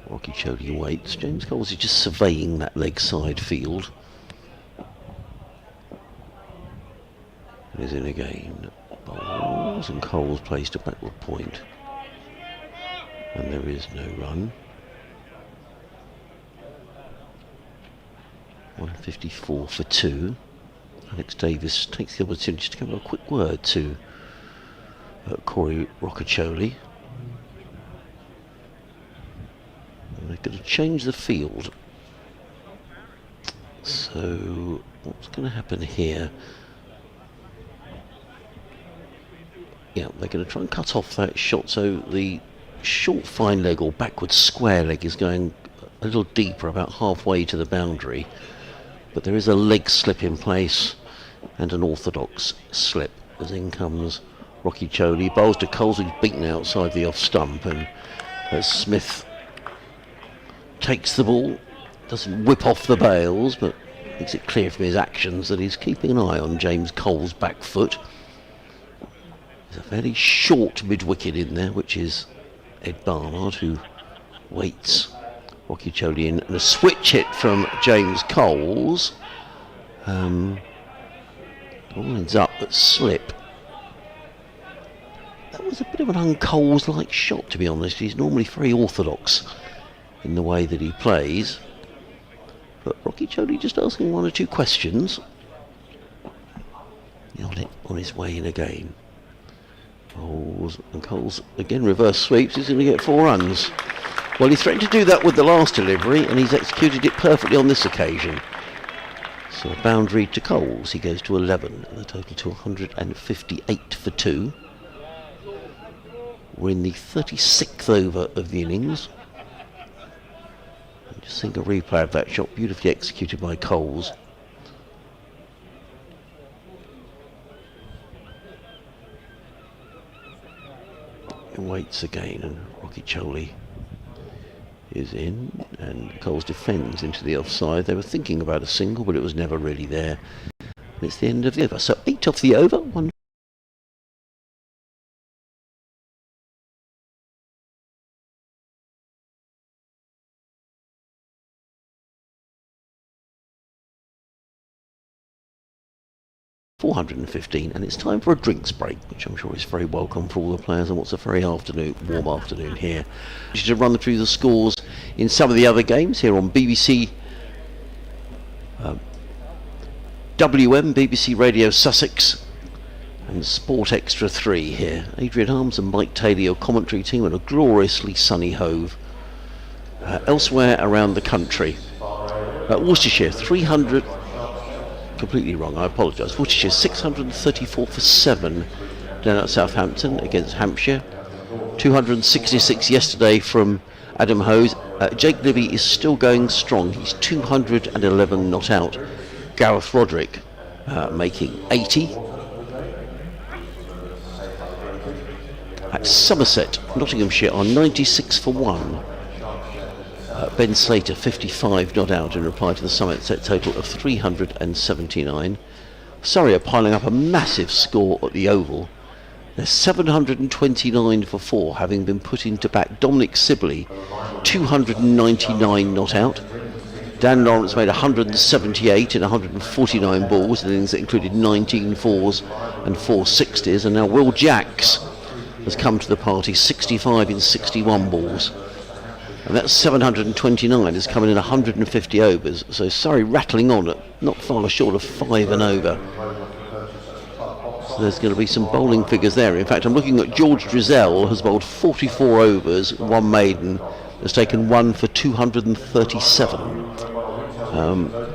Rothesay waits. James Coles is just surveying that leg side field. And is in again. Bowls and Coles plays to backward point. And there is no run. 154 for 2. Alex Davis takes the opportunity to give a quick word to Corey Rothesay. And they're going to change the field. So what's going to happen here? Yeah, they're going to try and cut off that shot, so the short fine leg or backward square leg is going a little deeper, about halfway to the boundary. But there is a leg slip in place and an orthodox slip as in comes Rothesay. Bowls to Coles, who's beaten outside the off stump, and as Smith takes the ball, doesn't whip off the bails, but makes it clear from his actions that he's keeping an eye on James Coles' back foot. There's a fairly short mid-wicket in there, which is Ed Barnard, who waits Rothesay in, and a switch hit from James Coles. All ends up at slip. That was a bit of an un-Coles-like shot, to be honest. He's normally very orthodox in the way that he plays. But Rothesay just asking one or two questions. On his way in again. Coles, and Coles again reverse sweeps. He's going to get 4 runs. Well, he threatened to do that with the last delivery, and he's executed it perfectly on this occasion. So a boundary to Coles. He goes to 11, and the total to 158 for 2. We're in the 36th over of the innings. And just think a replay of that shot, beautifully executed by Coles. He waits again, and Rothesay is in, and Coles defends into the offside. They were thinking about a single, but it was never really there. And it's the end of the over. So 8 off the over, 1. $415, and it's time for a drinks break, which I'm sure is very welcome for all the players on what's a very warm afternoon here. Just to run through the scores in some of the other games here on BBC WM, BBC Radio Sussex, and Sport Extra 3 here. Adrian Harms and Mike Taylor, your commentary team, and a gloriously sunny Hove. Elsewhere around the country, Worcestershire 300. Completely wrong, I apologise. Worcestershire 634 for 7 down at Southampton against Hampshire. 266 yesterday from Adam Hose. Jake Libby is still going strong. He's 211 not out. Gareth Roderick making 80. At Somerset, Nottinghamshire are 96 for 1. Ben Slater 55 not out in reply to the Somerset total of 379. Surrey are piling up a massive score at the Oval. They're 729 for 4, having been put into back. Dominic Sibley 299 not out. Dan Lawrence made 178 in 149 balls, and innings that included 19 fours and 4 60s. And now Will Jacks has come to the party, 65 in 61 balls. And that's 729, is coming in 150 overs. So Surrey rattling on at not far short of 5 and over. So there's going to be some bowling figures there. In fact, I'm looking at George Drizzell, has bowled 44 overs, 1 maiden, has taken 1 for 237.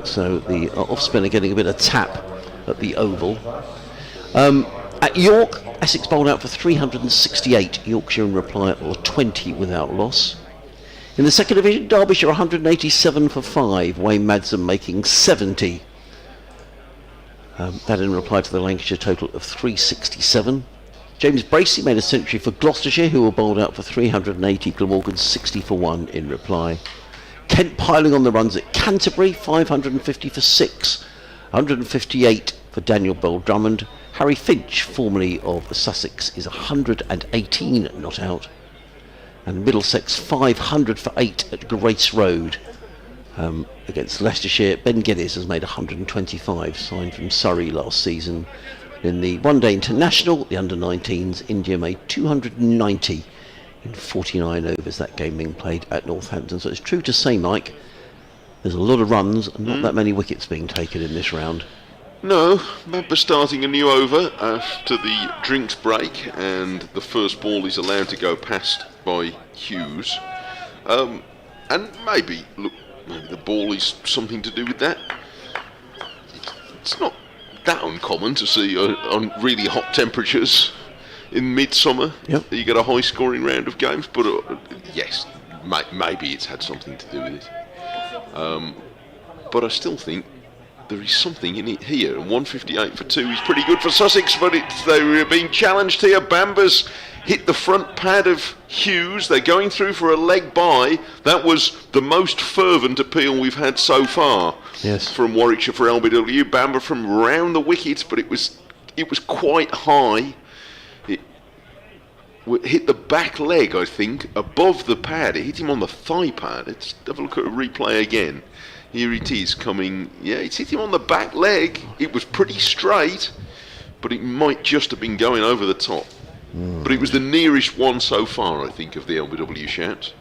So the off-spinner getting a bit of tap at the Oval. At York, Essex bowled out for 368. Yorkshire in reply, or 20 without loss. In the second division, Derbyshire 187 for 5. Wayne Madsen making 70. That in reply to the Lancashire total of 367. James Bracey made a century for Gloucestershire, who were bowled out for 380. Glamorgan 60 for 1 in reply. Kent piling on the runs at Canterbury, 550 for 6. 158 for Daniel Bell Drummond. Harry Finch, formerly of Sussex, is 118 not out. And Middlesex 500 for 8 at Grace Road against Leicestershire. Ben Geddes has made 125, signed from Surrey last season. In the one-day international, the under-19s, India made 290 in 49 overs, that game being played at Northampton. So it's true to say, Mike, there's a lot of runs and not that many wickets being taken in this round. No, Mabba starting a new over after the drinks break, and the first ball is allowed to go past by Hughes. And maybe the ball is something to do with that. It's not that uncommon to see on really hot temperatures in midsummer. Yep. You get a high scoring round of games, but yes, maybe it's had something to do with it. But I still think there is something in it here, and 158 for 2 is pretty good for Sussex, but they were being challenged here. Bamba's hit the front pad of Hughes. They're going through for a leg bye. That was the most fervent appeal we've had so far. Yes. From Warwickshire for LBW. Bamba from round the wicket, but it was quite high. It hit the back leg, I think, above the pad. It hit him on the thigh pad. Let's have a look at a replay again. Here it is coming. Yeah, it's hit him on the back leg. It was pretty straight, but it might just have been going over the top. But it was the nearest one so far, I think, of the LBW shout.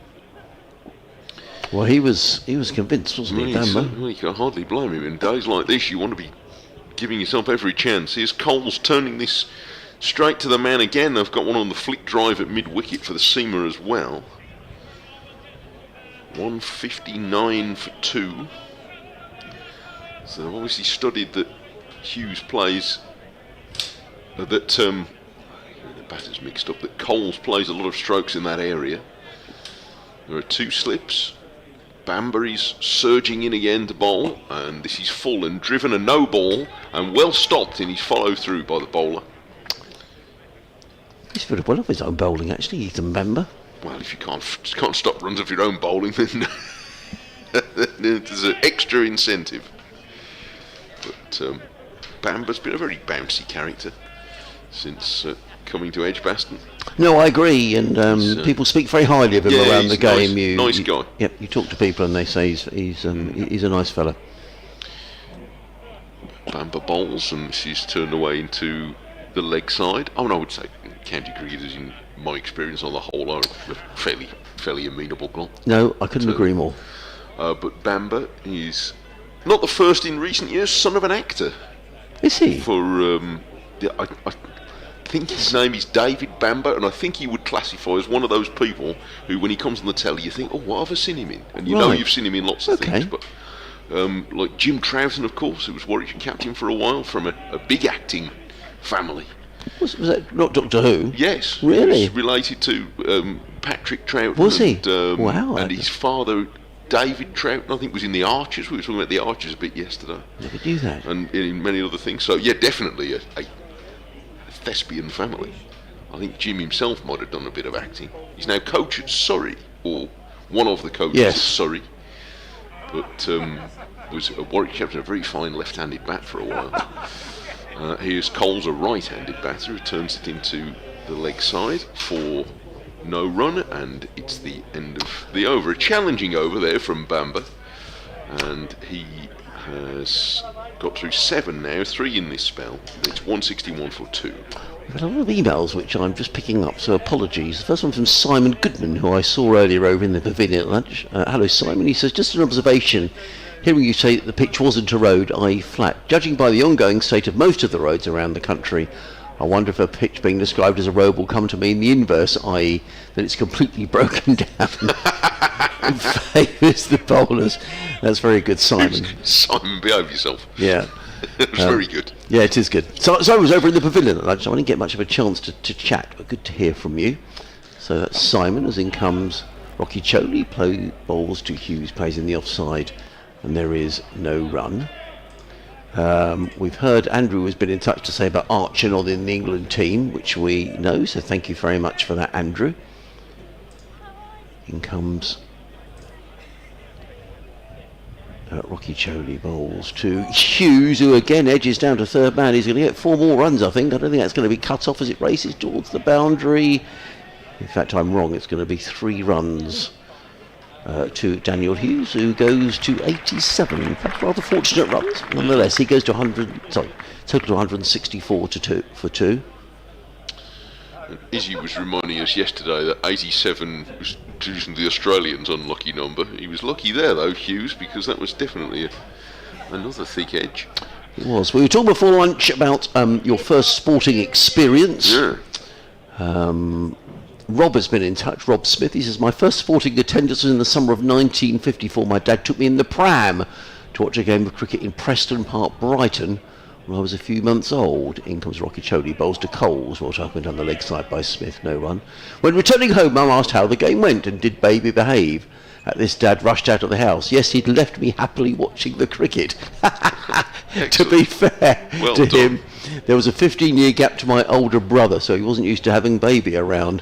Well, he was convinced, wasn't he, Bamba? Well, you can hardly blame him. In days like this, you want to be giving yourself every chance. Here's Coles turning this straight to the man again. They've got one on the flick drive at mid-wicket for the seamer as well. 159 for 2. So they've obviously studied that Hughes plays, the batter's mixed up, that Coles plays a lot of strokes in that area. There are 2 slips. Bamba is surging in again to bowl, and this is full and driven, a no ball, and well stopped in his follow through by the bowler. He's very well off his own bowling, actually, Ethan Bamba. Well, if you can't stop runs of your own bowling, then there's an extra incentive. But Bamba's been a very bouncy character since coming to Edgbaston. No, I agree, and people speak very highly of him around the game. Nice guy. Yep, you talk to people and they say he's a nice fella. Bamba bowls, and she's turned away into the leg side. I would say county cricketers, in my experience on the whole, are a fairly amenable lot. No, I couldn't agree more. But Bamba is not the first in recent years son of an actor. Is he? I think his name is David Bamba, and I think he would classify as one of those people who, when he comes on the telly, you think, oh, what have I seen him in? And you know you've seen him in lots of things. But like Jim Troughton, of course, who was Warwickshire captain for a while, from a big acting family. Was that not Doctor Who? Yes. Really? He was related to Patrick Troughton. Was he? Wow. And his father, David Troughton, I think, was in The Archers. We were talking about The Archers a bit yesterday. Never knew that. And in many other things. So, yeah, definitely a thespian family. I think Jim himself might have done a bit of acting. He's now coach at Surrey, or one of the coaches at Surrey. But was a Warwickshire captain, a very fine left-handed bat for a while. Here's Coles, a right-handed batter, who turns it into the leg side for no run, and it's the end of the over. A challenging over there from Bamba, and he has got through 7 now, 3 in this spell. It's 161 for 2. We've had a lot of emails which I'm just picking up, so apologies. The first one from Simon Goodman, who I saw earlier over in the pavilion at lunch. Hello, Simon. He says, just an observation. Hearing you say that the pitch wasn't a road, i.e. flat. Judging by the ongoing state of most of the roads around the country, I wonder if a pitch being described as a road will come to mean the inverse, i.e. that it's completely broken down and favours the bowlers. That's very good, Simon. Simon, behave yourself. Yeah. It was very good. Yeah, it is good. So I was over in the pavilion at lunch. I didn't get much of a chance to chat, but good to hear from you. So that's Simon, as in comes Rocky Choli bowls to Hughes, plays in the offside, and there is no run. We've heard Andrew has been in touch to say about Archer not in the England team, which we know, so thank you very much for that, Andrew. In comes Rocky Choli bowls to Hughes, who again edges down to third man. He's going to get 4 more runs, I think. I don't think that's going to be cut off as it races towards the boundary. In fact, I'm wrong. It's going to be 3 runs to Daniel Hughes, who goes to 87. In fact, rather fortunate runs. Nonetheless, he goes to total to 164 for 2. Izzy was reminding us yesterday that 87 was traditionally the Australians' unlucky number. He was lucky there, though, Hughes, because that was definitely another thick edge. It was. We were talking before lunch about your first sporting experience. Yeah. Rob has been in touch, Rob Smith. He says, my first sporting attendance was in the summer of 1954. My dad took me in the pram to watch a game of cricket in Preston Park, Brighton, when I was a few months old. In comes Rocky Choli, bowls to Coles, brought up and down the leg side by Smith, no run. When returning home, Mum asked how the game went and did baby behave. At this, Dad rushed out of the house. Yes, he'd left me happily watching the cricket. To be fair to him, there was a 15-year gap to my older brother, so he wasn't used to having baby around.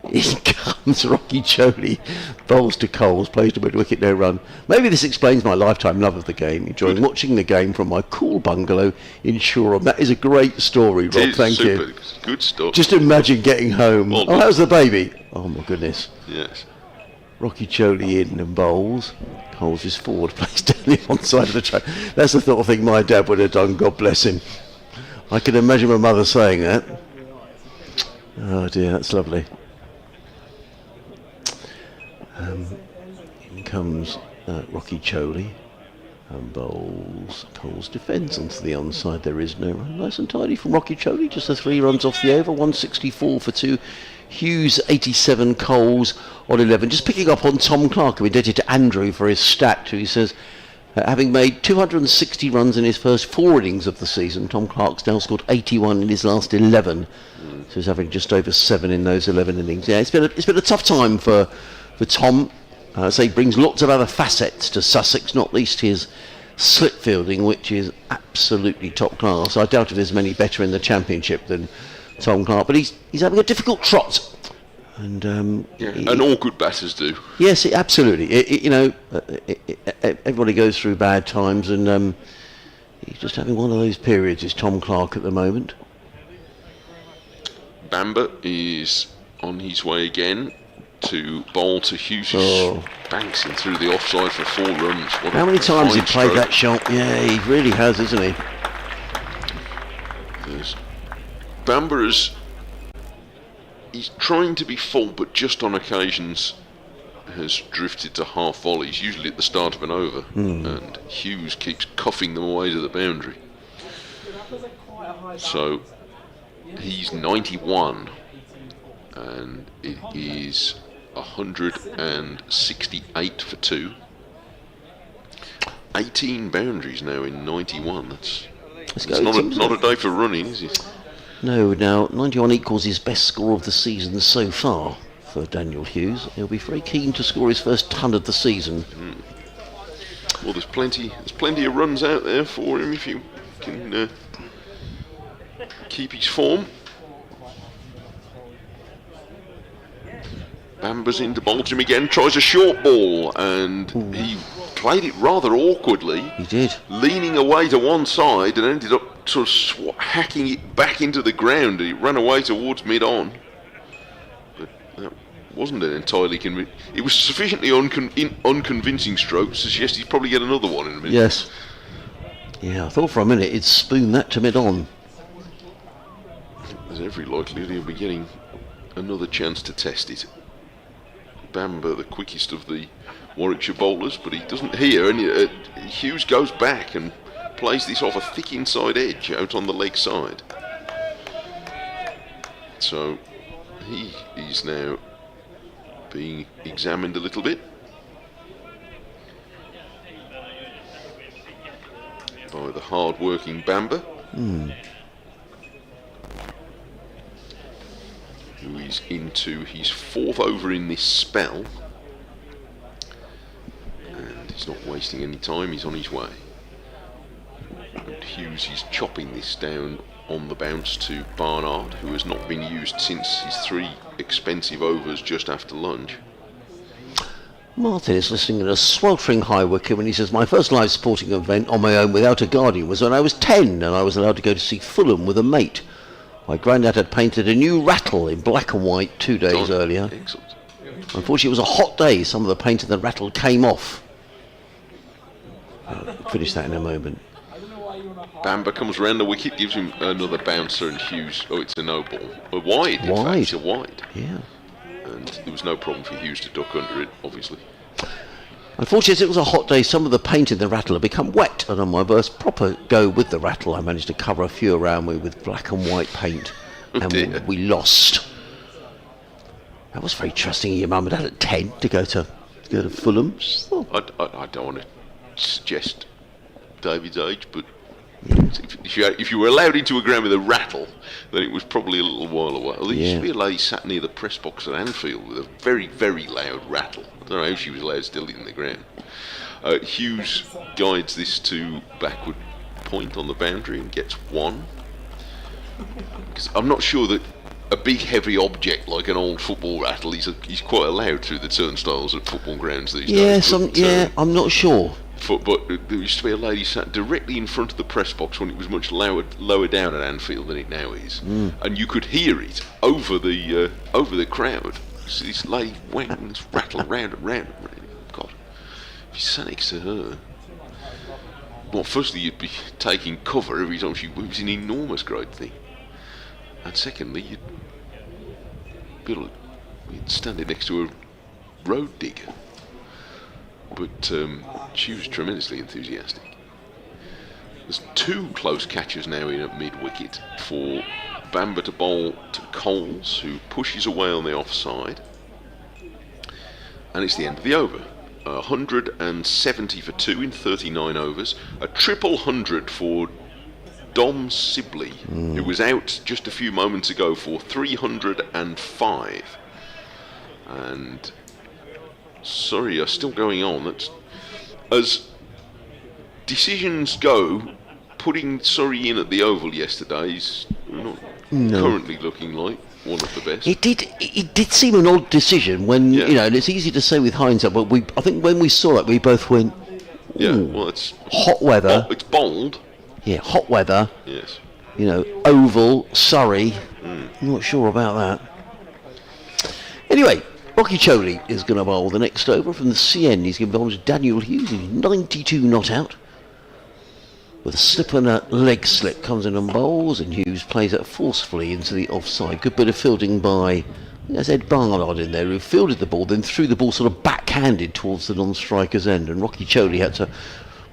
In comes Rocky Choli, bowls to Coles, plays to mid-wicket, no run. Maybe this explains my lifetime love of the game, enjoying watching the game from my cool bungalow in Shoreham. That is a great story, Rob, thank you. Good stuff. Just imagine getting home. Well, how's the baby? Oh my goodness. Yes. Rocky Choli in and bowls. Coles is forward, plays down the one side of the track. That's the sort of thing my dad would have done, God bless him. I can imagine my mother saying that. Oh dear, that's lovely. In comes Rocky Choli and bowls. Coles defends onto the onside. There is no run. Nice and tidy from Rocky Choli. Just the 3 runs off the over. 164 for 2. Hughes 87, Coles on 11. Just picking up on Tom Clark, I'm indebted to Andrew for his stat, who says, having made 260 runs in his first 4 innings of the season, Tom Clark's now scored 81 in his last 11. So he's having just over 7 in those 11 innings. Yeah, it's been a tough time for Tom. So he brings lots of other facets to Sussex, not least his slip fielding, which is absolutely top class. I doubt if there's many better in the Championship than Tom Clark, but he's having a difficult trot. And and all good batters do. Yes, absolutely. Everybody goes through bad times, and he's just having one of those periods, is Tom Clark at the moment. Bamber is on his way again to bowl to Hughes, banks him through the offside for 4 runs. How many times he played that shot? Yeah, he really has, isn't he? Yes. Bamber he's trying to be full, but just on occasions has drifted to half volleys, usually at the start of an over, and Hughes keeps cuffing them away to the boundary. So he's 91, and it is 168 for 2. 18 boundaries now in 91. It's not a day for running, is it? No, now 91 equals his best score of the season so far for Daniel Hughes. He'll be very keen to score his first ton of the season. Well, there's plenty of runs out there for him if you can keep his form. Bamber's in to bowl to him again, tries a short ball, and he played it rather awkwardly. He did. Leaning away to one side and ended up sort of hacking it back into the ground. He ran away towards mid-on. But that wasn't an entirely convincing... It was sufficiently unconvincing stroke to suggest he'd probably get another one in a minute. Yes. Yeah, I thought for a minute he'd spoon that to mid-on. There's every likelihood he'll be getting another chance to test it. Bamber, the quickest of the Warwickshire bowlers, but he doesn't here, and Hughes goes back and plays this off a thick inside edge out on the leg side. So he is now being examined a little bit by the hard-working Bamber, who is into his 4th over in this spell. He's not wasting any time, he's on his way. And Hughes is chopping this down on the bounce to Barnard, who has not been used since his 3 expensive overs just after lunch. Martin is listening at a sweltering high wicket when he says, my first live sporting event on my own without a guardian was when I was 10 and I was allowed to go to see Fulham with a mate. My granddad had painted a new rattle in black and white 2 days earlier. Excellent. Unfortunately, it was a hot day. Some of the paint in the rattle came off. Finish that in a moment. Bamber comes round the wicket, gives him another bouncer, and Hughes, it's a no ball. A wide, in fact, it's a wide. Yeah. And there was no problem for Hughes to duck under it, obviously. Unfortunately, as it was a hot day, some of the paint in the rattle had become wet, and on my first proper go with the rattle, I managed to cover a few around me with black and white paint, and we lost. That was very trusting of your mum and dad at 10 to go to Fulham. Oh. I don't want to suggest David's age, but if you were allowed into a ground with a rattle, then it was probably a little while away. There used to be a lady sat near the press box at Anfield with a very, very loud rattle. I don't know how she was allowed still in the ground. Hughes guides this to backward point on the boundary and gets 1. Because I'm not sure that a big heavy object like an old football rattle he's quite allowed through the turnstiles at football grounds these days. I'm not sure. But there used to be a lady sat directly in front of the press box when it was much lower down at Anfield than it now is, and you could hear it over the crowd. So this lady whang, this rattle round and round. God, if you sat next to her, well, firstly you'd be taking cover every time she moves, an enormous great thing, and secondly you'd stand next to a road digger. But she was tremendously enthusiastic. There's 2 close catches now in at mid-wicket for Bamber to bowl to Coles, who pushes away on the offside. And it's the end of the over. 170 for 2 in 39 overs. A triple 100 for Dom Sibley, who was out just a few moments ago for 305. And Surrey are still going on. That's, as decisions go, putting Surrey in at the Oval yesterday is not currently looking like one of the best. It did seem an odd decision when and it's easy to say with hindsight, but I think when we saw it, we both went, well, it's hot weather. It's bold. Yeah, hot weather. Yes. Oval, Surrey. I'm not sure about that. Anyway, Rocky Choli is going to bowl the next over from the CN. He's going to bowl to Daniel Hughes, who's 92 not out. With a slip and a leg slip, comes in and bowls, and Hughes plays it forcefully into the offside. Good bit of fielding by, there's Ed Barnard in there, who fielded the ball, then threw the ball sort of backhanded towards the non-striker's end, and Rocky Choli had to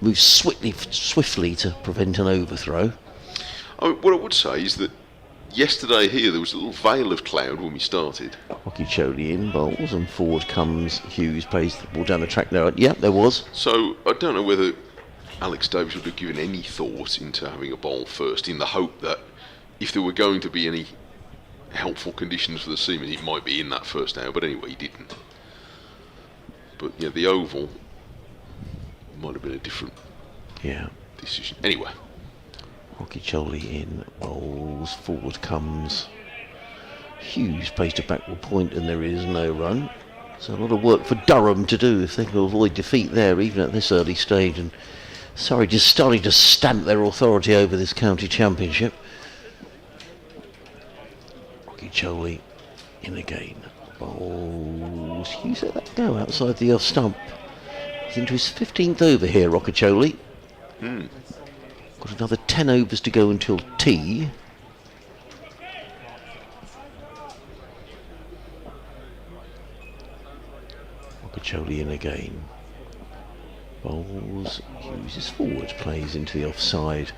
move swiftly to prevent an overthrow. What I would say is that yesterday here there was a little veil of cloud when we started. Rocky Choli in, bowls, and forward comes Hughes, plays the ball down the track there. Yeah, there was. So I don't know whether Alex Davis would have given any thought into having a bowl first, in the hope that if there were going to be any helpful conditions for the seamen, he might be in that first hour, but anyway, he didn't. But the Oval might have been a different decision. Anyway. Rocky Choli in, bowls, forward comes Hughes, plays to backward point, and there is no run. So a lot of work for Durham to do if they can avoid defeat there, even at this early stage. And Surrey just starting to stamp their authority over this county championship. Rocky Choli in again, bowls. Hughes let that go outside the off stump. He's into his 15th over here, Rocky Choli. Got another 10 overs to go until tea. Choli in again. Bowls, Hughes is forward, plays into the offside.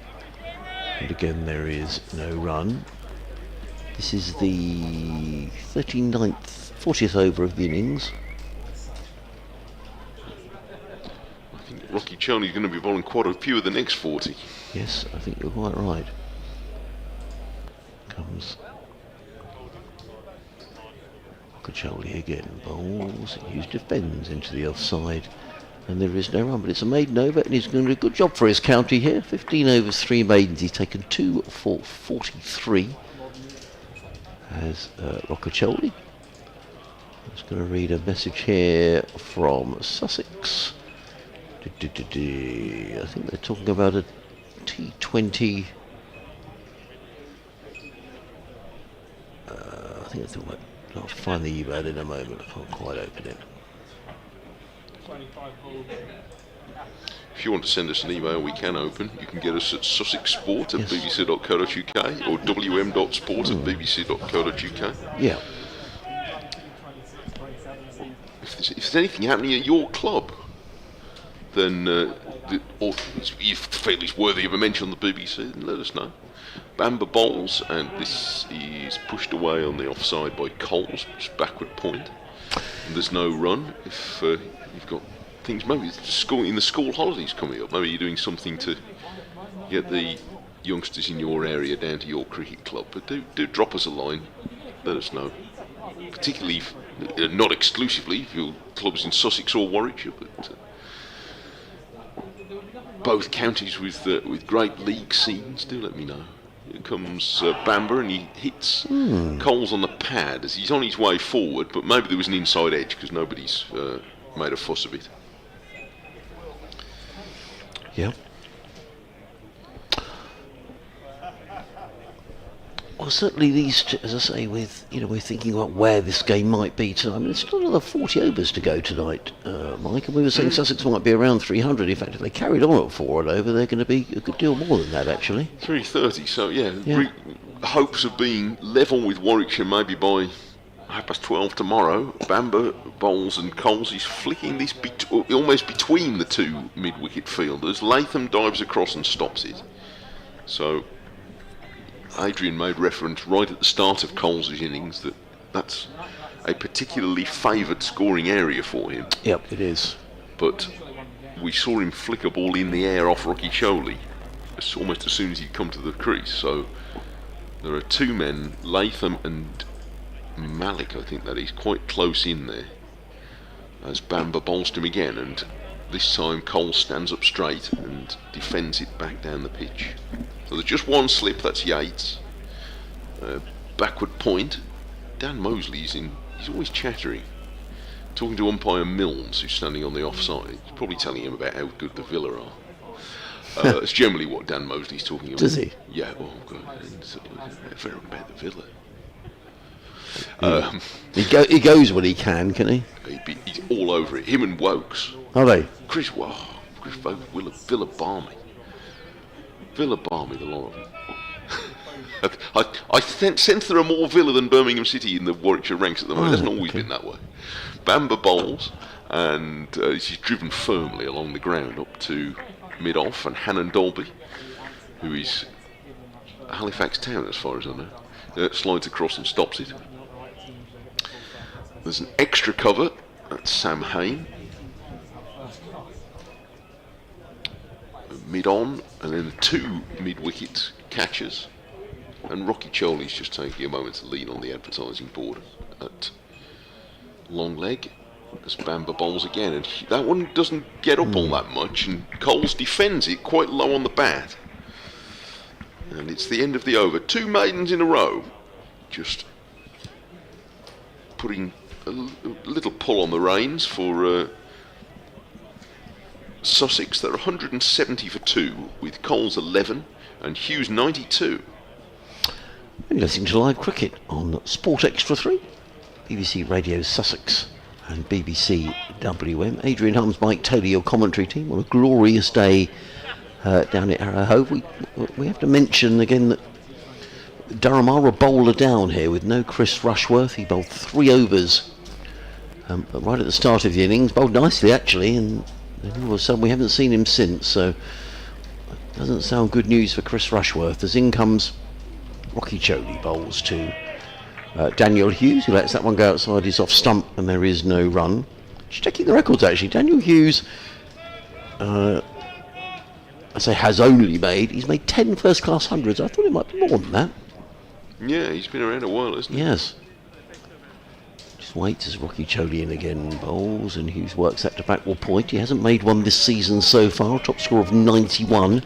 And again there is no run. This is the 40th over of the innings. I think Rocky Choli's going to be bowling quite a few of the next 40. Yes, I think you're quite right. Comes Choli again, bowls, Hughes defends into the offside, And there is no run, but it's a maiden over, and he's going to do a good job for his county here. 15 overs, 3 maidens. He's taken 2 for 43 as Rothesay. I'm just going to read a message here from Sussex. I think they're talking about a T20. I think they're talking about. I'll find the email in a moment. I can't quite open it. If you want to send us an email, we can open. You can get us at sussexsport@bbc.co.uk or wm.sport@bbc.co.uk. Yeah. If there's anything happening at your club, then or you feel it's worthy of a mention on the BBC, then let us know. Bamber bowls, and this is pushed away on the offside by Coles, just backward point. And there's no run. If you've got things, maybe it's in the school holidays coming up, maybe you're doing something to get the youngsters in your area down to your cricket club. But do drop us a line, let us know. Particularly, not exclusively, if your club's in Sussex or Warwickshire, but both counties with great league scenes. Do let me know. Here comes Bamber, and he hits Coles on the pad as he's on his way forward, but maybe there was an inside edge because nobody's made a fuss of it. Yeah. Well, certainly these, as I say, we're thinking about where this game might be tonight. I mean, it's still another 40 overs to go tonight, Mike, and we were saying Sussex might be around 300. In fact, if they carried on at 4 over, they're going to be a good deal more than that, actually. 330, so yeah. Hopes of being level with Warwickshire maybe by 12:30 tomorrow. Bamber bowls and Coles, he's flicking this almost between the two mid-wicket fielders. Latham dives across and stops it. So Adrian made reference right at the start of Coles' innings that's a particularly favoured scoring area for him. Yep, it is. But we saw him flick a ball in the air off Rothesay almost as soon as he'd come to the crease. So there are two men, Latham and Malik, I think that is, quite close in there as Bamber bowls to him again, and this time Cole stands up straight and defends it back down the pitch. So there's just one slip, that's Yates. Backward point. Dan Mosley's he's always chattering, talking to umpire Milnes, who's standing on the offside. He's probably telling him about how good the Villa are. It's generally what Dan Mosley's talking about. Does he? Yeah, oh God, very about the Villa. He goes when he can he? He's all over it. Him and Wokes. Are they? Chris Wokes, Villa Barmy. Villa Barmy, the lot of them. I sense there are more Villa than Birmingham City in the Warwickshire ranks at the moment. It hasn't always been that way. Bamber bowls, and she's driven firmly along the ground up to mid-off, and Hannon Dolby, who is Halifax Town as far as I know, slides across and stops it. There's an extra cover, that's Sam Hain. Mid-on, and then 2 mid-wicket catchers. And Rocky Choli's just taking a moment to lean on the advertising board at long leg as Bamber bowls again, and that one doesn't get up all that much, and Coles defends it quite low on the bat, and it's the end of the over. 2 maidens in a row, just putting a little pull on the reins for Sussex. They're 170 for 2 with Coles 11 and Hughes 92. You're listening to live cricket on Sport Extra 3, BBC Radio Sussex and BBC WM. Adrian Holmes, Mike Taylor, your commentary team, on a glorious day down at Hove. We have to mention again that Durham are a bowler down here with no Chris Rushworth. He bowled 3 overs right at the start of the innings, bowled nicely actually, and then all of a sudden we haven't seen him since, so it doesn't sound good news for Chris Rushworth as in comes Rocky Choli bowls to Daniel Hughes, who lets that one go outside his off stump, and there is no run. Just checking the records actually, Daniel Hughes I say he's made 10 first class hundreds. I thought it might be more than that. Yeah, he's been around a while, hasn't he? Yes. Just waits as Rocky Choli in again bowls, and Hughes works that to backward point. He hasn't made one this season so far, top score of 91.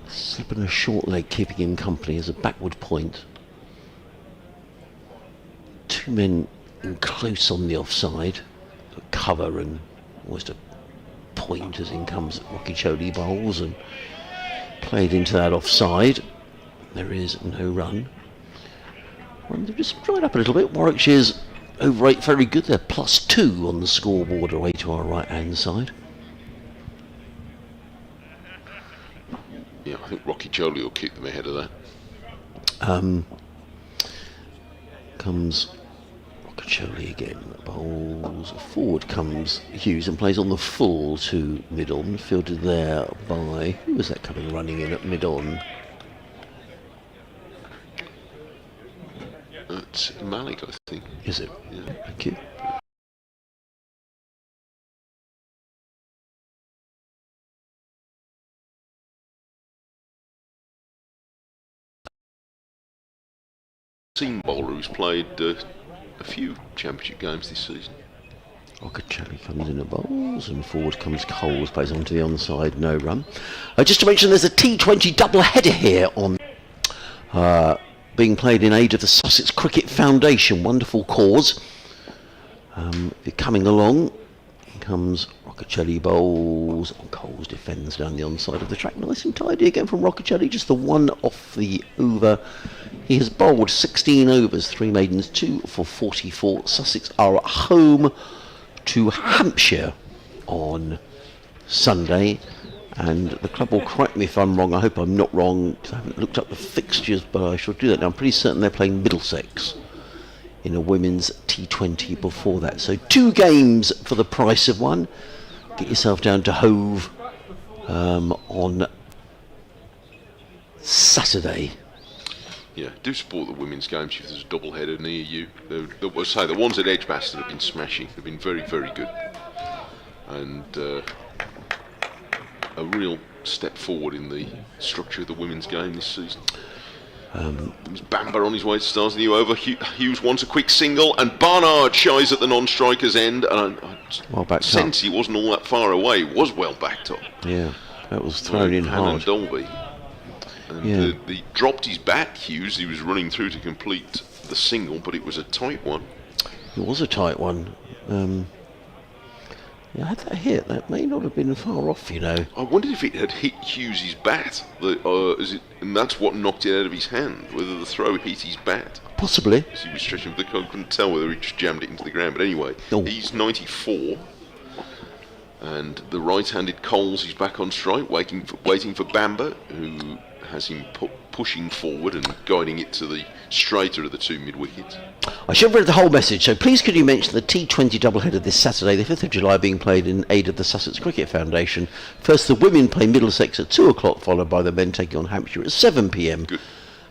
Slipping a short leg, keeping him company as a backward point. Two men in close on the offside, a cover and almost a point as in comes Rocky Choli bowls and played into that offside. There is no run. And they've just dried up a little bit. Warwickshire's over 8 very good. They're +2 on the scoreboard away to our right hand side. Yeah, I think Rocky Choli will keep them ahead of that. Comes Rocky Choli again. Bowls forward comes Hughes and plays on the full to mid-on. Fielded there by, who was that coming running in at mid-on? It's Malik, I think. Is it? Yeah. Thank you. Seam bowler who's played a few championship games this season. Rocky Choli comes in at bowls and forward comes Coles, plays onto the onside, no run. Just to mention there's a T20 double header here on being played in aid of the Sussex Cricket Foundation, wonderful cause. Coming along comes Rocky Choli bowls, and Coles defends down the onside of the track. Nice and tidy again from Rocky Choli, just the one off the over. He has bowled 16 overs, 3 maidens, 2 for 44. Sussex are at home to Hampshire on Sunday. And the club will correct me if I'm wrong. I hope I'm not wrong, because I haven't looked up the fixtures, but I shall do that now. I'm pretty certain they're playing Middlesex in a women's T20 before that. So 2 games for the price of 1. Get yourself down to Hove on Saturday. Yeah, do support the women's games if there's a double header near you. The ones at Edgbaston have been smashing. They've been very, very good. And a real step forward in the structure of the women's game this season. There's Bamber on his way to start a new over. Hughes wants a quick single, and Barnard shies at the non-striker's end. And I sense he wasn't all that far away. He was well backed up. Yeah, that was thrown in hard. Dolby. And he dropped his bat, Hughes. He was running through to complete the single, but it was a tight one. It was a tight one. Yeah, had that hit, that may not have been far off, you know. I wondered if it had hit Hughes' bat, and that's what knocked it out of his hand, whether the throw hit his bat. Possibly. As he was stretching, I couldn't tell whether he just jammed it into the ground, but anyway, he's 94, and the right-handed Coles is back on strike, waiting for Bamber, who has him pushing forward and guiding it to the straighter of the 2 mid-wickets. I should have read the whole message, so please could you mention the T20 doubleheader this Saturday, the 5th of July, being played in aid of the Sussex Cricket Foundation. First, the women play Middlesex at 2 o'clock, followed by the men taking on Hampshire at 7 p.m. Good.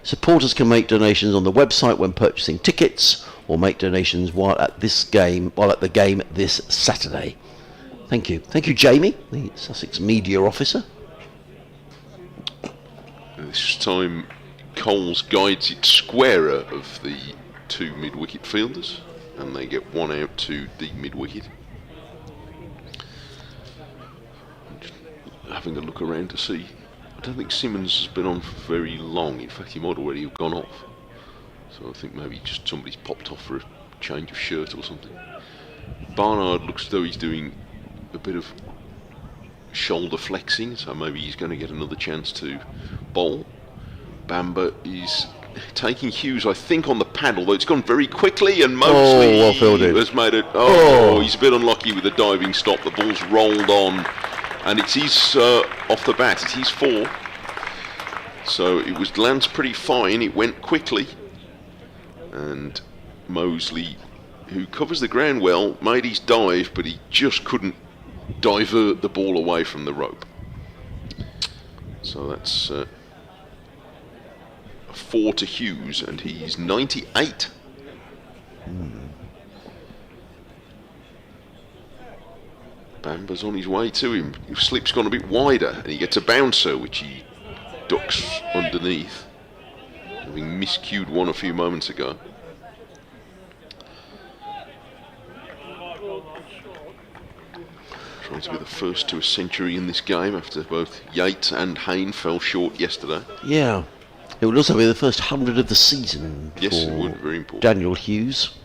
Supporters can make donations on the website when purchasing tickets, or make donations while at the game this Saturday. Thank you. Thank you, Jamie, the Sussex media officer. This time, Coles guides it squarer of the 2 mid-wicket fielders, and they get 1 out to the mid-wicket. Just having a look around to see. I don't think Simmons has been on for very long. In fact, he might already have gone off. So I think maybe just somebody's popped off for a change of shirt or something. Barnard looks as though he's doing a bit of shoulder flexing, so maybe he's going to get another chance to bowl. Bamber is taking Hughes, I think, on the pad, although it's gone very quickly, and Mosley has made it. He's a bit unlucky with the diving stop. The ball's rolled on, and it's his off the bat. It's his 4. So it was glanced pretty fine. It went quickly, and Mosley, who covers the ground well, made his dive, but he just couldn't divert the ball away from the rope. So that's 4 to Hughes, and he's 98. Bamber's on his way to him. His slip's gone a bit wider, and he gets a bouncer, which he ducks underneath. having miscued one a few moments ago. Trying to be the first to a century in this game after both Yates and Hayne fell short yesterday. Yeah. It would also be the first 100 of the season Yes, for it would. Very important. Daniel Hughes.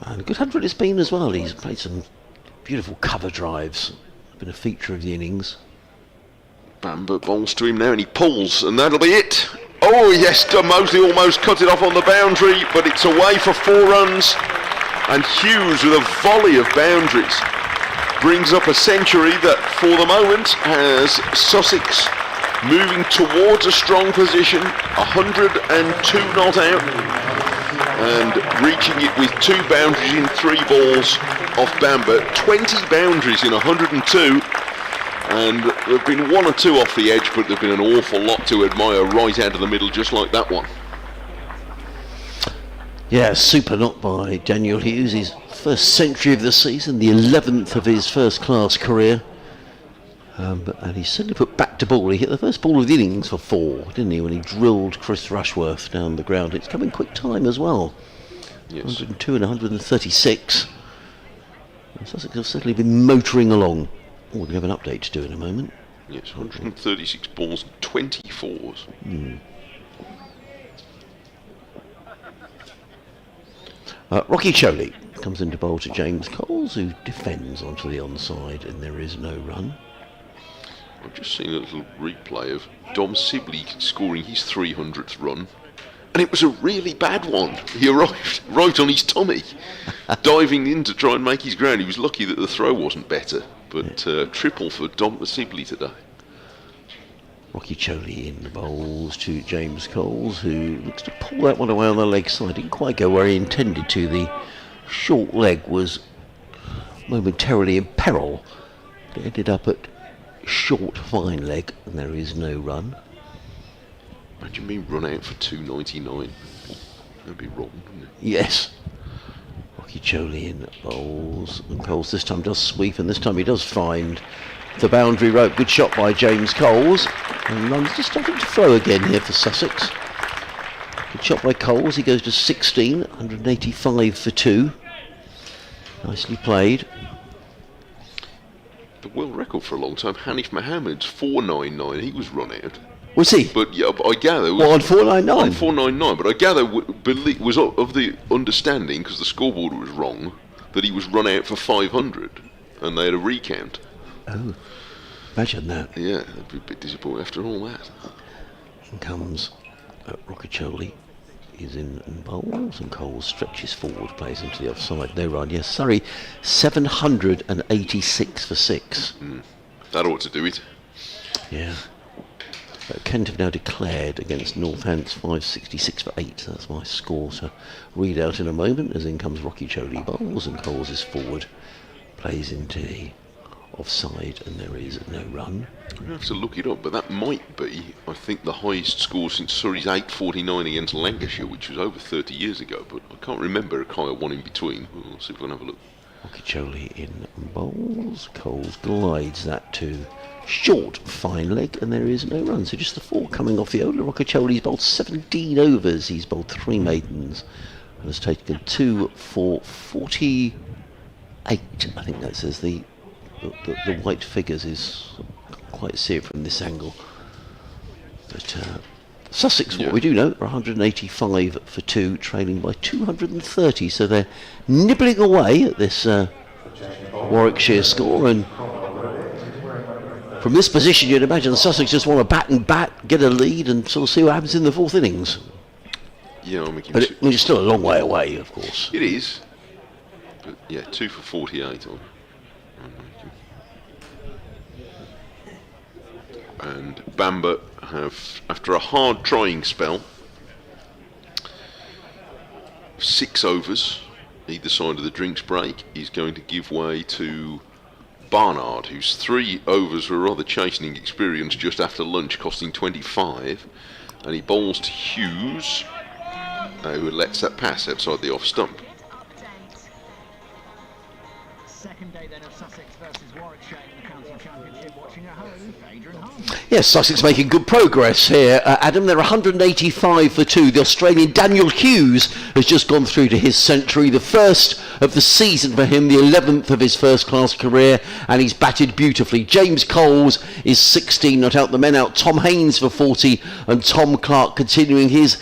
And a good 100 it's been as well. He's played some beautiful cover drives. Been a feature of the innings. Bamber bowls to him now and he pulls, and that'll be it. Oh yes, Mosley almost cut it off on the boundary, but it's away for 4 runs. And Hughes, with a volley of boundaries, brings up a century that for the moment has Sussex moving towards a strong position, 102 not out, and reaching it with 2 boundaries in 3 balls off Bamber. 20 boundaries in 102, and there have been 1 or 2 off the edge, but there have been an awful lot to admire right out of the middle, just like that one. Yeah, super knock by Daniel Hughes. His first century of the season, the 11th of his first-class career. And he certainly put back to ball. He hit the first ball of the innings for 4, didn't he, when he drilled Chris Rushworth down the ground. It's come in quick time as well. Yes. 102 and 136. And Sussex have certainly been motoring along. Oh, we're going to have an update to do in a moment. Yes, 136 balls, 24s. Rocky Choley comes into bowl to James Coles, who defends onto the onside, and there is no run. I've just seen a little replay of Dom Sibley scoring his 300th run, and it was a really bad one. He arrived right on his tummy, diving in to try and make his ground. He was lucky that the throw wasn't better, but triple for Dom Sibley today. Rocky Choley in the bowls to James Coles, who looks to pull that one away on the leg side. Didn't quite go where he intended to. The short leg was momentarily in peril. It ended up at short fine leg, and there is no run. Imagine being run out for 299. That'd be wrong, wouldn't it? Yes. Rocky Choley in bowls, and Coles this time does sweep, and this time he does find the boundary rope. Good shot by James Coles, and runs just starting to throw again here for Sussex. Good shot by Coles. He goes to 16, 185 for 2. Nicely played. The world record for a long time, Hanif Mohammed's 499. He was run out. Was he? But yeah, I gather. What, on 499? On 499, but I gather was of the understanding, because the scoreboard was wrong, that he was run out for 500, and they had a recount. Oh, imagine that. Yeah, that'd be a bit disappointing after all that. In comes Rocky Choley. He's in bowls, and Coles stretches forward, plays into the offside. No run. Yes, Surrey 786 for 6. That ought to do it. Yeah. Kent have now declared against Northants 566 for 8. That's my score to read out in a moment, as in comes Rocky Choley bowls, and Coles is forward, plays into the offside, and there is no run. I have to look it up, but that might be, I think, the highest score since Surrey's 849 against Lancashire, which was over 30 years ago, but I can't remember a Kyle one in between. We'll see if we can have a look. Rocky Choley in bowls. Coles glides that to short fine leg, and there is no run. So just the 4 coming off the order. Rocky Choley's bowled 17 overs. He's bowled 3 maidens and has taken 2 for 48. I think that says the white figures is quite see it from this angle. But Sussex, what we do know, are 185 for 2, trailing by 230. So they're nibbling away at this Warwickshire score, and from this position you'd imagine Sussex just want to bat and get a lead and sort of see what happens in the 4th innings. Yeah, but it's still a long way away, of course. It is. But yeah, 2 for 48 on. And Bamber have, after a hard trying spell, 6 overs either side of the drinks break, is going to give way to Barnard, whose 3 overs were a rather chastening experience just after lunch, costing 25, and he bowls to Hughes, who lets that pass outside the off stump. Second day then of Sussex versus Warwickshire in the county championship. Watching at home, Adrian Hove. Yes, Sussex making good progress here. Adam, they're 185 for 2. The Australian Daniel Hughes has just gone through to his century, the first of the season for him, the 11th of his first-class career, and he's batted beautifully. James Coles is 16 not out. The men out. Tom Haynes for 40, and Tom Clark continuing his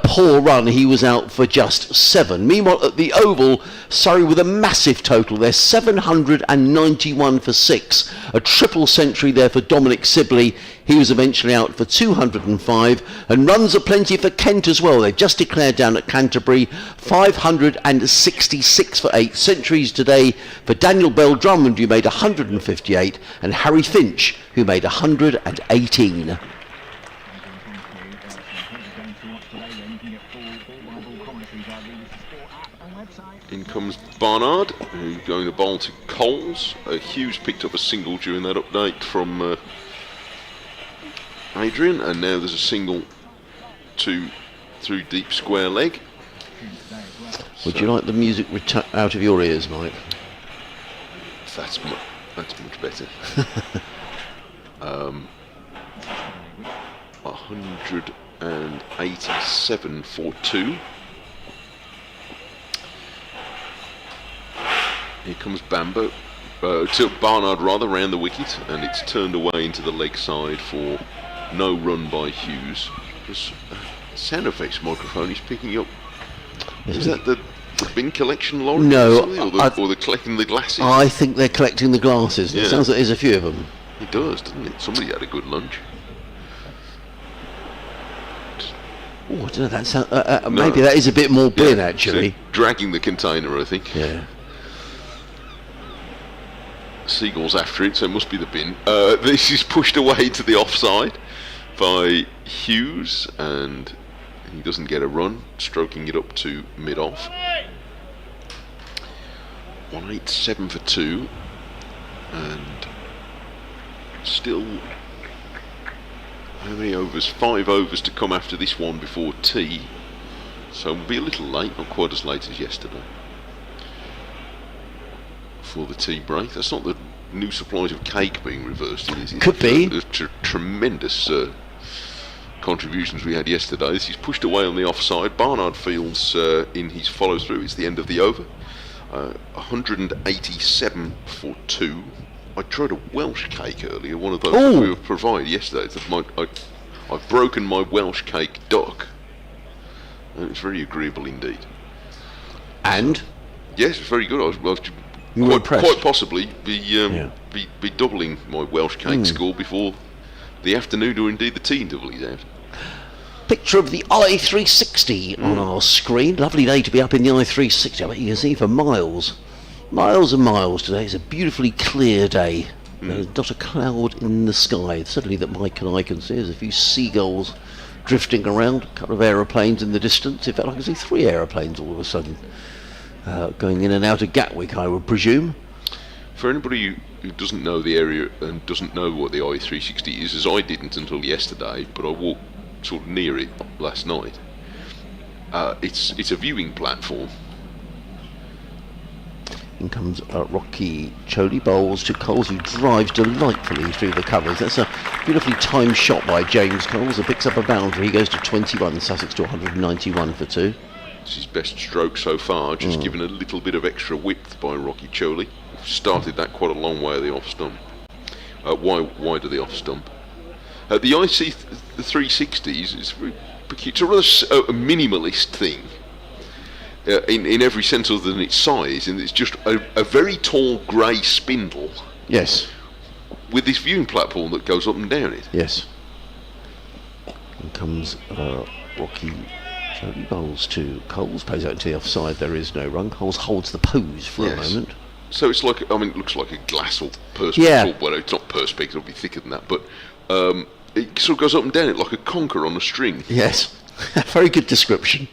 poor run. He was out for just 7. Meanwhile, at the Oval, Surrey with a massive total. They're 791 for 6. A triple century there for Dominic Sibley. He was eventually out for 205, and runs aplenty for Kent as well. They've just declared down at Canterbury 566 for 8. Centuries today for Daniel Bell Drummond, who made 158, and Harry Finch, who made 118. In comes Barnard, who's going to bowl to Coles. Hughes picked up a single during that update from Adrian, and now there's a single through deep square leg. Would you like the music out of your ears, Mike? That's much better. 187 for 2. Here comes Bambo, to Barnard rather, round the wicket, and it's turned away into the leg side for no run by Hughes. This sound effects microphone he's picking up. Is that the bin collection lorry? No, or they're collecting the glasses? I think they're collecting the glasses. Yeah. It sounds like there's a few of them. It does, doesn't it? Somebody had a good lunch. Oh, I don't know. That sound, maybe that is a bit more bin, actually. So dragging the container, I think. Yeah. Seagulls after it, so it must be the bin. This is pushed away to the offside by Hughes, and he doesn't get a run, stroking it up to mid-off. 187 for 2, and still, how many overs? 5 overs to come after this one before tea, so we'll be a little late, not quite as late as yesterday, for the tea break. That's not the new supplies of cake being reversed in, is it? Could be. The tremendous contributions we had yesterday. This is pushed away on the offside. Barnard fields in his follow through. It's the end of the over. 187 for 2. I tried a Welsh cake earlier, one of those that we were provided yesterday. I've broken my Welsh cake duck, and it's very agreeable indeed. And? Yes, it's very good. I was quite possibly be doubling my Welsh cake score before the afternoon, or indeed the tea double is out. Picture of the I-360 on our screen. Lovely day to be up in the I-360. I bet you can see for miles and miles today. It's a beautifully clear day. There's not a cloud in the sky, certainly that Mike and I can see. There's a few seagulls drifting around, a couple of aeroplanes in the distance. In fact, I can see 3 aeroplanes all of a sudden. Going in and out of Gatwick, I would presume. For anybody who doesn't know the area and doesn't know what the I-360 is, as I didn't until yesterday, but I walked sort of near it last night. It's a viewing platform. In comes Rocky Choli, bowls to Coles, who drives delightfully through the covers. That's a beautifully timed shot by James Coles, who picks up a boundary. He goes to 21, Sussex to 191 for 2. It's his best stroke so far, just given a little bit of extra width by Rocky Choli. Started that quite a long way of the off stump. Wide of the off stump. The IC the 360s is very peculiar. It's a rather minimalist thing in every sense other than its size, and it's just a very tall grey spindle. Yes. With this viewing platform that goes up and down it. Yes. In comes Rocky. He bowls to Coles, plays out to the offside. There is no run. Coles holds the pose for a moment. So it's like, it looks like a glass or perspex. Well, it's not perspex, it'll be thicker than that, but it sort of goes up and down it like a conker on a string. Yes, very good description.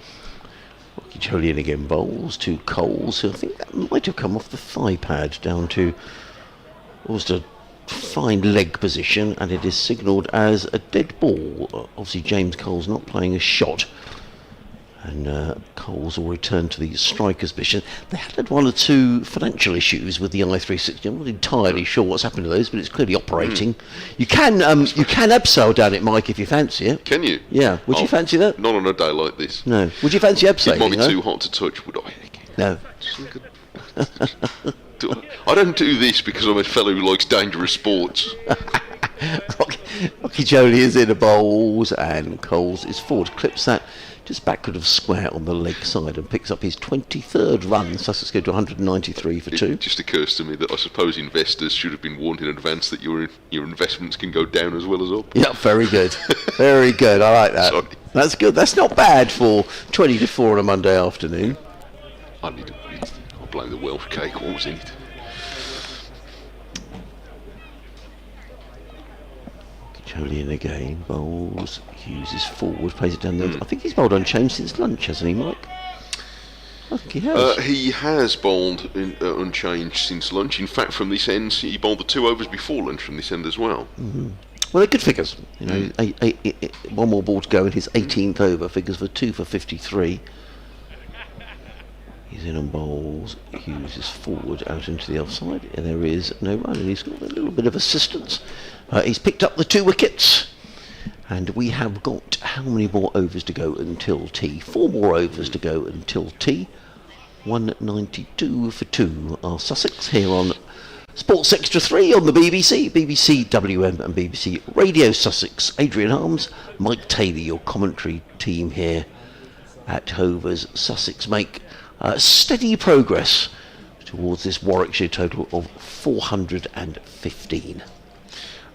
Rocky Choli again bowls to Coles, who I think that might have come off the thigh pad down to almost a fine leg position, and it is signalled as a dead ball. Obviously James Coles not playing a shot. And Coles will return to the striker's position. They had one or two financial issues with the i360. I'm not entirely sure what's happened to those, but it's clearly operating. You can abseil down it, Mike, if you fancy it. Can you? Yeah. Would you fancy that? Not on a day like this. No. Would you fancy abseiling? It might be too hot to touch, would I? No. I don't do this because I'm a fellow who likes dangerous sports. Rocky Jolie is in the bowls, and Coles is forward, clips that just backward of square on the leg side and picks up his 23rd run. Sussex go to 193 for 2. It just occurs to me that I suppose investors should have been warned in advance that your investments can go down as well as up. Yeah, very good. Very good. I like that. Sorry. That's good. That's not bad for 20 to 4 on a Monday afternoon. I'll blame the Welsh cake. What was in it? Jolie in again, bowls, Hughes is forward, plays it down there. I think he's bowled unchanged since lunch, hasn't he, Mike? I think he has. He has bowled unchanged since lunch. In fact, from this end, he bowled the 2 overs before lunch from this end as well. Mm-hmm. Well, they're good figures. You know, one more ball to go in his 18th over. Figures for 2 for 53. He's in on bowls. Hughes is forward out into the offside. And there is no run, and he's got a little bit of assistance. He's picked up the 2 wickets. And we have got how many more overs to go until tea? 4 more overs to go until tea. 192 for 2 are Sussex here on Sports Extra 3 on the BBC, BBC WM and BBC Radio Sussex. Adrian Harms, Mike Taylor, your commentary team here at Hove as Sussex make steady progress towards this Warwickshire total of 415.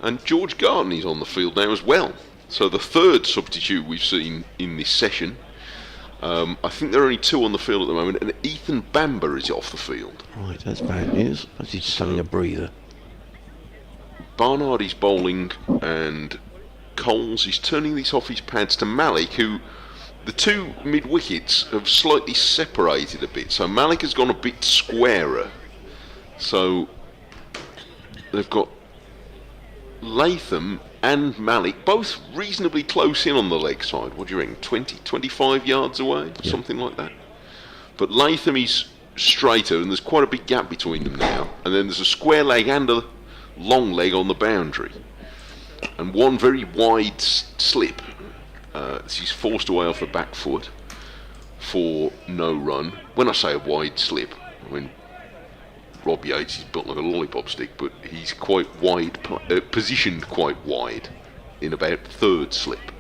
And George Gardner's on the field now as well. So the 3rd substitute we've seen in this session. I think there are only 2 on the field at the moment, and Ethan Bamber is off the field. Right, that's bad news. Perhaps he's just having a breather. Barnard is bowling, and Coles is turning this off his pads to Malik, who the 2 mid-wickets have slightly separated a bit. So Malik has gone a bit squarer. So they've got Latham and Malik both reasonably close in on the leg side. What do you reckon? 20, 25 yards away? Yeah. Something like that. But Latham is straighter, and there's quite a big gap between them now. And then there's a square leg and a long leg on the boundary. And one very wide slip. He's forced away off the back foot for no run. When I say a wide slip, I mean Rob Yates is built like a lollipop stick, but he's quite wide, positioned quite wide in about 3rd slip.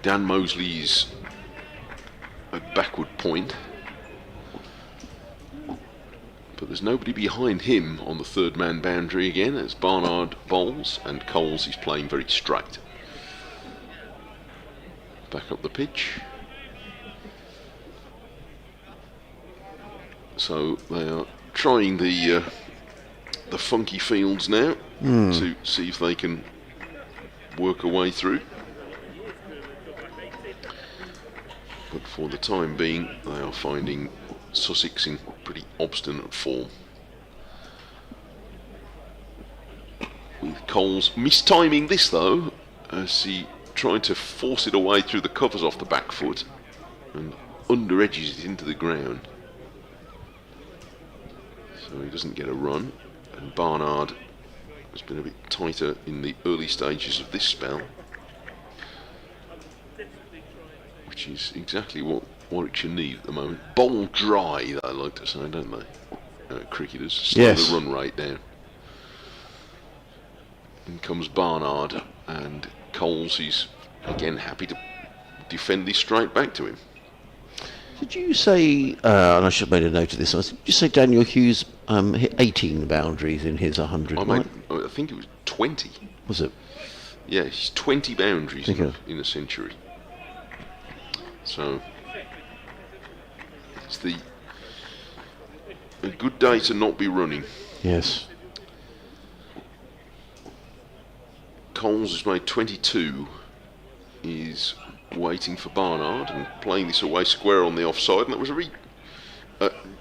Dan Mosley's a backward point, but there's nobody behind him on the 3rd man boundary again as Barnard bowls and Coles is playing very straight. Back up the pitch. So they are trying the funky fields now to see if they can work a way through. But for the time being, they are finding Sussex in pretty obstinate form. With Coles mistiming this though, as he tried to force it away through the covers off the back foot and under edges it into the ground. So he doesn't get a run, and Barnard has been a bit tighter in the early stages of this spell, which is exactly what Warwickshire need at the moment. Bowl dry, they like to say, don't they? Cricketers, slow the run rate down. In comes Barnard, and Coles is again happy to defend this straight back to him. Did you say, and I should have made a note of this, did you say Daniel Hughes hit 18 boundaries in his 100? I think it was 20. Was it? Yeah, he's 20 boundaries in a century. So, it's a good day to not be running. Yes. Coles has made 22, is waiting for Barnard and playing this away square on the offside, and that was a very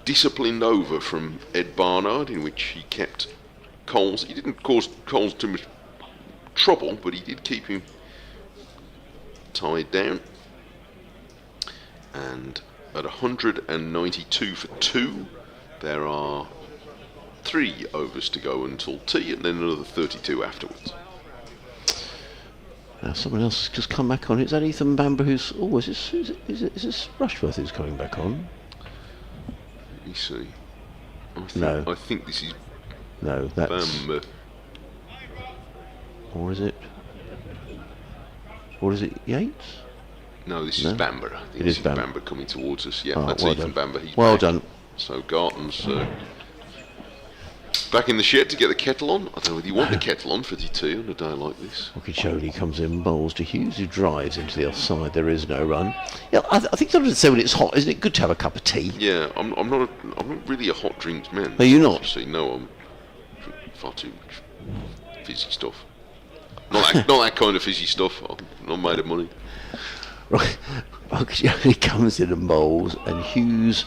disciplined over from Ed Barnard in which he kept Coles. He didn't cause Coles too much trouble, but he did keep him tied down. And at 192 for 2, there are 3 overs to go until tea, and then another 32 afterwards. Now someone else has just come back on. Is that Ethan Bamber who's... Oh, is this Rushworth who's coming back on? Let me see. I think this is No, that's... Bamber. Or is it... Yates? No, this is Bamber. I think It this is Bamber coming towards us. Yeah, Oh, that's well Ethan done. Bamber. He's Well back. done. So Garton's back in the shed to get the kettle on. I don't know whether you want the kettle on for the tea on a day like this. Okeechobee comes in, bowls to Hughes, who drives into the offside. There is no run. Yeah, I think sometimes say when it's hot, isn't it good to have a cup of tea? Yeah, I'm not really a hot drinks man. Are you not? See, no, I'm far too much fizzy stuff. Not that kind of fizzy stuff. I'm not made of money. Right, Okeechobee comes in and bowls, and Hughes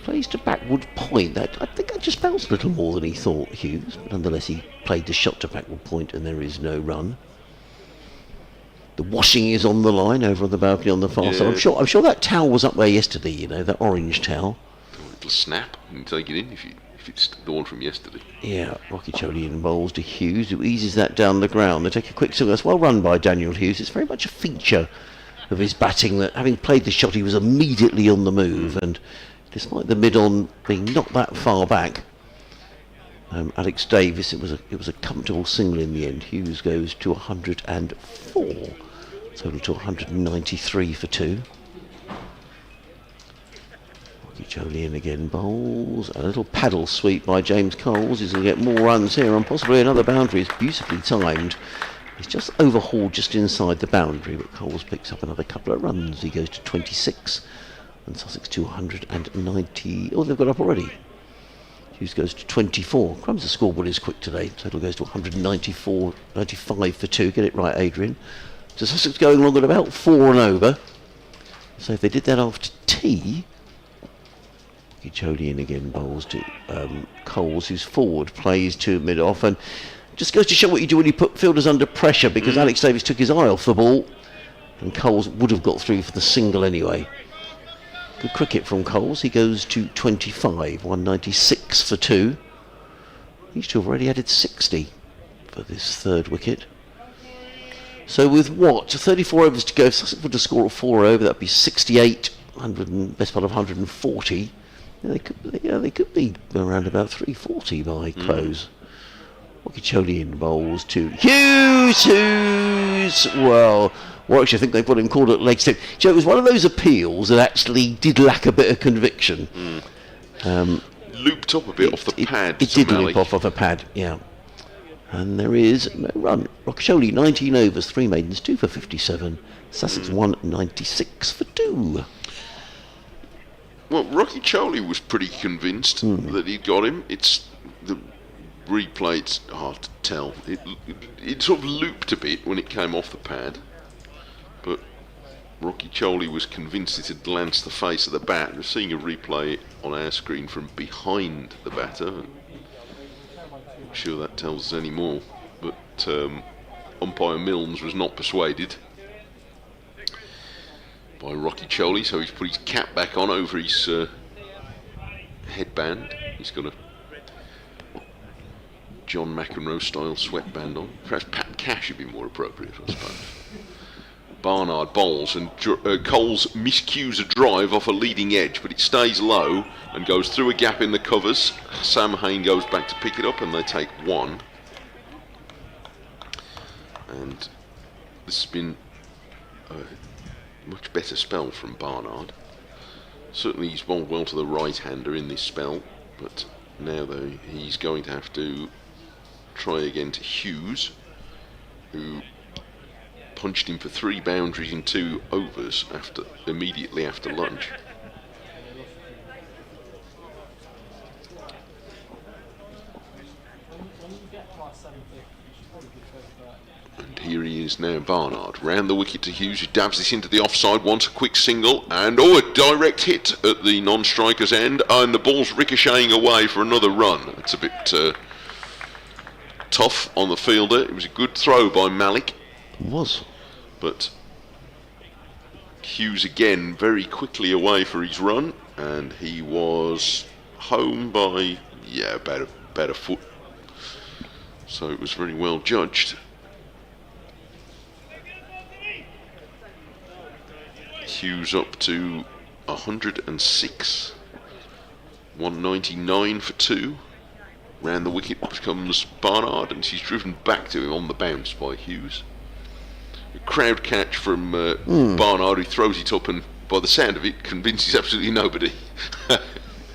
plays to backward point. I think that just bounced a little more than he thought, Hughes. But nonetheless, he played the shot to backward point, and there is no run. The washing is on the line over on the balcony on the far side. I'm sure that towel was up there yesterday. You know, that orange towel. It'll snap and take it in if it's the one from yesterday. Yeah, Okeechobee in bowls to Hughes, who eases that down the ground. They take a quick swing. That's well run by Daniel Hughes. It's very much a feature of his batting that, having played the shot, he was immediately on the move, and despite the mid-on being not that far back, Alex Davis, it was a comfortable single in the end. Hughes goes to 104, total to 193 for 2. Okeechobee in again, bowls, a little paddle sweep by James Coles. He's going to get more runs here, and possibly another boundary. It's beautifully timed. He's just overhauled just inside the boundary, but Coles picks up another couple of runs. He goes to 26, and Sussex to 190. Oh, they've got up already. Hughes goes to 24. Crumbs, the scoreboard is quick today. Total goes to 194, 95 for 2. Get it right, Adrian. So Sussex going along at about 4 and over. So if they did that after tea, Okeechobee in again, bowls to Coles, who's forward, plays to mid-off, and just goes to show what you do when you put fielders under pressure, because Alex Davis took his eye off the ball, and Coles would have got through for the single anyway. Good cricket from Coles. He goes to 25, 196 for 2. He's already added 60 for this third wicket. So with 34 overs to go, if Sussex were to score a 4 over, that'd be 68, best part of 140. They could be around about 340 by close. Okeechobee in bowls to Hughes. Well, Warwickshire, I think they've got him called at leg step. It was one of those appeals that actually did lack a bit of conviction. Looped up a bit off the pad. It did loop off a pad, yeah. And there is no run. Okeechobee 19 overs, 3 maidens, 2 for 57. Sussex 196 for 2. Well, Rothesay was pretty convinced that he'd got him. It's the replay, it's hard to tell. It sort of looped a bit when it came off the pad, but Rothesay was convinced it had glanced the face of the bat. We're seeing a replay on our screen from behind the batter. I'm not sure that tells us any more, but umpire Milnes was not persuaded by Rothesay, so he's put his cap back on over his headband. He's got a John McEnroe style sweatband on. Perhaps Pat Cash would be more appropriate, I suppose. Barnard bowls, and Coles miscues a drive off a leading edge, but it stays low and goes through a gap in the covers. Sam Hain goes back to pick it up, and they take 1. And this has been a much better spell from Barnard. Certainly he's bowled well to the right-hander in this spell, but now though he's going to have to try again to Hughes, who punched him for 3 boundaries in 2 overs immediately after lunch. And here he is now, Barnard, round the wicket to Hughes, who dabs this into the offside, wants a quick single, and a direct hit at the non-striker's end, and the ball's ricocheting away for another run. It's a bit tough on the fielder. It was a good throw by Malik. It was. But Hughes again very quickly away for his run, and he was home by about a foot. So it was very well judged. Hughes up to 106, 199 for 2. Round the wicket comes Barnard, and she's driven back to him on the bounce by Hughes. A crowd catch from Barnard, who throws it up and, by the sound of it, convinces absolutely nobody.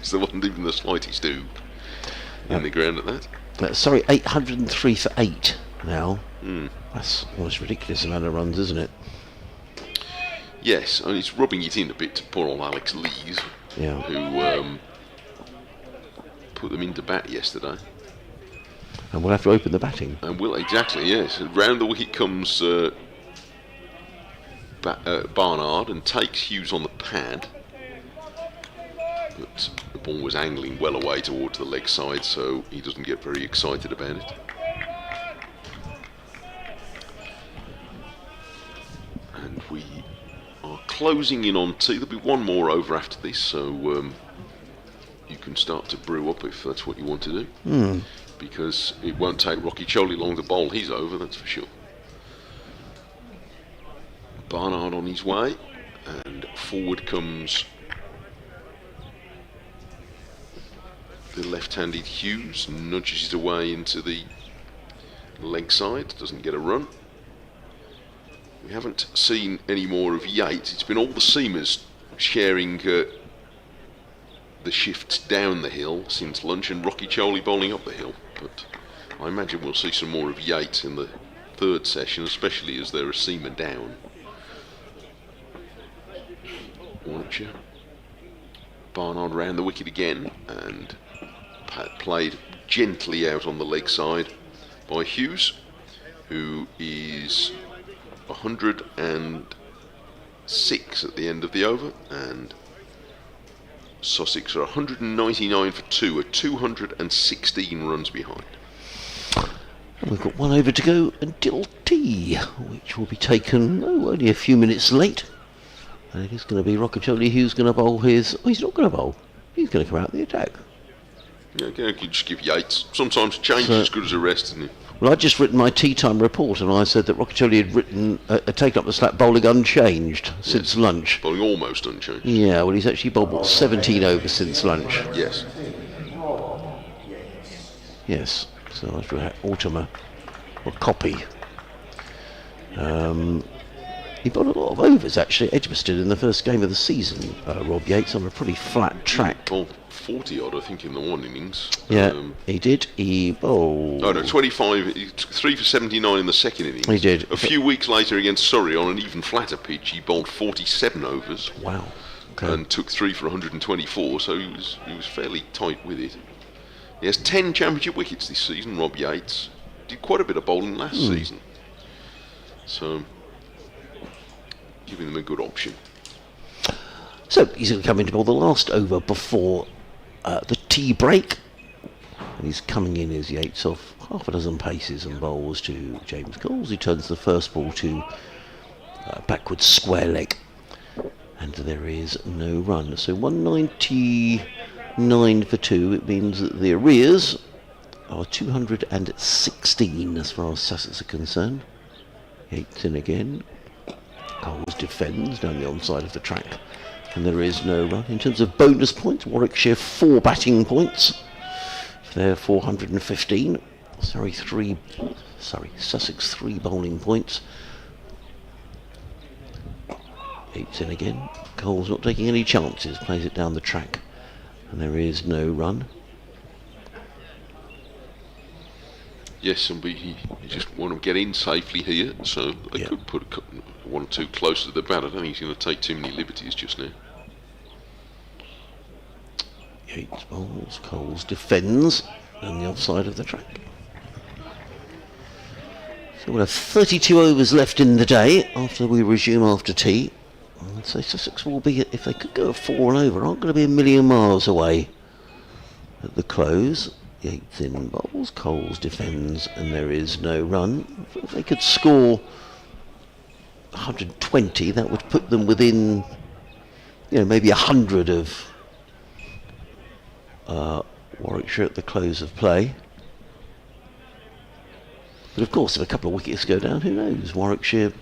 So there wasn't even the slightest do in the ground at that. Sorry, 803 for 8 now. That's almost a ridiculous amount of runs, isn't it? Yes, and it's rubbing it in a bit to poor old Alex Lees, who put them into bat yesterday. And we'll have to open the batting. And will, exactly, yes. And round the wicket comes Barnard and takes Hughes on the pad. But the ball was angling well away towards the leg side, so he doesn't get very excited about it. And we are closing in on 2. There'll be one more over after this, so you can start to brew up if that's what you want to do. Because it won't take Rocky Choli long to bowl his over, that's for sure. Barnard on his way, and forward comes the left-handed Hughes, nudges it away into the leg side, doesn't get a run. We haven't seen any more of Yates. It's been all the seamers sharing the shifts down the hill since lunch, and Rocky Choli bowling up the hill. But I imagine we'll see some more of Yates in the third session, especially as they're a seamer down. Warwickshire. Barnard round the wicket again, and played gently out on the leg side by Hughes, who is 106 at the end of the over, and Sussex are 199 for 2, are 216 runs behind. And we've got one over to go until tea, which will be taken only a few minutes late. And it is going to be Roccaccioli who's going to bowl his... Oh, he's not going to bowl. He's going to come out the attack. Yeah, you can just give Yates. Sometimes change is as good as a rest, isn't it? Well, I'd just written my tea time report, and I said that Roccaccioli had taken up the slap bowling unchanged since lunch. Bowling almost unchanged. Yeah, well, he's actually bowled 17 overs since lunch. Yes. Yes, so after Autumn or copy. He bowled a lot of overs actually at Edgbaston in the first game of the season, Rob Yates, on a pretty flat track. Bowled 40 odd, I think, in the one innings. Yeah, he did. He bowled... Oh no, 25, he took 3 for 79 in the second innings. He did. A few weeks later against Surrey on an even flatter pitch, he bowled 47 overs. Wow. Okay. And took 3 for 124, so he was fairly tight with it. He has 10 championship wickets this season, Rob Yates. Did quite a bit of bowling last season. So, giving them a good option. So, he's going to come in to bowl the last over before the tea break. And he's coming in as Yates off half a dozen paces and bowls to James Coles, who turns the first ball to backwards square leg. And there is no run. So 199 for 2. It means that the arrears are 216 as far as Sussex are concerned. Yates in again. Coles defends down the onside of the track. And there is no run. In terms of bonus points, Warwickshire 4 batting points. They're 415. Sussex 3 bowling points. Yates in again. Coles not taking any chances. Plays it down the track. And there is no run. Yes, and we just want to get in safely here, so they could put one or two closer to the bat. I don't think he's going to take too many liberties just now. Yates bowls, Coles defends on the offside of the track. So we'll have 32 overs left in the day after we resume after tea. I'd say Sussex will be, if they could go at 4 and over, aren't going to be a million miles away at the close. Yates in bowls, Coles defends, and there is no run. If they could score 120, that would put them within, maybe 100 of Warwickshire at the close of play. But of course, if a couple of wickets go down, who knows? Warwickshire...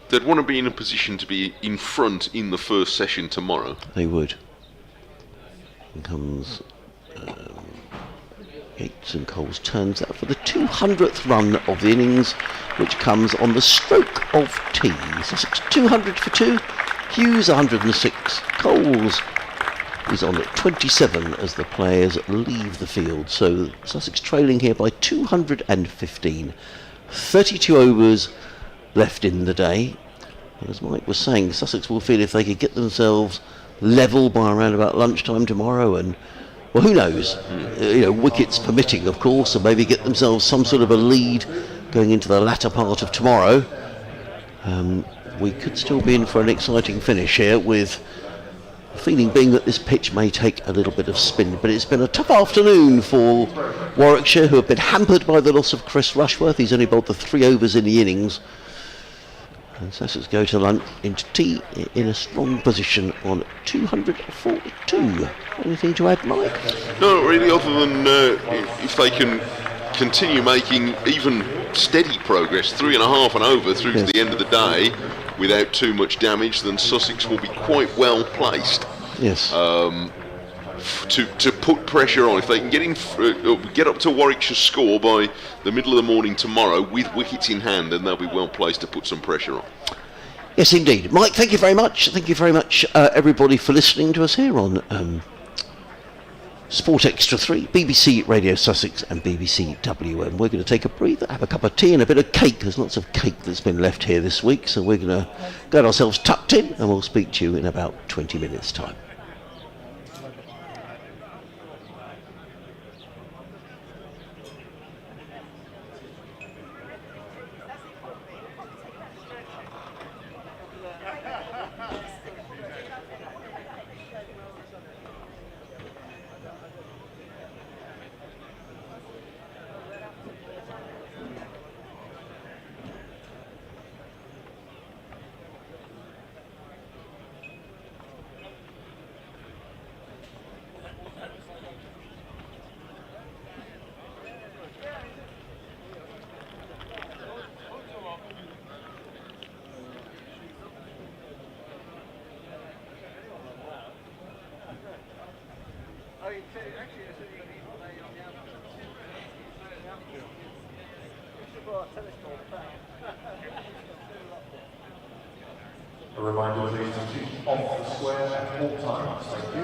They'd want to be in a position to be in front in the first session tomorrow. They would. And comes Yates, and Coles turns out for the 200th run of the innings, which comes on the stroke of tea. Sussex 200 for 2, Hughes 106, Coles is on at 27 as the players leave the field. So Sussex trailing here by 215. 32 overs left in the day. And as Mike was saying, Sussex will feel if they could get themselves level by around about lunchtime tomorrow, and well, who knows, wickets permitting of course, and maybe get themselves some sort of a lead going into the latter part of tomorrow. We could still be in for an exciting finish here, with the feeling being that this pitch may take a little bit of spin. But it's been a tough afternoon for Warwickshire, who have been hampered by the loss of Chris Rushworth. He's only bowled the 3 overs in the innings. And Sussex go to lunch into tea in a strong position on 242. Anything to add, Mike? No, not really, other than if they can continue making even steady progress, 3.5 and over through to the end of the day, without too much damage, then Sussex will be quite well placed. Yes. To put pressure on. If they can get up to Warwickshire's score by the middle of the morning tomorrow with wickets in hand, then they'll be well placed to put some pressure on. Yes, indeed. Mike, thank you very much. Thank you very much, everybody, for listening to us here on Sport Extra 3, BBC Radio Sussex and BBC WM. We're going to take a breather, have a cup of tea and a bit of cake. There's lots of cake that's been left here this week, so we're going to get ourselves tucked in, and we'll speak to you in about 20 minutes' time. A reminder, please, to keep off the square at all times. Thank you.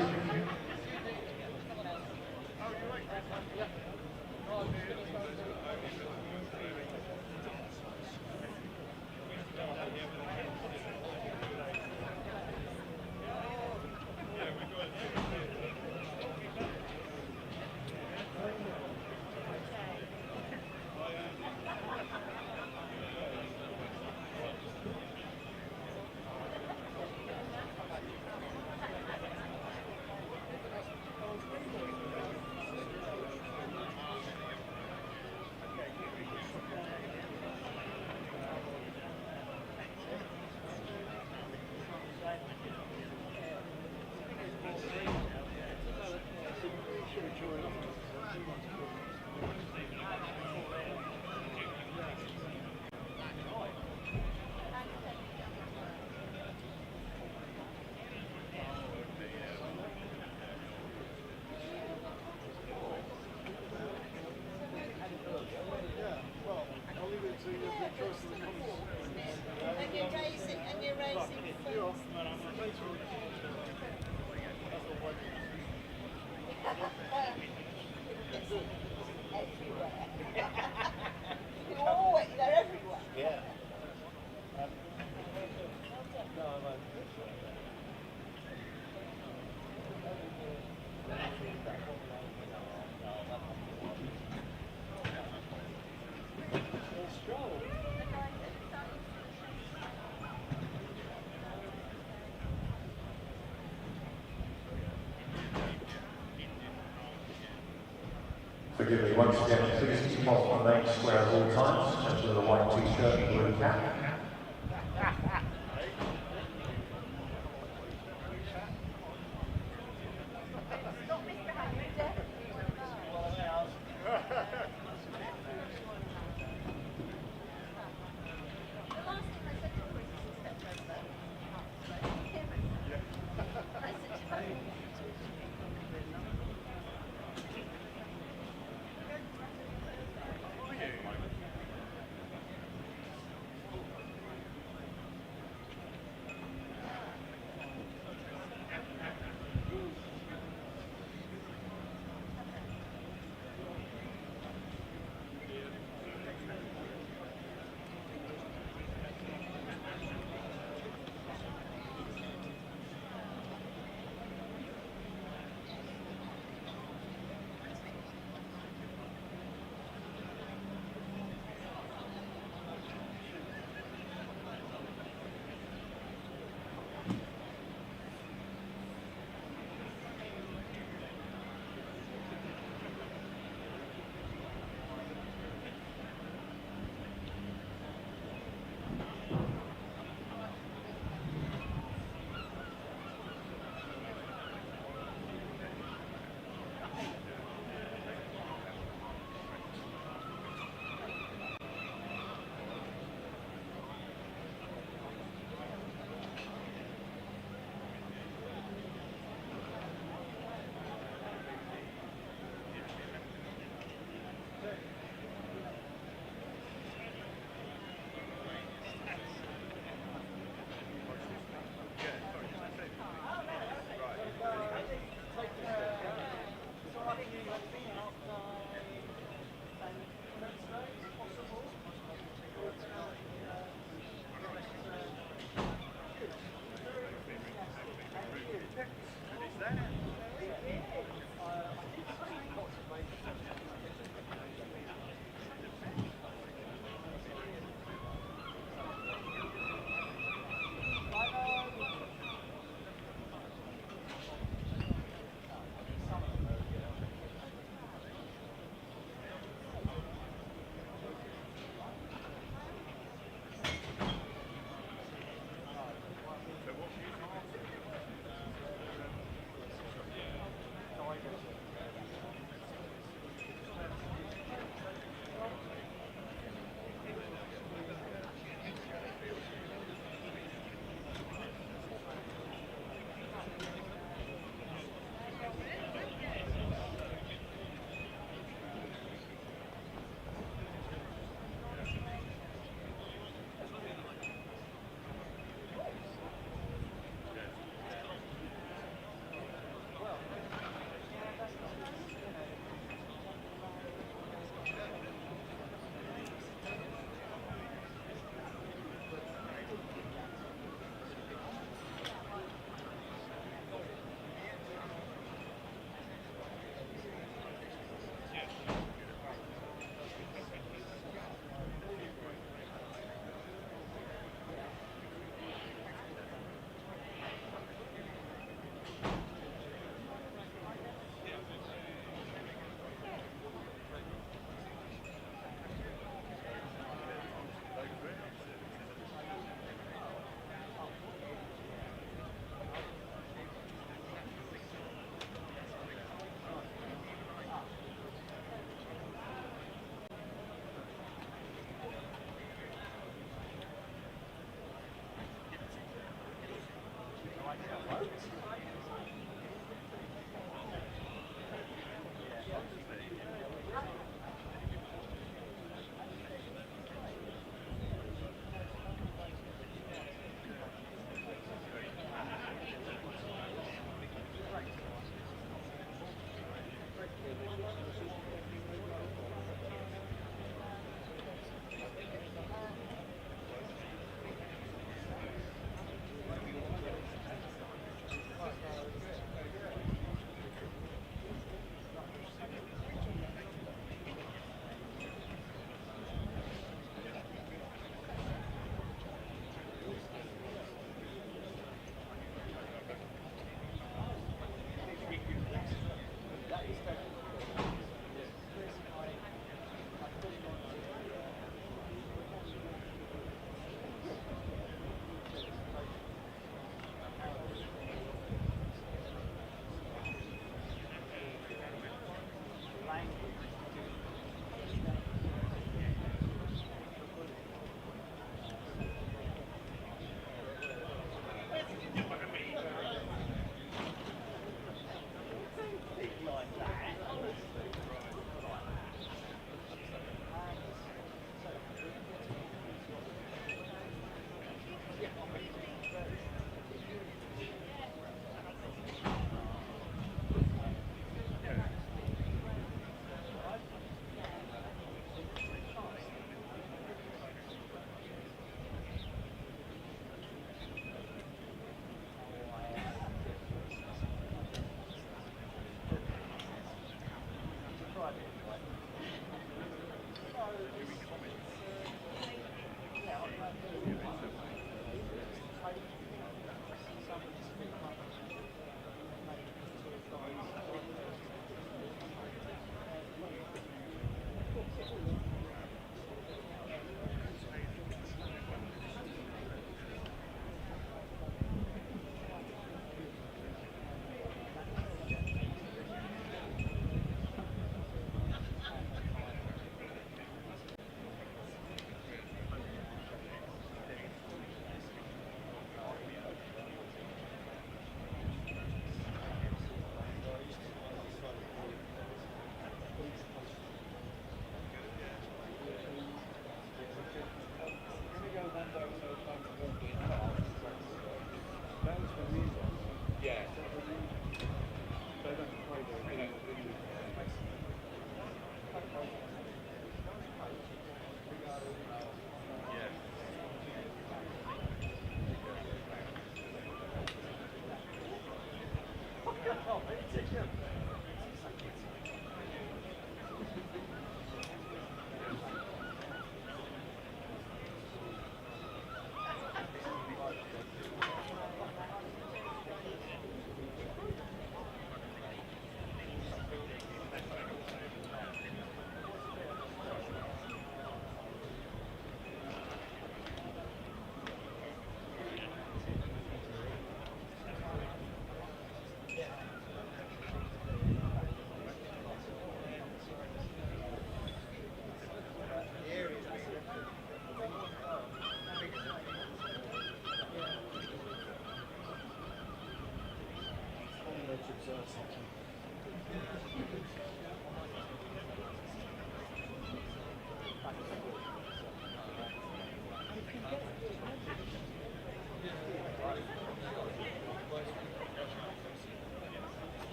Forgive me once again, please keep off the main square at all times, just with a white t-shirt and blue cap.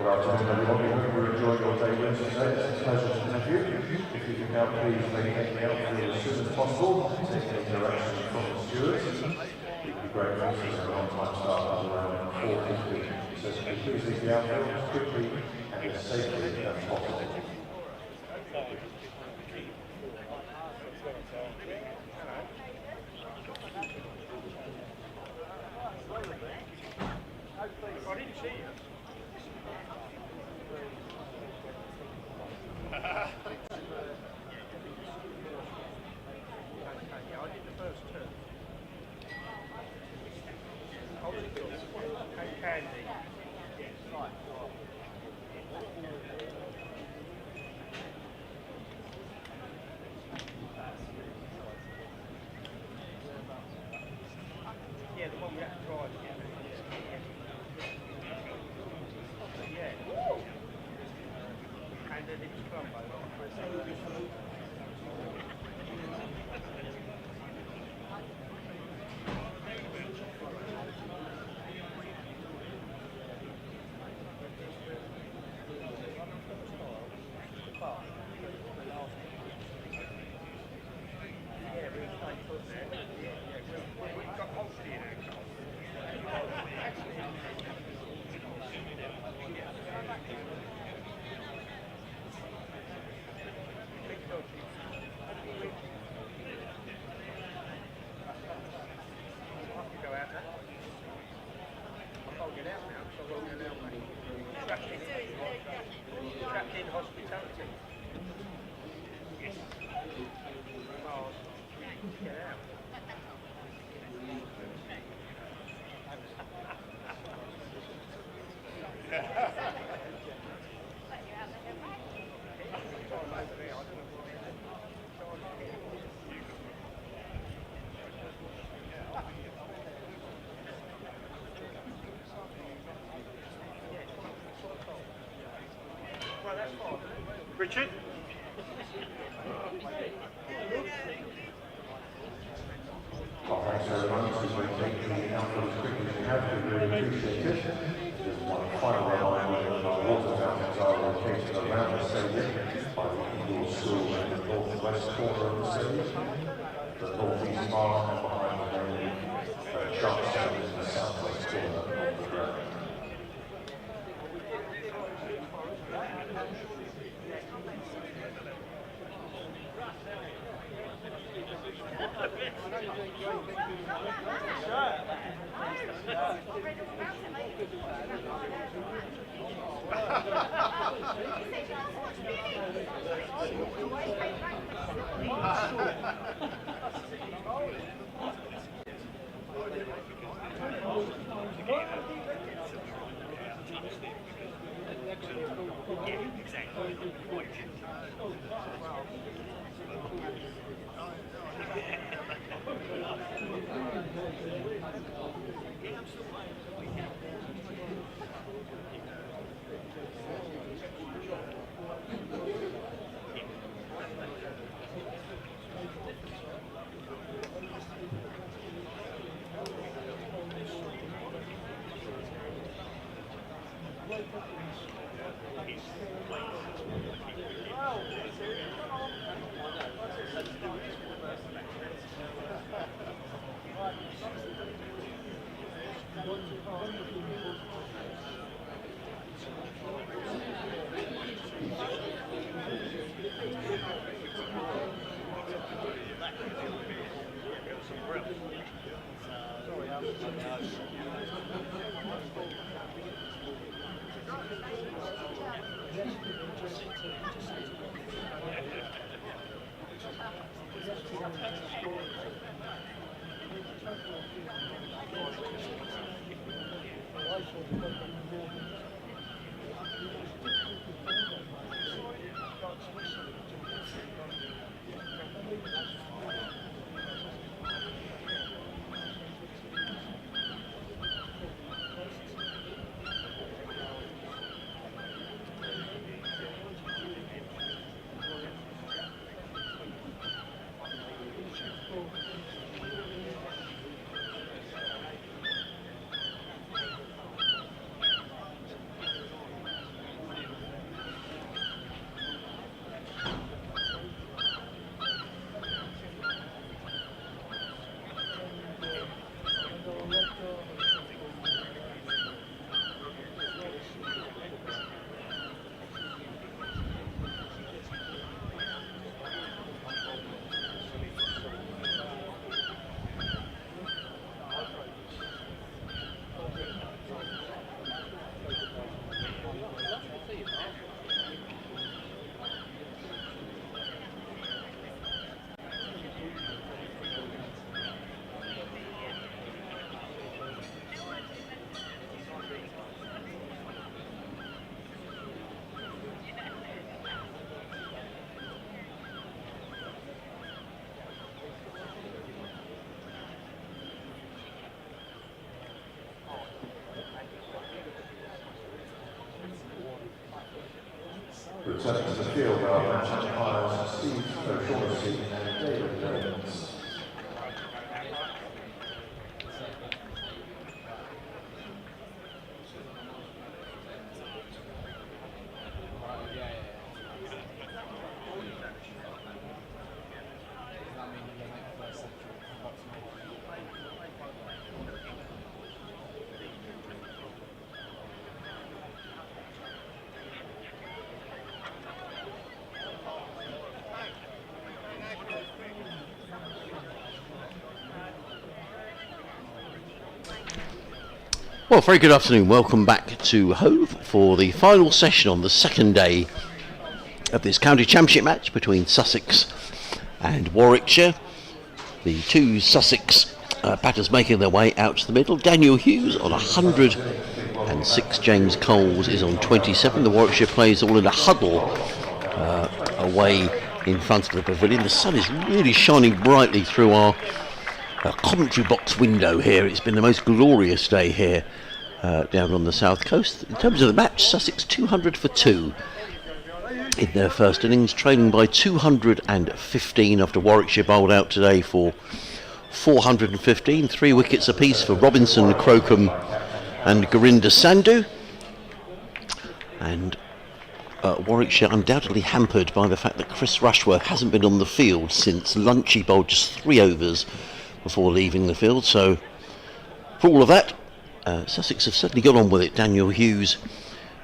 Right, everyone, we hope you enjoyed your day with us today. It's a pleasure to have you. If you can now please vacate the outfield as soon as possible, take any direction from the stewards. We'd be grateful if there's an on-time start at around 4:15. So please leave the outfield as quickly and as safely as possible. Richard? Well, thanks very much. We've been taking the outfield as quickly as we have. We really appreciate it. Just one final reminder that our water fountains are located around the stadium by the indoor school in the northwest corner of the stadium, the northeast mark and behind the main chart stand in the southwest corner of the ground. Returning to the field are match umpires Steve O'Shaughnessy and David Jones. Well, very good afternoon. Welcome back to Hove for the final session on the second day of this county championship match between Sussex and Warwickshire. The two Sussex batters making their way out to the middle. Daniel Hughes on 106. James Coles is on 27. The Warwickshire players all in a huddle away in front of the pavilion. The sun is really shining brightly through our commentary box window here. It's been the most glorious day here down on the south coast. In terms of the match, Sussex 200 for 2 in their first innings, trailing by 215 after Warwickshire bowled out today for 415. 3 wickets apiece for Robinson, Crocombe and Gurinder Sandhu. And Warwickshire undoubtedly hampered by the fact that Chris Rushworth hasn't been on the field since lunch. He bowled just 3 overs before leaving the field. So for all of that, Sussex have certainly got on with it. Daniel Hughes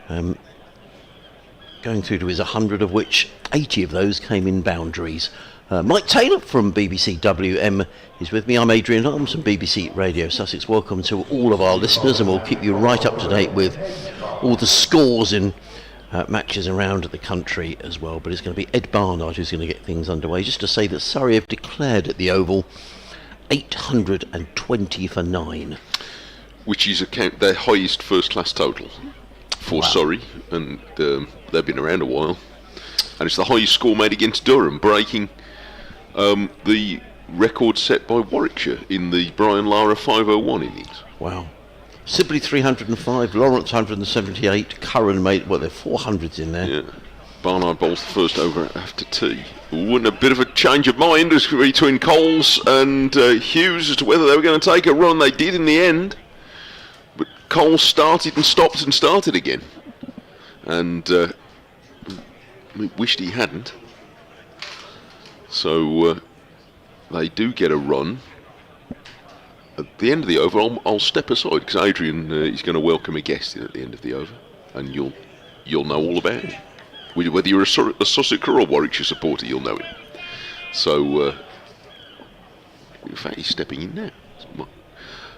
going through to his 100, of which 80 of those came in boundaries. Mike Taylor from BBC WM is with me. I'm Adrian Arms from BBC Radio Sussex. Welcome to all of our listeners, and we'll keep you right up to date with all the scores in matches around the country as well. But it's going to be Ed Barnard who's going to get things underway. Just to say that Surrey have declared at the Oval 820 for 9. Which is their highest first-class total for Surrey, and they've been around a while. And it's the highest score made against Durham, breaking the record set by Warwickshire in the Brian Lara 501 innings. Wow. Sibley 305, Lawrence 178, Curran made, well, there are 400s in there. Yeah. Barnard bowls the first over after tea. And a bit of a change of mind between Coles and Hughes as to whether they were going to take a run. They did in the end. But Coles started and stopped and started again. And wished he hadn't. So they do get a run. At the end of the over, I'll step aside because Adrian is going to welcome a guest in at the end of the over. And you'll know all about it. Whether you're a Sussex or a Warwickshire supporter, you'll know it. So, in fact, he's stepping in now.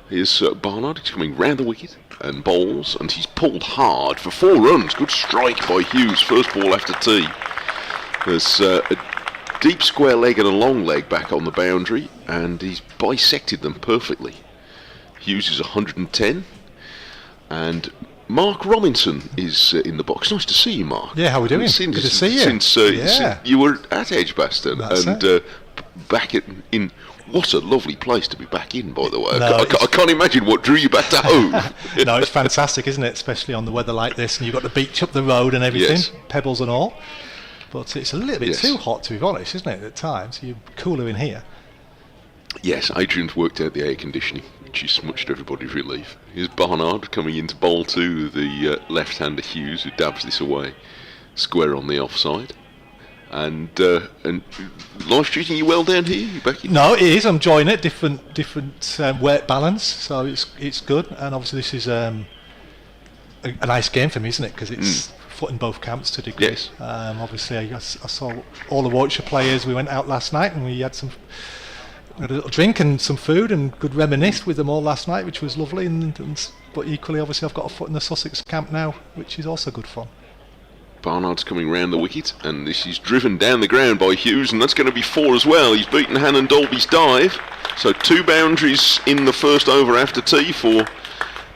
Here's Barnard. He's coming round the wicket and bowls, and he's pulled hard for 4 runs. Good strike by Hughes. First ball after tea. There's a deep square leg and a long leg back on the boundary, and he's bisected them perfectly. Hughes is 110, and Mark Robinson is in the box. Nice to see you, Mark. Yeah, how are we doing? Good to see you. Since you were at Edgbaston, and back in what a lovely place to be back in, by the way. No, I can't imagine what drew you back to Hove. No, it's fantastic, isn't it? Especially on the weather like this, and you've got the beach up the road and everything, Yes. Pebbles and all. But it's a little bit too hot, to be honest, isn't it, at times? You're cooler in here. Yes, Adrian's worked out the air conditioning, which is much to everybody's relief. Here's Barnard coming into bowl 2, the left-hander Hughes, who dabs this away, square on the offside. And life treating you well down here? You back in? No, it is. I'm enjoying it. Different weight balance, so it's good. And obviously this is a nice game for me, isn't it? Because it's foot in both camps to a degree. Yes. Obviously, I saw all the Warwickshire players. We went out last night and we had a little drink and some food and could reminisce with them all last night, which was lovely. But equally, obviously, I've got a foot in the Sussex camp now, which is also good fun. Barnard's coming round the wicket, and this is driven down the ground by Hughes, and that's going to be 4 as well. He's beaten Hannon Dolby's dive, so 2 boundaries in the first over after tea for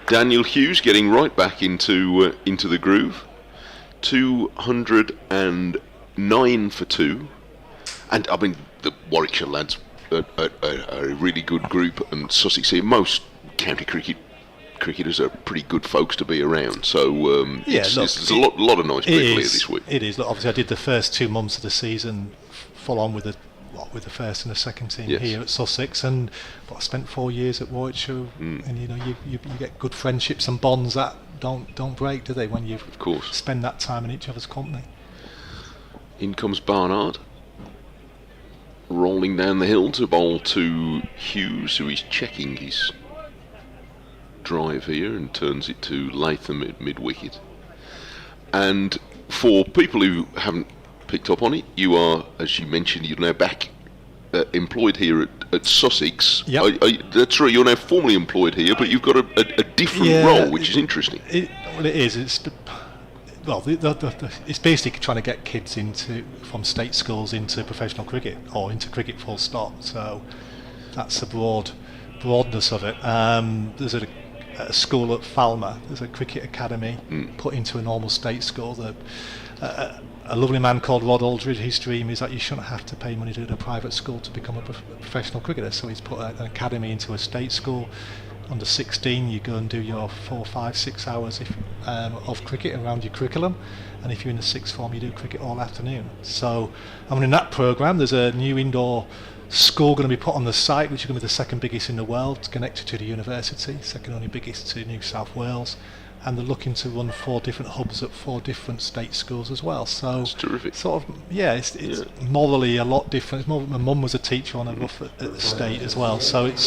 Daniel Hughes, getting right back into the groove. 209 for 2, and I mean the Warwickshire lads are a really good group, and Sussex here. Most county cricket cricketers are pretty good folks to be around. So there's a lot of nice people here this week. It is. Look, obviously, I did the first 2 months of the season full on with the first and the second team here at Sussex, but I spent 4 years at Warwickshire, and you get good friendships and bonds that don't break, do they? When you spend that time in each other's company. In comes Barnard, rolling down the hill to bowl to Hughes, who is checking his drive here and turns it to Latham at mid-wicket. And for people who haven't picked up on it, you are, as you mentioned, you're now back employed here at Sussex. Yep. That's right, you're now formally employed here, but you've got a different role, which is interesting. It is. It's basically trying to get kids from state schools into professional cricket, or into cricket full stop. So that's the broadness of it. There's a school at Falmer. There's a cricket academy put into a normal state school. A lovely man called Rod Aldridge, his dream is that you shouldn't have to pay money to a private school to become a professional cricketer. So he's put an academy into a state school. Under 16, you go and do your 4, 5, 6 hours of cricket around your curriculum, and if you're in the sixth form, you do cricket all afternoon. So, in that programme, there's a new indoor school going to be put on the site, which is going to be the second biggest in the world. It's connected to the university, second only biggest to New South Wales, and they're looking to run 4 different hubs at 4 different state schools as well. So that's terrific. It's morally a lot different. My mum was a teacher on a rough at the state as well, so it's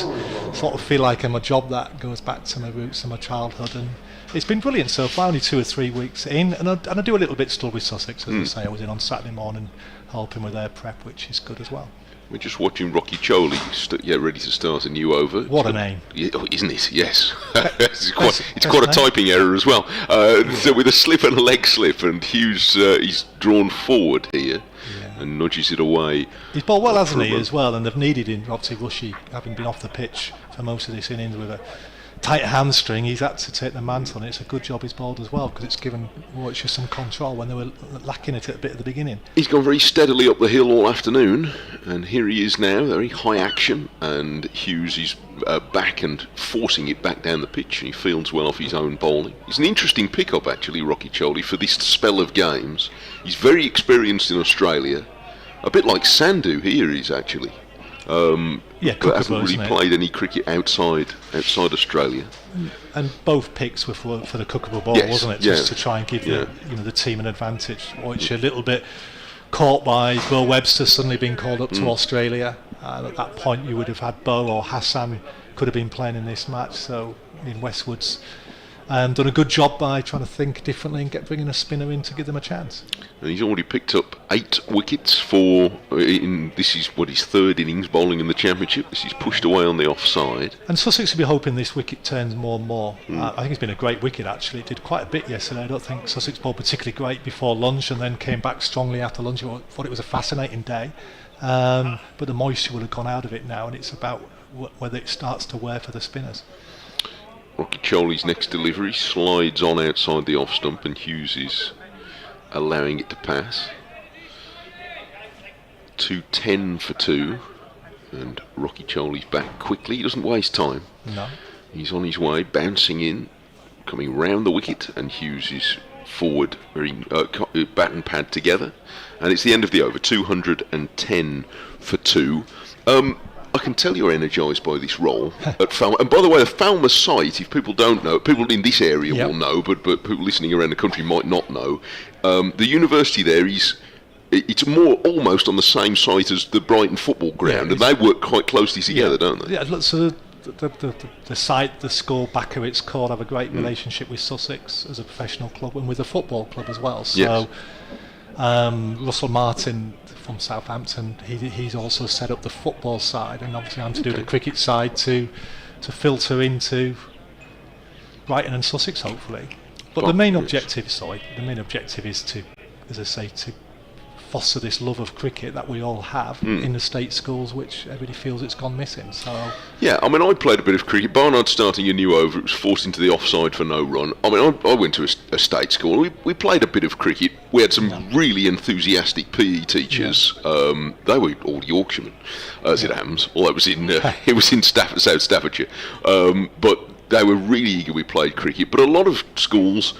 sort of feel like I'm a job that goes back to my roots and my childhood, and it's been brilliant so far. Only 2 or 3 weeks in, and I do a little bit still with Sussex, as I say. I was in on Saturday morning helping with their prep, which is good as well. We're just watching Rocky Choli ready to start a new over. What a name. Isn't it? Yes. It's quite a typing error as well. So with a slip and a leg slip, and Hughes he's drawn forward here and nudges it away. He's bowled well, hasn't he, as well? And they've needed him. Obviously, Rushy, having been off the pitch for most of this innings with a tight hamstring, he's had to take the mantle, and it's a good job he's bowled as well, because it's given Warwickshire some control when they were lacking it a bit at the beginning. He's gone very steadily up the hill all afternoon, and here he is now, very high action, and Hughes is back and forcing it back down the pitch, and he fields well off his own bowling. He's an interesting pick-up, actually, Rocky Choli, for this spell of games. He's very experienced in Australia, a bit like Sandhu here is actually. But hasn't really played any cricket outside Australia. And both picks were for the Cookable ball, wasn't it? Just to try and give the team an advantage. Which a little bit caught by Bo Webster suddenly being called up to Australia. At that point, you would have had Bo or Hassan could have been playing in this match. So in Westwood's done a good job by trying to think differently and bringing a spinner in to give them a chance. And he's already picked up 8 wickets this is his 3rd innings bowling in the championship. This is pushed away on the offside. And Sussex will be hoping this wicket turns more and more. I think it's been a great wicket actually. It did quite a bit yesterday. I don't think Sussex bowled particularly great before lunch, and then came back strongly after lunch. I thought it was a fascinating day, but the moisture will have gone out of it now, and it's about whether it starts to wear for the spinners. Rocky Choli's next delivery slides on outside the off stump, and Hughes is allowing it to pass. 2-10 for 2, and Rocky Choli's back quickly. He doesn't waste time. No. He's on his way, bouncing in, coming round the wicket, and Hughes is forward, very bat and pad together, and it's the end of the over. 210 for 2. I can tell you're energised by this role at Falmer. And by the way, the Falmer site, if people don't know, people in this area will know, but people listening around the country might not know. The university there it's more almost on the same site as the Brighton football ground, and they work quite closely together, don't they? Yeah, look, so the site, the school, Backer it's called, have a great relationship with Sussex as a professional club and with the football club as well. So Russell Martin from Southampton, he's also set up the football side, and obviously I'm to do the cricket side to filter into Brighton and Sussex hopefully. But the main objective is to, as I say, to foster this love of cricket that we all have in the state schools, which everybody feels it's gone missing. So yeah, I mean, I played a bit of cricket. Barnard starting a new over, it was forced into the offside for no run. I mean, I went to a state school. We played a bit of cricket. We had some really enthusiastic PE teachers. They were all Yorkshiremen, as it happens. Although it was in South Staffordshire. But they were really eager we played cricket, but a lot of schools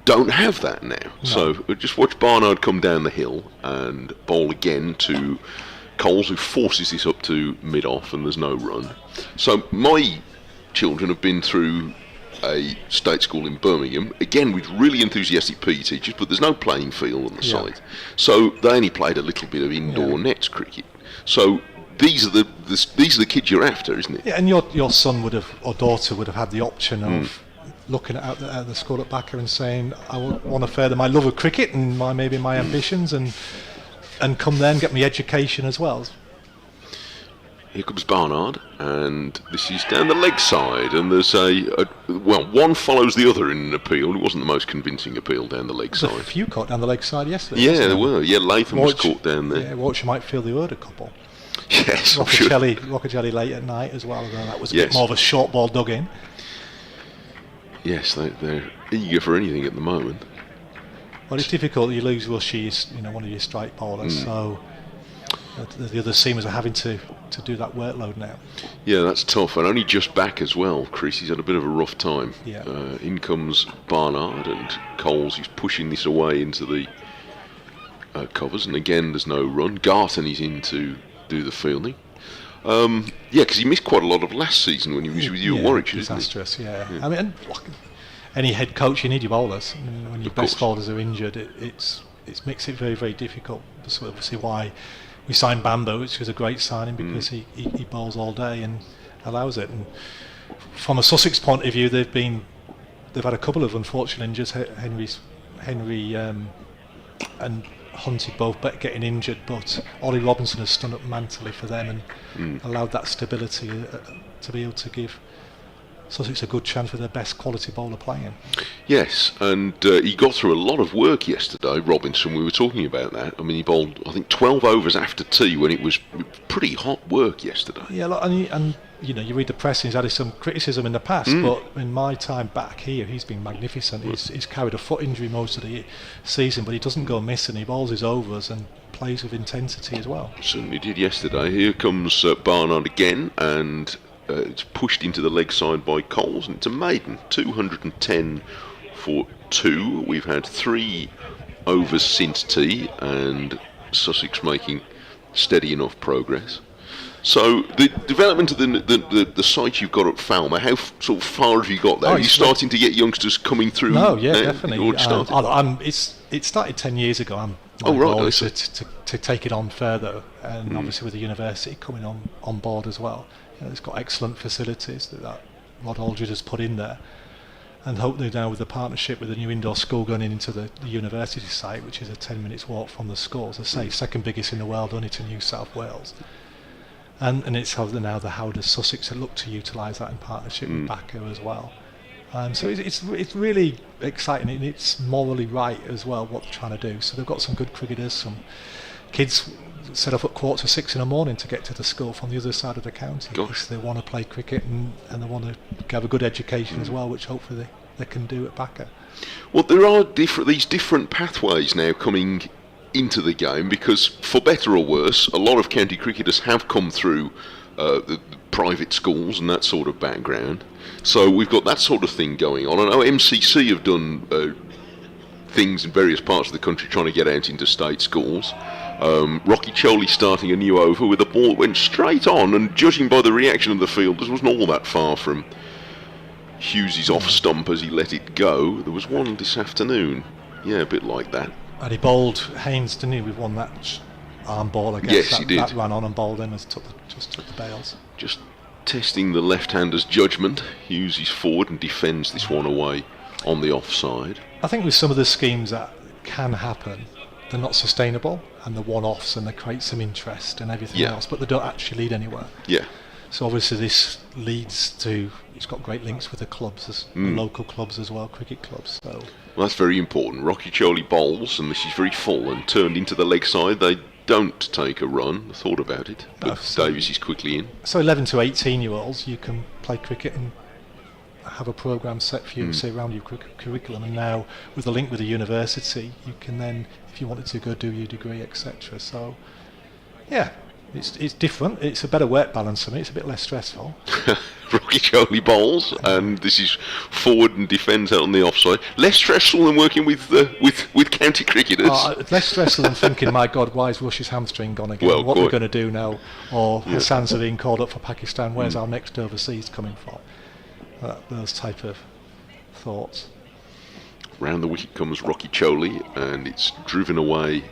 don't have that now. No. So just watch Barnard come down the hill and bowl again to Coles, who forces this up to mid-off, and there's no run. So my children have been through a state school in Birmingham, again with really enthusiastic PE teachers, but there's no playing field on the site. So they only played a little bit of indoor nets cricket. So these are the kids you're after, isn't it? Yeah, and your son would have, or daughter would have had the option of looking at the school at Backer and saying, I want to further my love of cricket and maybe my ambitions, and come there and get my education as well. Here comes Barnard, and this is down the leg side, and there's one follows the other in an appeal. It wasn't the most convincing appeal down the leg There's side. a few caught down the leg side yesterday. Yeah, wasn't there were. Yeah, Latham was caught down there. Yeah, Warwickshire might feel they heard a couple. Yes, I'm sure. Rothesay late at night as well, although that was a bit Yes. more of a short ball dug in. Yes, they're eager for anything at the moment. Well, it's difficult. You lose Rushy, one of your strike bowlers, so the other seamers are having to do that workload now. Yeah, that's tough, and only just back as well. Creasy's had a bit of a rough time. Yeah. In comes Barnard, and Coles is pushing this away into the covers, and again there's no run. Garton is in to do the fielding. Because he missed quite a lot of last season when he was with you at Warwickshire, didn't he? Disastrous, yeah. I mean, any head coach, you need your bowlers. And when your best bowlers are injured, it makes it very, very difficult. That's obviously why we signed Bambo, which was a great signing, because he bowls all day and allows it. And from a Sussex point of view, they've had a couple of unfortunate injuries. Henry and Hunty both getting injured, but Ollie Robinson has stood up mantily for them and allowed that stability to be able to give Sussex a good chance with their best quality bowler playing. Yes, and he got through a lot of work yesterday, Robinson. We were talking about that. I mean, he bowled, I think, 12 overs after tea when it was pretty hot work yesterday. Yeah, and you read the press, and he's had some criticism in the past, but in my time back here, he's been magnificent. He's carried a foot injury most of the season, but he doesn't go missing. He bowls his overs and plays with intensity as well. Certainly did yesterday. Here comes Barnard again, and it's pushed into the leg side by Coles, and it's a maiden, 210 for 2. We've had 3 overs since tea, and Sussex making steady enough progress. So the development of the site you've got at Falmer, how sort of far have you got there? Are you starting to get youngsters coming through? No, yeah, definitely. It It started 10 years ago. My goal is to take it on further, and obviously with the university coming on board as well. It's got excellent facilities that Rod Aldridge has put in there, and hopefully now with the partnership with the new indoor school going into the university site, which is a 10 minutes walk from the school, as I say, second biggest in the world, only to New South Wales. And it's now how does Sussex look to utilise that in partnership with Backer as well. So it's really exciting, and it's morally right as well what they're trying to do. So they've got some good cricketers, some kids set up at 5:45 in the morning to get to the school from the other side of the county, because they want to play cricket and they want to have a good education as well, which hopefully they can do at Backer. Well, there are these different pathways now coming into the game, because for better or worse, a lot of county cricketers have come through the private schools and that sort of background. So we've got that sort of thing going on. I know MCC have done things in various parts of the country trying to get out into state schools. Rocky Choli starting a new over with a ball that went straight on, and judging by the reaction of the fielders, wasn't all that far from Hughes' off stump as he let it go. There was one this afternoon, a bit like that. And he bowled Haynes, didn't he? We've won that arm ball against Yes, that, he did. that ran on and bowled him, just took the bails. Just testing the left-hander's judgment. Hughes is forward and defends this one away on the offside. I think with some of the schemes that can happen, they're not sustainable, and they're one-offs, and they create some interest and everything else, but they don't actually lead anywhere. Yeah. So obviously this leads to, it's got great links with the clubs, the local clubs as well, cricket clubs. So Well, that's very important. Rocky Choli bowls, and this is very full, and turned into the leg side. They don't take a run. I thought about it, but Davies is quickly in. So 11 to 18-year-olds, you can play cricket and have a programme set for you, say, around your curriculum. And now, with the link with the university, you can then, if you wanted to go do your degree, etc. So, yeah, It's different. It's a better work balance for me. It's a bit less stressful. Rocky Jolie bowls, and this is forward and defends out on the offside. Less stressful than working with county cricketers. Less stressful than thinking, my God, why is Rush's hamstring gone again? Well, what are we quite. going to do now? Or Hassan Zareen called up for Pakistan. Where's our next overseas coming from? Those type of thoughts. Round the wicket comes Rocky Jolie, and it's driven away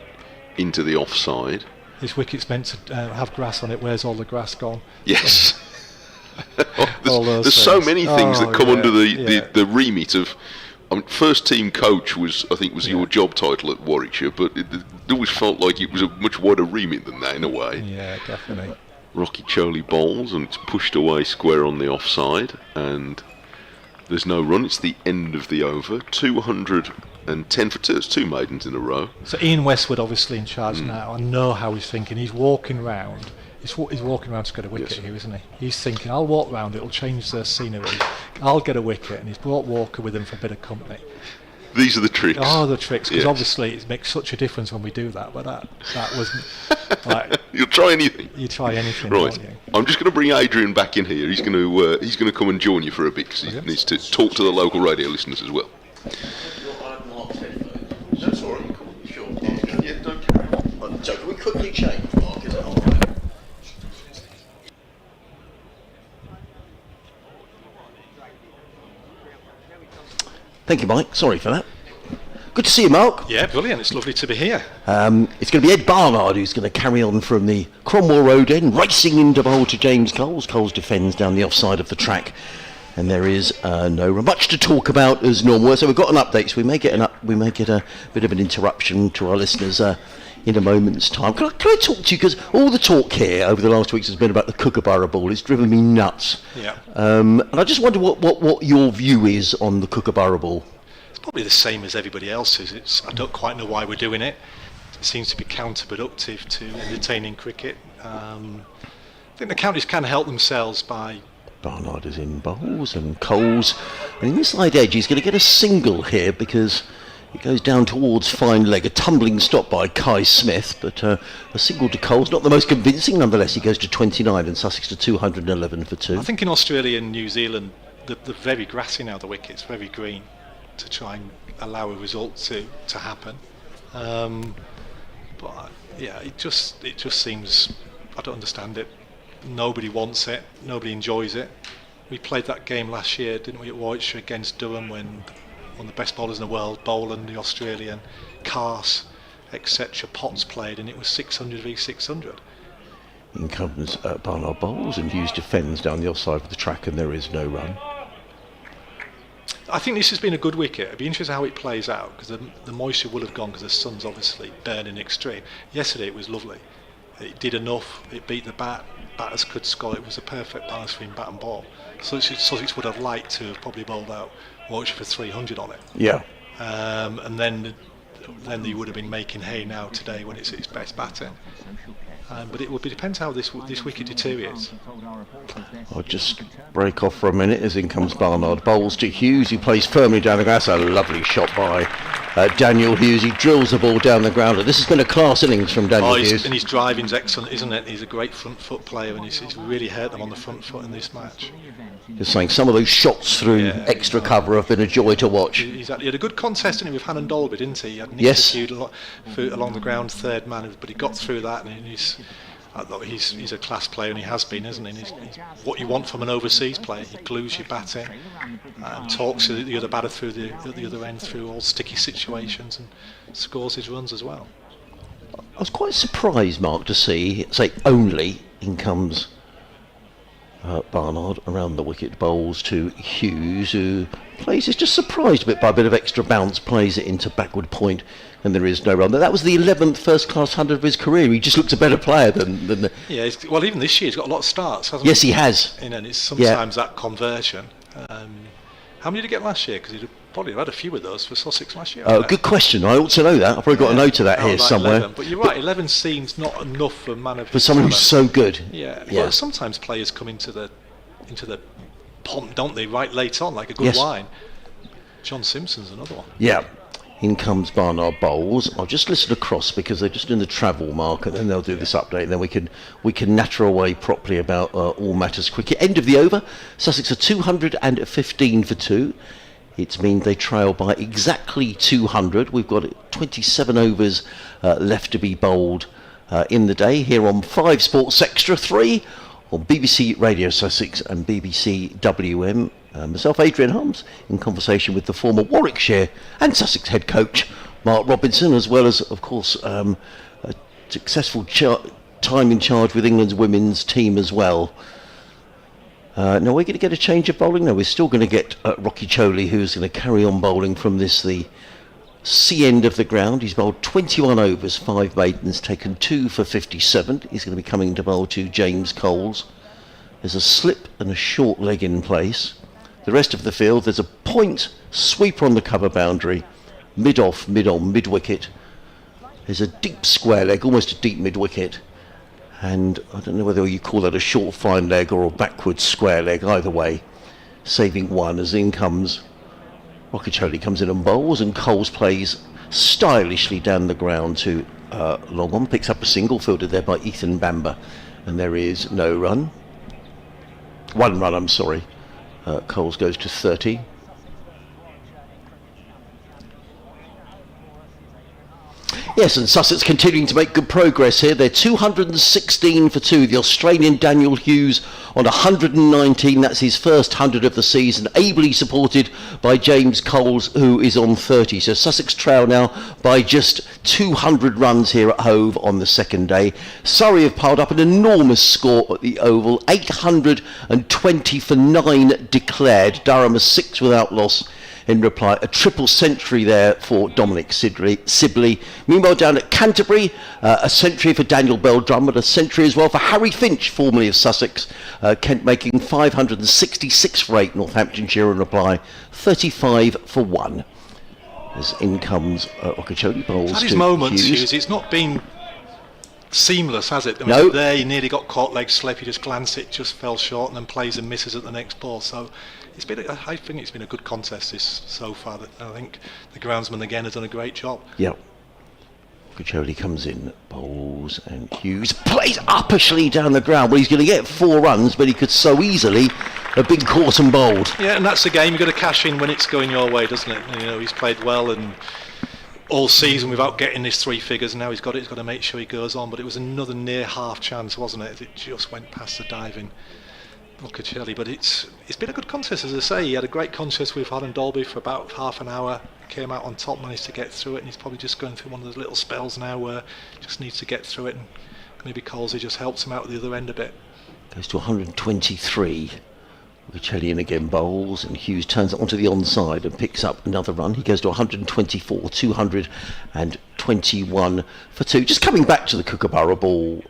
into the offside. This wicket's meant to have grass on it. Where's all the grass gone? Yes. There's things. so many things that come under yeah. the remit of. I mean, first team coach was your job title at Warwickshire, but it always felt like it was a much wider remit than that in a way. Yeah, definitely. Rocky Jolie bowls, and it's pushed away square on the offside, and there's no run. It's the end of the over. 210 for 2. It's 2 maidens in a row. So Ian Westwood obviously in charge now. I know how he's thinking. He's walking round. He's walking around to get a wicket here, isn't he? He's thinking, I'll walk round, it'll change the scenery. I'll get a wicket, and he's brought Walker with him for a bit of company. These are the tricks. Oh, the tricks, because obviously it makes such a difference when we do that, but that was like... You'll try anything. You try anything, right. don't you? I'm just going to bring Adrian back in here. He's going to come and join you for a bit, because he needs to talk to the local radio listeners as well. That's all right, cool. Sure. Yeah, don't carry on. So can we quickly change, Mark? Is that all right? Thank you, Mike. Sorry for that. Good to see you, Mark. Yeah, brilliant. It's lovely to be here. It's going to be Ed Barnard who's going to carry on from the Cromwell Road end, racing into bowl to James Coles. Coles defends down the offside of the track, and there is much to talk about as normal. So we've got an update. So we may get a bit of an interruption to our listeners in a moment's time. Can I talk to you, because all the talk here over the last weeks has been about the Kookaburra ball. It's driven me nuts. Yeah. And I just wonder what your view is on the Kookaburra ball. It's probably the same as everybody else's. I don't quite know why we're doing it. It seems to be counterproductive to entertaining cricket. I think the counties can help themselves by... Barnard is in bowls, and Coles, and in the side edge he's going to get a single here because it goes down towards fine leg. A tumbling stop by Kai Smith, but a single to Coles, not the most convincing. Nonetheless, he goes to 29 and Sussex to 211 for 2. I think in Australia and New Zealand they're very grassy now, the wickets, very green, to try and allow a result to happen. But yeah, it just seems, I don't understand it. Nobody wants it, nobody enjoys it. We played that game last year, didn't we, at Warwickshire against Durham, when one of the best bowlers in the world, Boland, the Australian, Cars, etc. Potts played, and it was 600 v 600. In comes Barnard bowls, and Hughes defends down the offside of the track, and there is no run. I think this has been a good wicket. It'd be interesting how it plays out, because the moisture will have gone, because the sun's obviously burning extreme. Yesterday it was lovely. It did enough. It beat the bat. Batters could score. It was a perfect balance between bat and ball. Sussex would have liked to have probably bowled out Warwickshire for 300 on it. Yeah. And then they would have been making hay now today when it's its best batting. But it depends how this wicket deteriorates. I'll just break off for a minute as in comes Barnard. Bowls to Hughes, who plays firmly down the ground. That's a lovely shot by Daniel Hughes. He drills the ball down the ground. This has been a class innings from Daniel Hughes. And his driving's excellent, isn't it? He's a great front foot player, and he's really hurt them on the front foot in this match. Just saying, some of those shots through extra cover have been a joy to watch. He had a good contest, didn't he, with Hannon Dolby, didn't he? He had nicked a few along the ground, third man, but he got through that, and he's a class player, and he has been, isn't he? He's what you want from an overseas player. He glues your bat in and talks to the other batter through the other end through all sticky situations, and scores his runs as well. I was quite surprised, Mark, to see, say, only in comes Barnard around the wicket, bowls to Hughes, who plays, is just surprised a bit by a bit of extra bounce, plays it into backward point, and there is no run. That was the 11th first-class 100 of his career. He just looks a better player than the... Yeah, well, even this year he's got a lot of starts, hasn't he? Yes, he has. And it's sometimes that conversion. How many did he get last year? Because he'd probably had a few of those for Sussex last year. Good question. I ought to know that. I've probably got a note of that here somewhere. 11. But you're right, 11 seems not enough for a man of for someone who's so good. Yeah. Well, sometimes players come into the pomp, don't they, right late on, like a good wine. John Simpson's another one. Yeah. In comes Barnard Bowles. I'll just listen across because they're just in the travel mark, and then they'll do this update, and then we can natter away properly about all matters cricket. End of the over. Sussex are 215 for 2. It means they trail by exactly 200. We've got 27 overs left to be bowled in the day here on 5 Sports Extra 3 on BBC Radio Sussex and BBC WM. Myself, Adrian Holmes, in conversation with the former Warwickshire and Sussex head coach Mark Robinson, as well as, of course, a successful time in charge with England's women's team as well. Now we're going to get a change of bowling. Now we're still going to get Rocky Choli, who's going to carry on bowling from the C end of the ground. He's bowled 21 overs, 5 maidens, taken 2 for 57. He's going to be coming to bowl to James Coles. There's a slip and a short leg in place. The rest of the field, there's a point sweeper on the cover boundary, mid-off, mid-on, mid-wicket. There's a deep square leg, almost a deep mid-wicket. And I don't know whether you call that a short fine leg or a backwards square leg, either way. Saving one as in comes Rockacholi, comes in and bowls, and Coles plays stylishly down the ground to long on, picks up a single, fielded there by Ethan Bamber. And there is no run. 1 run, I'm sorry. Coles goes to 30. Yes, and Sussex continuing to make good progress here. They're 216 for 2. The Australian Daniel Hughes on 119. That's his first 100 of the season, ably supported by James Coles, who is on 30. So Sussex trail now by just 200 runs here at Hove on the second day. Surrey have piled up an enormous score at the Oval, 820 for 9 declared. Durham a 6 without loss. In reply, a triple century there for Dominic Sibley. Meanwhile, down at Canterbury, a century for Daniel Bell-Drummond, but a century as well for Harry Finch, formerly of Sussex. Kent making 566 for 8, Northamptonshire in reply, 35 for 1. As in comes Okachoni bowls. Had his to moments, Hughes. It's not been seamless, has it? No. There, he nearly got caught leg slip. He just glanced it, just fell short, and then plays and misses at the next ball. So I think it's been a good contest this so far. I think the groundsman again has done a great job. Yep. Okacholi comes in, bowls, and Hughes plays uppishly down the ground. Well, he's going to get 4 runs, but he could so easily have been caught and bowled. Yeah, and that's the game. You've got to cash in when it's going your way, doesn't it? You know, he's played well and all season without getting his 3 figures, and now he's got to make sure he goes on. But it was another near half chance, wasn't it? It just went past the diving Okacholi. But it's been a good contest, as I say. He had a great contest with Alan Dolby for about half an hour. Came out on top, managed to get through it, and he's probably just going through one of those little spells now where he just needs to get through it, and maybe Colsey just helps him out at the other end a bit. Goes to 123. Okacholi in again bowls, and Hughes turns it onto the onside and picks up another run. He goes to 124, 221 for 2. Just coming back to the Kookaburra ball,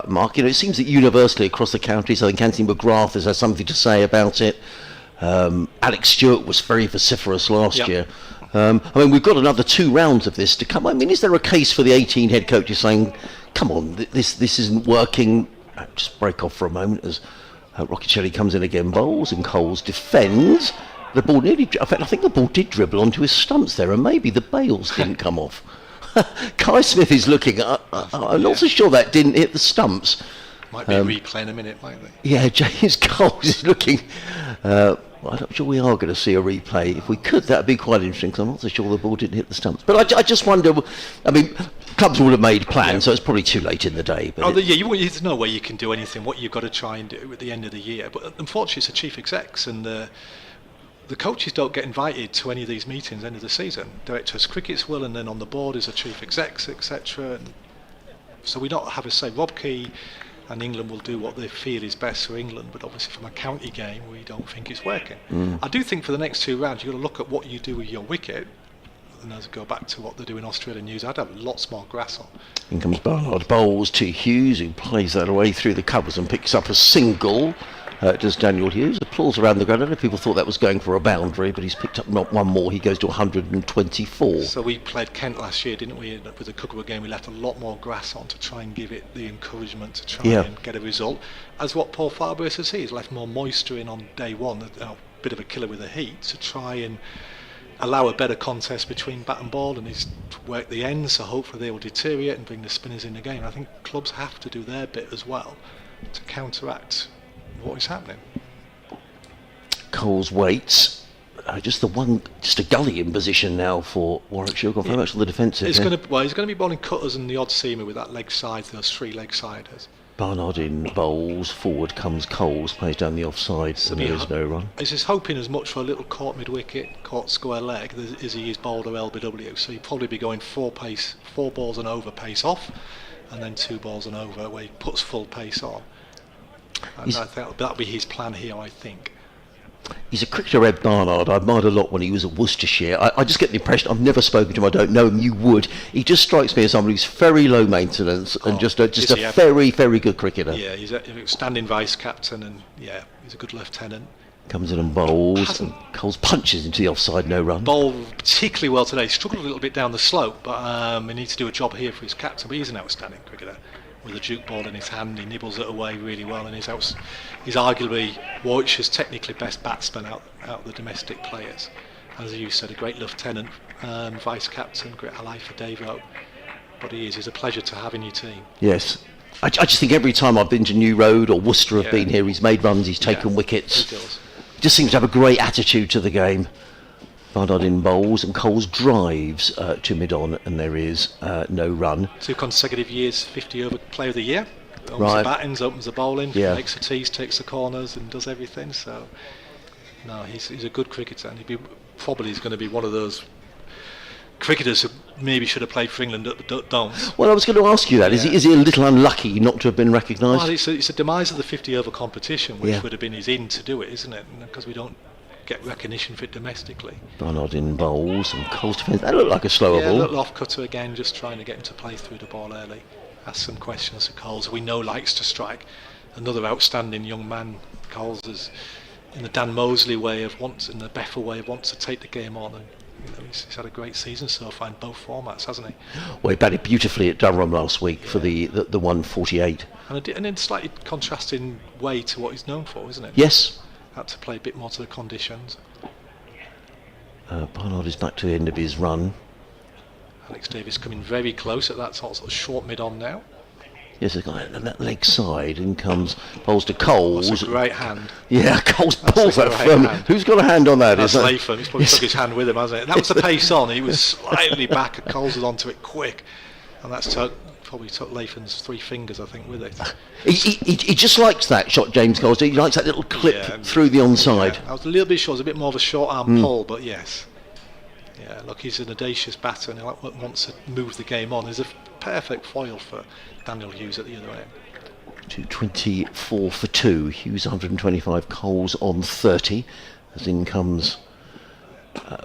Mark, it seems that universally across the counties, I think Anthony McGrath has something to say about it. Alex Stewart was very vociferous last year. We've got another 2 rounds of this to come. Is there a case for the 18 head coaches saying, come on, this isn't working? Just break off for a moment as Rockacholi comes in again, bowls, and Coles defends. The ball nearly, in fact, I think the ball did dribble onto his stumps there, and maybe the bails didn't come off. Kai Smith is looking, I'm not so sure that didn't hit the stumps. Might be a replay in a minute, might they? Yeah, James Coles is looking. I'm not sure we are going to see a replay. If we could, that would be quite interesting, because I'm not so sure the ball didn't hit the stumps. But I just wonder, clubs would have made plans, so it's probably too late in the day. But there's no way you can do anything. What you've got to try and do at the end of the year. But unfortunately, it's the chief execs, and the coaches don't get invited to any of these meetings end of the season. Directors of cricket's will, and then on the board is a chief execs, etc. So we don't have a say. Rob Key and England will do what they feel is best for England, but obviously from a county game we don't think it's working. I do think for the next 2 rounds you've got to look at what you do with your wicket, and as I go back to what they do in Australia and New Zealand, I'd have lots more grass on. In comes Barnard bowls to Hughes, who plays that away through the covers and picks up a single. Does Daniel Hughes. Applause around the ground. I don't know if people thought that was going for a boundary, but he's picked up not one more. He goes to 124. So we played Kent last year, didn't we? With the Kookaburra game, we left a lot more grass on to try and give it the encouragement to try and get a result. As what Paul Farber says, he's left more moisture in on day one, a bit of a killer with the heat, to try and allow a better contest between bat and ball, and he's worked the ends, so hopefully they will deteriorate and bring the spinners in the game. I think clubs have to do their bit as well to counteract what is happening. Coles waits. Just a gully in position now for Warwickshire. Gone very much on the defensive. He's going to be bowling cutters and the odd seamer with that leg side, those 3 leg siders. Barnard in bowls. Forward comes Coles, plays down the offside, so there is no run. He's hoping as much for a little caught mid-wicket, caught square leg, as he is bowled or LBW. So he'll probably be going 4 balls and over pace off, and then 2 balls and over where he puts full pace on. And I think that'll be his plan here, I think. He's a cricketer, Ed Barnard. I admired a lot when he was at Worcestershire. I just get the impression, I've never spoken to him, I don't know him, you would. He just strikes me as somebody who's very low maintenance and just a very, very good cricketer. Yeah, he's a standing vice-captain, and yeah, he's a good lieutenant. Comes in and bowls, and Coles punches into the offside, no run. Bowled particularly well today, struggled a little bit down the slope, but he needs to do a job here for his captain, but he's an outstanding cricketer. With a juke ball in his hand, he nibbles it away really well, and he's arguably Warwickshire's technically best batsman out of the domestic players. As you said, a great lieutenant, vice captain, great ally for Davo. But he's a pleasure to have in your team. Yes, I just think every time I've been to New Road or Worcester have been here, he's made runs, he's taken wickets. He does. Just seems to have a great attitude to the game. Barnard in bowls, and Coles drives to mid-on, and there is no run. 2 consecutive years 50 over player of the year. Opens Right. the battings, opens the bowling, Yeah. makes the tees, takes the corners, and does everything. So, no, he's a good cricketer, and he's going to be one of those cricketers who maybe should have played for England but don't. Well, I was going to ask you that. Is he a little unlucky not to have been recognised? Well, it's a demise of the 50 over competition, which Yeah. would have been his in to do it, isn't it? Because we don't get recognition for it domestically. Barnard in bowls, and Coles defends. That looked like a slower A ball. little off cutter again, just trying to get him to play through the ball early. Ask some questions to Coles, who we know likes to strike. Another outstanding young man. Coles is in the Dan Mosley way in the Beffel way wants to take the game on, and he's had a great season so far in both formats, hasn't he? Well, he batted beautifully at Durham last week for the 148. And in a slightly contrasting way to what he's known for, isn't it? Yes. Had to play a bit more to the conditions. Barnard is back to the end of his run. Alex Davis coming very close at that sort of short mid-on now. Yes, he's got that leg side, and comes bowls to Coles. That's a great hand. Yeah, Coles That's pulls a that great firmly. hand. Who's got a hand on that? That's Is that- Latham. He's probably took his hand with him, hasn't it? That was the pace on. He was slightly back, and Coles was onto it quick, and probably took Latham's 3 fingers, I think, with it. He just likes that shot, James Coles. He likes that little clip Yeah, through the onside. Yeah, I was a little bit sure it was a bit more of a short arm pull, but yes. Yeah, look, he's an audacious batter and he wants to move the game on. He's a perfect foil for Daniel Hughes at the other end. 224 for 2. Hughes 125, Coles on 30. As in comes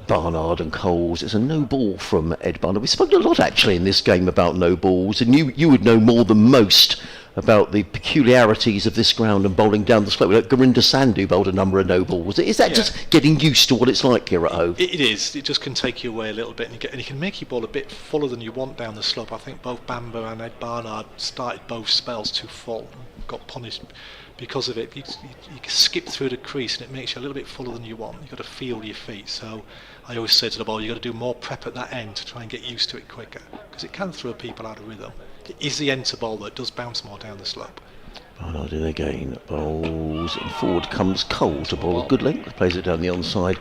Barnard and Coles. It's a no ball from Ed Barnard. We've spoken a lot actually in this game about no balls, and you would know more than most about the peculiarities of this ground and bowling down the slope. Gurinder Sandhu bowled a number of no balls. Is that just getting used to what it's like here at Hove? It is. It just can take you away a little bit, and you can make your ball a bit fuller than you want down the slope. I think both Bamber and Ed Barnard started both spells too full, got punished because of it. You skip through the crease and it makes you a little bit fuller than you want. You've got to feel your feet. So I always say to the ball, you've got to do more prep at that end to try and get used to it quicker, because it can throw people out of rhythm. It is the end to bowl that does bounce more down the slope. Barnard in again, bowls, and forward comes Cole to bowl a good length, plays it down the onside.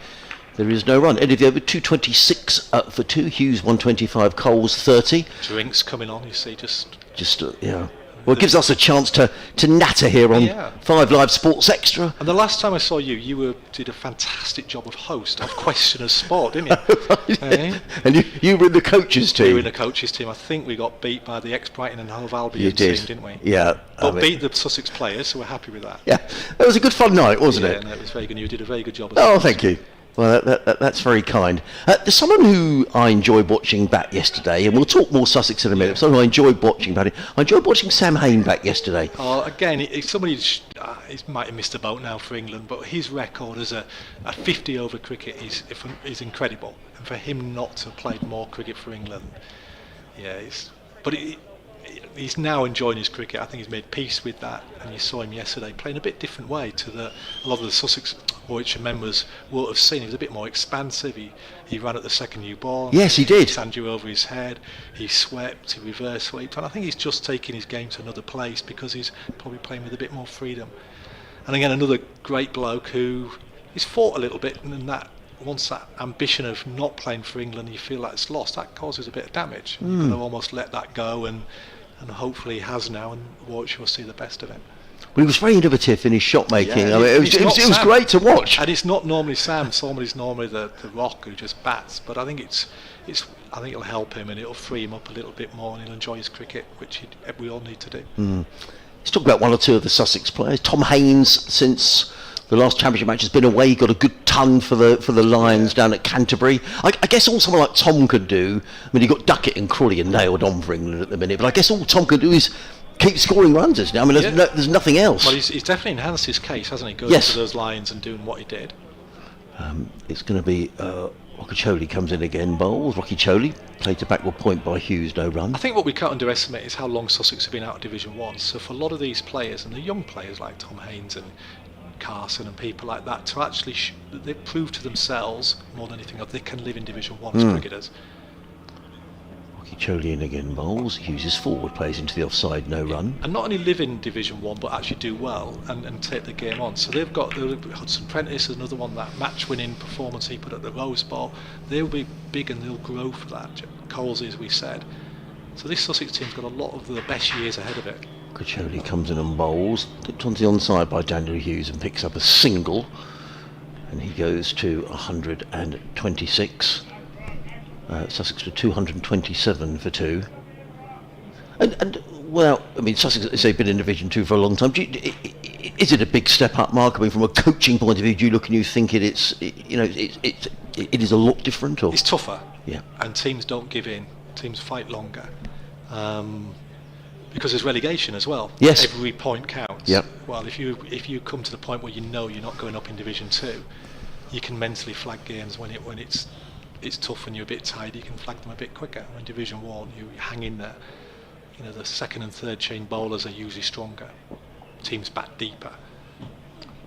There is no run. End of the over, 226 for 2. Hughes 125, Coles 30. Drinks coming on, you see, just Yeah. Well, it gives us a chance to natter here on 5 Live Sports Extra. And the last time I saw you did a fantastic job of host of Question of Sport, didn't you? Eh? And you were in the coaches team. We were in the coaches team. I think we got beat by the ex-Brighton and Hove Albion team, didn't we? Yeah. But beat the Sussex players, so we're happy with that. Yeah. It was a good fun night, wasn't it? Yeah, no, it was very good. You did a very good job. Oh, thank you. Well, that's very kind. There's someone who I enjoyed watching bat yesterday, and we'll talk more Sussex in a minute. Someone who I enjoyed watching batting. I enjoyed watching Sam Hain back yesterday. Oh, again, somebody he might have missed a boat now for England, but his record as a 50 over cricket is incredible. And for him not to have played more cricket for England, but he's now enjoying his cricket. I think he's made peace with that, and you saw him yesterday playing a bit different way to a lot of the Sussex Warwickshire members would have seen. He was a bit more expansive. He ran at the second new ball. Yes, he did. Sand you over his head. He swept, he reverse swept, and I think he's just taking his game to another place because he's probably playing with a bit more freedom. And again, another great bloke who he's fought a little bit, and that once that ambition of not playing for England, you feel like it's lost, that causes a bit of damage. You've got to almost let that go, and hopefully he has now, and Warwickshire will see the best of him. Well, he was very innovative in his shot making. Yeah, I mean, it was great to watch. And it's not normally Sam. Somebody's normally the rock who just bats. But I think I think it'll help him, and it'll free him up a little bit more, and he'll enjoy his cricket, which we all need to do. Let's talk about one or two of the Sussex players. Tom Haynes, since the last championship match has been away, he got a good ton for the Lions down at Canterbury. I guess all someone like Tom could do, I mean, he got Duckett and Crawley and nailed on for England at the minute, but I guess all Tom can do is keep scoring runs, isn't it? I mean, there's nothing else. Well, he's definitely enhanced his case, hasn't he? Going Yes. to those Lions and doing what he did. It's going to be Rothesay comes in again, bowls. Rothesay played to backward point by Hughes, no run. I think what we can't underestimate is how long Sussex have been out of Division 1. So for a lot of these players, and the young players like Tom Haynes and Carson and people like that, to actually they've proved to themselves more than anything else they can live in Division 1 as cricketers. Rothesay in again, bowls. Hughes is forward, plays into the offside, no run. And not only live in Division 1 but actually do well and take the game on. So they've got Hudson Prentice is another one, that match-winning performance he put at the Rose Bowl. They'll be big and they'll grow for that. Colesy, as we said. So this Sussex team's got a lot of the best years ahead of it. Rothesay comes in and bowls, tipped onto the onside by Daniel Hughes and picks up a single, and he goes to 126. Sussex for 227 for 2. And well, I mean, Sussex, as they've been in Division 2 for a long time. Is it a big step up, Mark? I mean, from a coaching point of view, do you look and you think it is a lot different? Or? It's tougher. Yeah. And teams don't give in. Teams fight longer. Because there's relegation as well. Yes. Every point counts. Yep. Well, if you come to the point where you know you're not going up in Division 2, you can mentally flag games when it's tough and you're a bit tired. You can flag them a bit quicker. When Division 1, you hang in there. You know, the second and third chain bowlers are usually stronger. Teams bat deeper.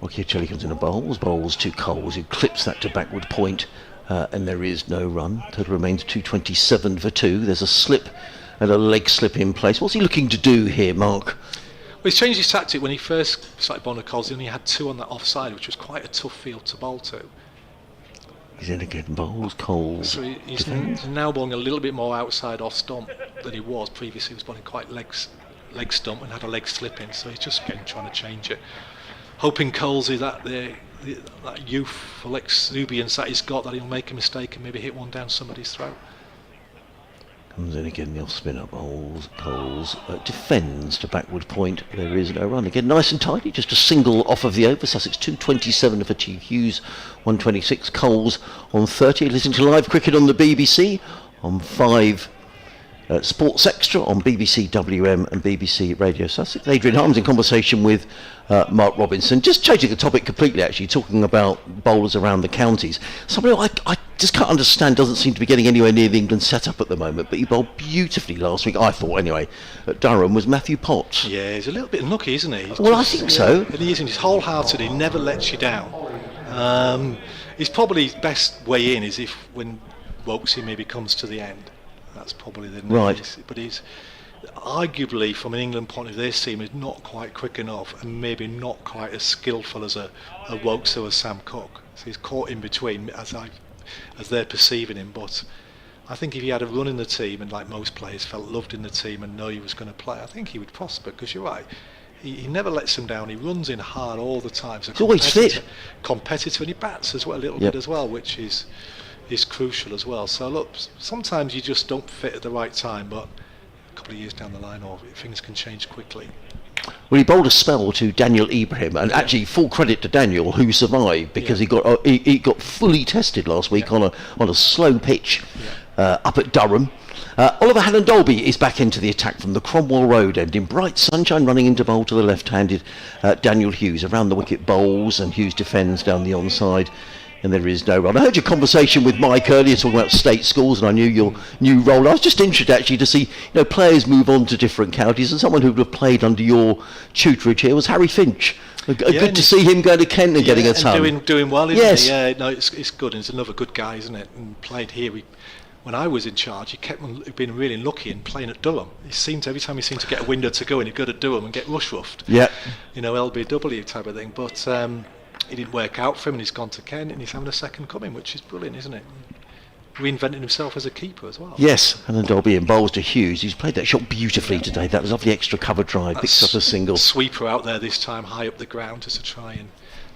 Rothesay comes in and bowls to Coles, who clips that to backward point, and there is no run. Total remains 227 for 2. There's a slip and a leg slip in place. What's he looking to do here, Mark? Well, he's changed his tactic. When he first started bowling to Coles, he only had 2 on that offside, which was quite a tough field to bowl to. He's in again, bowls, Coles. So he's now bowling a little bit more outside off stump than he was previously. He was bowling quite leg stump and had a leg slip in, so he's just again trying to change it. Hoping Colesy, that youthful exuberance that he's got, that he'll make a mistake and maybe hit one down somebody's throat. Comes in again, the off spinner, bowls, Coles defends to backward point. There is no run. Again, nice and tidy, just a single off of the over. Sussex 227 for T. Hughes, 126. Coles on 30. Listening to live cricket on the BBC on 5 Sports Extra on BBC WM and BBC Radio Sussex. Adrian Harms in conversation with Mark Robinson. Just changing the topic completely, actually, talking about bowlers around the counties. Somebody I just can't understand, doesn't seem to be getting anywhere near the England setup at the moment, but he bowled beautifully last week, I thought anyway, at Durham, was Matthew Potts. Yeah, he's a little bit unlucky, isn't he? Well, I think so. And he is, and he's wholehearted, he never lets you down. He's probably his best way in is if when Warwickshire maybe comes to the end. That's probably the right. But he's arguably, from an England point of view, this team is not quite quick enough and maybe not quite as skillful as a Warwickshire or Sam Cook. So he's caught in between as they're perceiving him. But I think if he had a run in the team and, like most players, felt loved in the team and know he was going to play, I think he would prosper, because you're right. He never lets them down. He runs in hard all the time. So he's always fit. Competitor, and he bats as well a little bit as well, which is crucial as well. So look, sometimes you just don't fit at the right time, but a couple of years down the line, or things can change quickly. Well, he bowled a spell to Daniel Ibrahim, and actually full credit to Daniel, who survived, because he got fully tested last week on a slow pitch up at Durham. Oliver Halland-Dolby is back into the attack from the Cromwell Road end in bright sunshine, running into bowl to the left-handed Daniel Hughes. Around the wicket bowls, and Hughes defends down the onside And there is no run. I heard your conversation with Mike earlier talking about state schools, and I knew your new role. I was just interested actually to see players move on to different counties, and someone who would have played under your tutorage here was Harry Finch. Good to see him going to Kent and getting a ton. And doing well, isn't yes. he? Yeah, no, it's good. And he's another good guy, isn't it? And played here. When I was in charge, he kept on being really lucky and playing at Durham. Every time he seemed to get a window to go in, he'd go to Durham and get rush-roughed. Yeah. LBW type of thing. But it didn't work out for him, and he's gone to Kent, and he's having a second coming, which is brilliant, isn't it? Reinventing himself as a keeper as well. Yes, and then Dolby and bowls to Hughes. He's played that shot beautifully today. That was off the extra cover drive, picks up a single. Sweeper out there this time, high up the ground, just to try and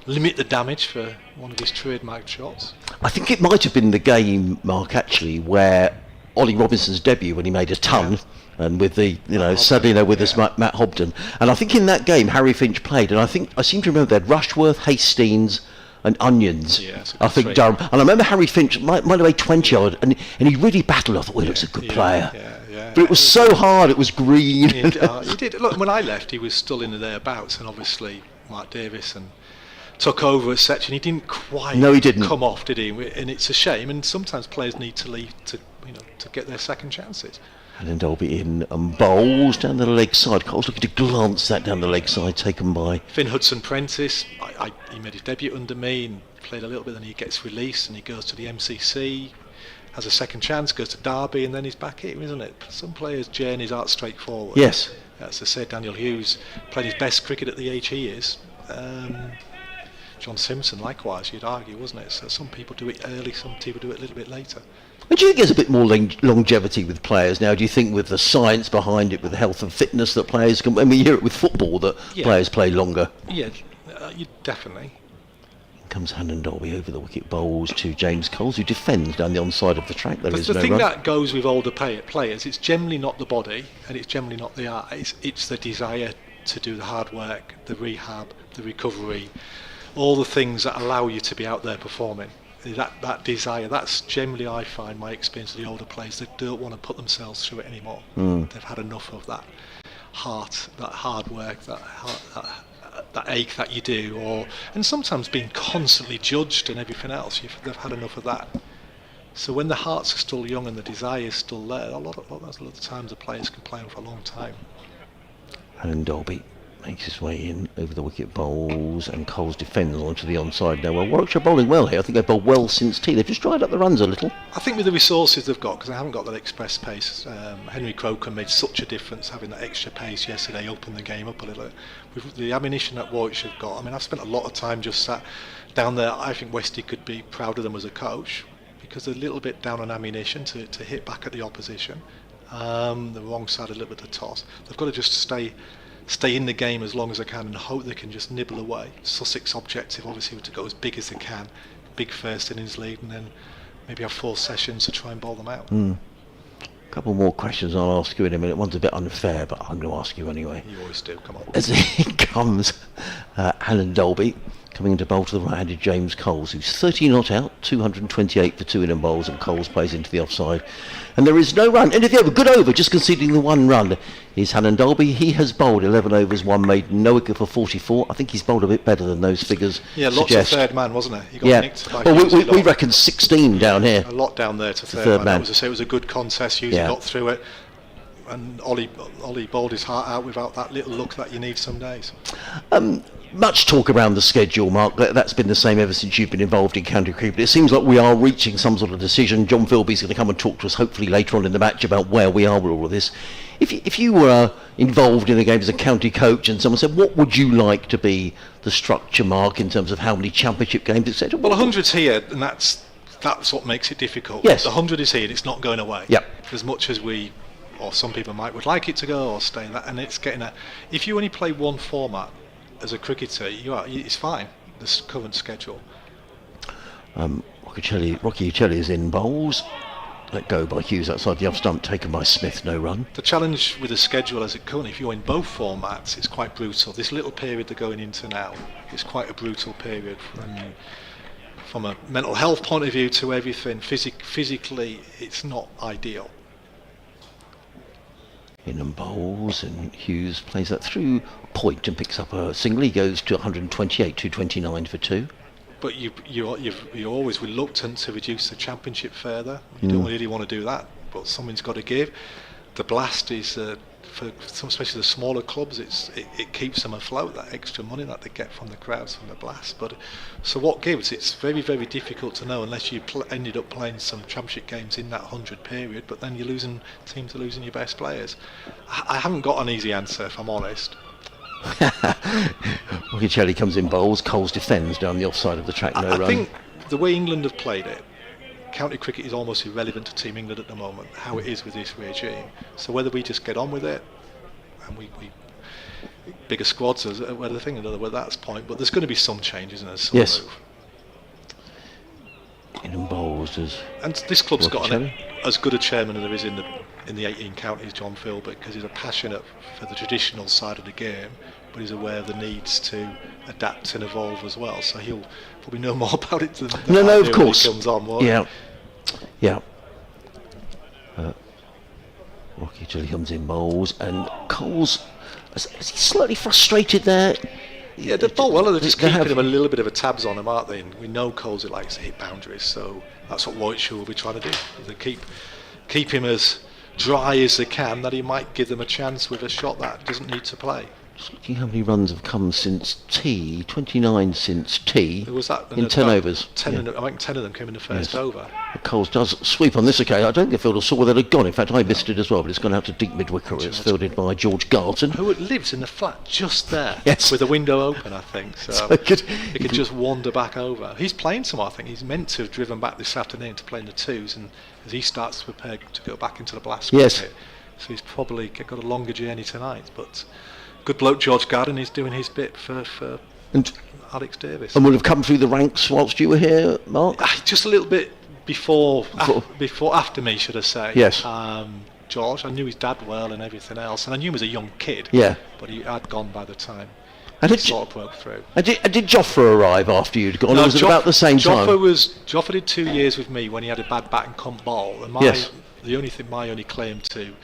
limit the damage for one of his trademark shots. I think it might have been the game, Mark, actually, where Ollie Robinson's debut when he made a ton, and with the suddenly with us Matt Hobden, and I think in that game Harry Finch played, and I seem to remember they had Rushworth, Hastings, and Onions. I think Durham, and I remember Harry Finch might have made 20 odd, and he really battled. I thought, well, he looks a good player. But it was so hard. It was green. He did. Look, when I left, he was still in the thereabouts, and obviously Mark Davis took over as such, and he didn't quite come off, did he? And it's a shame. And sometimes players need to leave to get their second chances. And then Dolby in and bowls down the leg side. Cole's looking to glance that down the leg side, taken by Finn Hudson-Prentice. He made his debut under me and played a little bit, then he gets released and he goes to the MCC, has a second chance, goes to Derby, and then he's back here, isn't it? Some players' journeys aren't straightforward. Yes. As I said, Daniel Hughes played his best cricket at the age he is. John Simpson, likewise, you'd argue, wasn't it? So some people do it early, some people do it a little bit later. But do you think there's a bit more longevity with players now? Do you think with the science behind it, with the health and fitness that players can... I mean, we hear it with football that players play longer. Yeah, definitely. Comes Hannon Dolby over the wicket, bowls to James Coles, who defends down the onside of the track. There is the no thing run. that goes with older players, it's generally not the body and it's generally not the eyes, it's the desire to do the hard work, the rehab, the recovery, all the things that allow you to be out there performing. That desire, that's generally, I find, my experience of the older players, they don't want to put themselves through it anymore. They've had enough of that hard work, that ache that you do, and sometimes being constantly judged and everything else. They've had enough of that. So when the hearts are still young and the desire is still there, a lot of times the players can play on for a long time. And Dolby makes his way in over the wicket, bowls, and Coles defends onto the onside now. Well, Warwickshire bowling well here. I think they've bowled well since tea. They've just dried up the runs a little. I think with the resources they've got, because they haven't got that express pace. Henry Croker made such a difference having that extra pace yesterday, opened the game up a little. With the ammunition that Warwickshire have got, I mean, I've spent a lot of time just sat down there. I think Westy could be proud of them as a coach, because they're a little bit down on ammunition to hit back at the opposition. The wrong side a little bit of toss. They've got to just stay in the game as long as they can and hope they can just nibble away. Sussex objective obviously to go as big as they can, big first innings lead, and then maybe have 4 sessions to try and bowl them out. A couple more questions I'll ask you in a minute. One's a bit unfair, but I'm going to ask you anyway. You always do, come on. As he comes, Alan Dolby coming into bowl to the right-handed James Coles, who's 30 not out, 228 for 2 in bowls, and Coles plays into the offside. And there is no run. End of the over, good over, just conceding the 1 run is Hannon Dolby. He has bowled 11 overs, 1 made, no wicket for 44. I think he's bowled a bit better than those figures lots suggest. of third man, wasn't it? He got nicked by well, we reckon 16 down here. A lot down there to third man. It was a good contest. Hughes got through it. And Ollie bowled his heart out without that little luck that you need some days. Much talk around the schedule, Mark. That's been the same ever since you've been involved in county cricket. It seems like we are reaching some sort of decision. John Philby's going to come and talk to us hopefully later on in the match about where we are with all of this. If you were involved in a game as a county coach and someone said, what would you like to be the structure, Mark, in terms of how many championship games, etc.? Well, 100's here, and that's what makes it difficult. Yes. The 100 is here, and it's not going away. Yep. As much as we, or some people would like it to go or stay in that, and it's getting that. If you only play one format as a cricketer, it's fine, this current schedule. Rocky Uccelli is in bowls. Let go by Hughes outside the off stump, taken by Smith, no run. The challenge with the schedule as it currently, if you're in both formats, it's quite brutal. This little period they're going into now is quite a brutal period. From a mental health point of view to everything, physically, it's not ideal. In and bowls, and Hughes plays that through point and picks up a single. He goes to 128, 229 for 2. but you're always reluctant to reduce the championship further. You don't really want to do that, but something's got to give. The blast is for some, especially the smaller clubs, it keeps them afloat, that extra money that they get from the crowds from the blast. But so what gives? It's very, very difficult to know unless you ended up playing some championship games in that 100 period. But then teams are losing your best players. I haven't got an easy answer, if I'm honest. Warwickshire comes in bowls, Coles defends down the offside of the track. No run. I think the way England have played it, county cricket is almost irrelevant to Team England at the moment, how it is with this regime. So whether we just get on with it, and we bigger squads, whether the thing, whether that's the point, but there's going to be some changes and some yes. move. In bowls, and this club's got as good a chairman as there is in the 18 counties, John Philbert, because he's a passionate for the traditional side of the game, but he's aware of the needs to adapt and evolve as well. So he'll probably know more about it than no, of course. When he comes on. Yeah. Rocky comes in bowls, and Coles is he slightly frustrated there? Yeah, they're just keeping him a little bit of a tabs on him, aren't they? And we know Coles likes to hit boundaries, so that's what Warwickshire will be trying to do. They keep him as dry as they can, that he might give them a chance with a shot that doesn't need to play. Just looking how many runs have come since tea, 29 since tea, was that in 10 overs. 10 I think 10 of them came in the first over. Coles does sweep on this occasion. I don't think the fielder saw where they'd gone. In fact, I missed it as well, but it's gone out to deep mid-wicker. It's fielded by George Garton, who lives in the flat just there, yes, with the window open, I think. So he could just wander back over. He's playing some, I think. He's meant to have driven back this afternoon to play in the twos, and as he starts to prepare to go back into the blast cricket, so he's probably got a longer journey tonight, but good bloke George Garden is doing his bit for Alex Davis. And would have come through the ranks whilst you were here, Mark? Just a little bit before after me, should I say. Yes. George, I knew his dad well and everything else, and I knew him as a young kid. Yeah. But he had gone by the time and he sort of broke through. And did Joffre arrive after you'd gone? No, or was it about the same time? Joffre did 2 years with me when he had a bad bat and couldn't bowl. And my only claim to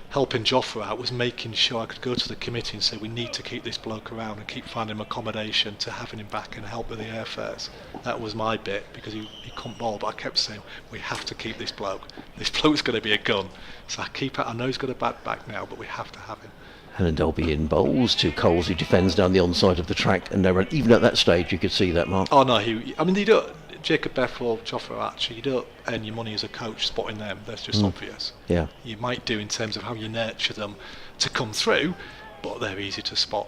helping Joffre out was making sure I could go to the committee and say we need to keep this bloke around and keep finding him accommodation to having him back and help with the airfares. That was my bit, because he couldn't bowl, but I kept saying we have to keep this bloke. This bloke's going to be a gun. So I know he's got a bad back now, but we have to have him. Helen Dolby in bowls to Coles, who defends down the onside of the track, and even at that stage you could see that, Mark. Oh no, they don't. Jacob Bethel, Joffre Archer, you don't earn your money as a coach spotting them. That's just obvious. Yeah. You might do in terms of how you nurture them to come through, but they're easy to spot.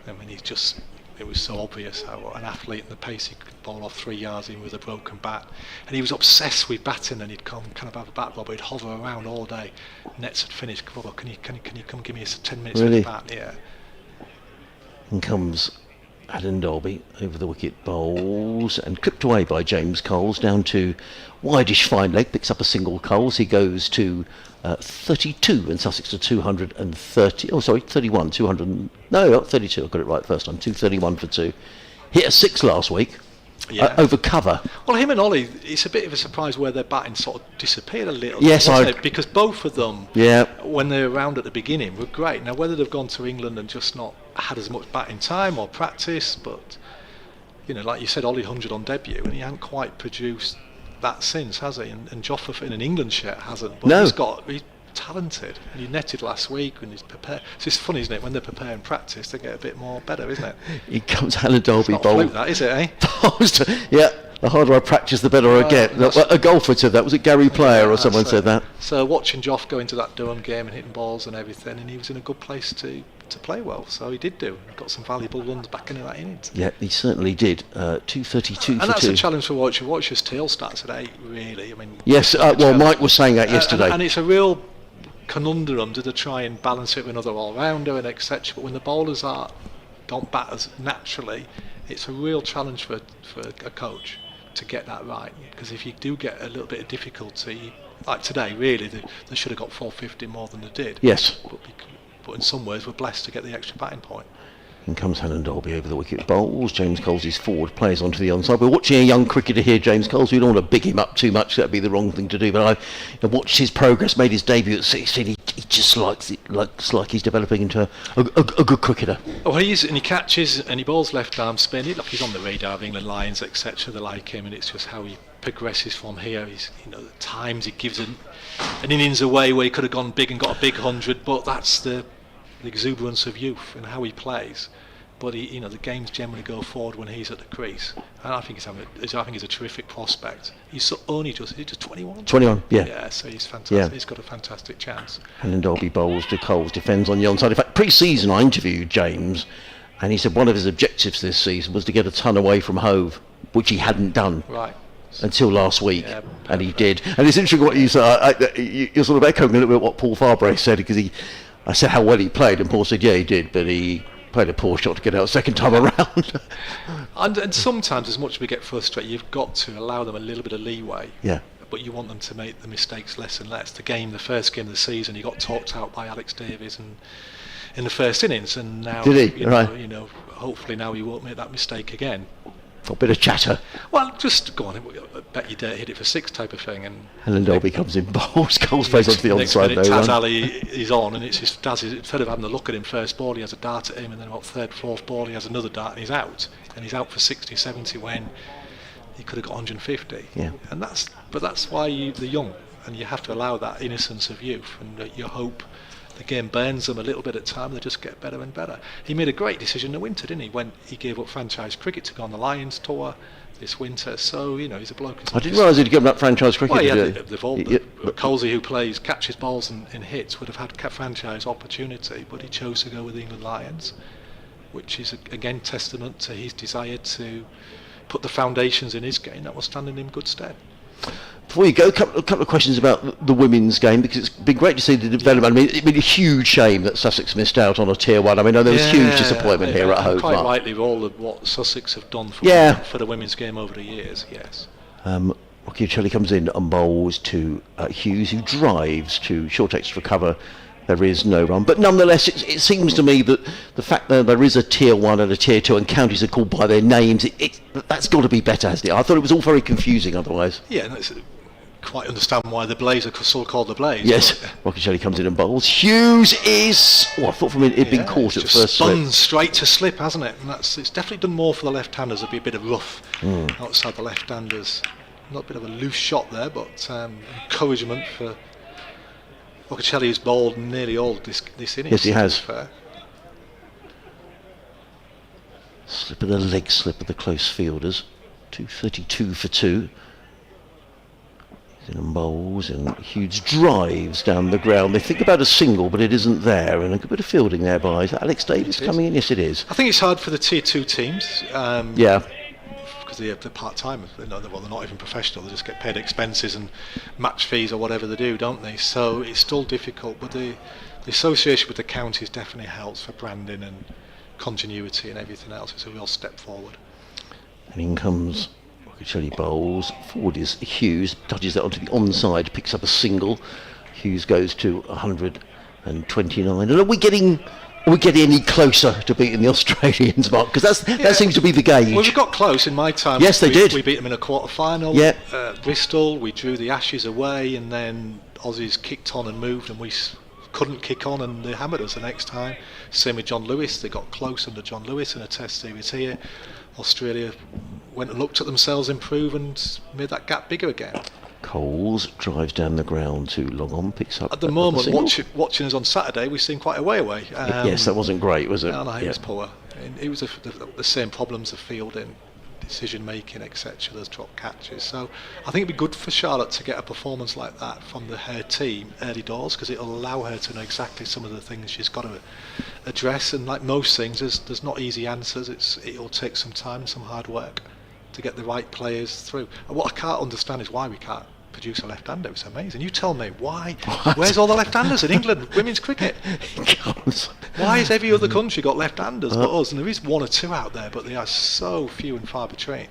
I mean, it was so obvious how an athlete and the pace he could bowl off 3 yards in with a broken bat. And he was obsessed with batting, and he'd come kind of have a bat ball, but he'd hover around all day. Nets had finished. Oh, can you come give me 10 minutes with the bat? Yeah. And comes Adam Dolby over the wicket, bowls and clipped away by James Coles down to wideish fine leg, picks up a single. Coles, he goes to 32 and Sussex to 230. Oh, sorry, 31, 200. No, not 32. I got it right first time. 231 for 2. Hit a 6 last week. Over cover. Well, him and Ollie, it's a bit of a surprise where their batting sort of disappeared a little. Yes, because both of them, when they were around at the beginning, were great. Now, whether they've gone to England and just not had as much batting time or practice, but like you said, Ollie 100 on debut, and he hasn't quite produced that since, has he? And Joffre in an England shirt hasn't. But he's talented, and he netted last week when he's prepared. So it's funny, isn't it? When they prepare and practice, they get a bit more better, isn't it? He comes Helen Dolby bowl. bowl. It's not that, is it? Yeah. The harder I practice, the better I get. A golfer said that. Was it Gary Player or someone said that? So watching Joff go into that Durham game and hitting balls and everything, and he was in a good place to play well. So he did do. He got some valuable runs back into that innings. Yeah, he certainly did. 232 for 2. And that's a challenge for Warwickshire. Warwickshire's tail starts at 8, really. I mean. Yes. Well, Mike was saying that yesterday. And it's a real conundrum to try and balance it with another all-rounder and etc. But when the bowlers don't bat as naturally, it's a real challenge for a coach to get that right, because if you do get a little bit of difficulty, like today, really they should have got 450 more than they did. Yes. But in some ways we're blessed to get the extra batting point. In comes Helen Dolby over the wicket, bowls. James Coles is forward, plays onto the onside. We're watching a young cricketer here, James Coles. We don't want to big him up too much, that'd be the wrong thing to do, but I watched his progress, made his debut at 16. he just looks like he's developing into a good cricketer. Oh, he catches and he bowls left arm spin. Look, he's on the radar of England Lions, etc. They like him, and it's just how he progresses from here. He's, at times he gives an innings away where he could have gone big and got a big 100, but that's the exuberance of youth and how he plays. But the games generally go forward when he's at the crease, and I think he's a terrific prospect. He's just 21. 21, yeah. Yeah, so he's fantastic. Yeah. He's got a fantastic chance. And Derby bowls to Coles, defends on the onside. In fact, pre-season I interviewed James, and he said one of his objectives this season was to get a ton away from Hove, which he hadn't done. Right. Until last week, and he did. And it's interesting what you said. You're sort of echoing a little bit what Paul Farbrae said, because I said how well he played, and Paul said, yeah, he did, but he played a poor shot to get out second time around. and sometimes, as much as we get frustrated, you've got to allow them a little bit of leeway. Yeah. But you want them to make the mistakes less and less. The first game of the season, he got talked out by Alex Davies in the first innings, and now did he? Hopefully now he won't make that mistake again. A bit of chatter. Well, just go on. I bet you dare hit it for 6 type of thing. And then Derby comes in, bowls, Coles plays onto the onside. Taz Ali is on, and it's just Daz. Instead of having a look at him first ball, he has a dart at him, and then about third, fourth ball, he has another dart, and he's out. And he's out for 60, 70 when he could have got 150. Yeah. And that's why they're young, and you have to allow that innocence of youth, and you hope the game burns them a little bit at time. They just get better and better. He made a great decision in the winter, didn't he? When he gave up franchise cricket to go on the Lions tour this winter. So he's a bloke. I didn't realise he'd given up franchise cricket. Well, Colsey, who catches balls and hits, would have had franchise opportunity, but he chose to go with the England Lions, which is again testament to his desire to put the foundations in his game that will stand in him good stead. Before you go, a couple of questions about the women's game, because it's been great to see the development. I mean, it's been a huge shame that Sussex missed out on a Tier 1. I mean, there was huge disappointment here at Hove. Quite rightly, with all of what Sussex have done for the women's game over the years, yes. Rothesay comes in and bowls to Hughes, who drives to short extra cover. There is no run, but nonetheless, it seems to me that the fact that there is a Tier 1 and a Tier 2 and counties are called by their names, that's got to be better, hasn't it? I thought it was all very confusing otherwise. Yeah, quite understand why the Blaze are still called the Blaze. Yes, Rothesay comes in and bowls. Hughes is... I thought from it'd been caught at first slip. Spun straight to slip, hasn't it? And it's definitely done more for the left-handers. There'll be a bit of rough outside the left-handers. Not a bit of a loose shot there, but encouragement for Rothesay, who's bowled nearly all this innings. Yes, he has. Slip of the leg, slip of the close fielders. 232 for 2. And bowls, and Hughes drives down the ground. They think about a single, but it isn't there, and a good bit of fielding there by Alex Davies coming in. Yes, it is. I think it's hard for the Tier 2 teams. Because they're part-time. They're not even professional. They just get paid expenses and match fees or whatever they do, don't they? So it's still difficult, but the association with the counties definitely helps for branding and continuity and everything else. It's a real step forward. And in comes Rothesay bowls. Forward is Hughes, touches that onto the onside, picks up a single. Hughes goes to 129. And are we getting any closer to beating the Australians, Mark? Because that seems to be the gauge. Well, we got close in my time. Yes, they did. We beat them in a quarter-final. Bristol, we drew the Ashes away, and then Aussies kicked on and moved, and we couldn't kick on, and they hammered us the next time. Same with John Lewis. They got close under John Lewis in a test series here. Australia went and looked at themselves improve and made that gap bigger again. Coles drives down the ground to long on, picks up. At the moment, watching us on Saturday, we seemed quite away. Yes, that wasn't great, was it? No, it was poor. It was the same problems of fielding, decision making, etc. Those drop catches. So I think it'd be good for Charlotte to get a performance like that from her team early doors, because it'll allow her to know exactly some of the things she's got to address. And like most things, there's not easy answers. It'll take some time, some hard work to get the right players through. And what I can't understand is why we can't produce a left-hander. It's amazing. You tell me why. Where's all the left-handers in England women's cricket? Why has every other country got left-handers but us? And there is one or two out there, but they are so few and far between.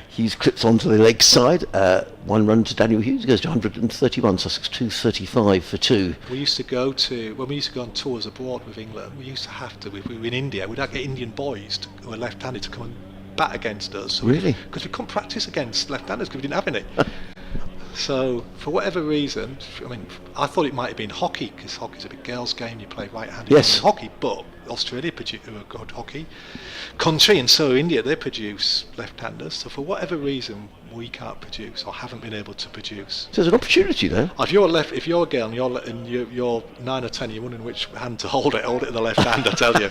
Hughes clips onto the leg side. One run to Daniel Hughes, goes to 131. Sussex 235 for 2. We used to go on tours abroad with England. We used to have to. If we were in India, we'd have to get Indian boys who were left-handed to come and bat against us. Really? Because we couldn't practice against left-handers because we didn't have any. So for whatever reason, I mean, I thought it might have been hockey, because hockey's a big girls' game. You play right-handed Yes. hockey, but Australia who are good hockey country, and so India, they produce left-handers. So for whatever reason, we can't produce or haven't been able to produce. So there's an opportunity there. If you're a girl and you're 9 or 10, you're wondering which hand to hold it in the left hand, I tell you,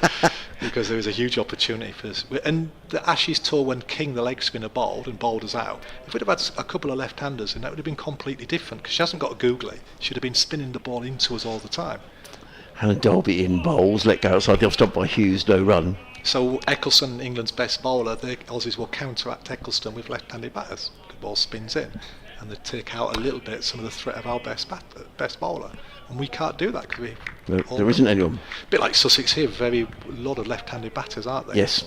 because there is a huge opportunity for this. And the Ashes tour, when King, the leg spinner, bowled us out, if we'd have had a couple of left-handers, and that would have been completely different, because she hasn't got a googly. She'd have been spinning the ball into us all the time. Hannah Dalby in bowls, let go outside the off stump by Hughes, no run. So Eccleston, England's best bowler, the Aussies will counteract Eccleston with left-handed batters. The ball spins in, and they take out a little bit some of the threat of our best bowler, and we can't do that because There isn't anyone. A bit like Sussex here, a lot of left-handed batters, aren't they? Yes.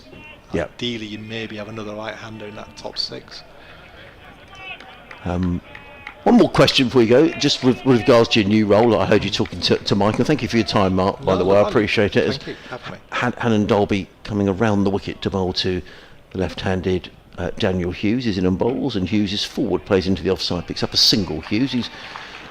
Yeah. Ideally, you maybe have another right-hander in that top 6. One more question before you go, just with regards to your new role. I heard you talking to Mike, and thank you for your time, Mark, by the way. I appreciate it. Thank you. Have me. Hannon Dalby coming around the wicket to bowl to the left-handed Daniel Hughes is in and bowls, and Hughes is forward, plays into the offside, picks up a single. Hughes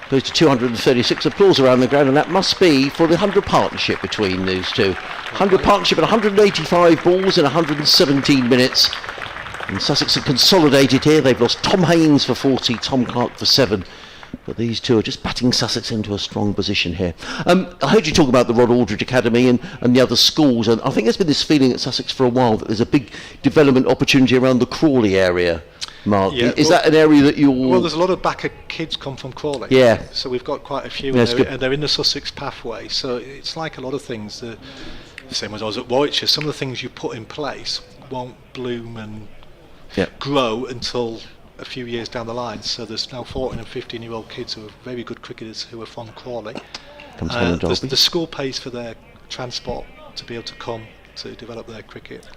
goes to 236 applause around the ground, and that must be for the 100 partnership between those two. 100 partnership at 185 balls in 117 minutes. And Sussex have consolidated here. They've lost Tom Haynes for 40, Tom Clark for 7. But these two are just batting Sussex into a strong position here. I heard you talk about the Rod Aldridge Academy and the other schools. And I think there's been this feeling at Sussex for a while that there's a big development opportunity around the Crawley area, Mark. Yeah, is that an area that you're... Well, there's a lot of backer kids come from Crawley. Yeah. So we've got quite a few, Yeah, and they're in the Sussex pathway. So it's like a lot of things. The same as I was at Warwickshire, some of the things you put in place won't bloom and grow until a few years down the line. So there's now 14 and 15-year-old kids who are very good cricketers who are from Crawley. The school pays for their transport to be able to come to develop their cricket,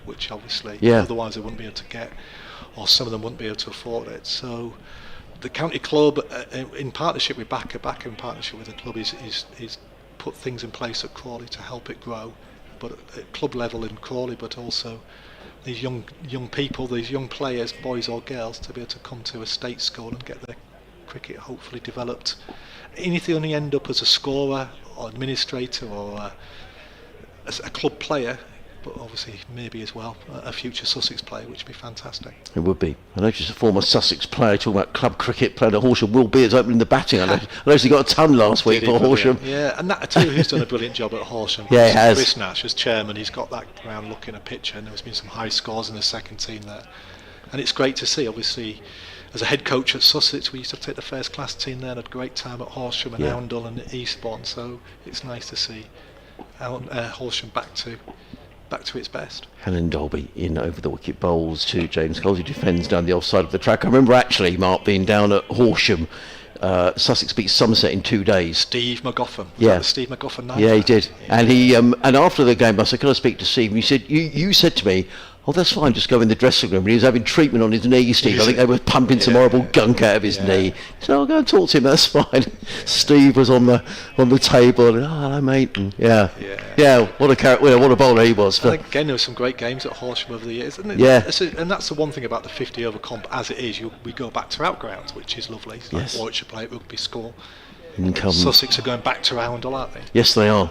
which obviously otherwise they wouldn't be able to get, or some of them wouldn't be able to afford it. So the county club, in partnership with Backer in partnership with the club, is put things in place at Crawley to help it grow, but at club level in Crawley, but also these young people, these young players, boys or girls, to be able to come to a state school and get their cricket hopefully developed. And if they only end up as a scorer or administrator or as a club player, but obviously maybe as well a future Sussex player, which would be fantastic. It would be. I noticed a former Sussex player talking about club cricket playing at Horsham. Will Beard's opening the batting. I noticed he got a ton last week for Horsham. Yeah, and that too, who's done a brilliant job at Horsham. Yeah, he has. Chris Nash as chairman, he's got that ground looking a picture, and there's been some high scores in the second team there. And it's great to see. Obviously, as a head coach at Sussex, we used to take the first class team there and had a great time at Horsham and Oundle and Eastbourne. So it's nice to see Horsham back to its best. Helen Dalby in over the wicket, bowls to James Coles, who defends down the offside of the track. I remember actually, Mark, being down at Horsham. Sussex beat Somerset in 2 days. Steve McGoffin. Steve McGoffin night. Yeah, he did. And he and after the game, I said, "Can I speak to Steve?" And he said, "You said to me, oh, that's fine, just go in the dressing room." And he was having treatment on his knee, Steve. I think they were pumping some horrible gunk out of his knee. So I'll go and talk to him, that's fine. Steve was on the table, and, hello, mate. And what a character, what a bowler he was. And again, there were some great games at Horsham over the years, isn't it? Yeah. And that's the one thing about the 50 over comp as it is, we go back to our grounds, which is lovely. It's like Warwickshire play at rugby school. Sussex are going back to Oundle, aren't they? Yes, they are.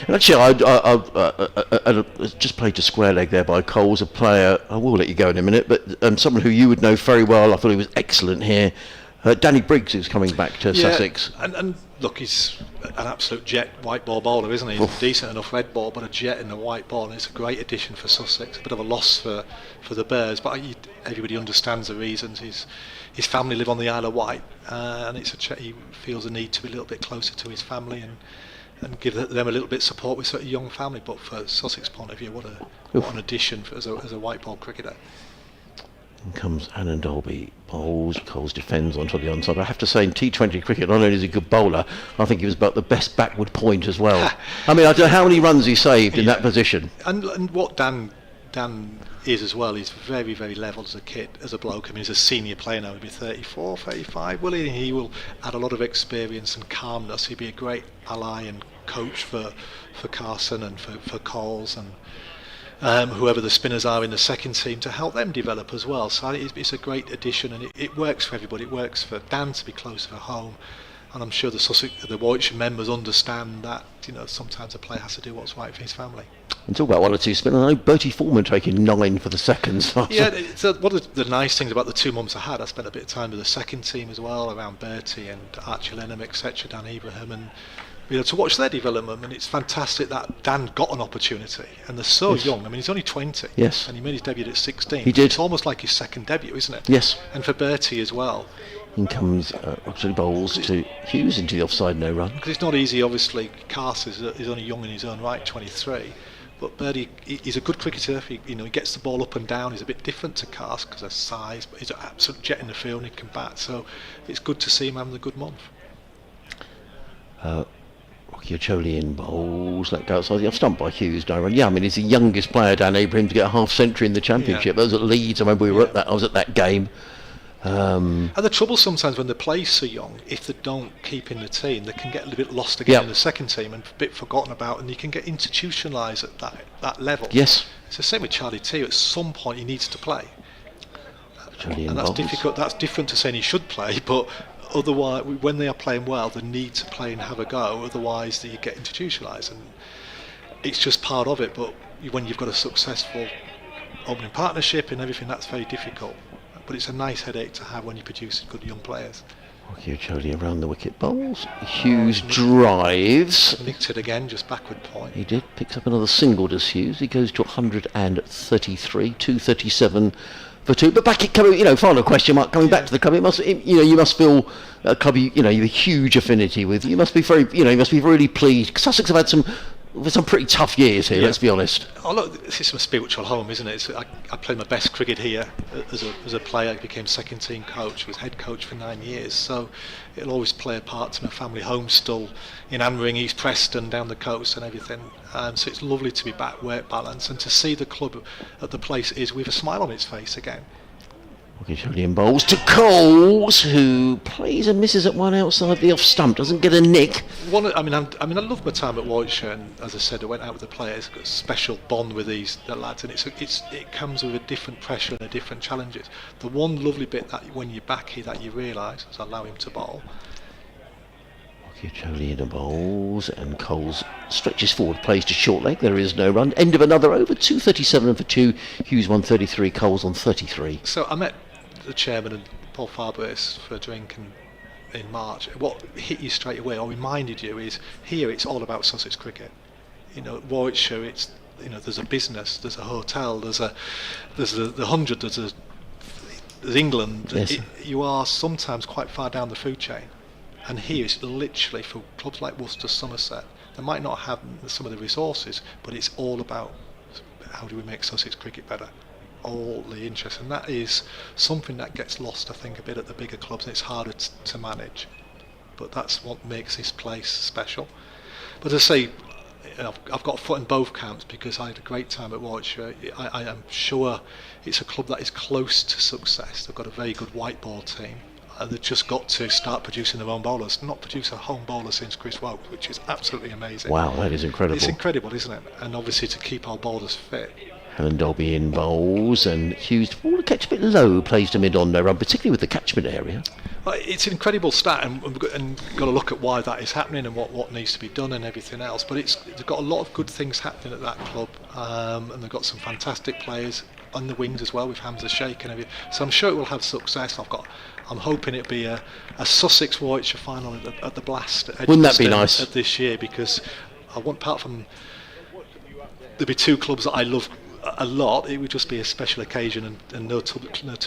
And actually, I just played to square leg there by Coles, a player, I will let you go in a minute, but someone who you would know very well. I thought he was excellent here. Danny Briggs is coming back to Sussex. And look, he's an absolute jet white ball bowler, isn't he? He's a decent enough red ball, but a jet in the white ball, and it's a great addition for Sussex. A bit of a loss for the Bears, but everybody understands the reasons. His family live on the Isle of Wight, and he feels a need to be a little bit closer to his family and give them a little bit of support with such a young family. But for Sussex point of view, what an addition as a white ball cricketer. In comes Hannon Dalby, bowls, Coles defends onto the onside. I have to say, in T20 cricket, not only is he a good bowler, I think he was about the best backward point as well. I mean, I don't know how many runs he saved in that position. And what Dan is as well, he's very, very level as a kid, as a bloke. I mean, he's a senior player now, he'll be 34, 35. Well, he will add a lot of experience and calmness. He'll be a great ally and coach for Carson and for Coles, and whoever the spinners are in the second team, to help them develop as well. So it's a great addition, and it works for everybody. It works for Dan to be closer to home, and I'm sure the Warwickshire members understand that, you know, sometimes a player has to do what's right for his family. And talk about 1 or 2 spinners. I know Bertie Foreman taking 9 for the seconds. Yeah, one of the nice things about the 2 months I had, I spent a bit of time with the second team as well, around Bertie and Archie Lenham, etc., Dan Ibrahim, and to watch their development. And it's fantastic that Dan got an opportunity, and they're so young. I mean, he's only 20, yes, and he made his debut at 16. He did. It's almost like his second debut, isn't it? Yes. And for Bertie as well. In comes Rothesay bowls to Hughes into the offside, no run. Because it's not easy, obviously. Cast is only young in his own right, 23. But Bertie, he's a good cricketer. He gets the ball up and down. He's a bit different to Cast because of size, but he's an absolute jet in the field and he can bat. So it's good to see him having a good month. Rocky Ocholi in bowls, let go outside the off stump by Hughes, no run. Yeah, I mean, he's the youngest player, Dan Abraham, to get a half century in the championship. Those at Leeds. I remember I was at that game. And the trouble sometimes when they play so young, if they don't keep in the team, they can get a little bit lost again in the second team and a bit forgotten about, and you can get institutionalised at that level. Yes. It's the same with Charlie T. At some point he needs to play. And that's difficult. That's different to saying he should play, but otherwise, when they are playing well, they need to play and have a go. Otherwise, you get institutionalised, and it's just part of it. But when you've got a successful opening partnership and everything, that's very difficult. But it's a nice headache to have when you produce good young players. Rocky Ocholi around the wicket bowls. Hughes drives. Nicked it again, just backward point. He did. Picks up another single, does Hughes. He goes to 133, 237 for 2. But back at coming, final question mark. Coming back to the club, it must, you must feel a club, you have a huge affinity with. You must be very, you must be really pleased. Sussex have had some pretty tough years here. Let's be honest. Oh look, this is my spiritual home, isn't it? I played my best cricket here as a player. I became second team coach, was head coach for 9 years. So it'll always play a part to my family home still in Anring, East Preston, down the coast and everything. So it's lovely to be back where it balanced and to see the club at the place it is with a smile on its face again. Ocholi in bowls to Coles, who plays and misses at one outside the off stump, doesn't get a nick. I love my time at Warwickshire, and as I said, I went out with the players, got a special bond with the lads, and it comes with a different pressure and a different challenges. The one lovely bit that when you're back here that you realise is allow him to bowl. Ocholi in the bowls, and Coles stretches forward, plays to short leg. There is no run. End of another over. 237 for 2. Hughes 133. Coles on 33. So I met the chairman and Paul Farbrace for a drink in March. What hit you straight away or reminded you is here it's all about Sussex cricket. At Warwickshire it's there's a business, there's a hotel, there's the 100, there's England. Yes. You are sometimes quite far down the food chain, and here it's literally for clubs like Worcester, Somerset. They might not have some of the resources, but it's all about how do we make Sussex cricket better. All the interest, and that is something that gets lost, I think, a bit at the bigger clubs, and it's harder to manage. But that's what makes this place special. But as I say, I've got a foot in both camps because I had a great time at Warwickshire. I am sure it's a club that is close to success. They've got a very good white ball team, and they've just got to start producing their own bowlers. Not produce a home bowler since Chris Woke, which is absolutely amazing. Wow, that is incredible. It's incredible, isn't it? And obviously to keep our bowlers fit. Helen Dolby in bowls, and Hughes, ball to catch a bit low, plays to mid-on, no run, particularly with the catchment area. Well, it's an incredible stat, and we've got to look at why that is happening and what needs to be done and everything else. But they've got a lot of good things happening at that club, and they've got some fantastic players on the wings as well with Hamza Sheikh and everything. So I'm sure it will have success. I'm hoping it'll be a Sussex Warwickshire final at the Blast. Wouldn't that be nice? At this year, because apart from there'll be 2 clubs that I love a lot, it would just be a special occasion, and no 2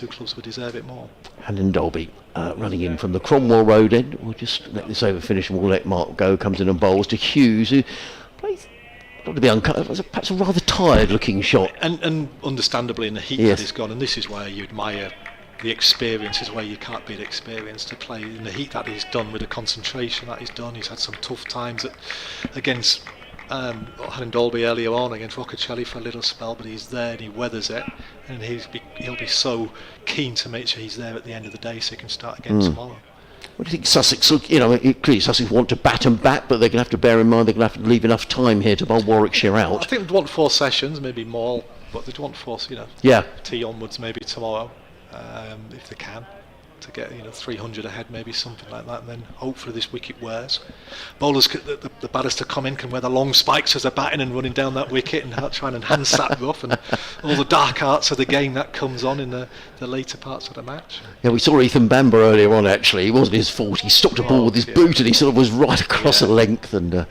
clubs would deserve it more. Helen Dolby running in from the Cromwell Road end. We'll just let this over finish and we'll let Mark go. Comes in and bowls to Hughes, who plays, not to be uncut, perhaps a rather tired looking shot. And understandably in the heat that he's gone, and this is where you admire the experience, is where you can't beat experience, to play in the heat that he's done with the concentration that he's done. He's had some tough times against Helen Dolby earlier on against Rothesay for a little spell, but he's there and he weathers it, and he'll be so keen to make sure he's there at the end of the day so he can start again tomorrow. What do you think Sussex, clearly Sussex want to bat and bat, but they're going to have to bear in mind they're going to have to leave enough time here to bowl Warwickshire I out. think they'd want 4 sessions, maybe more, but they'd want 4, Yeah. tee onwards maybe tomorrow, if they can, to get 300 ahead, maybe something like that, and then hopefully this wicket wears. Bowlers, the batters to come in can wear the long spikes as they're batting and running down that wicket and try and enhance that rough and all the dark arts of the game that comes on in the later parts of the match. Yeah, we saw Ethan Bamber earlier on. Actually, it wasn't his fault. He stopped a ball with his boot, and he sort of was right across the length. And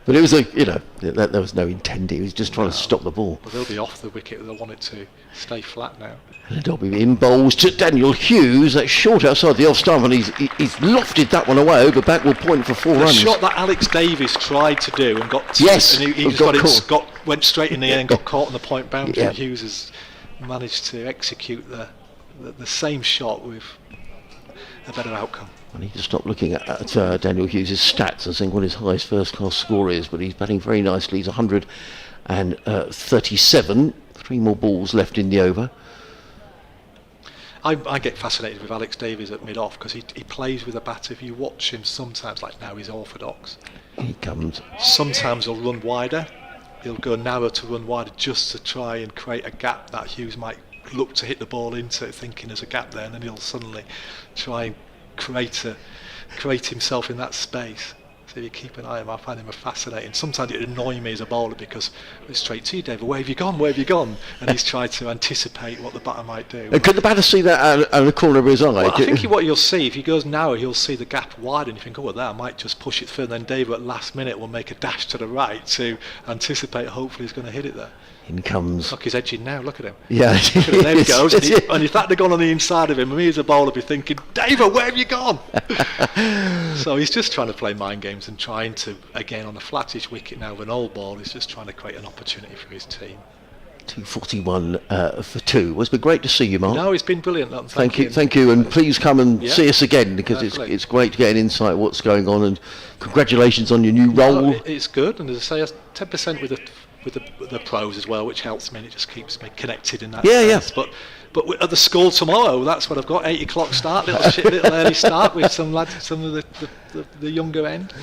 but it was there was no intent. He was just trying to stop the ball. Well, they'll be off the wicket. They'll want it to stay flat now. And Dobby in bowls to Daniel Hughes. That's short outside the off stump, and he's lofted that one away over backward point for 4 runs. The shot that Alex Davies tried to do and got and he just went straight in the air and got caught on the point boundary. Yeah. Hughes has managed to execute the same shot with a better outcome. I need to stop looking at Daniel Hughes' stats and seeing what his highest first-class score is, but he's batting very nicely. He's 137. 3 more balls left in the over. I get fascinated with Alex Davies at mid-off because he plays with a bat. If you watch him sometimes, like now he's orthodox. He comes. Sometimes he'll run wider. He'll go narrow to run wider just to try and create a gap that Hughes might look to hit the ball into, thinking there's a gap there, and then he'll suddenly try and create himself in that space. So if you keep an eye on him, I find him fascinating. Sometimes it annoys me as a bowler because it's straight to you, David. Where have you gone? Where have you gone? And he's tried to anticipate what the batter might do. Could the batter see that out of the corner of his eye? Well, I think what you'll see, if he goes narrow, he'll see the gap wide, and you think, oh, well, there, I might just push it further. Then David at last minute will make a dash to the right to anticipate. Hopefully, he's going to hit it there. In comes. Look, he's edging now. Look at him. Yeah. There he goes. And if that had gone on the inside of him, me as a bowler would be thinking, David, where have you gone? So he's just trying to play mind games and trying to, again, on a flattish wicket now with an old ball, he's just trying to create an opportunity for his team. 241 for 2. Well, it's been great to see you, Mark. No, it's been brilliant. Thank you, and please come and see us again, because it's great to get an insight of what's going on, and congratulations on your new role. No, it's good, and as I say, 10% with the pros as well, which helps me, and it just keeps me connected in that sense. But at the school tomorrow, that's what I've got, 8 o'clock start, little early start with some lads, some of the younger end.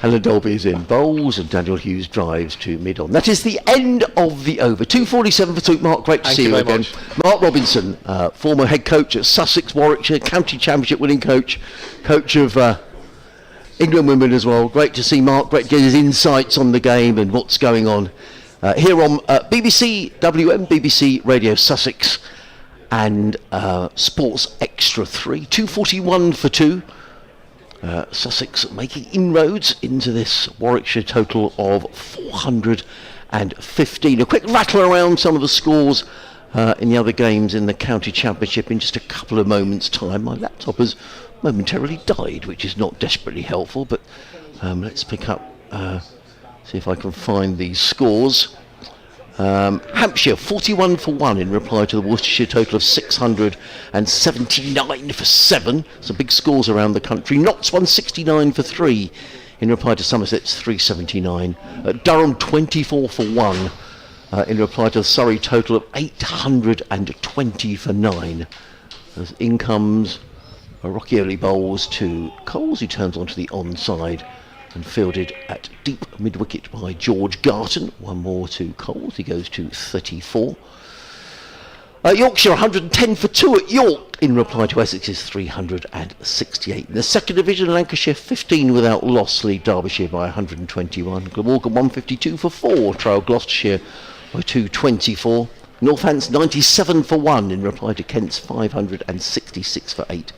Alan Dolby is in bowls and Daniel Hughes drives to mid-on. That is the end of the over. 247 for 2. Mark, great to see you again. Much. Mark Robinson, former head coach at Sussex, Warwickshire, County Championship winning coach of England women as well. Great to see Mark, great to get his insights on the game and what's going on here on BBC WM, BBC Radio Sussex and Sports Extra 3. 241 for 2. Sussex making inroads into this Warwickshire total of 415. A quick rattle around some of the scores in the other games in the County Championship in just a couple of moments' time. My laptop has momentarily died, which is not desperately helpful, but let's pick up, see if I can find these scores. Hampshire 41 for 1 in reply to the Worcestershire total of 679 for 7. Some big scores around the country. Notts 169 for 3 in reply to Somerset's 379. Durham 24 for 1 in reply to the Surrey total of 820 for 9. As in comes a rocky early bowls to Coles, who turns onto the onside and fielded at deep mid-wicket by George Garton. One more to Coles, he goes to 34. Yorkshire 110 for 2 at York in reply to Essex's 368. In the second division, Lancashire 15 without loss lead Derbyshire by 121. Glamorgan 152 for 4 trail Gloucestershire by 224. Northants 97 for 1 in reply to Kent's 566 for 8.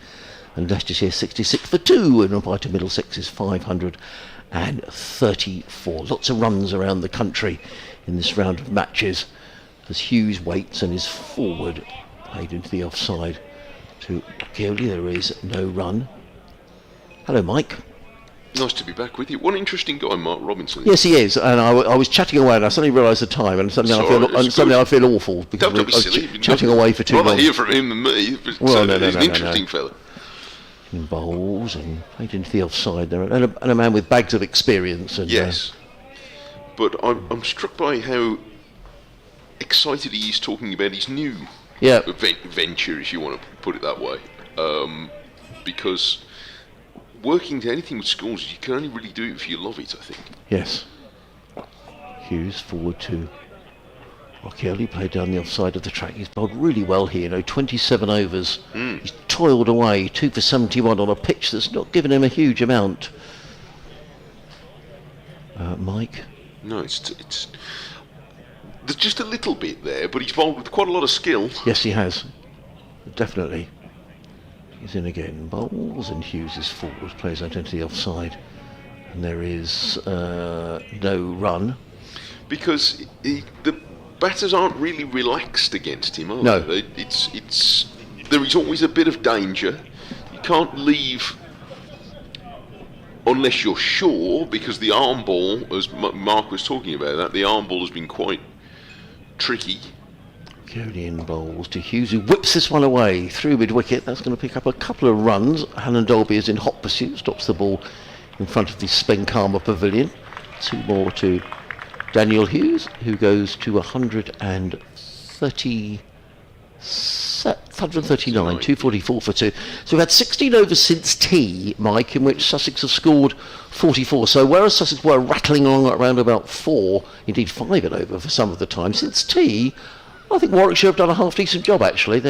And Leicestershire 66 for 2 in reply to Middlesex's 534. Lots of runs around the country in this round of matches as Hughes waits and is forward, played into the offside to Keoli. There is no run. Hello, Mike. Nice to be back with you. One interesting guy, Mark Robinson. Yes, he is. And I was chatting away, and I suddenly realised the time, and suddenly I feel awful because Don't be silly. Chatting away for too long. Rather hear from him than me. But, well, he's an interesting fella. And bowls and played into the offside there, and a man with bags of experience. And, yes, but I'm struck by how excited he is talking about his new venture, if you want to put it that way, because working to anything with scores, you can only really do it if you love it, I think. Yes. Hughes forward to Rothesay, played down the offside of the track. He's bowled really well here, 27 overs. He's toiled away, 2 for 71 on a pitch that's not given him a huge amount. Mike? No, it's there's just a little bit there, but he's bowled with quite a lot of skill. Yes, he has. Definitely. He's in again. Bowls and Hughes is forward, plays out into the offside. And there is no run. Because the batters aren't really relaxed against him, are No. they? There is always a bit of danger. You can't leave unless you're sure, because the arm ball, as Mark was talking about that, the arm ball has been quite tricky. Codian bowls to Hughes, who whips this one away through mid-wicket. That's going to pick up a couple of runs. Hannon Dolby is in hot pursuit, stops the ball in front of the Spenkama pavilion. 2 more to Daniel Hughes, who goes to 139, 244 for 2. So we've had 16 overs since tea, Mike, in which Sussex have scored 44. So whereas Sussex were rattling along at around about 4, indeed 5 and over for some of the time, since tea, I think Warwickshire have done a half-decent job, actually.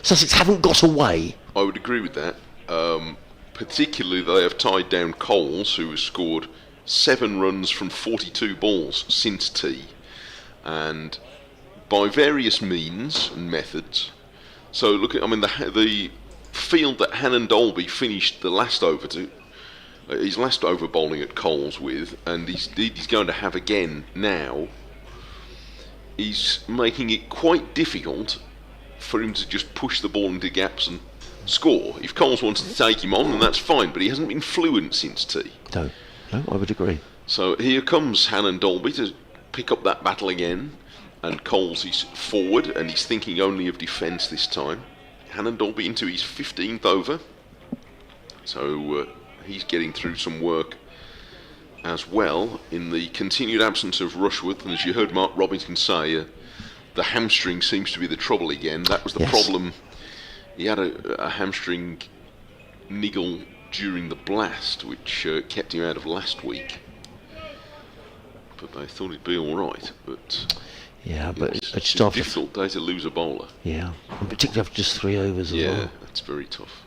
Sussex haven't got away. I would agree with that. Particularly they have tied down Coles, who has scored 7 runs from 42 balls since tea. And by various means and methods. So look at, the field that Hannon Dolby finished the last over to, his last over bowling at Coles with, and he's going to have again now, he's making it quite difficult for him to just push the ball into gaps and score. If Coles wants to take him on, then that's fine, but he hasn't been fluent since tea. No, I would agree. So here comes Hannon Dolby to pick up that battle again. And Coles is forward, and he's thinking only of defence this time. Hannon Dolby into his 15th over. So he's getting through some work as well in the continued absence of Rushworth. And as you heard Mark Robinson say, the hamstring seems to be the trouble again. That was the problem. He had a hamstring niggle during the blast, which kept him out of last week. But they thought he'd be all right. But yeah, but it's just a after difficult day to lose a bowler. Yeah, and particularly after just 3 overs as well. Yeah, that's very tough.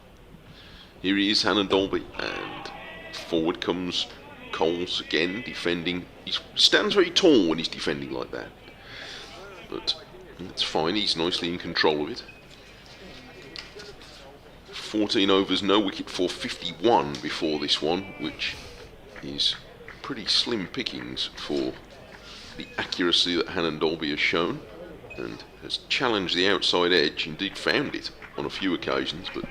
Here he is, Hannon Dolby, and forward comes Coles again, defending. He stands very tall when he's defending like that. But it's fine, he's nicely in control of it. 14 overs, no wicket for 51 before this one, which is pretty slim pickings for the accuracy that Hannon Dolby has shown, and has challenged the outside edge, indeed found it on a few occasions, but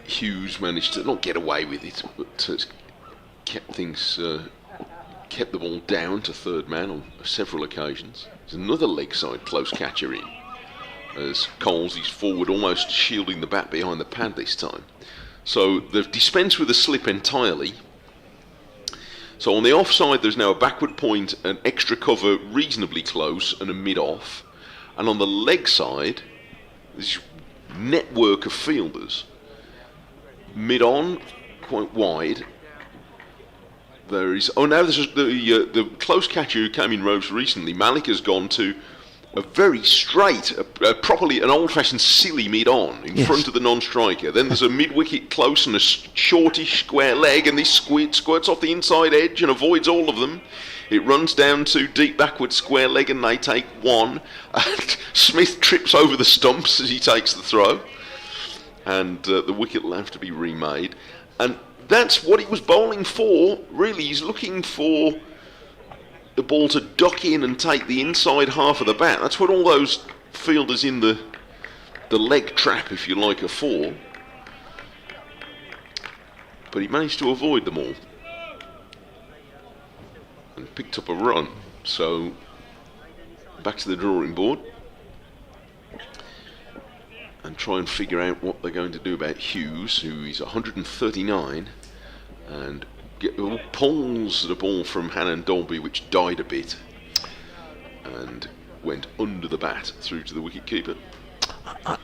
Hughes managed to not get away with it, but has kept the ball down to third man on several occasions. There's another leg side close catcher in, as Coles is forward, almost shielding the bat behind the pad this time. So they've dispensed with the slip entirely. So on the offside there's now a backward point, an extra cover reasonably close, and a mid-off. And on the leg side, this network of fielders. Mid-on, quite wide. There is the close catcher who came in Roves recently. Malik has gone to a very straight, properly an old-fashioned silly mid-on in front of the non-striker. Then there's a mid-wicket close and a shortish square leg, and this squirts off the inside edge and avoids all of them. It runs down to deep backward square leg, and they take 1. And Smith trips over the stumps as he takes the throw, and the wicket will have to be remade. And that's what he was bowling for, really. He's looking for the ball to duck in and take the inside half of the bat. That's what all those fielders in the leg trap, if you like, are for. But he managed to avoid them all and picked up a run. So back to the drawing board and try and figure out what they're going to do about Hughes, who is 139, and pulls the ball from Hannon Dolby, which died a bit and went under the bat through to the wicketkeeper.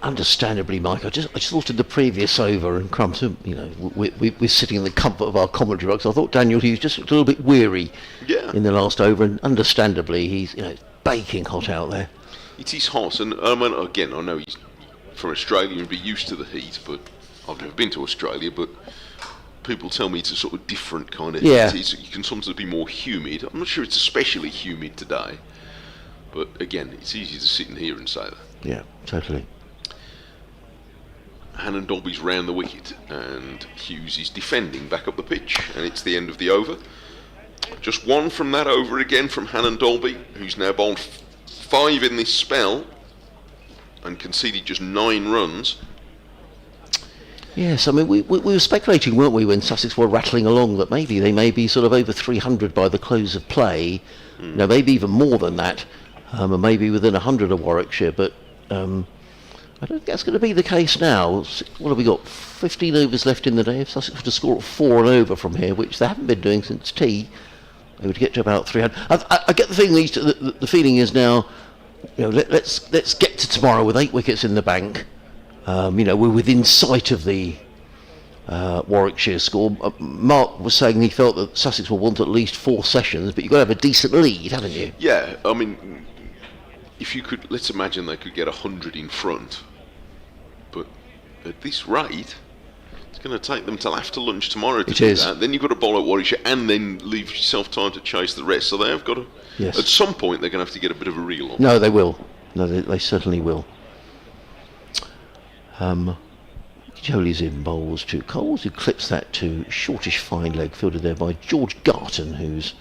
understandably, Mike, I just thought of the previous over, and Crumbs, we're sitting in the comfort of our commentary box. I thought Daniel Hughes just looked a little bit weary in the last over, and understandably, he's baking hot out there. It is hot, and I mean, again, I know he's from Australia and be used to the heat, but I've never been to Australia, but people tell me it's a sort of different kind of heat. You can sometimes be more humid. I'm not sure it's especially humid today, but again, it's easy to sit in here and say that. Yeah, totally. Hannon Dolby's round the wicket, and Hughes is defending back up the pitch, and it's the end of the over. Just one from that over again from Hannon Dolby, who's now bowled 5 in this spell and conceded just 9 runs. Yes, I mean, we were speculating, weren't we, when Sussex were rattling along, that maybe they may be sort of over 300 by the close of play, maybe even more than that, and maybe within 100 of Warwickshire, but I don't think that's going to be the case now. What have we got? 15 overs left in the day. If Sussex were to score 4 and over from here, which they haven't been doing since tea, they would get to about 300. I get the feeling the feeling is now, let's get to tomorrow with 8 wickets in the bank. We're within sight of the Warwickshire score. Mark was saying he felt that Sussex will want at least 4 sessions, but you've got to have a decent lead, haven't you? Yeah, I mean, if you could, let's imagine they could get 100 in front, but at this rate, it's going to take them till after lunch tomorrow to do that. Then you've got to bowl at Warwickshire and then leave yourself time to chase the rest. So they have got to, at some point, they're going to have to get a bit of a reel on. No, they will. No, they certainly will. Jolie's in, bowls to Coles, who clips that to shortish fine leg, fielded there by George Garton, who's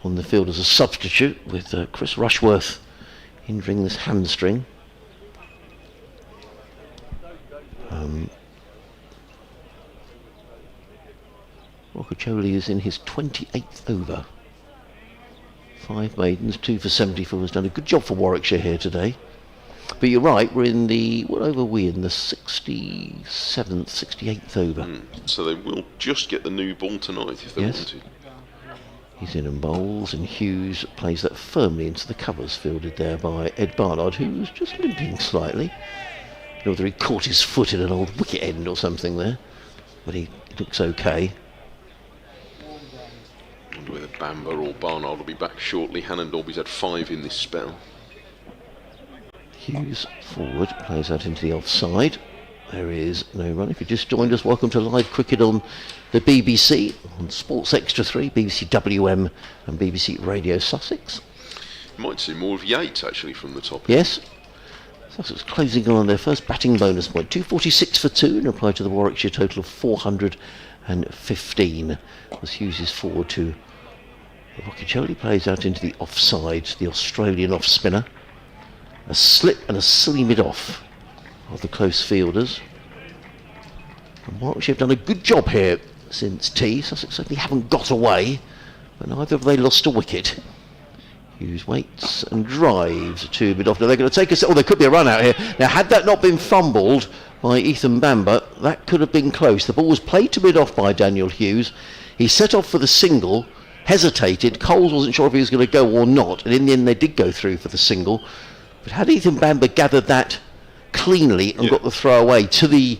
on the field as a substitute, with Chris Rushworth hindering this hamstring. Jolie is in his 28th over. 5 maidens, 2 for 74. Has done a good job for Warwickshire here today. But you're right, we're in the, what over are we in? The 67th, 68th over. So they will just get the new ball tonight if they want to. He's in and bowls, and Hughes plays that firmly into the covers, fielded there by Ed Barnard, who was just limping slightly. I don't know whether he caught his foot in an old wicket end or something there, but he looks okay. I wonder whether Bamber or Barnard will be back shortly. Hannon Dolby's had 5 in this spell. Hughes forward, plays out into the offside. There is no run. If you just joined us, welcome to live cricket on the BBC, on Sports Extra 3, BBC WM and BBC Radio Sussex. You might see more of Yates actually from the top. Yes. Sussex closing on their first batting bonus point, 246 for 2, in reply to the Warwickshire total of 415. As Hughes is forward to Rothesay, plays out into the offside, the Australian off spinner. A slip and a silly mid-off of the close fielders. And Warwickshire have done a good job here since tea. Sussex certainly haven't got away, but neither have they lost a wicket. Hughes waits and drives to mid-off. Now they're going to take there could be a run out here. Now, had that not been fumbled by Ethan Bamber, that could have been close. The ball was played to mid-off by Daniel Hughes. He set off for the single, hesitated. Coles wasn't sure if he was going to go or not, and in the end they did go through for the single. But had Ethan Bamber gathered that cleanly and got the throw away to the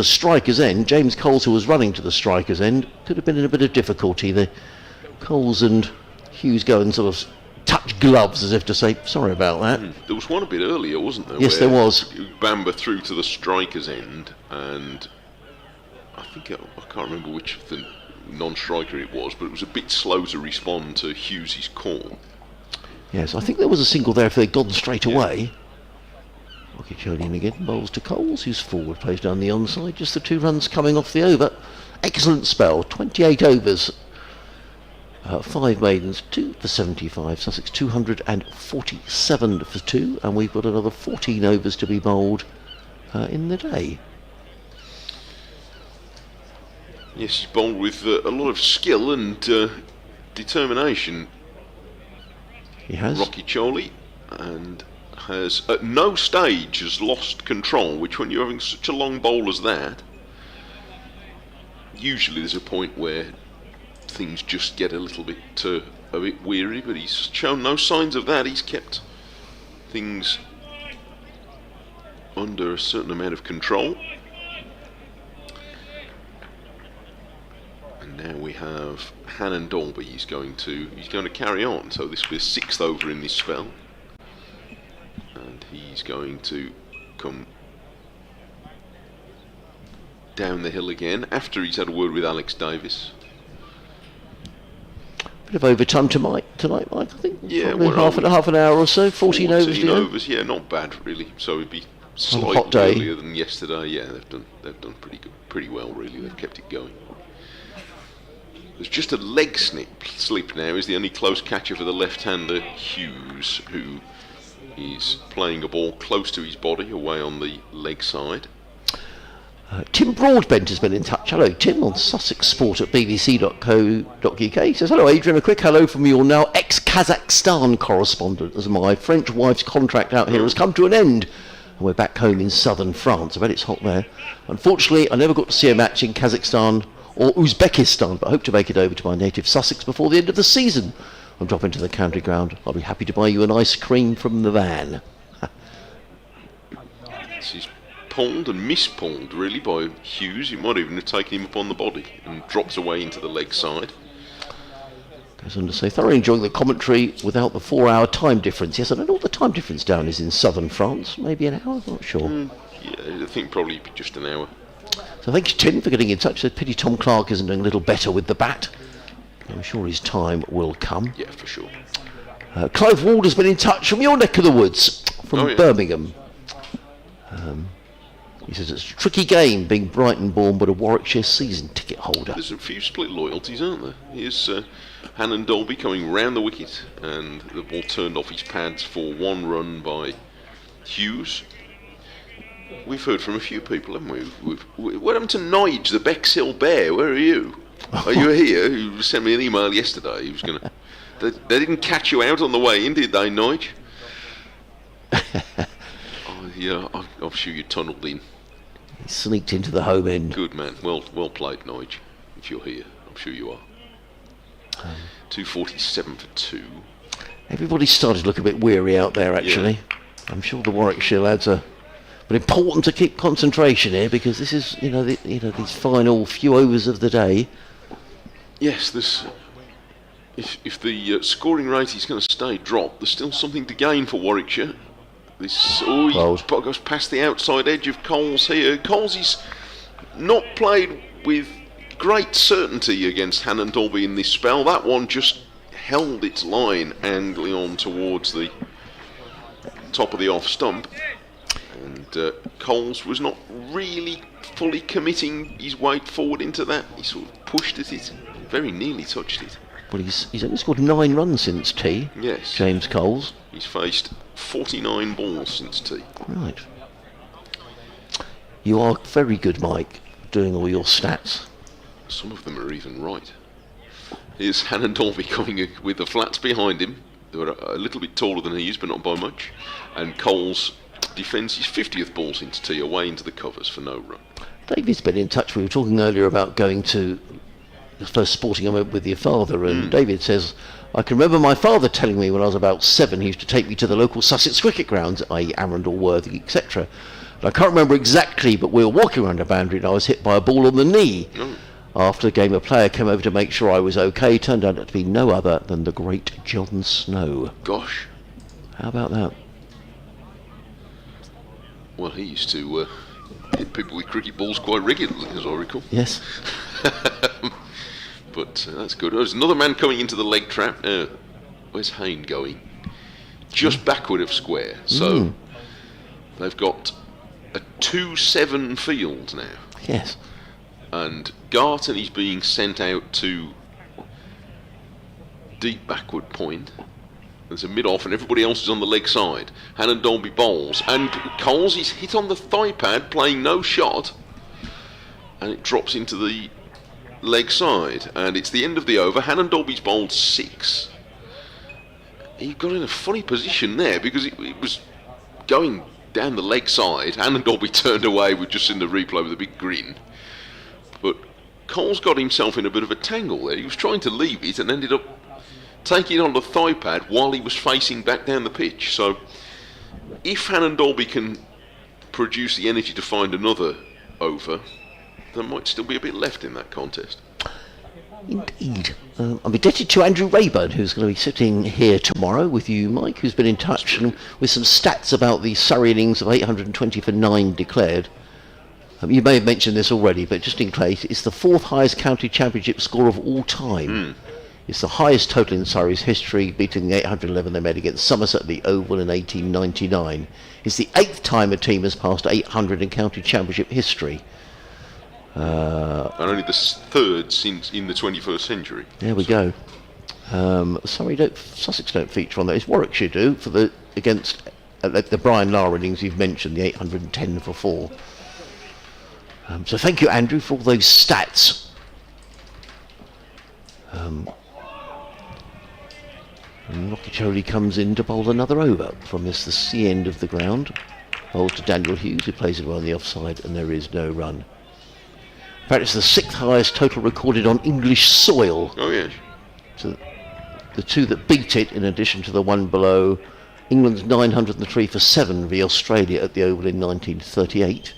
striker's end, James Coles, who was running to the striker's end, could have been in a bit of difficulty. The Coles and Hughes go and sort of touch gloves as if to say, sorry about that. There was one a bit earlier, wasn't there? Yes, there was. Bamber through to the striker's end, and I can't remember which of the non-striker it was, but it was a bit slow to respond to Hughes' call. Yes, I think there was a single there if they'd gone straight away. Rothesay again, bowls to Coles, who's forward, plays down the onside. Just the 2 runs coming off the over. Excellent spell, 28 overs. 5 maidens, 2 for 75. Sussex 247 for 2, and we've got another 14 overs to be bowled in the day. Yes, he's bowled with a lot of skill and determination. He has. Rothesay, and has at no stage has lost control, which when you're having such a long bowl as that, usually there's a point where things just get a bit weary, but he's shown no signs of that. He's kept things under a certain amount of control. And now we have Hannon Dolby. He's going to carry on. So this will be a 6th over in this spell, and he's going to come down the hill again after he's had a word with Alex Davis. Bit of overtime tonight, Mike. I think. Yeah, probably half an hour or so. 14 overs. 14 overs, yeah, not bad really. So it'd be slightly hot day. earlier than yesterday. Yeah, they've done pretty well really. They've kept it going. There's just a leg slip now. Is the only close catcher for the left-hander Hughes, who is playing a ball close to his body, away on the leg side. Tim Broadbent has been in touch. Hello, Tim, on Sussex Sport at bbc.co.uk. He says, hello, Adrian, a quick hello from your now ex-Kazakhstan correspondent, as my French wife's contract out here has come to an end, and we're back home in southern France. I bet it's hot there. Unfortunately, I never got to see a match in Kazakhstan or Uzbekistan, but hope to make it over to my native Sussex before the end of the season. I'm dropping to the county ground. I'll be happy to buy you an ice cream from the van. This is pulled and mispulled really by Hughes. He might even have taken him up on the body and drops away into the leg side. Goes on to say, thoroughly enjoying the commentary without the 4-hour time difference. Yes, I don't know what the time difference down is in southern France. Maybe an hour, I'm not sure. Yeah, I think probably just an hour. So thank you, Tim, for getting in touch. Said, pity Tom Clark isn't doing a little better with the bat. I'm sure his time will come. Yeah, for sure. Clive Ward has been in touch from your neck of the woods, from Birmingham. He says it's a tricky game, being Brighton born but a Warwickshire season ticket holder. There's a few split loyalties, aren't there? Here's Hannon Dolby coming round the wicket, and the ball turned off his pads for 1 run by Hughes. We've heard from a few people, haven't we? What happened to Nige, the Bexhill Bear? Where are you? Are you here? You sent me an email yesterday. He was going to. They didn't catch you out on the way in, did they, Nige? Yeah, I'm sure you tunnelled in. He sneaked into the home end. Good man. Well played, Nige. If you're here, I'm sure you are. 247 for 2. Everybody's started to look a bit weary out there, actually. Yeah. I'm sure the Warwickshire lads are. But important to keep concentration here, because this is, these final few overs of the day. Yes, if the scoring rate is going to stay dropped, there's still something to gain for Warwickshire. He goes past the outside edge of Coles here. Coles is not played with great certainty against Hannon Dolby in this spell. That one just held its line, angling on towards the top of the off stump. And Coles was not really fully committing his weight forward into that. He sort of pushed at it, very nearly touched it. Well, he's only scored 9 runs since tea. Yes. James Coles. He's faced 49 balls since tea. Right. You are very good, Mike, doing all your stats. Some of them are even right. Here's Hannon Dolby coming with the flats behind him. They were a little bit taller than he is, but not by much. And Coles defends his 50th ball since tea, away into the covers for no run. David's been in touch. We were talking earlier about going to the first sporting event with your father, and David says, I can remember my father telling me when I was about 7 he used to take me to the local Sussex cricket grounds, i.e. Arundel, Worthing, etc. And I can't remember exactly, but we were walking around a boundary and I was hit by a ball on the knee. After the game, a player came over to make sure I was okay. Turned out to be no other than the great John Snow. Gosh. How about that? Well, he used to hit people with cricket balls quite regularly, as I recall. Yes. But that's good. There's another man coming into the leg trap. Where's Hayne going? Just backward of square. So they've got a 2-7 field now. Yes. And Garton is being sent out to deep backward point. There's a mid-off and everybody else is on the leg side. Hannon Dolby bowls. And Coles is hit on the thigh pad, playing no shot. And it drops into the leg side, and it's the end of the over. Hannon Dolby's bowled 6. He got in a funny position there because it was going down the leg side. Hannon Dolby turned away. We've just seen the replay with a big grin. But Coles got himself in a bit of a tangle there. He was trying to leave it and ended up taking it on the thigh pad while he was facing back down the pitch. So if Hannon Dolby can produce the energy to find another over, there might still be a bit left in that contest. Indeed. I'm indebted to Andrew Rayburn, who's going to be sitting here tomorrow with you, Mike, who's been in touch and with some stats about the Surrey innings of 820 for 9 declared. You may have mentioned this already, but just in case, it's the 4th highest county championship score of all time. It's the highest total in Surrey's history, beating the 811 they made against Somerset at the Oval in 1899. It's the 8th time a team has passed 800 in county championship history. And only the 3rd since in the 21st century. There we go. Sussex don't feature on that. It's Warwickshire do for against the Brian Lara innings you've mentioned, the 810 for 4. So thank you, Andrew, for all those stats. And Rothesay comes in to bowl another over from the sea end of the ground. Bowls to Daniel Hughes, who plays it well on the offside, and there is no run. In fact, it's the 6th highest total recorded on English soil. Oh, yes. So the 2 that beat it, in addition to the 1 below, England's 903 for 7 v Australia at the Oval in 1938.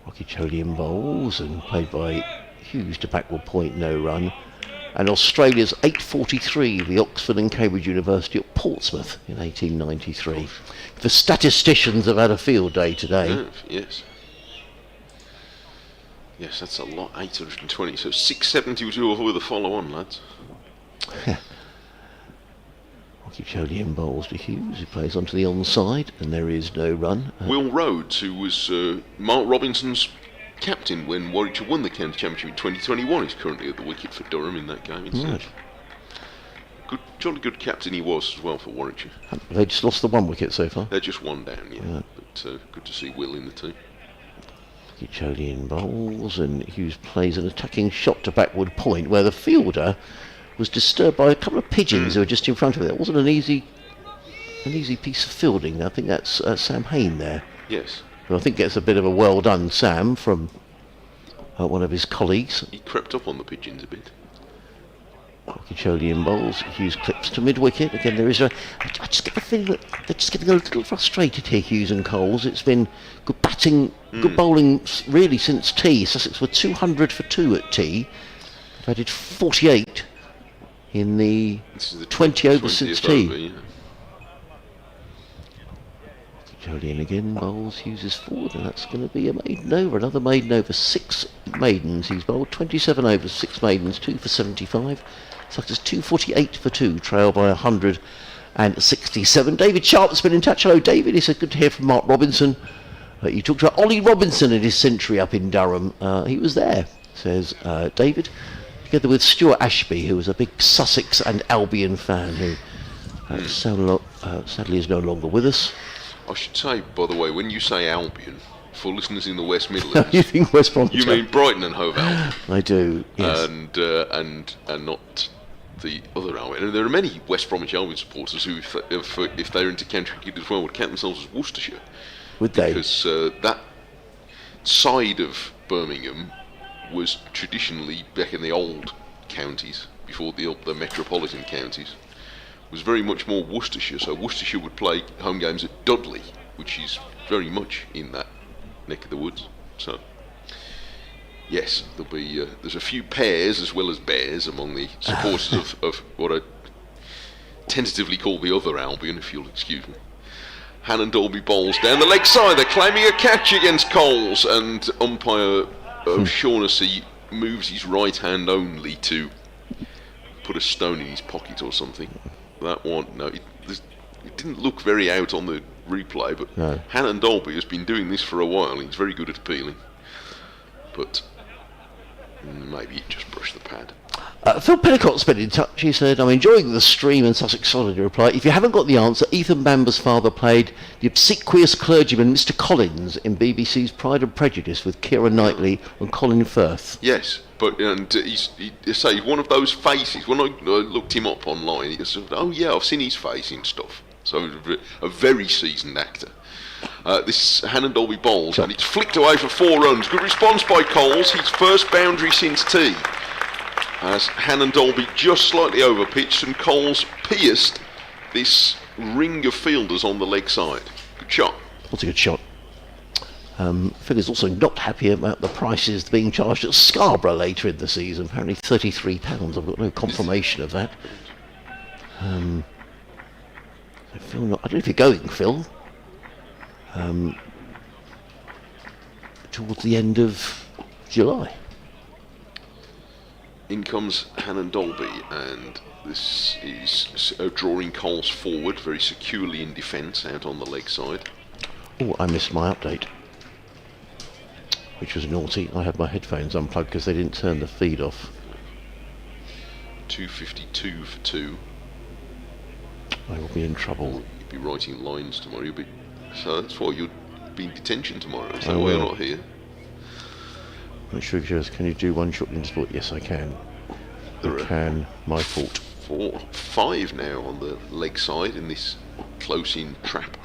Rothesay bowls and played by Hughes to backward point, no run. And Australia's 843 the Oxford and Cambridge University at Portsmouth in 1893. The statisticians have had a field day today. Yes. Yes, that's a lot, 820. So 670 was over the follow-on, lads. Rothesay bowls to Hughes, who plays onto the onside, and there is no run. Will Rhodes, who was Mark Robinson's captain when Warwickshire won the county championship in 2021, is currently at the wicket for Durham in that game instead. Right. Good, jolly good captain he was as well for Warwickshire. They just lost the 1 wicket so far. They're just 1 down, yeah. But good to see Will in the team. Rothesay bowls, and Hughes plays an attacking shot to backward point, where the fielder was disturbed by a couple of pigeons who were just in front of it. That wasn't an easy piece of fielding. I think that's Sam Hain there. Yes. Who I think gets a bit of a well done, Sam, from one of his colleagues. He crept up on the pigeons a bit. Rothesay bowls, Hughes clips to mid-wicket. Again, there is I just get the feeling that they're just getting a little frustrated here, Hughes and Coles. It's been good batting, good bowling, really, since tea. Sussex were 200 for 2 at tea. They've added 48 in the 20 overs since tea. Rothesay again bowls, Hughes forward, and that's going to be a maiden over. Another maiden over, 6 maidens. He's bowled 27 overs, 6 maidens, 2 for 75. Sussex 248 for 2, trail by 167. David Sharp's been in touch. Hello, David. He said good to hear from Mark Robinson. You talked about Ollie Robinson and his century up in Durham. He was there, says David, together with Stuart Ashby, who was a big Sussex and Albion fan, who sadly is no longer with us. I should say, by the way, when you say Albion, for listeners in the West Midlands, you think West Brom? You mean Brighton and Hove Albion? I do, yes. And not the other Albion. And there are many West Bromwich Albion supporters who, if they're into county cricket as well, would count themselves as Worcestershire. Would they? Because that side of Birmingham was traditionally, back in the old counties, before the metropolitan counties, was very much more Worcestershire. So Worcestershire would play home games at Dudley, which is very much in that neck of the woods. So yes, there's a few pairs as well as bears among the supporters of what I tentatively call the other Albion, if you'll excuse me. Hannon Dolby bowls down the leg side. They're claiming a catch against Coles, and umpire O'Shaughnessy moves his right hand only to put a stone in his pocket or something. That one, no, it didn't look very out on the replay, but no. Hannon Dolby has been doing this for a while. He's very good at appealing, but maybe he just brushed the pad. Phil Pennicott's been in touch. He said, I'm enjoying the stream, and Sussex solidly replied, if you haven't got the answer, Ethan Bamber's father played the obsequious clergyman Mr. Collins in BBC's Pride and Prejudice with Keira Knightley and Colin Firth. Yes, but he's one of those faces. When I looked him up online, he said, oh yeah, I've seen his face in stuff. So a very seasoned actor. This Hannon Dolby bowls, and it's flicked away for 4 runs. Good response by Coles, his first boundary since tea. As Hannon Dolby just slightly over-pitched, and Coles pierced this ring of fielders on the leg side. Good good shot. What's a good shot? Phil is also not happy about the prices being charged at Scarborough later in the season. Apparently £33. I've got no confirmation of that. Phil, I don't know if you're going, Phil. Towards the end of July. In comes Hannon Dolby, and this is drawing Coles forward very securely in defence out on the leg side. Oh, I missed my update, which was naughty. I had my headphones unplugged because they didn't turn the feed off. 2:52 for 2. I will be in trouble. You'll be writing lines tomorrow. So that's why you'll be in detention tomorrow. I So will. we're not here. Make sure just, can you do one shot in sport? Yes, I can. There I are can. My fault. 5 now on the leg side in this close-in trap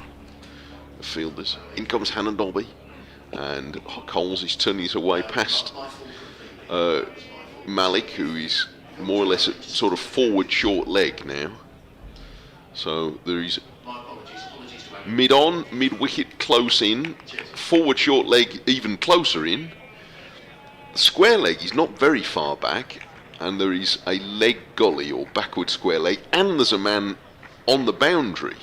of fielders. In comes Hannon Dolby, and Coles is turning this away past Malik, who is more or less at sort of forward short leg now. So there is mid-on, mid-wicket close in, forward short leg even closer in. The square leg is not very far back, and there is a leg gully or backward square leg, and there's a man on the boundary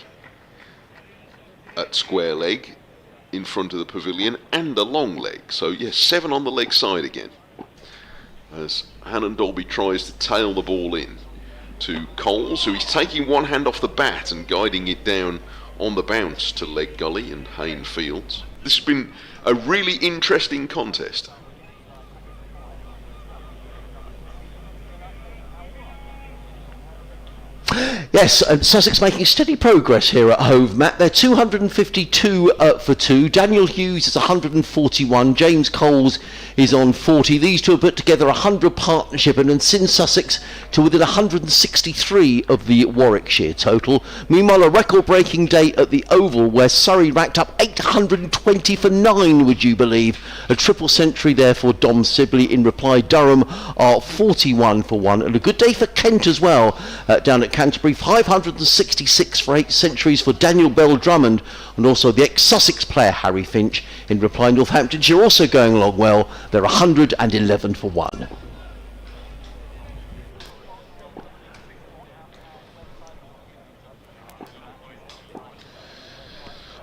at square leg in front of the pavilion, and a long leg. So yes, 7 on the leg side again, as Hannon Dolby tries to tail the ball in to Coles, who is taking one hand off the bat and guiding it down on the bounce to leg gully and Hayne Fields. This has been a really interesting contest. Yes, and Sussex making steady progress here at Hove, Matt. They're 252 for 2. Daniel Hughes is 141. James Coles is on 40. These two have put together a 100 partnership and send Sussex to within 163 of the Warwickshire total. Meanwhile, a record-breaking day at the Oval where Surrey racked up 820 for 9, would you believe? A triple century there for Dom Sibley. In reply, Durham are 41 for 1. And a good day for Kent as well, down at Canterbury. 566 for 8 centuries for Daniel Bell Drummond, and also the ex-Sussex player Harry Finch. In reply, Northamptonshire also going along well. They're 111 for 1.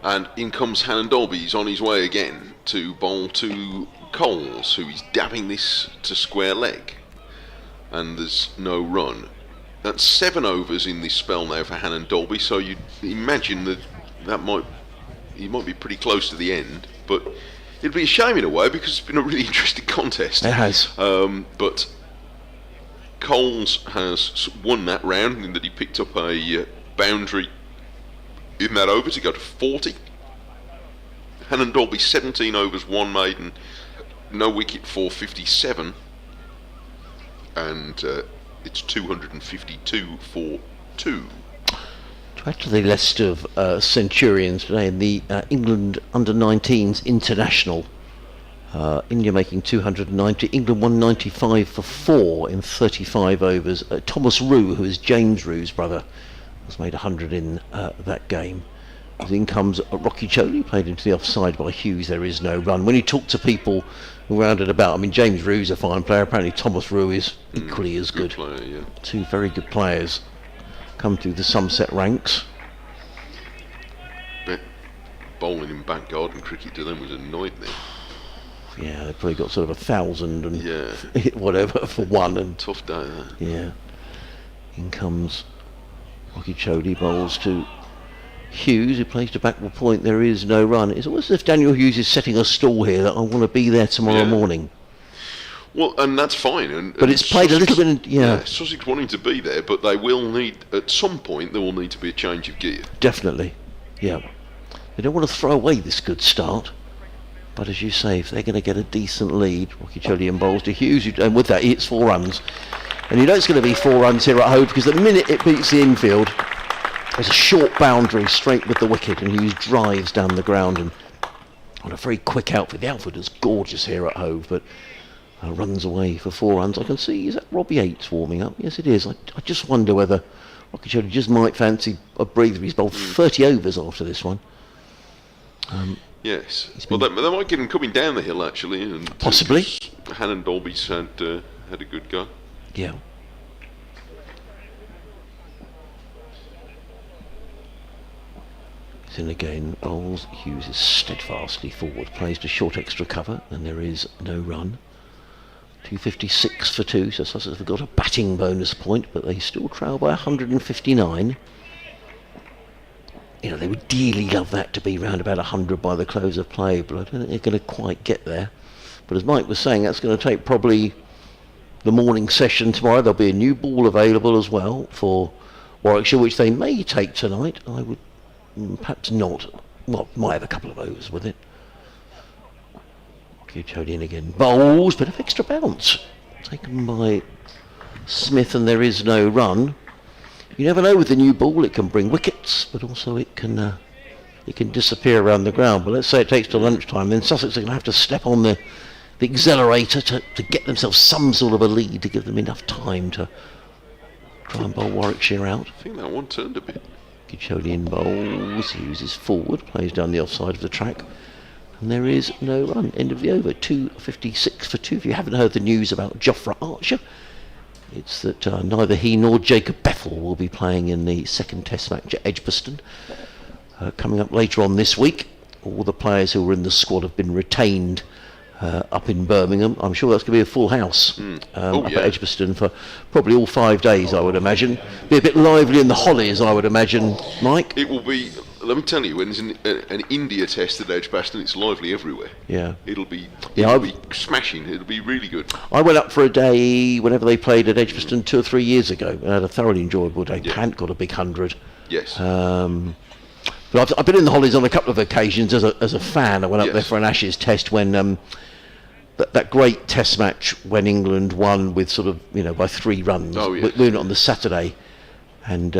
And in comes Hannon Dolby. He's on his way again to bowl to Coles, who is dabbing this to square leg, and there's no run. That's 7 overs in this spell now for Hannon Dolby, so you'd imagine that he might be pretty close to the end, but it'd be a shame in a way because it's been a really interesting contest. It has. But Coles has won that round in that he picked up a boundary in that over to go to 40. Hannon Dolby 17 overs, 1 maiden, no wicket for 57, and it's 252 for 2. To add to the list of Centurions today in the England under-19s international, India making 290, England 195 for 4 in 35 overs. Thomas Rue, who is James Rue's brother, has made 100 in that game. As in comes Rocky Choli, played into the offside by Hughes. There is no run. When you talk to people around and about, I mean, James Rue's a fine player. Apparently Thomas Rue is equally as good. Player, yeah. 2 very good players come through the Somerset ranks. But bowling in back garden cricket to them was a nightmare. Yeah, they've probably got sort of 1,000 and Yeah. whatever for one. And Tough day, that. yeah, in comes Rocky Chodi, bowls to Hughes, who plays to backward point. There is no run. It's almost as if Daniel Hughes is setting a stall here that I want to be there tomorrow morning. Well, and that's fine. But it's played a little bit in, Sussex wanting to be there, but they will need, at some point, there will need to be a change of gear. Definitely, yeah. They don't want to throw away this good start. But as you say, if they're going to get a decent lead, Rocky Chodian bowls to Hughes, and with that he hits 4 runs. And you know it's going to be 4 runs here at Hove because the minute it beats the infield, there's a short boundary straight with the wicket, and Hughes drives down the ground and on a very quick outfit. The outfit is gorgeous here at Hove, but runs away for 4 runs. I can see, is that Robbie Yates warming up? Yes, it is. I just wonder whether Rocky Chodi just might fancy a breather. He's bowled 30 overs after this one. Yes. Well, they might get him coming down the hill actually, and Possibly. Hannon Dolby's had a good go. Yeah. Then again, bowls. Hughes is steadfastly forward, plays to short extra cover, and there is no run. 256 for 2, so Sussex have got a batting bonus point, but they still trail by 159. You know, they would dearly love that to be round about 100 by the close of play, but I don't think they're going to quite get there. But as Mike was saying, that's going to take probably the morning session tomorrow. There'll be a new ball available as well for Warwickshire, which they may take tonight. I would perhaps not. Well, might have a couple of overs with it. Tony again. Bowls, bit of extra bounce. Taken by Smith, and there is no run. You never know with the new ball, it can bring wickets, but also it can disappear around the ground. But let's say it takes till lunchtime, then Sussex are going to have to step on the accelerator to get themselves some sort of a lead, to give them enough time to try and bowl Warwickshire out. I think that one turned a bit. Gichodian bowls, uses forward, plays down the offside of the track, and there is no run. End of the over, 256 for 2. If you haven't heard the news about Jofra Archer, it's that neither he nor Jacob Bethel will be playing in the second Test match at Edgbaston. Coming up later on this week, all the players who were in the squad have been retained up in Birmingham. I'm sure that's going to be a full house up at Edgbaston for probably all 5 days, I would imagine. Be a bit lively in the Hollies, I would imagine, Mike. It will be. Let me tell you, when there's an India test at Edgbaston, it's lively everywhere. Yeah. It'll be smashing. It'll be really good. I went up for a day whenever they played at Edgbaston 2 or 3 years ago, and had a thoroughly enjoyable day. Yeah. Pant got a big 100. Yes. But I've been in the Hollies on a couple of occasions as a fan. I went up there for an Ashes test when that great test match when England won with sort of, by 3 runs. We were on the Saturday, and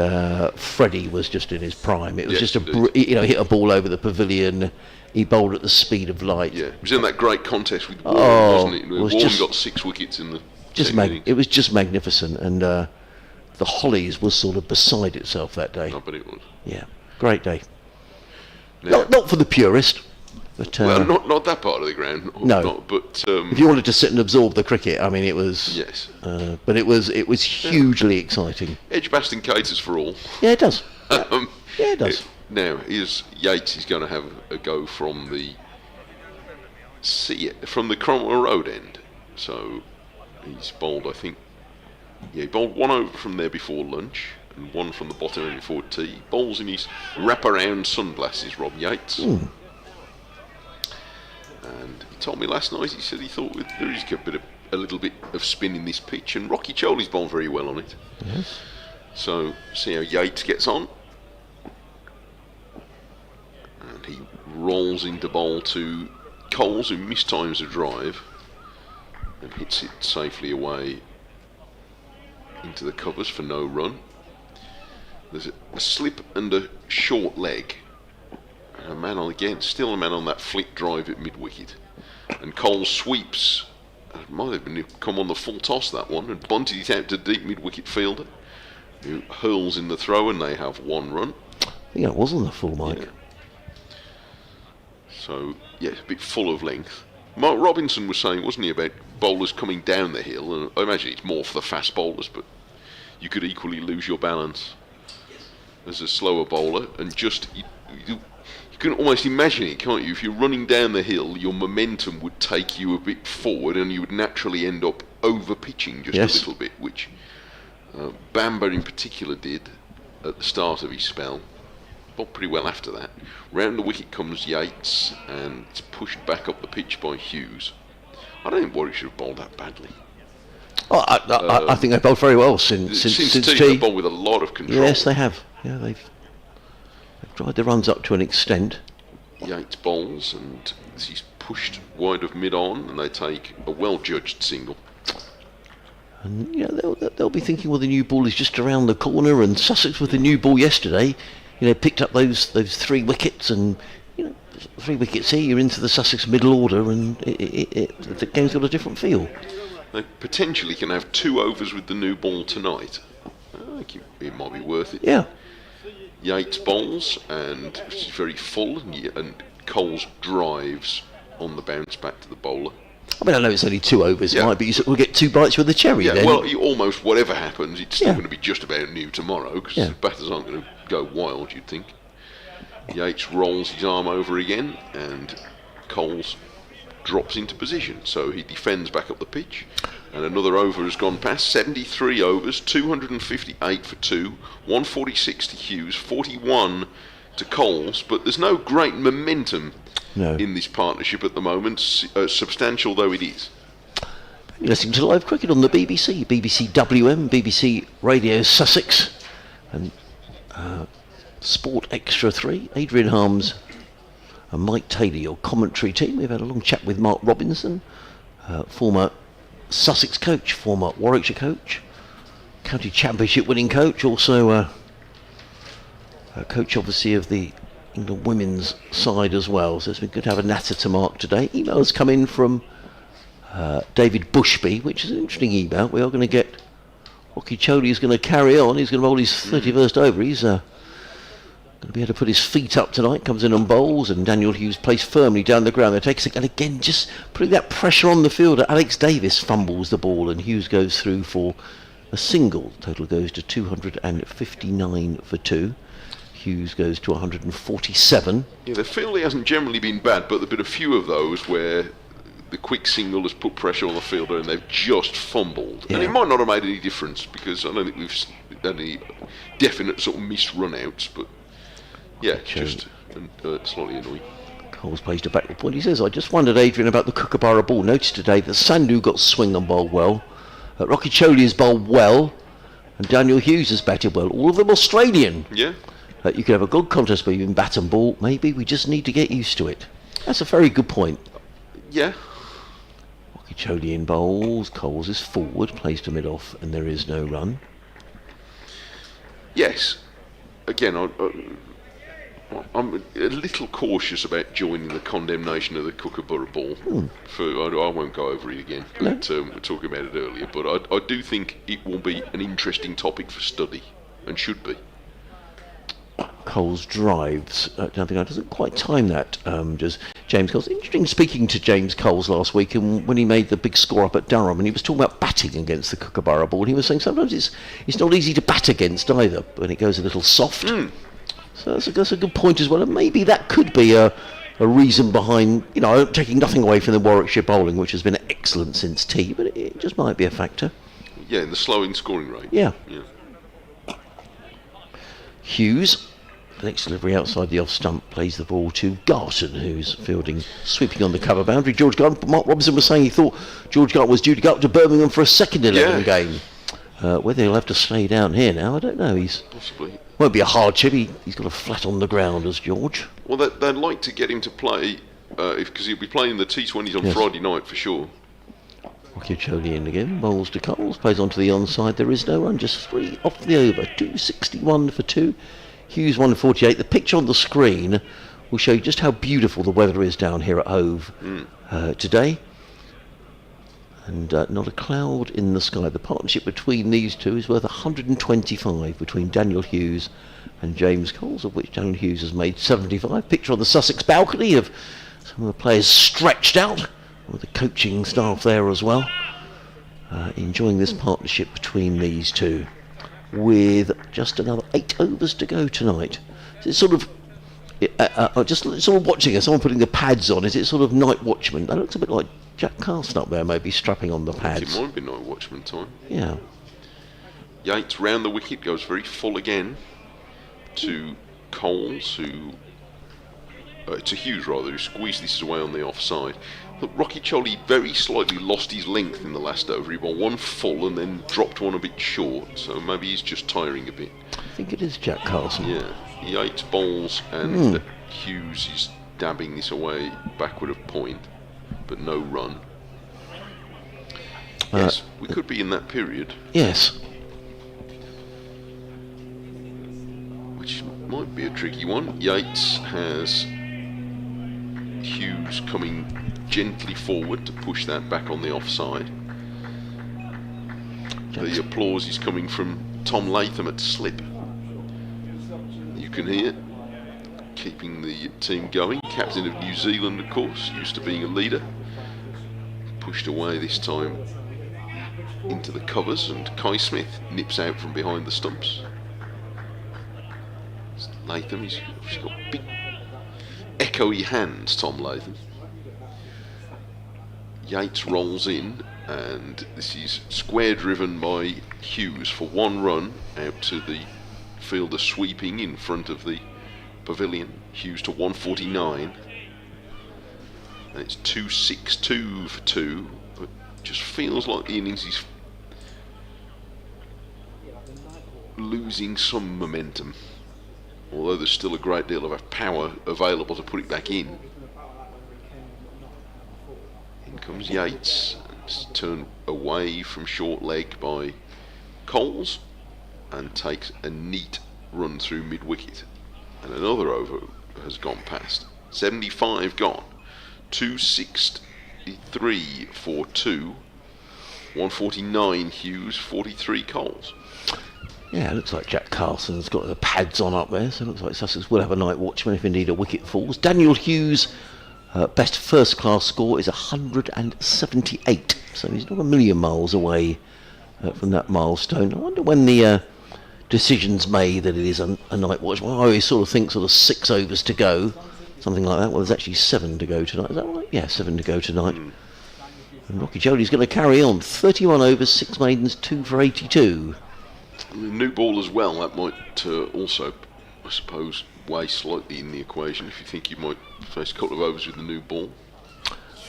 Freddie was just in his prime. It was just hit a ball over the pavilion. He bowled at the speed of light. Yeah, it was in that great contest with Warren, wasn't it? Warren got 6 wickets in the second innings. It was just magnificent, and the Hollies was sort of beside itself that day. I bet it was. Yeah, great day. Now, not for the purist. But, well, not that part of the ground. No, but if you wanted to sit and absorb the cricket, I mean, it was. Yes. But it was hugely exciting. Edgbaston caters for all. Yeah, it does. Yeah, it does. Now, Yates is going to have a go from the Cromwell Road end. So he's bowled, I think. Yeah, he bowled 1 over from there before lunch, and 1 from the bottom end before tea. Bowls in his wraparound sunglasses, Rob Yates. And he told me last night, he said he thought there is a little bit of spin in this pitch, and Rocky Choli's bowled very well on it. Yes. So, see how Yates gets on. And he rolls into bowl to Coles, who mistimes a drive and hits it safely away into the covers for no run. There's a slip and a short leg. A man on that flick drive at mid-wicket, and Cole sweeps. It might have been come on the full toss, that one, and bunted it out to deep mid-wicket fielder, who hurls in the throw, and they have 1 run. I think that was on the full, Mike. Yeah. So a bit full of length. Mark Robinson was saying, wasn't he, about bowlers coming down the hill, and I imagine it's more for the fast bowlers, but you could equally lose your balance as a slower bowler, and just you can almost imagine it, can't you? If you're running down the hill, your momentum would take you a bit forward, and you would naturally end up over-pitching just a little bit, which Bamber in particular did at the start of his spell. Bowled pretty well after that. Round the wicket comes Yates, and it's pushed back up the pitch by Hughes. I don't think Warwickshire have bowled that badly. Oh, I think they've bowled very well since tea. They've bowled with a lot of control. Yes, they have. Yeah, they've dried the runs up to an extent. Yates bowls, and he's pushed wide of mid-on, and they take a well-judged single. And they'll be thinking, well, the new ball is just around the corner, and Sussex with the new ball yesterday, picked up those 3 wickets, and 3 wickets here, you're into the Sussex middle order, and the game's got a different feel. They potentially can have 2 overs with the new ball tonight. I think it might be worth it. Yeah. Yates bowls, and it's very full, and Coles drives on the bounce back to the bowler. I mean, I know it's only 2 overs, Yeah. right, but you sort of get 2 bites with the cherry Yeah, then. well, almost whatever happens, it's still Yeah. going to be just about new tomorrow, because Yeah. the batters aren't going to go wild, you'd think. Yates rolls his arm over again, and Coles drops into position, so he defends back up the pitch, and another over has gone past. 73 overs, 258 for 2, 146 to Hughes, 41 to Coles, but there's no great momentum in this partnership at the moment, substantial though it is. You're listening to live cricket on the BBC, BBC WM, BBC Radio Sussex, and Sport Extra 3. Adrian Harms and Mike Taylor, your commentary team. We've had a long chat with Mark Robinson, former Sussex coach, former Warwickshire coach, county championship winning coach, also a coach obviously of the England women's side as well. So it's been good to have a natter to Mark today. Emails come in from David Bushby, which is an interesting email. We are going to get Rocky Choli is going to carry on. He's going to roll his 31st over. He's going to be able to put his feet up tonight. Comes in on bowls, and Daniel Hughes plays firmly down the ground. They take and again just putting that pressure on the fielder. Alex Davis fumbles the ball, and Hughes goes through for a single. Total goes to 259 for 2. Hughes goes to 147. Yeah, the fielding hasn't generally been bad, but there've been a few of those where the quick single has put pressure on the fielder and they've just fumbled. Yeah. And it might not have made any difference, because I don't think we've had any definite sort of missed run-outs, but yeah, just slightly annoying. Coles plays to backward point. He says, I just wondered, Adrian, about the Kookaburra ball. Noticed today that Sandhu got swing and bowled well. Rocky Choli has bowled well. And Daniel Hughes has batted well. All of them Australian. Yeah. You could have a good contest between bat and ball. Maybe we just need to get used to it. That's a very good point. Yeah. Rocky Choli in bowls. Coles is forward, plays to mid-off, and there is no run. Yes. Again, I'm a little cautious about joining the condemnation of the Kookaburra ball. I won't go over it again, but we were talking about it earlier. But I do think it will be an interesting topic for study, and should be. Coles drives. Doesn't quite time that, does James Coles. Interesting speaking to James Coles last week, and when he made the big score up at Durham, and he was talking about batting against the Kookaburra ball, and he was saying sometimes it's not easy to bat against either, when it goes a little soft. So that's a good point as well, and maybe that could be a reason behind, taking nothing away from the Warwickshire bowling, which has been excellent since tea, but it just might be a factor. Yeah, in the slowing scoring rate. Yeah. Hughes, the next delivery outside the off stump, plays the ball to Garton, who's fielding, sweeping on the cover boundary. George Garton, Mark Robinson was saying he thought George Garton was due to go up to Birmingham for a second 11 game. Whether he'll have to stay down here now, I don't know. Possibly. Won't be a hardship. He's got a flat on the ground as George. Well, they'd like to get him to play, because he'll be playing the T20s on Friday night for sure. Rocky Choli in again, bowls to Coles, plays onto the onside. There is no run, just 3 off the over. 261 for 2. Hughes 148. The picture on the screen will show you just how beautiful the weather is down here at Hove today. And not a cloud in the sky. The partnership between these two is worth 125 between Daniel Hughes and James Coles, of which Daniel Hughes has made 75. Picture on the Sussex balcony of some of the players stretched out, with the coaching staff there as well, enjoying this partnership between these two, with just another 8 overs to go tonight. So it's sort of just sort of watching it, someone putting the pads on. Is it sort of night watchman? That looks a bit like Jack Carson up there, maybe strapping on the pads. It might be night watchman time. Yeah. Yates round the wicket, goes very full again to Coles, to Hughes rather, who squeezed this away on the offside. Look, Rocky Choli very slightly lost his length in the last over. He bowled one full and then dropped one a bit short, so maybe he's just tiring a bit. I think it is Jack Carson. Yeah, Yates bowls and Hughes is dabbing this away backward of point, but no run. Yes, we could be in that period. Yes. Which might be a tricky one. Yates has Hughes coming gently forward to push that back on the offside. The applause is coming from Tom Latham at slip. You can hear keeping the team going. Captain of New Zealand, of course, used to being a leader. Pushed away this time into the covers, and Kai Smith nips out from behind the stumps. Latham, he's got big echoey hands, Tom Latham. Yates rolls in, and this is square driven by Hughes for 1 run out to the fielder sweeping in front of the pavilion. Hughes to 149, and it's 2-6-2 for 2. But just feels like the innings is losing some momentum, although there's still a great deal of power available to put it back in. In comes Yates, it's turned away from short leg by Coles, and takes a neat run through mid-wicket. And another over has gone past. 75 gone. 263 for 2. 149 Hughes, 43 Coles. Yeah, it looks like Jack Carson's got the pads on up there, so it looks like Sussex will have a night watchman if indeed a wicket falls. Daniel Hughes' best first-class score is 178, so he's not a million miles away from that milestone. I wonder when the decision's made that it is a night watchman. I always sort of think 6 overs to go, something like that. Well, there's actually 7 to go tonight. Is that right? Yeah, 7 to go tonight. And Rocky Jody's going to carry on. 31 overs, 6 maidens, 2 for 82. The new ball as well, that might also, I suppose, weigh slightly in the equation if you think you might face a couple of overs with the new ball.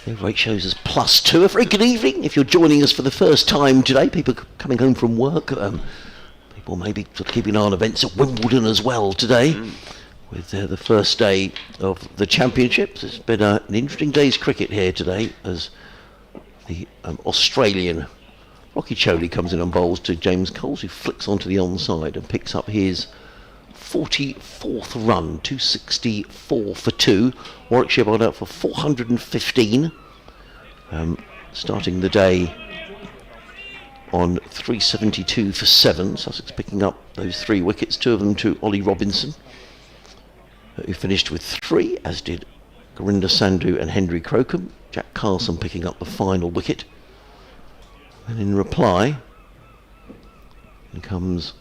The rate shows us +2. A very good evening. If you're joining us for the first time today, people coming home from work, people maybe sort of keeping an eye on events at Wimbledon as well today, with the first day of the championships. It's been an interesting day's cricket here today, as the Australian Rocky Chody comes in and bowls to James Coles, who flicks onto the onside and picks up his 44th run, 264 for 2. Warwickshire bowled out for 415, starting the day on 372 for 7. Sussex picking up those 3 wickets, 2 of them to Ollie Robinson, who finished with 3, as did Gurinder Sandhu and Henry Crocombe. Jack Carson picking up the final wicket. And in reply, in comes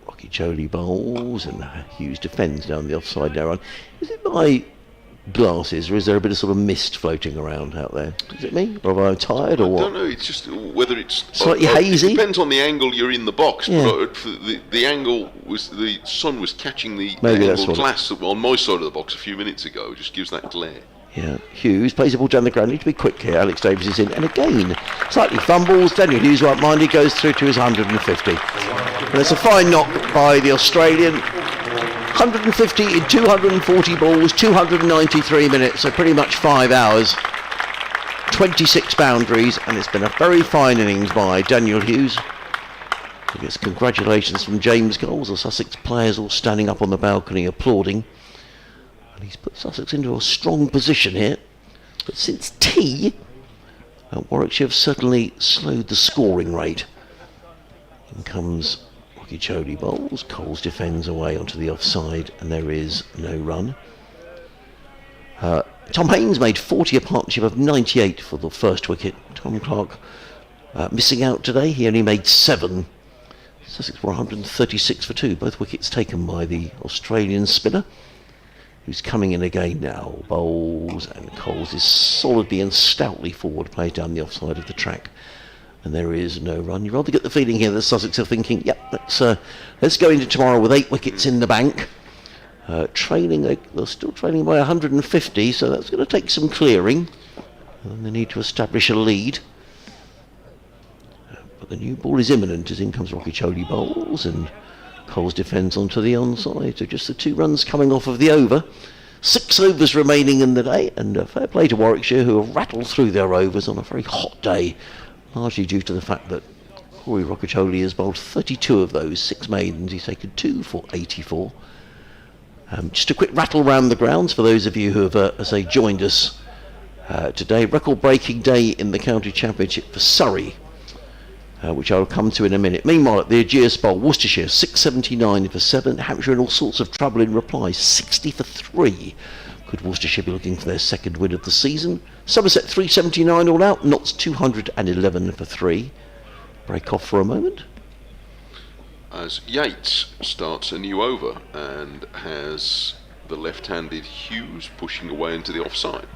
Rocky Chody bowls, and Hughes defends down the offside now run. Is it my glasses, or is there a bit of sort of mist floating around out there? Is it me, or am I tired, or what? I don't know, it's just whether it's slightly hazy. It depends on the angle you're in the box, Yeah. but the angle was, the sun was catching the Maybe that's angled what glass on my side of the box a few minutes ago. It just gives that glare. Yeah, Hughes plays the ball down the ground. Need to be quick here. Alex Davis is in, and again, slightly fumbles. Daniel Hughes, right-minded, goes through to his 150. And it's a fine knock by the Australian. 150 in 240 balls, 293 minutes, so pretty much 5 hours. 26 boundaries, and it's been a very fine innings by Daniel Hughes. He gets congratulations from James Coles. The Sussex players all standing up on the balcony applauding. And he's put Sussex into a strong position here. But since tea, Warwickshire have certainly slowed the scoring rate. In comes Rocky Chody bowls. Coles defends away onto the offside, and there is no run. Tom Haynes made 40, a partnership of 98 for the first wicket. Tom Clark missing out today. He only made 7. Sussex were 136 for 2. Both wickets taken by the Australian spinner, who's coming in again now. Bowls, and Coles is solidly and stoutly forward, plays down the offside of the track, and there is no run. You rather get the feeling here that Sussex are thinking, yep, let's go into tomorrow with 8 wickets in the bank. They're still trailing by 150, so that's going to take some clearing, and they need to establish a lead. But the new ball is imminent, as in comes Rocky Chody bowls, and Coles defends onto the onside, so just the 2 runs coming off of the over. 6 overs remaining in the day, and fair play to Warwickshire, who have rattled through their overs on a very hot day, largely due to the fact that Corey Rockacholi has bowled 32 of those, 6 maidens. He's taken 2 for 84. Just a quick rattle round the grounds for those of you who have, as I say, joined us today. Record-breaking day in the county championship for Surrey. which I'll come to in a minute. Meanwhile, at the Aegeus Bowl, Worcestershire 679 for 7. Hampshire in all sorts of trouble in reply, 60 for 3. Could Worcestershire be looking for their second win of the season? Somerset 379 all out. Notts 211 for 3. Break off for a moment. As Yates starts a new over and has the left-handed Hughes pushing away into the offside.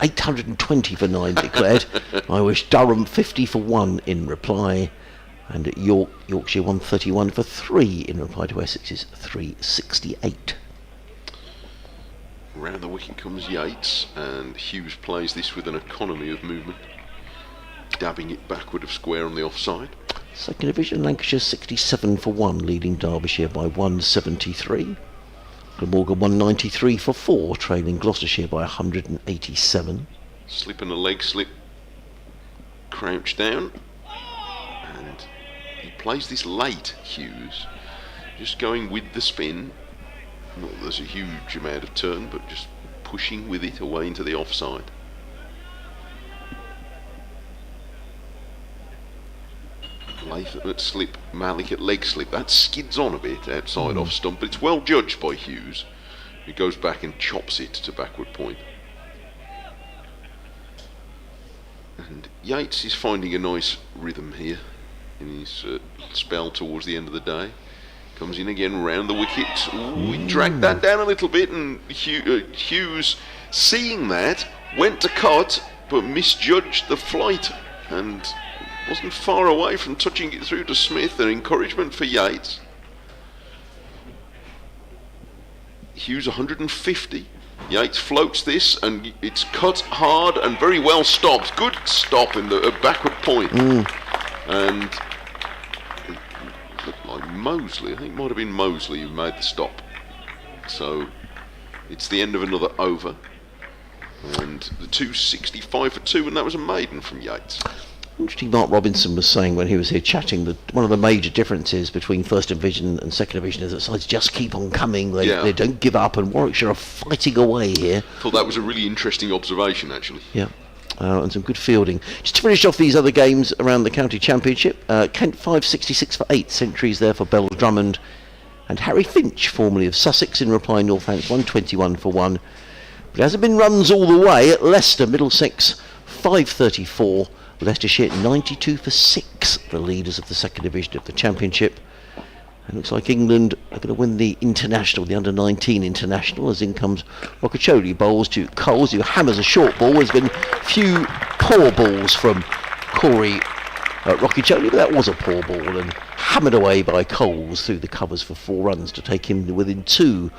820 for 9 declared. I wish Durham 50 for 1 in reply. And at Yorkshire 131 for 3 in reply to Essex's 368. Round the wicket comes Yates, and Hughes plays this with an economy of movement, dabbing it backward of square on the offside. Second Division, Lancashire 67 for 1, leading Derbyshire by 173. Glamorgan 193 for 4, trailing Gloucestershire by 187. Slip and a leg slip, crouch down, and he plays this late, Hughes, just going with the spin. Not that there's a huge amount of turn, but just pushing with it away into the offside. Latham at slip, Malik at leg slip. That skids on a bit outside off stump, but it's well judged by Hughes, who goes back and chops it to backward point. And Yates is finding a nice rhythm here in his spell towards the end of the day. Comes in again round the wicket. Ooh, he dragged that down a little bit, and Hughes, seeing that, went to cut but misjudged the flight and wasn't far away from touching it through to Smith. An encouragement for Yates. Hughes 150. Yates floats this, and it's cut hard and very well stopped. Good stop in the backward point. And it looked like Mosley. I think it might have been Mosley who made the stop. So it's the end of another over. And the 265 for 2, and that was a maiden from Yates. Interesting, Mark Robinson was saying when he was here chatting that one of the major differences between First Division and Second Division is that sides just keep on coming. They don't give up, and Warwickshire are fighting away here. Thought that was a really interesting observation, actually. Yeah, and some good fielding. Just to finish off these other games around the county championship, Kent 566 for 8, centuries there for Bell Drummond, and Harry Finch, formerly of Sussex, in reply Northants 121 for 1. But it hasn't been runs all the way at Leicester, Middlesex 534. Leicestershire 92 for 6, the leaders of the Second Division of the Championship. And looks like England are going to win the international, the under-19 international, as in comes Rockacholi, bowls to Coles, who hammers a short ball. There's been a few poor balls from Corey Rockacholi, but that was a poor ball, and hammered away by Coles through the covers for 4 runs to take him within 2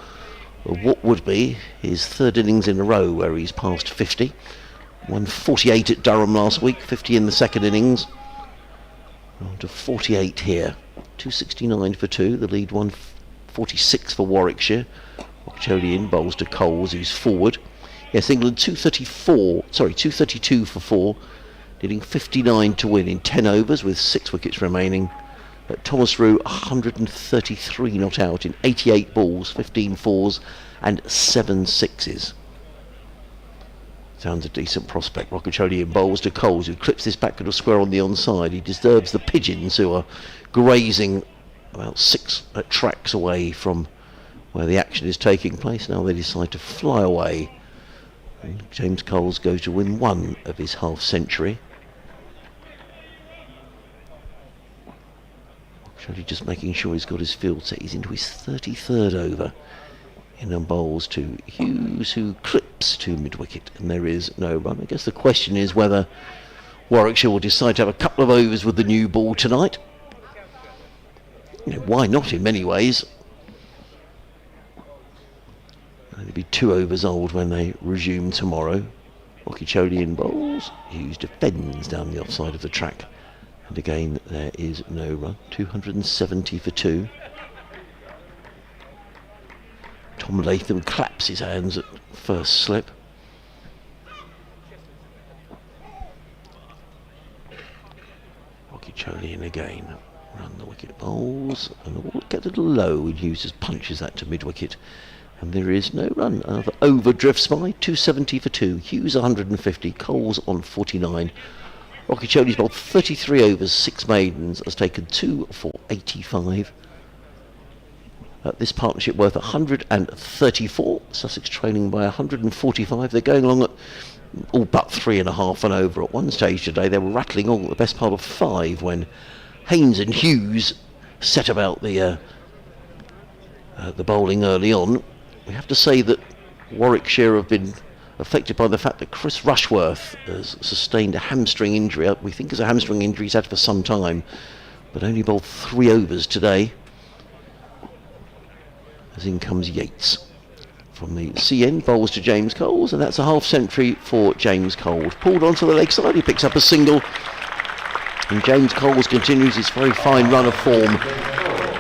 of what would be his third innings in a row where he's past 50. 148 at Durham last week, 50 in the second innings. On to 48 here. 269 for 2, the lead 146 for Warwickshire. Rockacholi in, bowls to Coles, who's forward. Yes, England 232 for 4, needing 59 to win in 10 overs with 6 wickets remaining. At Thomas Rue, 133 not out in 88 balls, 15 fours and 7 sixes. Sounds a decent prospect. Rockacholi in, bowls to Coles, who clips this back to the square on the onside. He disturbs the pigeons, who are grazing about 6 tracks away from where the action is taking place. Now they decide to fly away. And James Coles goes to win 1 of his half century. Rockacholi just making sure he's got his field set. He's into his 33rd over. In and bowls to Hughes, who clips to mid-wicket, and there is no run. I guess the question is whether Warwickshire will decide to have a couple of overs with the new ball tonight. Why not in many ways? They'll be 2 overs old when they resume tomorrow. Rockacholi in bowls. Hughes defends down the offside of the track, and again there is no run. 270 for 2. Tom Latham claps his hands at first slip. Rockacholi in again. Run the wicket, bowls, and the ball gets a little low, and Hughes punches that to mid-wicket. And there is no run. Another over drifts by, 270 for 2. Hughes 150, Coles on 49. Rothesay's bowled 33 overs, 6 maidens, has taken 2 for 85. This partnership worth 134. Sussex trailing by 145. They're going along at all but 3.5 and over. At one stage today, they were rattling on at the best part of 5 when Haynes and Hughes set about the bowling early on. We have to say that Warwickshire have been affected by the fact that Chris Rushworth has sustained a hamstring injury. We think it's a hamstring injury he's had for some time, but only bowled 3 overs today. As in comes Yates from the CN, bowls to James Coles, and that's a half century for James Coles. Pulled onto the leg side, he picks up a single, and James Coles continues his very fine run of form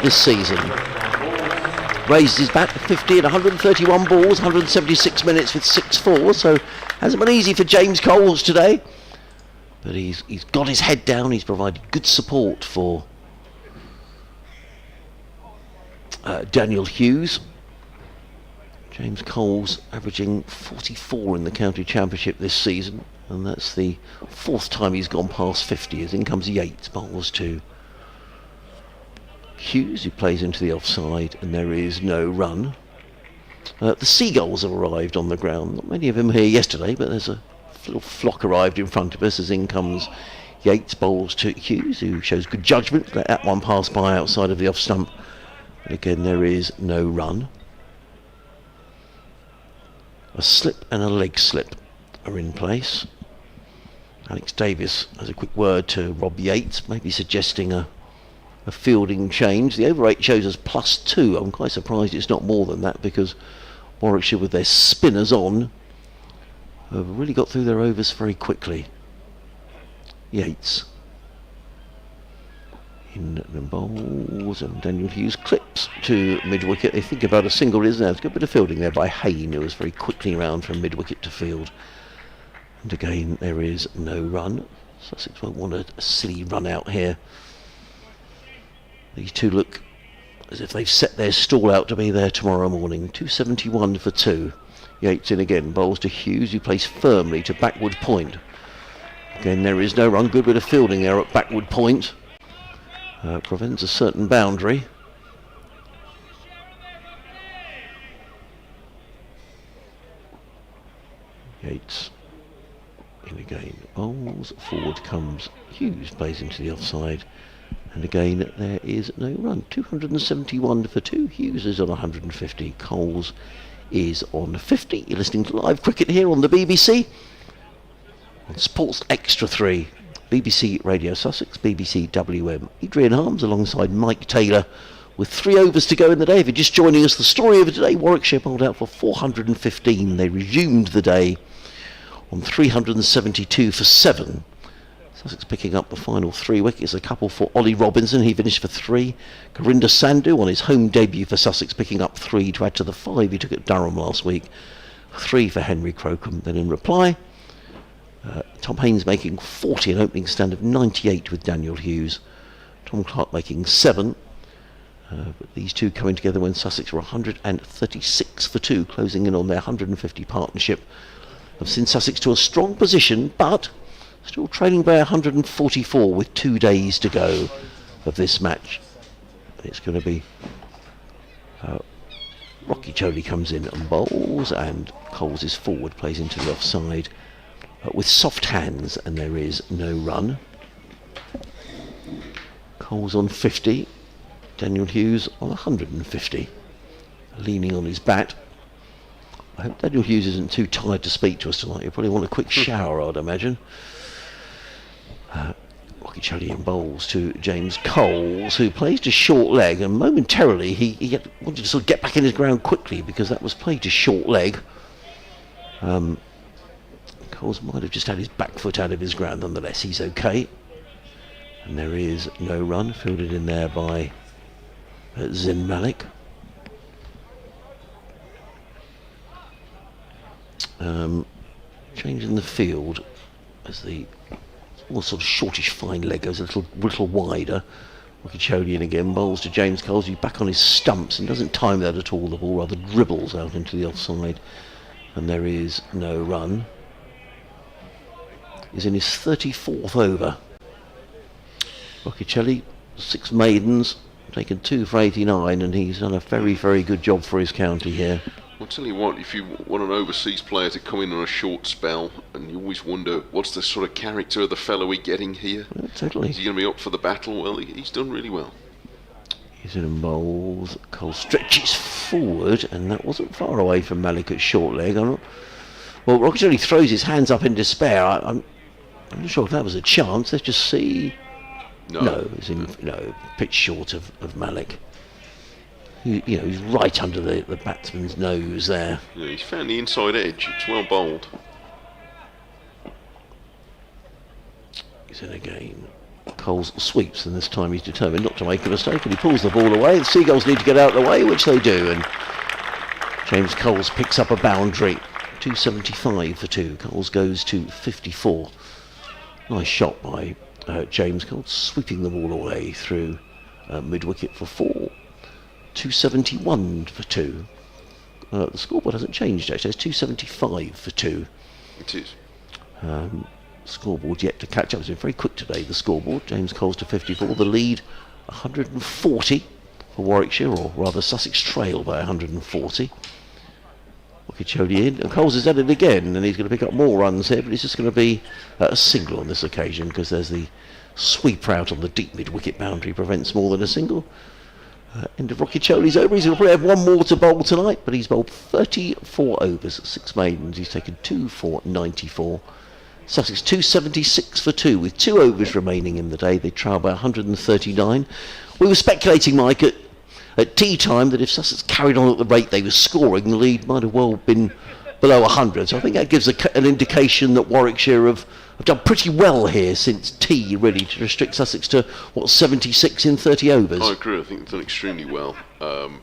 this season. Raises his bat to 50 at 131 balls, 176 minutes with 6-4, so hasn't been easy for James Coles today, but he's got his head down. He's provided good support for Daniel Hughes. James Coles averaging 44 in the county championship this season, and that's the 4th time he's gone past 50. As in comes Yates, bowls to Hughes, who plays into the offside, and there is no run. The Seagulls have arrived on the ground. Not many of them here yesterday, but there's a little flock arrived in front of us. As in comes Yates, bowls to Hughes, who shows good judgment. Let that one pass by outside of the off stump. And again, there is no run. A slip and a leg slip are in place. Alex Davis has a quick word to Rob Yates, maybe suggesting a fielding change. The over 8 shows us +2. I'm quite surprised it's not more than that, because Warwickshire, with their spinners on, have really got through their overs very quickly. Yates in the bowls, and Daniel Hughes clips to mid-wicket. They think about a single, isn't there? There's a good bit of fielding there by Hayne, who was very quickly round from mid-wicket to field. And again, there is no run. Sussex won't want a silly run out here. These two look as if they've set their stall out to be there tomorrow morning. 271 for 2. Yates in again, bowls to Hughes, who plays firmly to backward point. Again, there is no run. Good bit of fielding there at backward point. Prevents a certain boundary. Yates in again, bowls, forward comes Hughes, plays into the offside, and again there is no run. 271 for 2. Hughes is on 150, Coles is on 50. You're listening to live cricket here on the BBC on Sports Extra 3. BBC Radio Sussex, BBC WM. Adrian Harms alongside Mike Taylor with 3 overs to go in the day. If you're just joining us, the story of the day, Warwickshire bowled out for 415. They resumed the day on 372 for 7. Sussex picking up the final 3 wickets, a couple for Ollie Robinson, he finished for 3. Gurinder Sandhu on his home debut for Sussex picking up 3 to add to the 5 he took at Durham last week. 3 for Henry Crocombe. Then in reply, Tom Haynes making 40, an opening stand of 98 with Daniel Hughes. Tom Clark making 7. But these two coming together when Sussex were 136 for 2, closing in on their 150 partnership. Have seen Sussex to a strong position, but still trailing by 144 with 2 days to go of this match. It's going to be Rocky Choli comes in and bowls, and Coles is forward, plays into the offside with soft hands, and there is no run. Coles on 50, Daniel Hughes on 150, leaning on his bat. I hope Daniel Hughes isn't too tired to speak to us tonight. He'll probably want a quick shower, I'd imagine. Rocky Choli in bowls to James Coles, who plays to short leg, and momentarily he wanted to sort of get back in his ground quickly, because that was played to short leg. Coles might have just had his back foot out of his ground. Nonetheless, he's okay. And there is no run, fielded in there by Zin Malik. Changing the field as the more sort of shortish fine leg goes a little wider. Rocky Choli in again, bowls to James Coles, who's back on his stumps and doesn't time that at all. The ball rather dribbles out into the offside, and there is no run. is in his 34th over. Rothesay, 6 maidens, taken 2 for 89, and he's done a very, very good job for his county here. I'll tell you what, if you want an overseas player to come in on a short spell, and you always wonder, what's the sort of character of the fellow we're getting here? Yeah, totally. Is he going to be up for the battle? Well, he's done really well. He's in a bowls. Cole stretches forward, and that wasn't far away from Malik at short leg. Well, Rothesay throws his hands up in despair. I'm not sure if that was a chance. Let's just see. No, it's in pitch short of Malik. He's right under the batsman's nose there. Yeah, he's found the inside edge. It's well bowled. He's in again. Coles sweeps, and this time he's determined not to make a mistake, and he pulls the ball away. The Seagulls need to get out of the way, which they do, and James Coles picks up a boundary. 275 for 2. Coles goes to 54. Nice shot by James Coles, sweeping the ball away through mid-wicket for 4. 271 for 2. The scoreboard hasn't changed actually. It's 275 for 2. It is. Scoreboard yet to catch up. It's been very quick today, the scoreboard. James Coles to 54. The lead 140 for Warwickshire, or rather Sussex trail by 140. Rothesay in, and Coles has done it again, and he's going to pick up more runs here, but it's just going to be a single on this occasion, because there's the sweeper out on the deep mid-wicket boundary, prevents more than a single. End of Rothesay's over. He's going to probably have one more to bowl tonight, but he's bowled 34 overs, 6 maidens. He's taken 2 for 94. Sussex 276 for 2 with 2 overs remaining in the day. They trail by 139. We were speculating, Mike, at tea time that if Sussex carried on at the rate they were scoring, the lead might have well been below 100. So I think that gives an indication that Warwickshire have done pretty well here since tea, really, to restrict Sussex to, 76 in 30 overs. I agree. I think they've done extremely well,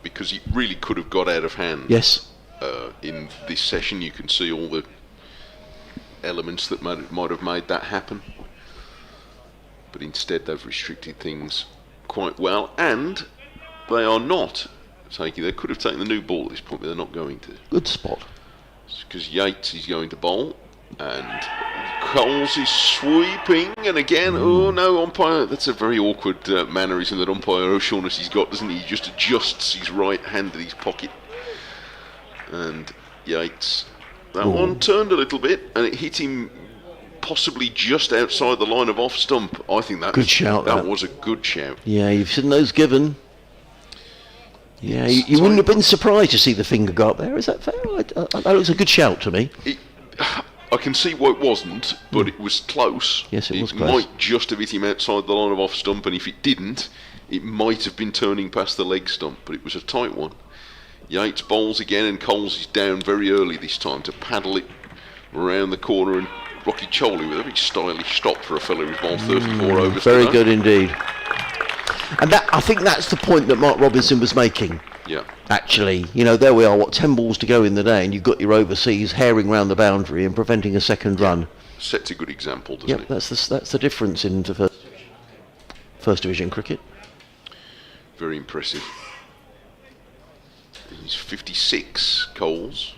because it really could have got out of hand. Yes. In this session, you can see all the elements that might have made that happen, but instead they've restricted things quite well, and they are not taking. They could have taken the new ball at this point, but they're not going to. Good spot. Because Yates is going to bowl, and Coles is sweeping, and again, oh no, umpire, that's a very awkward mannerism that umpire O'Shaughnessy's got, doesn't he? He just adjusts his right hand in his pocket, and Yates, that one turned a little bit, and it hit him possibly just outside the line of off stump. I think that good shout. That was a good shout. Yeah, you've seen those given. Yeah, you wouldn't have been surprised to see the finger go up there. Is that fair? That looks a good shout to me. I can see why it wasn't, but it was close. Yes, it was close. It might just have hit him outside the line of off stump, and if it didn't, it might have been turning past the leg stump, but it was a tight one. Yates bowls again, and Coles is down very early this time to paddle it around the corner, and Rothesay with a very stylish stop for a fellow who's bowled 34 overs. Very good indeed. And I think that's the point that Mark Robinson was making. Yeah. Actually, there we are, 10 balls to go in the day, and you've got your overseas herring round the boundary and preventing a second run. Sets a good example, doesn't it? That's the difference in first division cricket. Very impressive. He's 56, Coles,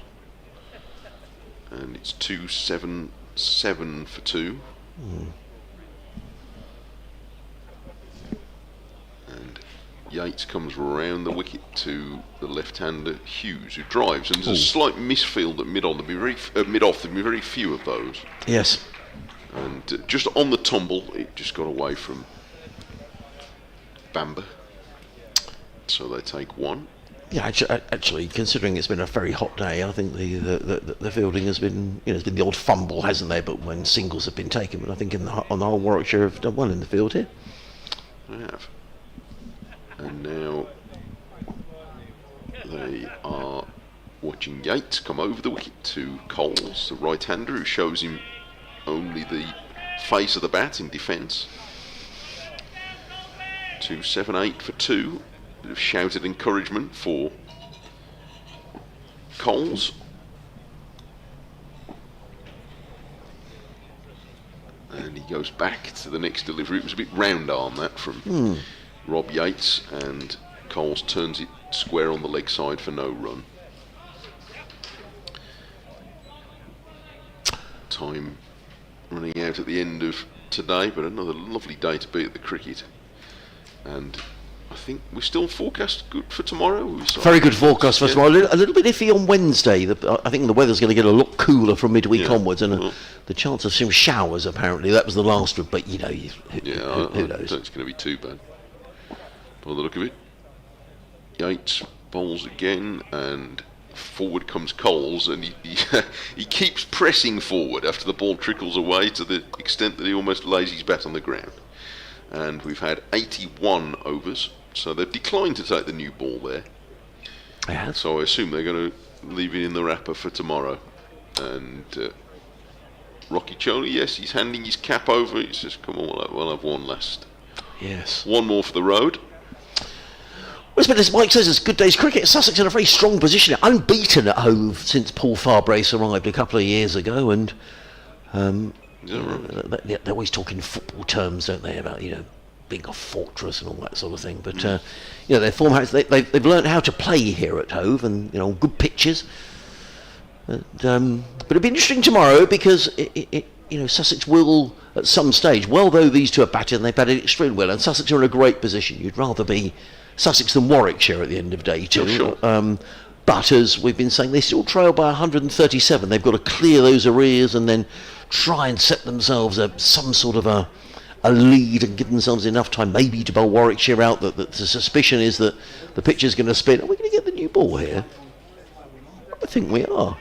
and it's 277 for 2. And Yates comes round the wicket to the left-hander Hughes, who drives, and there's a slight misfield at mid-on. There'll be very few of those. Yes. And just on the tumble, it just got away from Bamber, so they take 1. Yeah, actually, considering it's been a very hot day, I think the fielding has been, there's been the odd fumble, hasn't there? But when singles have been taken, but I think on the whole, Warwickshire have done well in the field here. They have. And now they are watching Yates come over the wicket to Coles, the right-hander, who shows him only the face of the bat in defence. 278 for 2. Bit of shouted encouragement for Coles. And he goes back to the next delivery. It was a bit round arm that from Rob Yates, and Coles turns it square on the leg side for no run. Time running out at the end of today, but another lovely day to be at the cricket. And I think we're still forecast good for tomorrow. Very good forecast for tomorrow. A little bit iffy on Wednesday. I think the weather's going to get a lot cooler from midweek onwards, and the chance of some showers apparently. That was the last one, but who knows? I don't think it's going to be too bad by the look of it. Yates bowls again, and forward comes Coles, and he keeps pressing forward after the ball trickles away to the extent that he almost lays his bat on the ground. And we've had 81 overs, so they've declined to take the new ball there. Yeah. So I assume they're going to leave it in the wrapper for tomorrow. And Rocky Choli, yes, he's handing his cap over. He says, come on, we'll have one last. Yes. One more for the road. Well, it's been, as Mike says, it's good day's cricket. Sussex in a very strong position, unbeaten at Hove since Paul Farbrace arrived a couple of years ago, and they always talk in football terms, don't they, about being a fortress and all that sort of thing. But their form has they've learned how to play here at Hove, and good pitches. But it'll be interesting tomorrow because Sussex will at some stage, well though these two are batted and they've batted extremely well, and Sussex are in a great position. You'd rather be Sussex than Warwickshire at the end of day two. Sure. But as we've been saying, they still trail by 137. They've got to clear those arrears and then try and set themselves some sort of a lead and give themselves enough time maybe to bowl Warwickshire out. That the suspicion is that the pitch is going to spin. Are we going to get the new ball here? I think we are.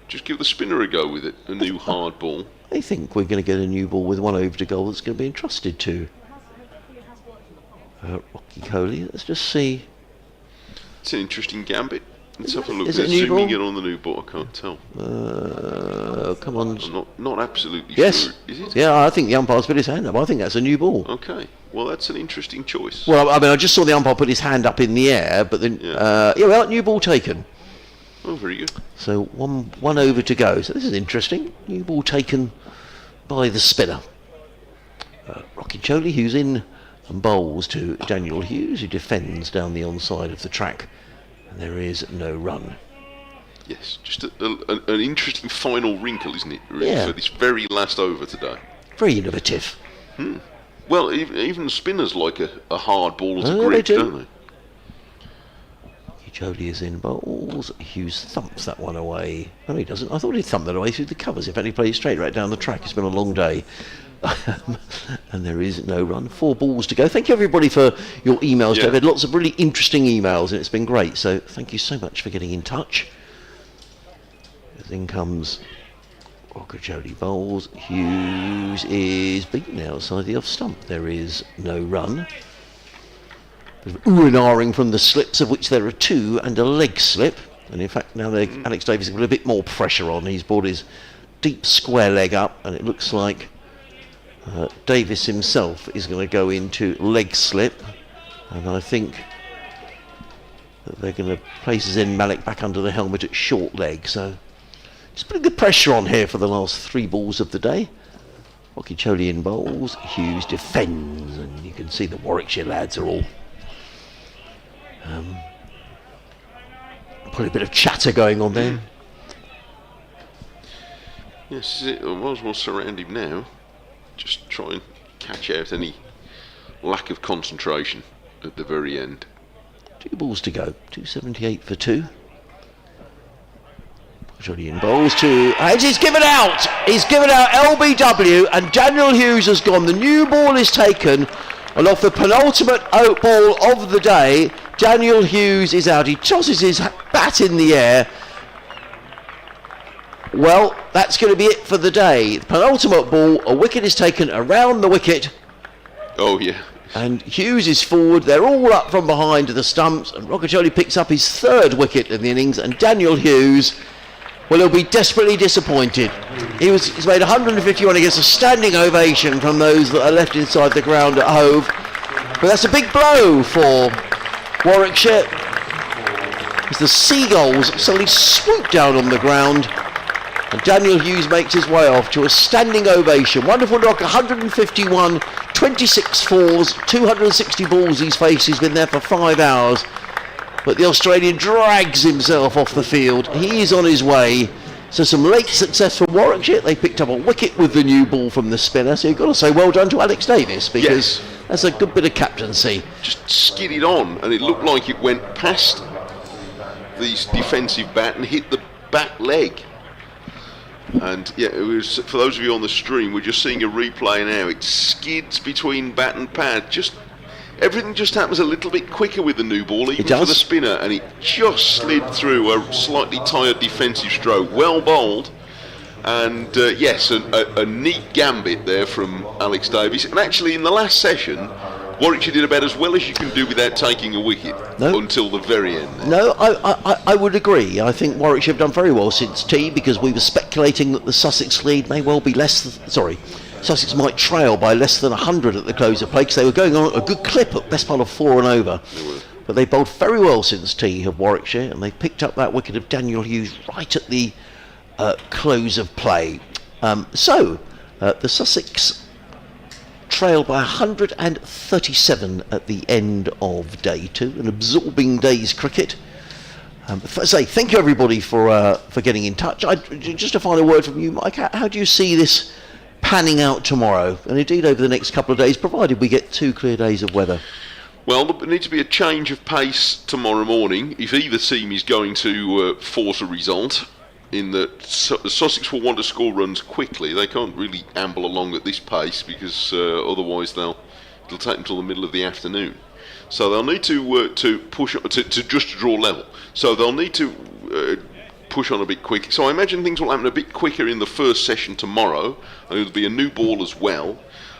Just give the spinner a go with it, a new hard ball. I think we're going to get a new ball with one over to goal that's going to be entrusted to Rocky Coley. Let's just see. It's an interesting gambit. Let's have a look. Is it a new Zooming ball? in on the new ball, I can't tell. Come on. I'm not absolutely Yes. sure. Is it? Yeah, I think the umpire's put his hand up. I think that's a new ball. Okay. Well, that's an interesting choice. Well, I mean, I just saw the umpire put his hand up in the air, but then, new ball taken. Oh, very good. So one over to go. So this is interesting. New ball taken by the spinner. Rocky Choli, who's in and bowls to Daniel Hughes, who defends down the onside of the track. And there is no run. Yes, just an interesting final wrinkle, isn't it, really, Yeah. for this very last over today. Very innovative. Well, even spinners like a hard ball as a Oh, grip, they do. don't they? Jodie is in bowls. Hughes thumps that one away. No, he doesn't. I thought he'd thump that away through the covers. In fact, he played straight right down the track. It's been a long day. And there is no run. 4 balls to go. Thank you, everybody, for your emails. Yeah. I've had lots of really interesting emails, and it's been great. So thank you so much for getting in touch. In comes Rocker Jodie bowls. Hughes is beaten outside the off stump. There is no run. Ooh and ahhing from the slips, of which there are 2, and a leg slip. And in fact, now Alex Davies has got a bit more pressure on. He's brought his deep square leg up, and it looks like Davis himself is going to go into leg slip. And I think that they're going to place Zen Malik back under the helmet at short leg. So just putting good pressure on here for the last 3 balls of the day. Rocky Choli in bowls. Hughes defends, and you can see the Warwickshire lads are all probably a bit of chatter going on there. Yes, we'll surround him now. Just try and catch out any lack of concentration at the very end. 2 balls to go. 278 for 2. Johnny in bowls to, and he's given out. He's given out LBW, and Daniel Hughes has gone. The new ball is taken, and off the penultimate out ball of the day, Daniel Hughes is out. He tosses his bat in the air. Well, that's going to be it for the day. The penultimate ball, a wicket is taken around the wicket. Oh, yeah. And Hughes is forward. They're all up from behind to the stumps, and Roccaccioli picks up his 3rd wicket in the innings, and Daniel Hughes, well, he'll be desperately disappointed. He's made 151 against a standing ovation from those that are left inside the ground at Hove. But that's a big blow for Warwickshire, as the Seagulls suddenly swoop down on the ground, and Daniel Hughes makes his way off to a standing ovation. Wonderful knock, 151, 26 fours, 260 balls he's faced. He's been there for 5 hours. But the Australian drags himself off the field. He is on his way So some late success for Warwickshire. They picked up a wicket with the new ball from the spinner. So you've got to say well done to Alex Davis, because that's a good bit of captaincy. Just skidded on, and it looked like it went past the defensive bat and hit the back leg. And yeah, it was, for those of you on the stream, we're just seeing a replay now. It skids between bat and pad. Everything just happens a little bit quicker with the new ball, even for the spinner, and it just slid through a slightly tired defensive stroke. Well bowled, and yes, a neat gambit there from Alex Davies. And actually, in the last session, Warwickshire did about as well as you can do without taking a wicket until the very end there. No, I would agree. I think Warwickshire have done very well since tea, because we were speculating that the Sussex lead may well be Sussex might trail by less than 100 at the close of play, because they were going on a good clip at best part of 4 and over. But they bowled very well since tea, have Warwickshire, and they picked up that wicket of Daniel Hughes right at the close of play. The Sussex trail by 137 at the end of day 2, an absorbing day's cricket. Thank you everybody for getting in touch. Just a final word from you, Mike. How do you see this panning out tomorrow, and indeed over the next couple of days, provided we get 2 clear days of weather? Well, there needs to be a change of pace tomorrow morning if either team is going to force a result. In that Sussex will want to score runs quickly. They can't really amble along at this pace, because otherwise it'll take them till the middle of the afternoon. So they'll need to push to just draw level. So they'll need to push on a bit quick. So I imagine things will happen a bit quicker in the first session tomorrow, and there'll be a new ball as well.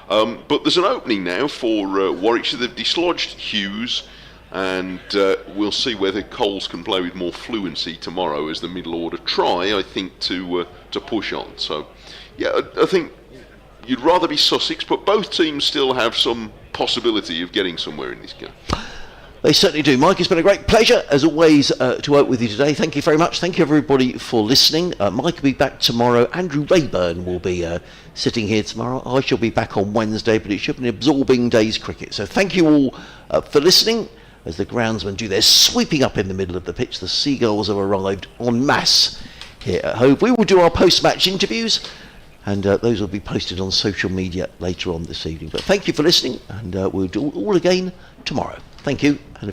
But there's an opening now for Warwickshire. They've dislodged Hughes, and we'll see whether Coles can play with more fluency tomorrow as the middle order try, I think, to push on. So yeah, I think you'd rather be Sussex, but both teams still have some possibility of getting somewhere in this game. They certainly do. Mike, it's been a great pleasure, as always, to work with you today. Thank you very much. Thank you, everybody, for listening. Mike will be back tomorrow. Andrew Rayburn will be sitting here tomorrow. I shall be back on Wednesday, but it should be an absorbing day's cricket. So thank you all for listening. As the groundsmen do their sweeping up in the middle of the pitch, the Seagulls have arrived en masse here at Hove. We will do our post-match interviews, and those will be posted on social media later on this evening. But thank you for listening, and we'll do all again tomorrow. Thank you.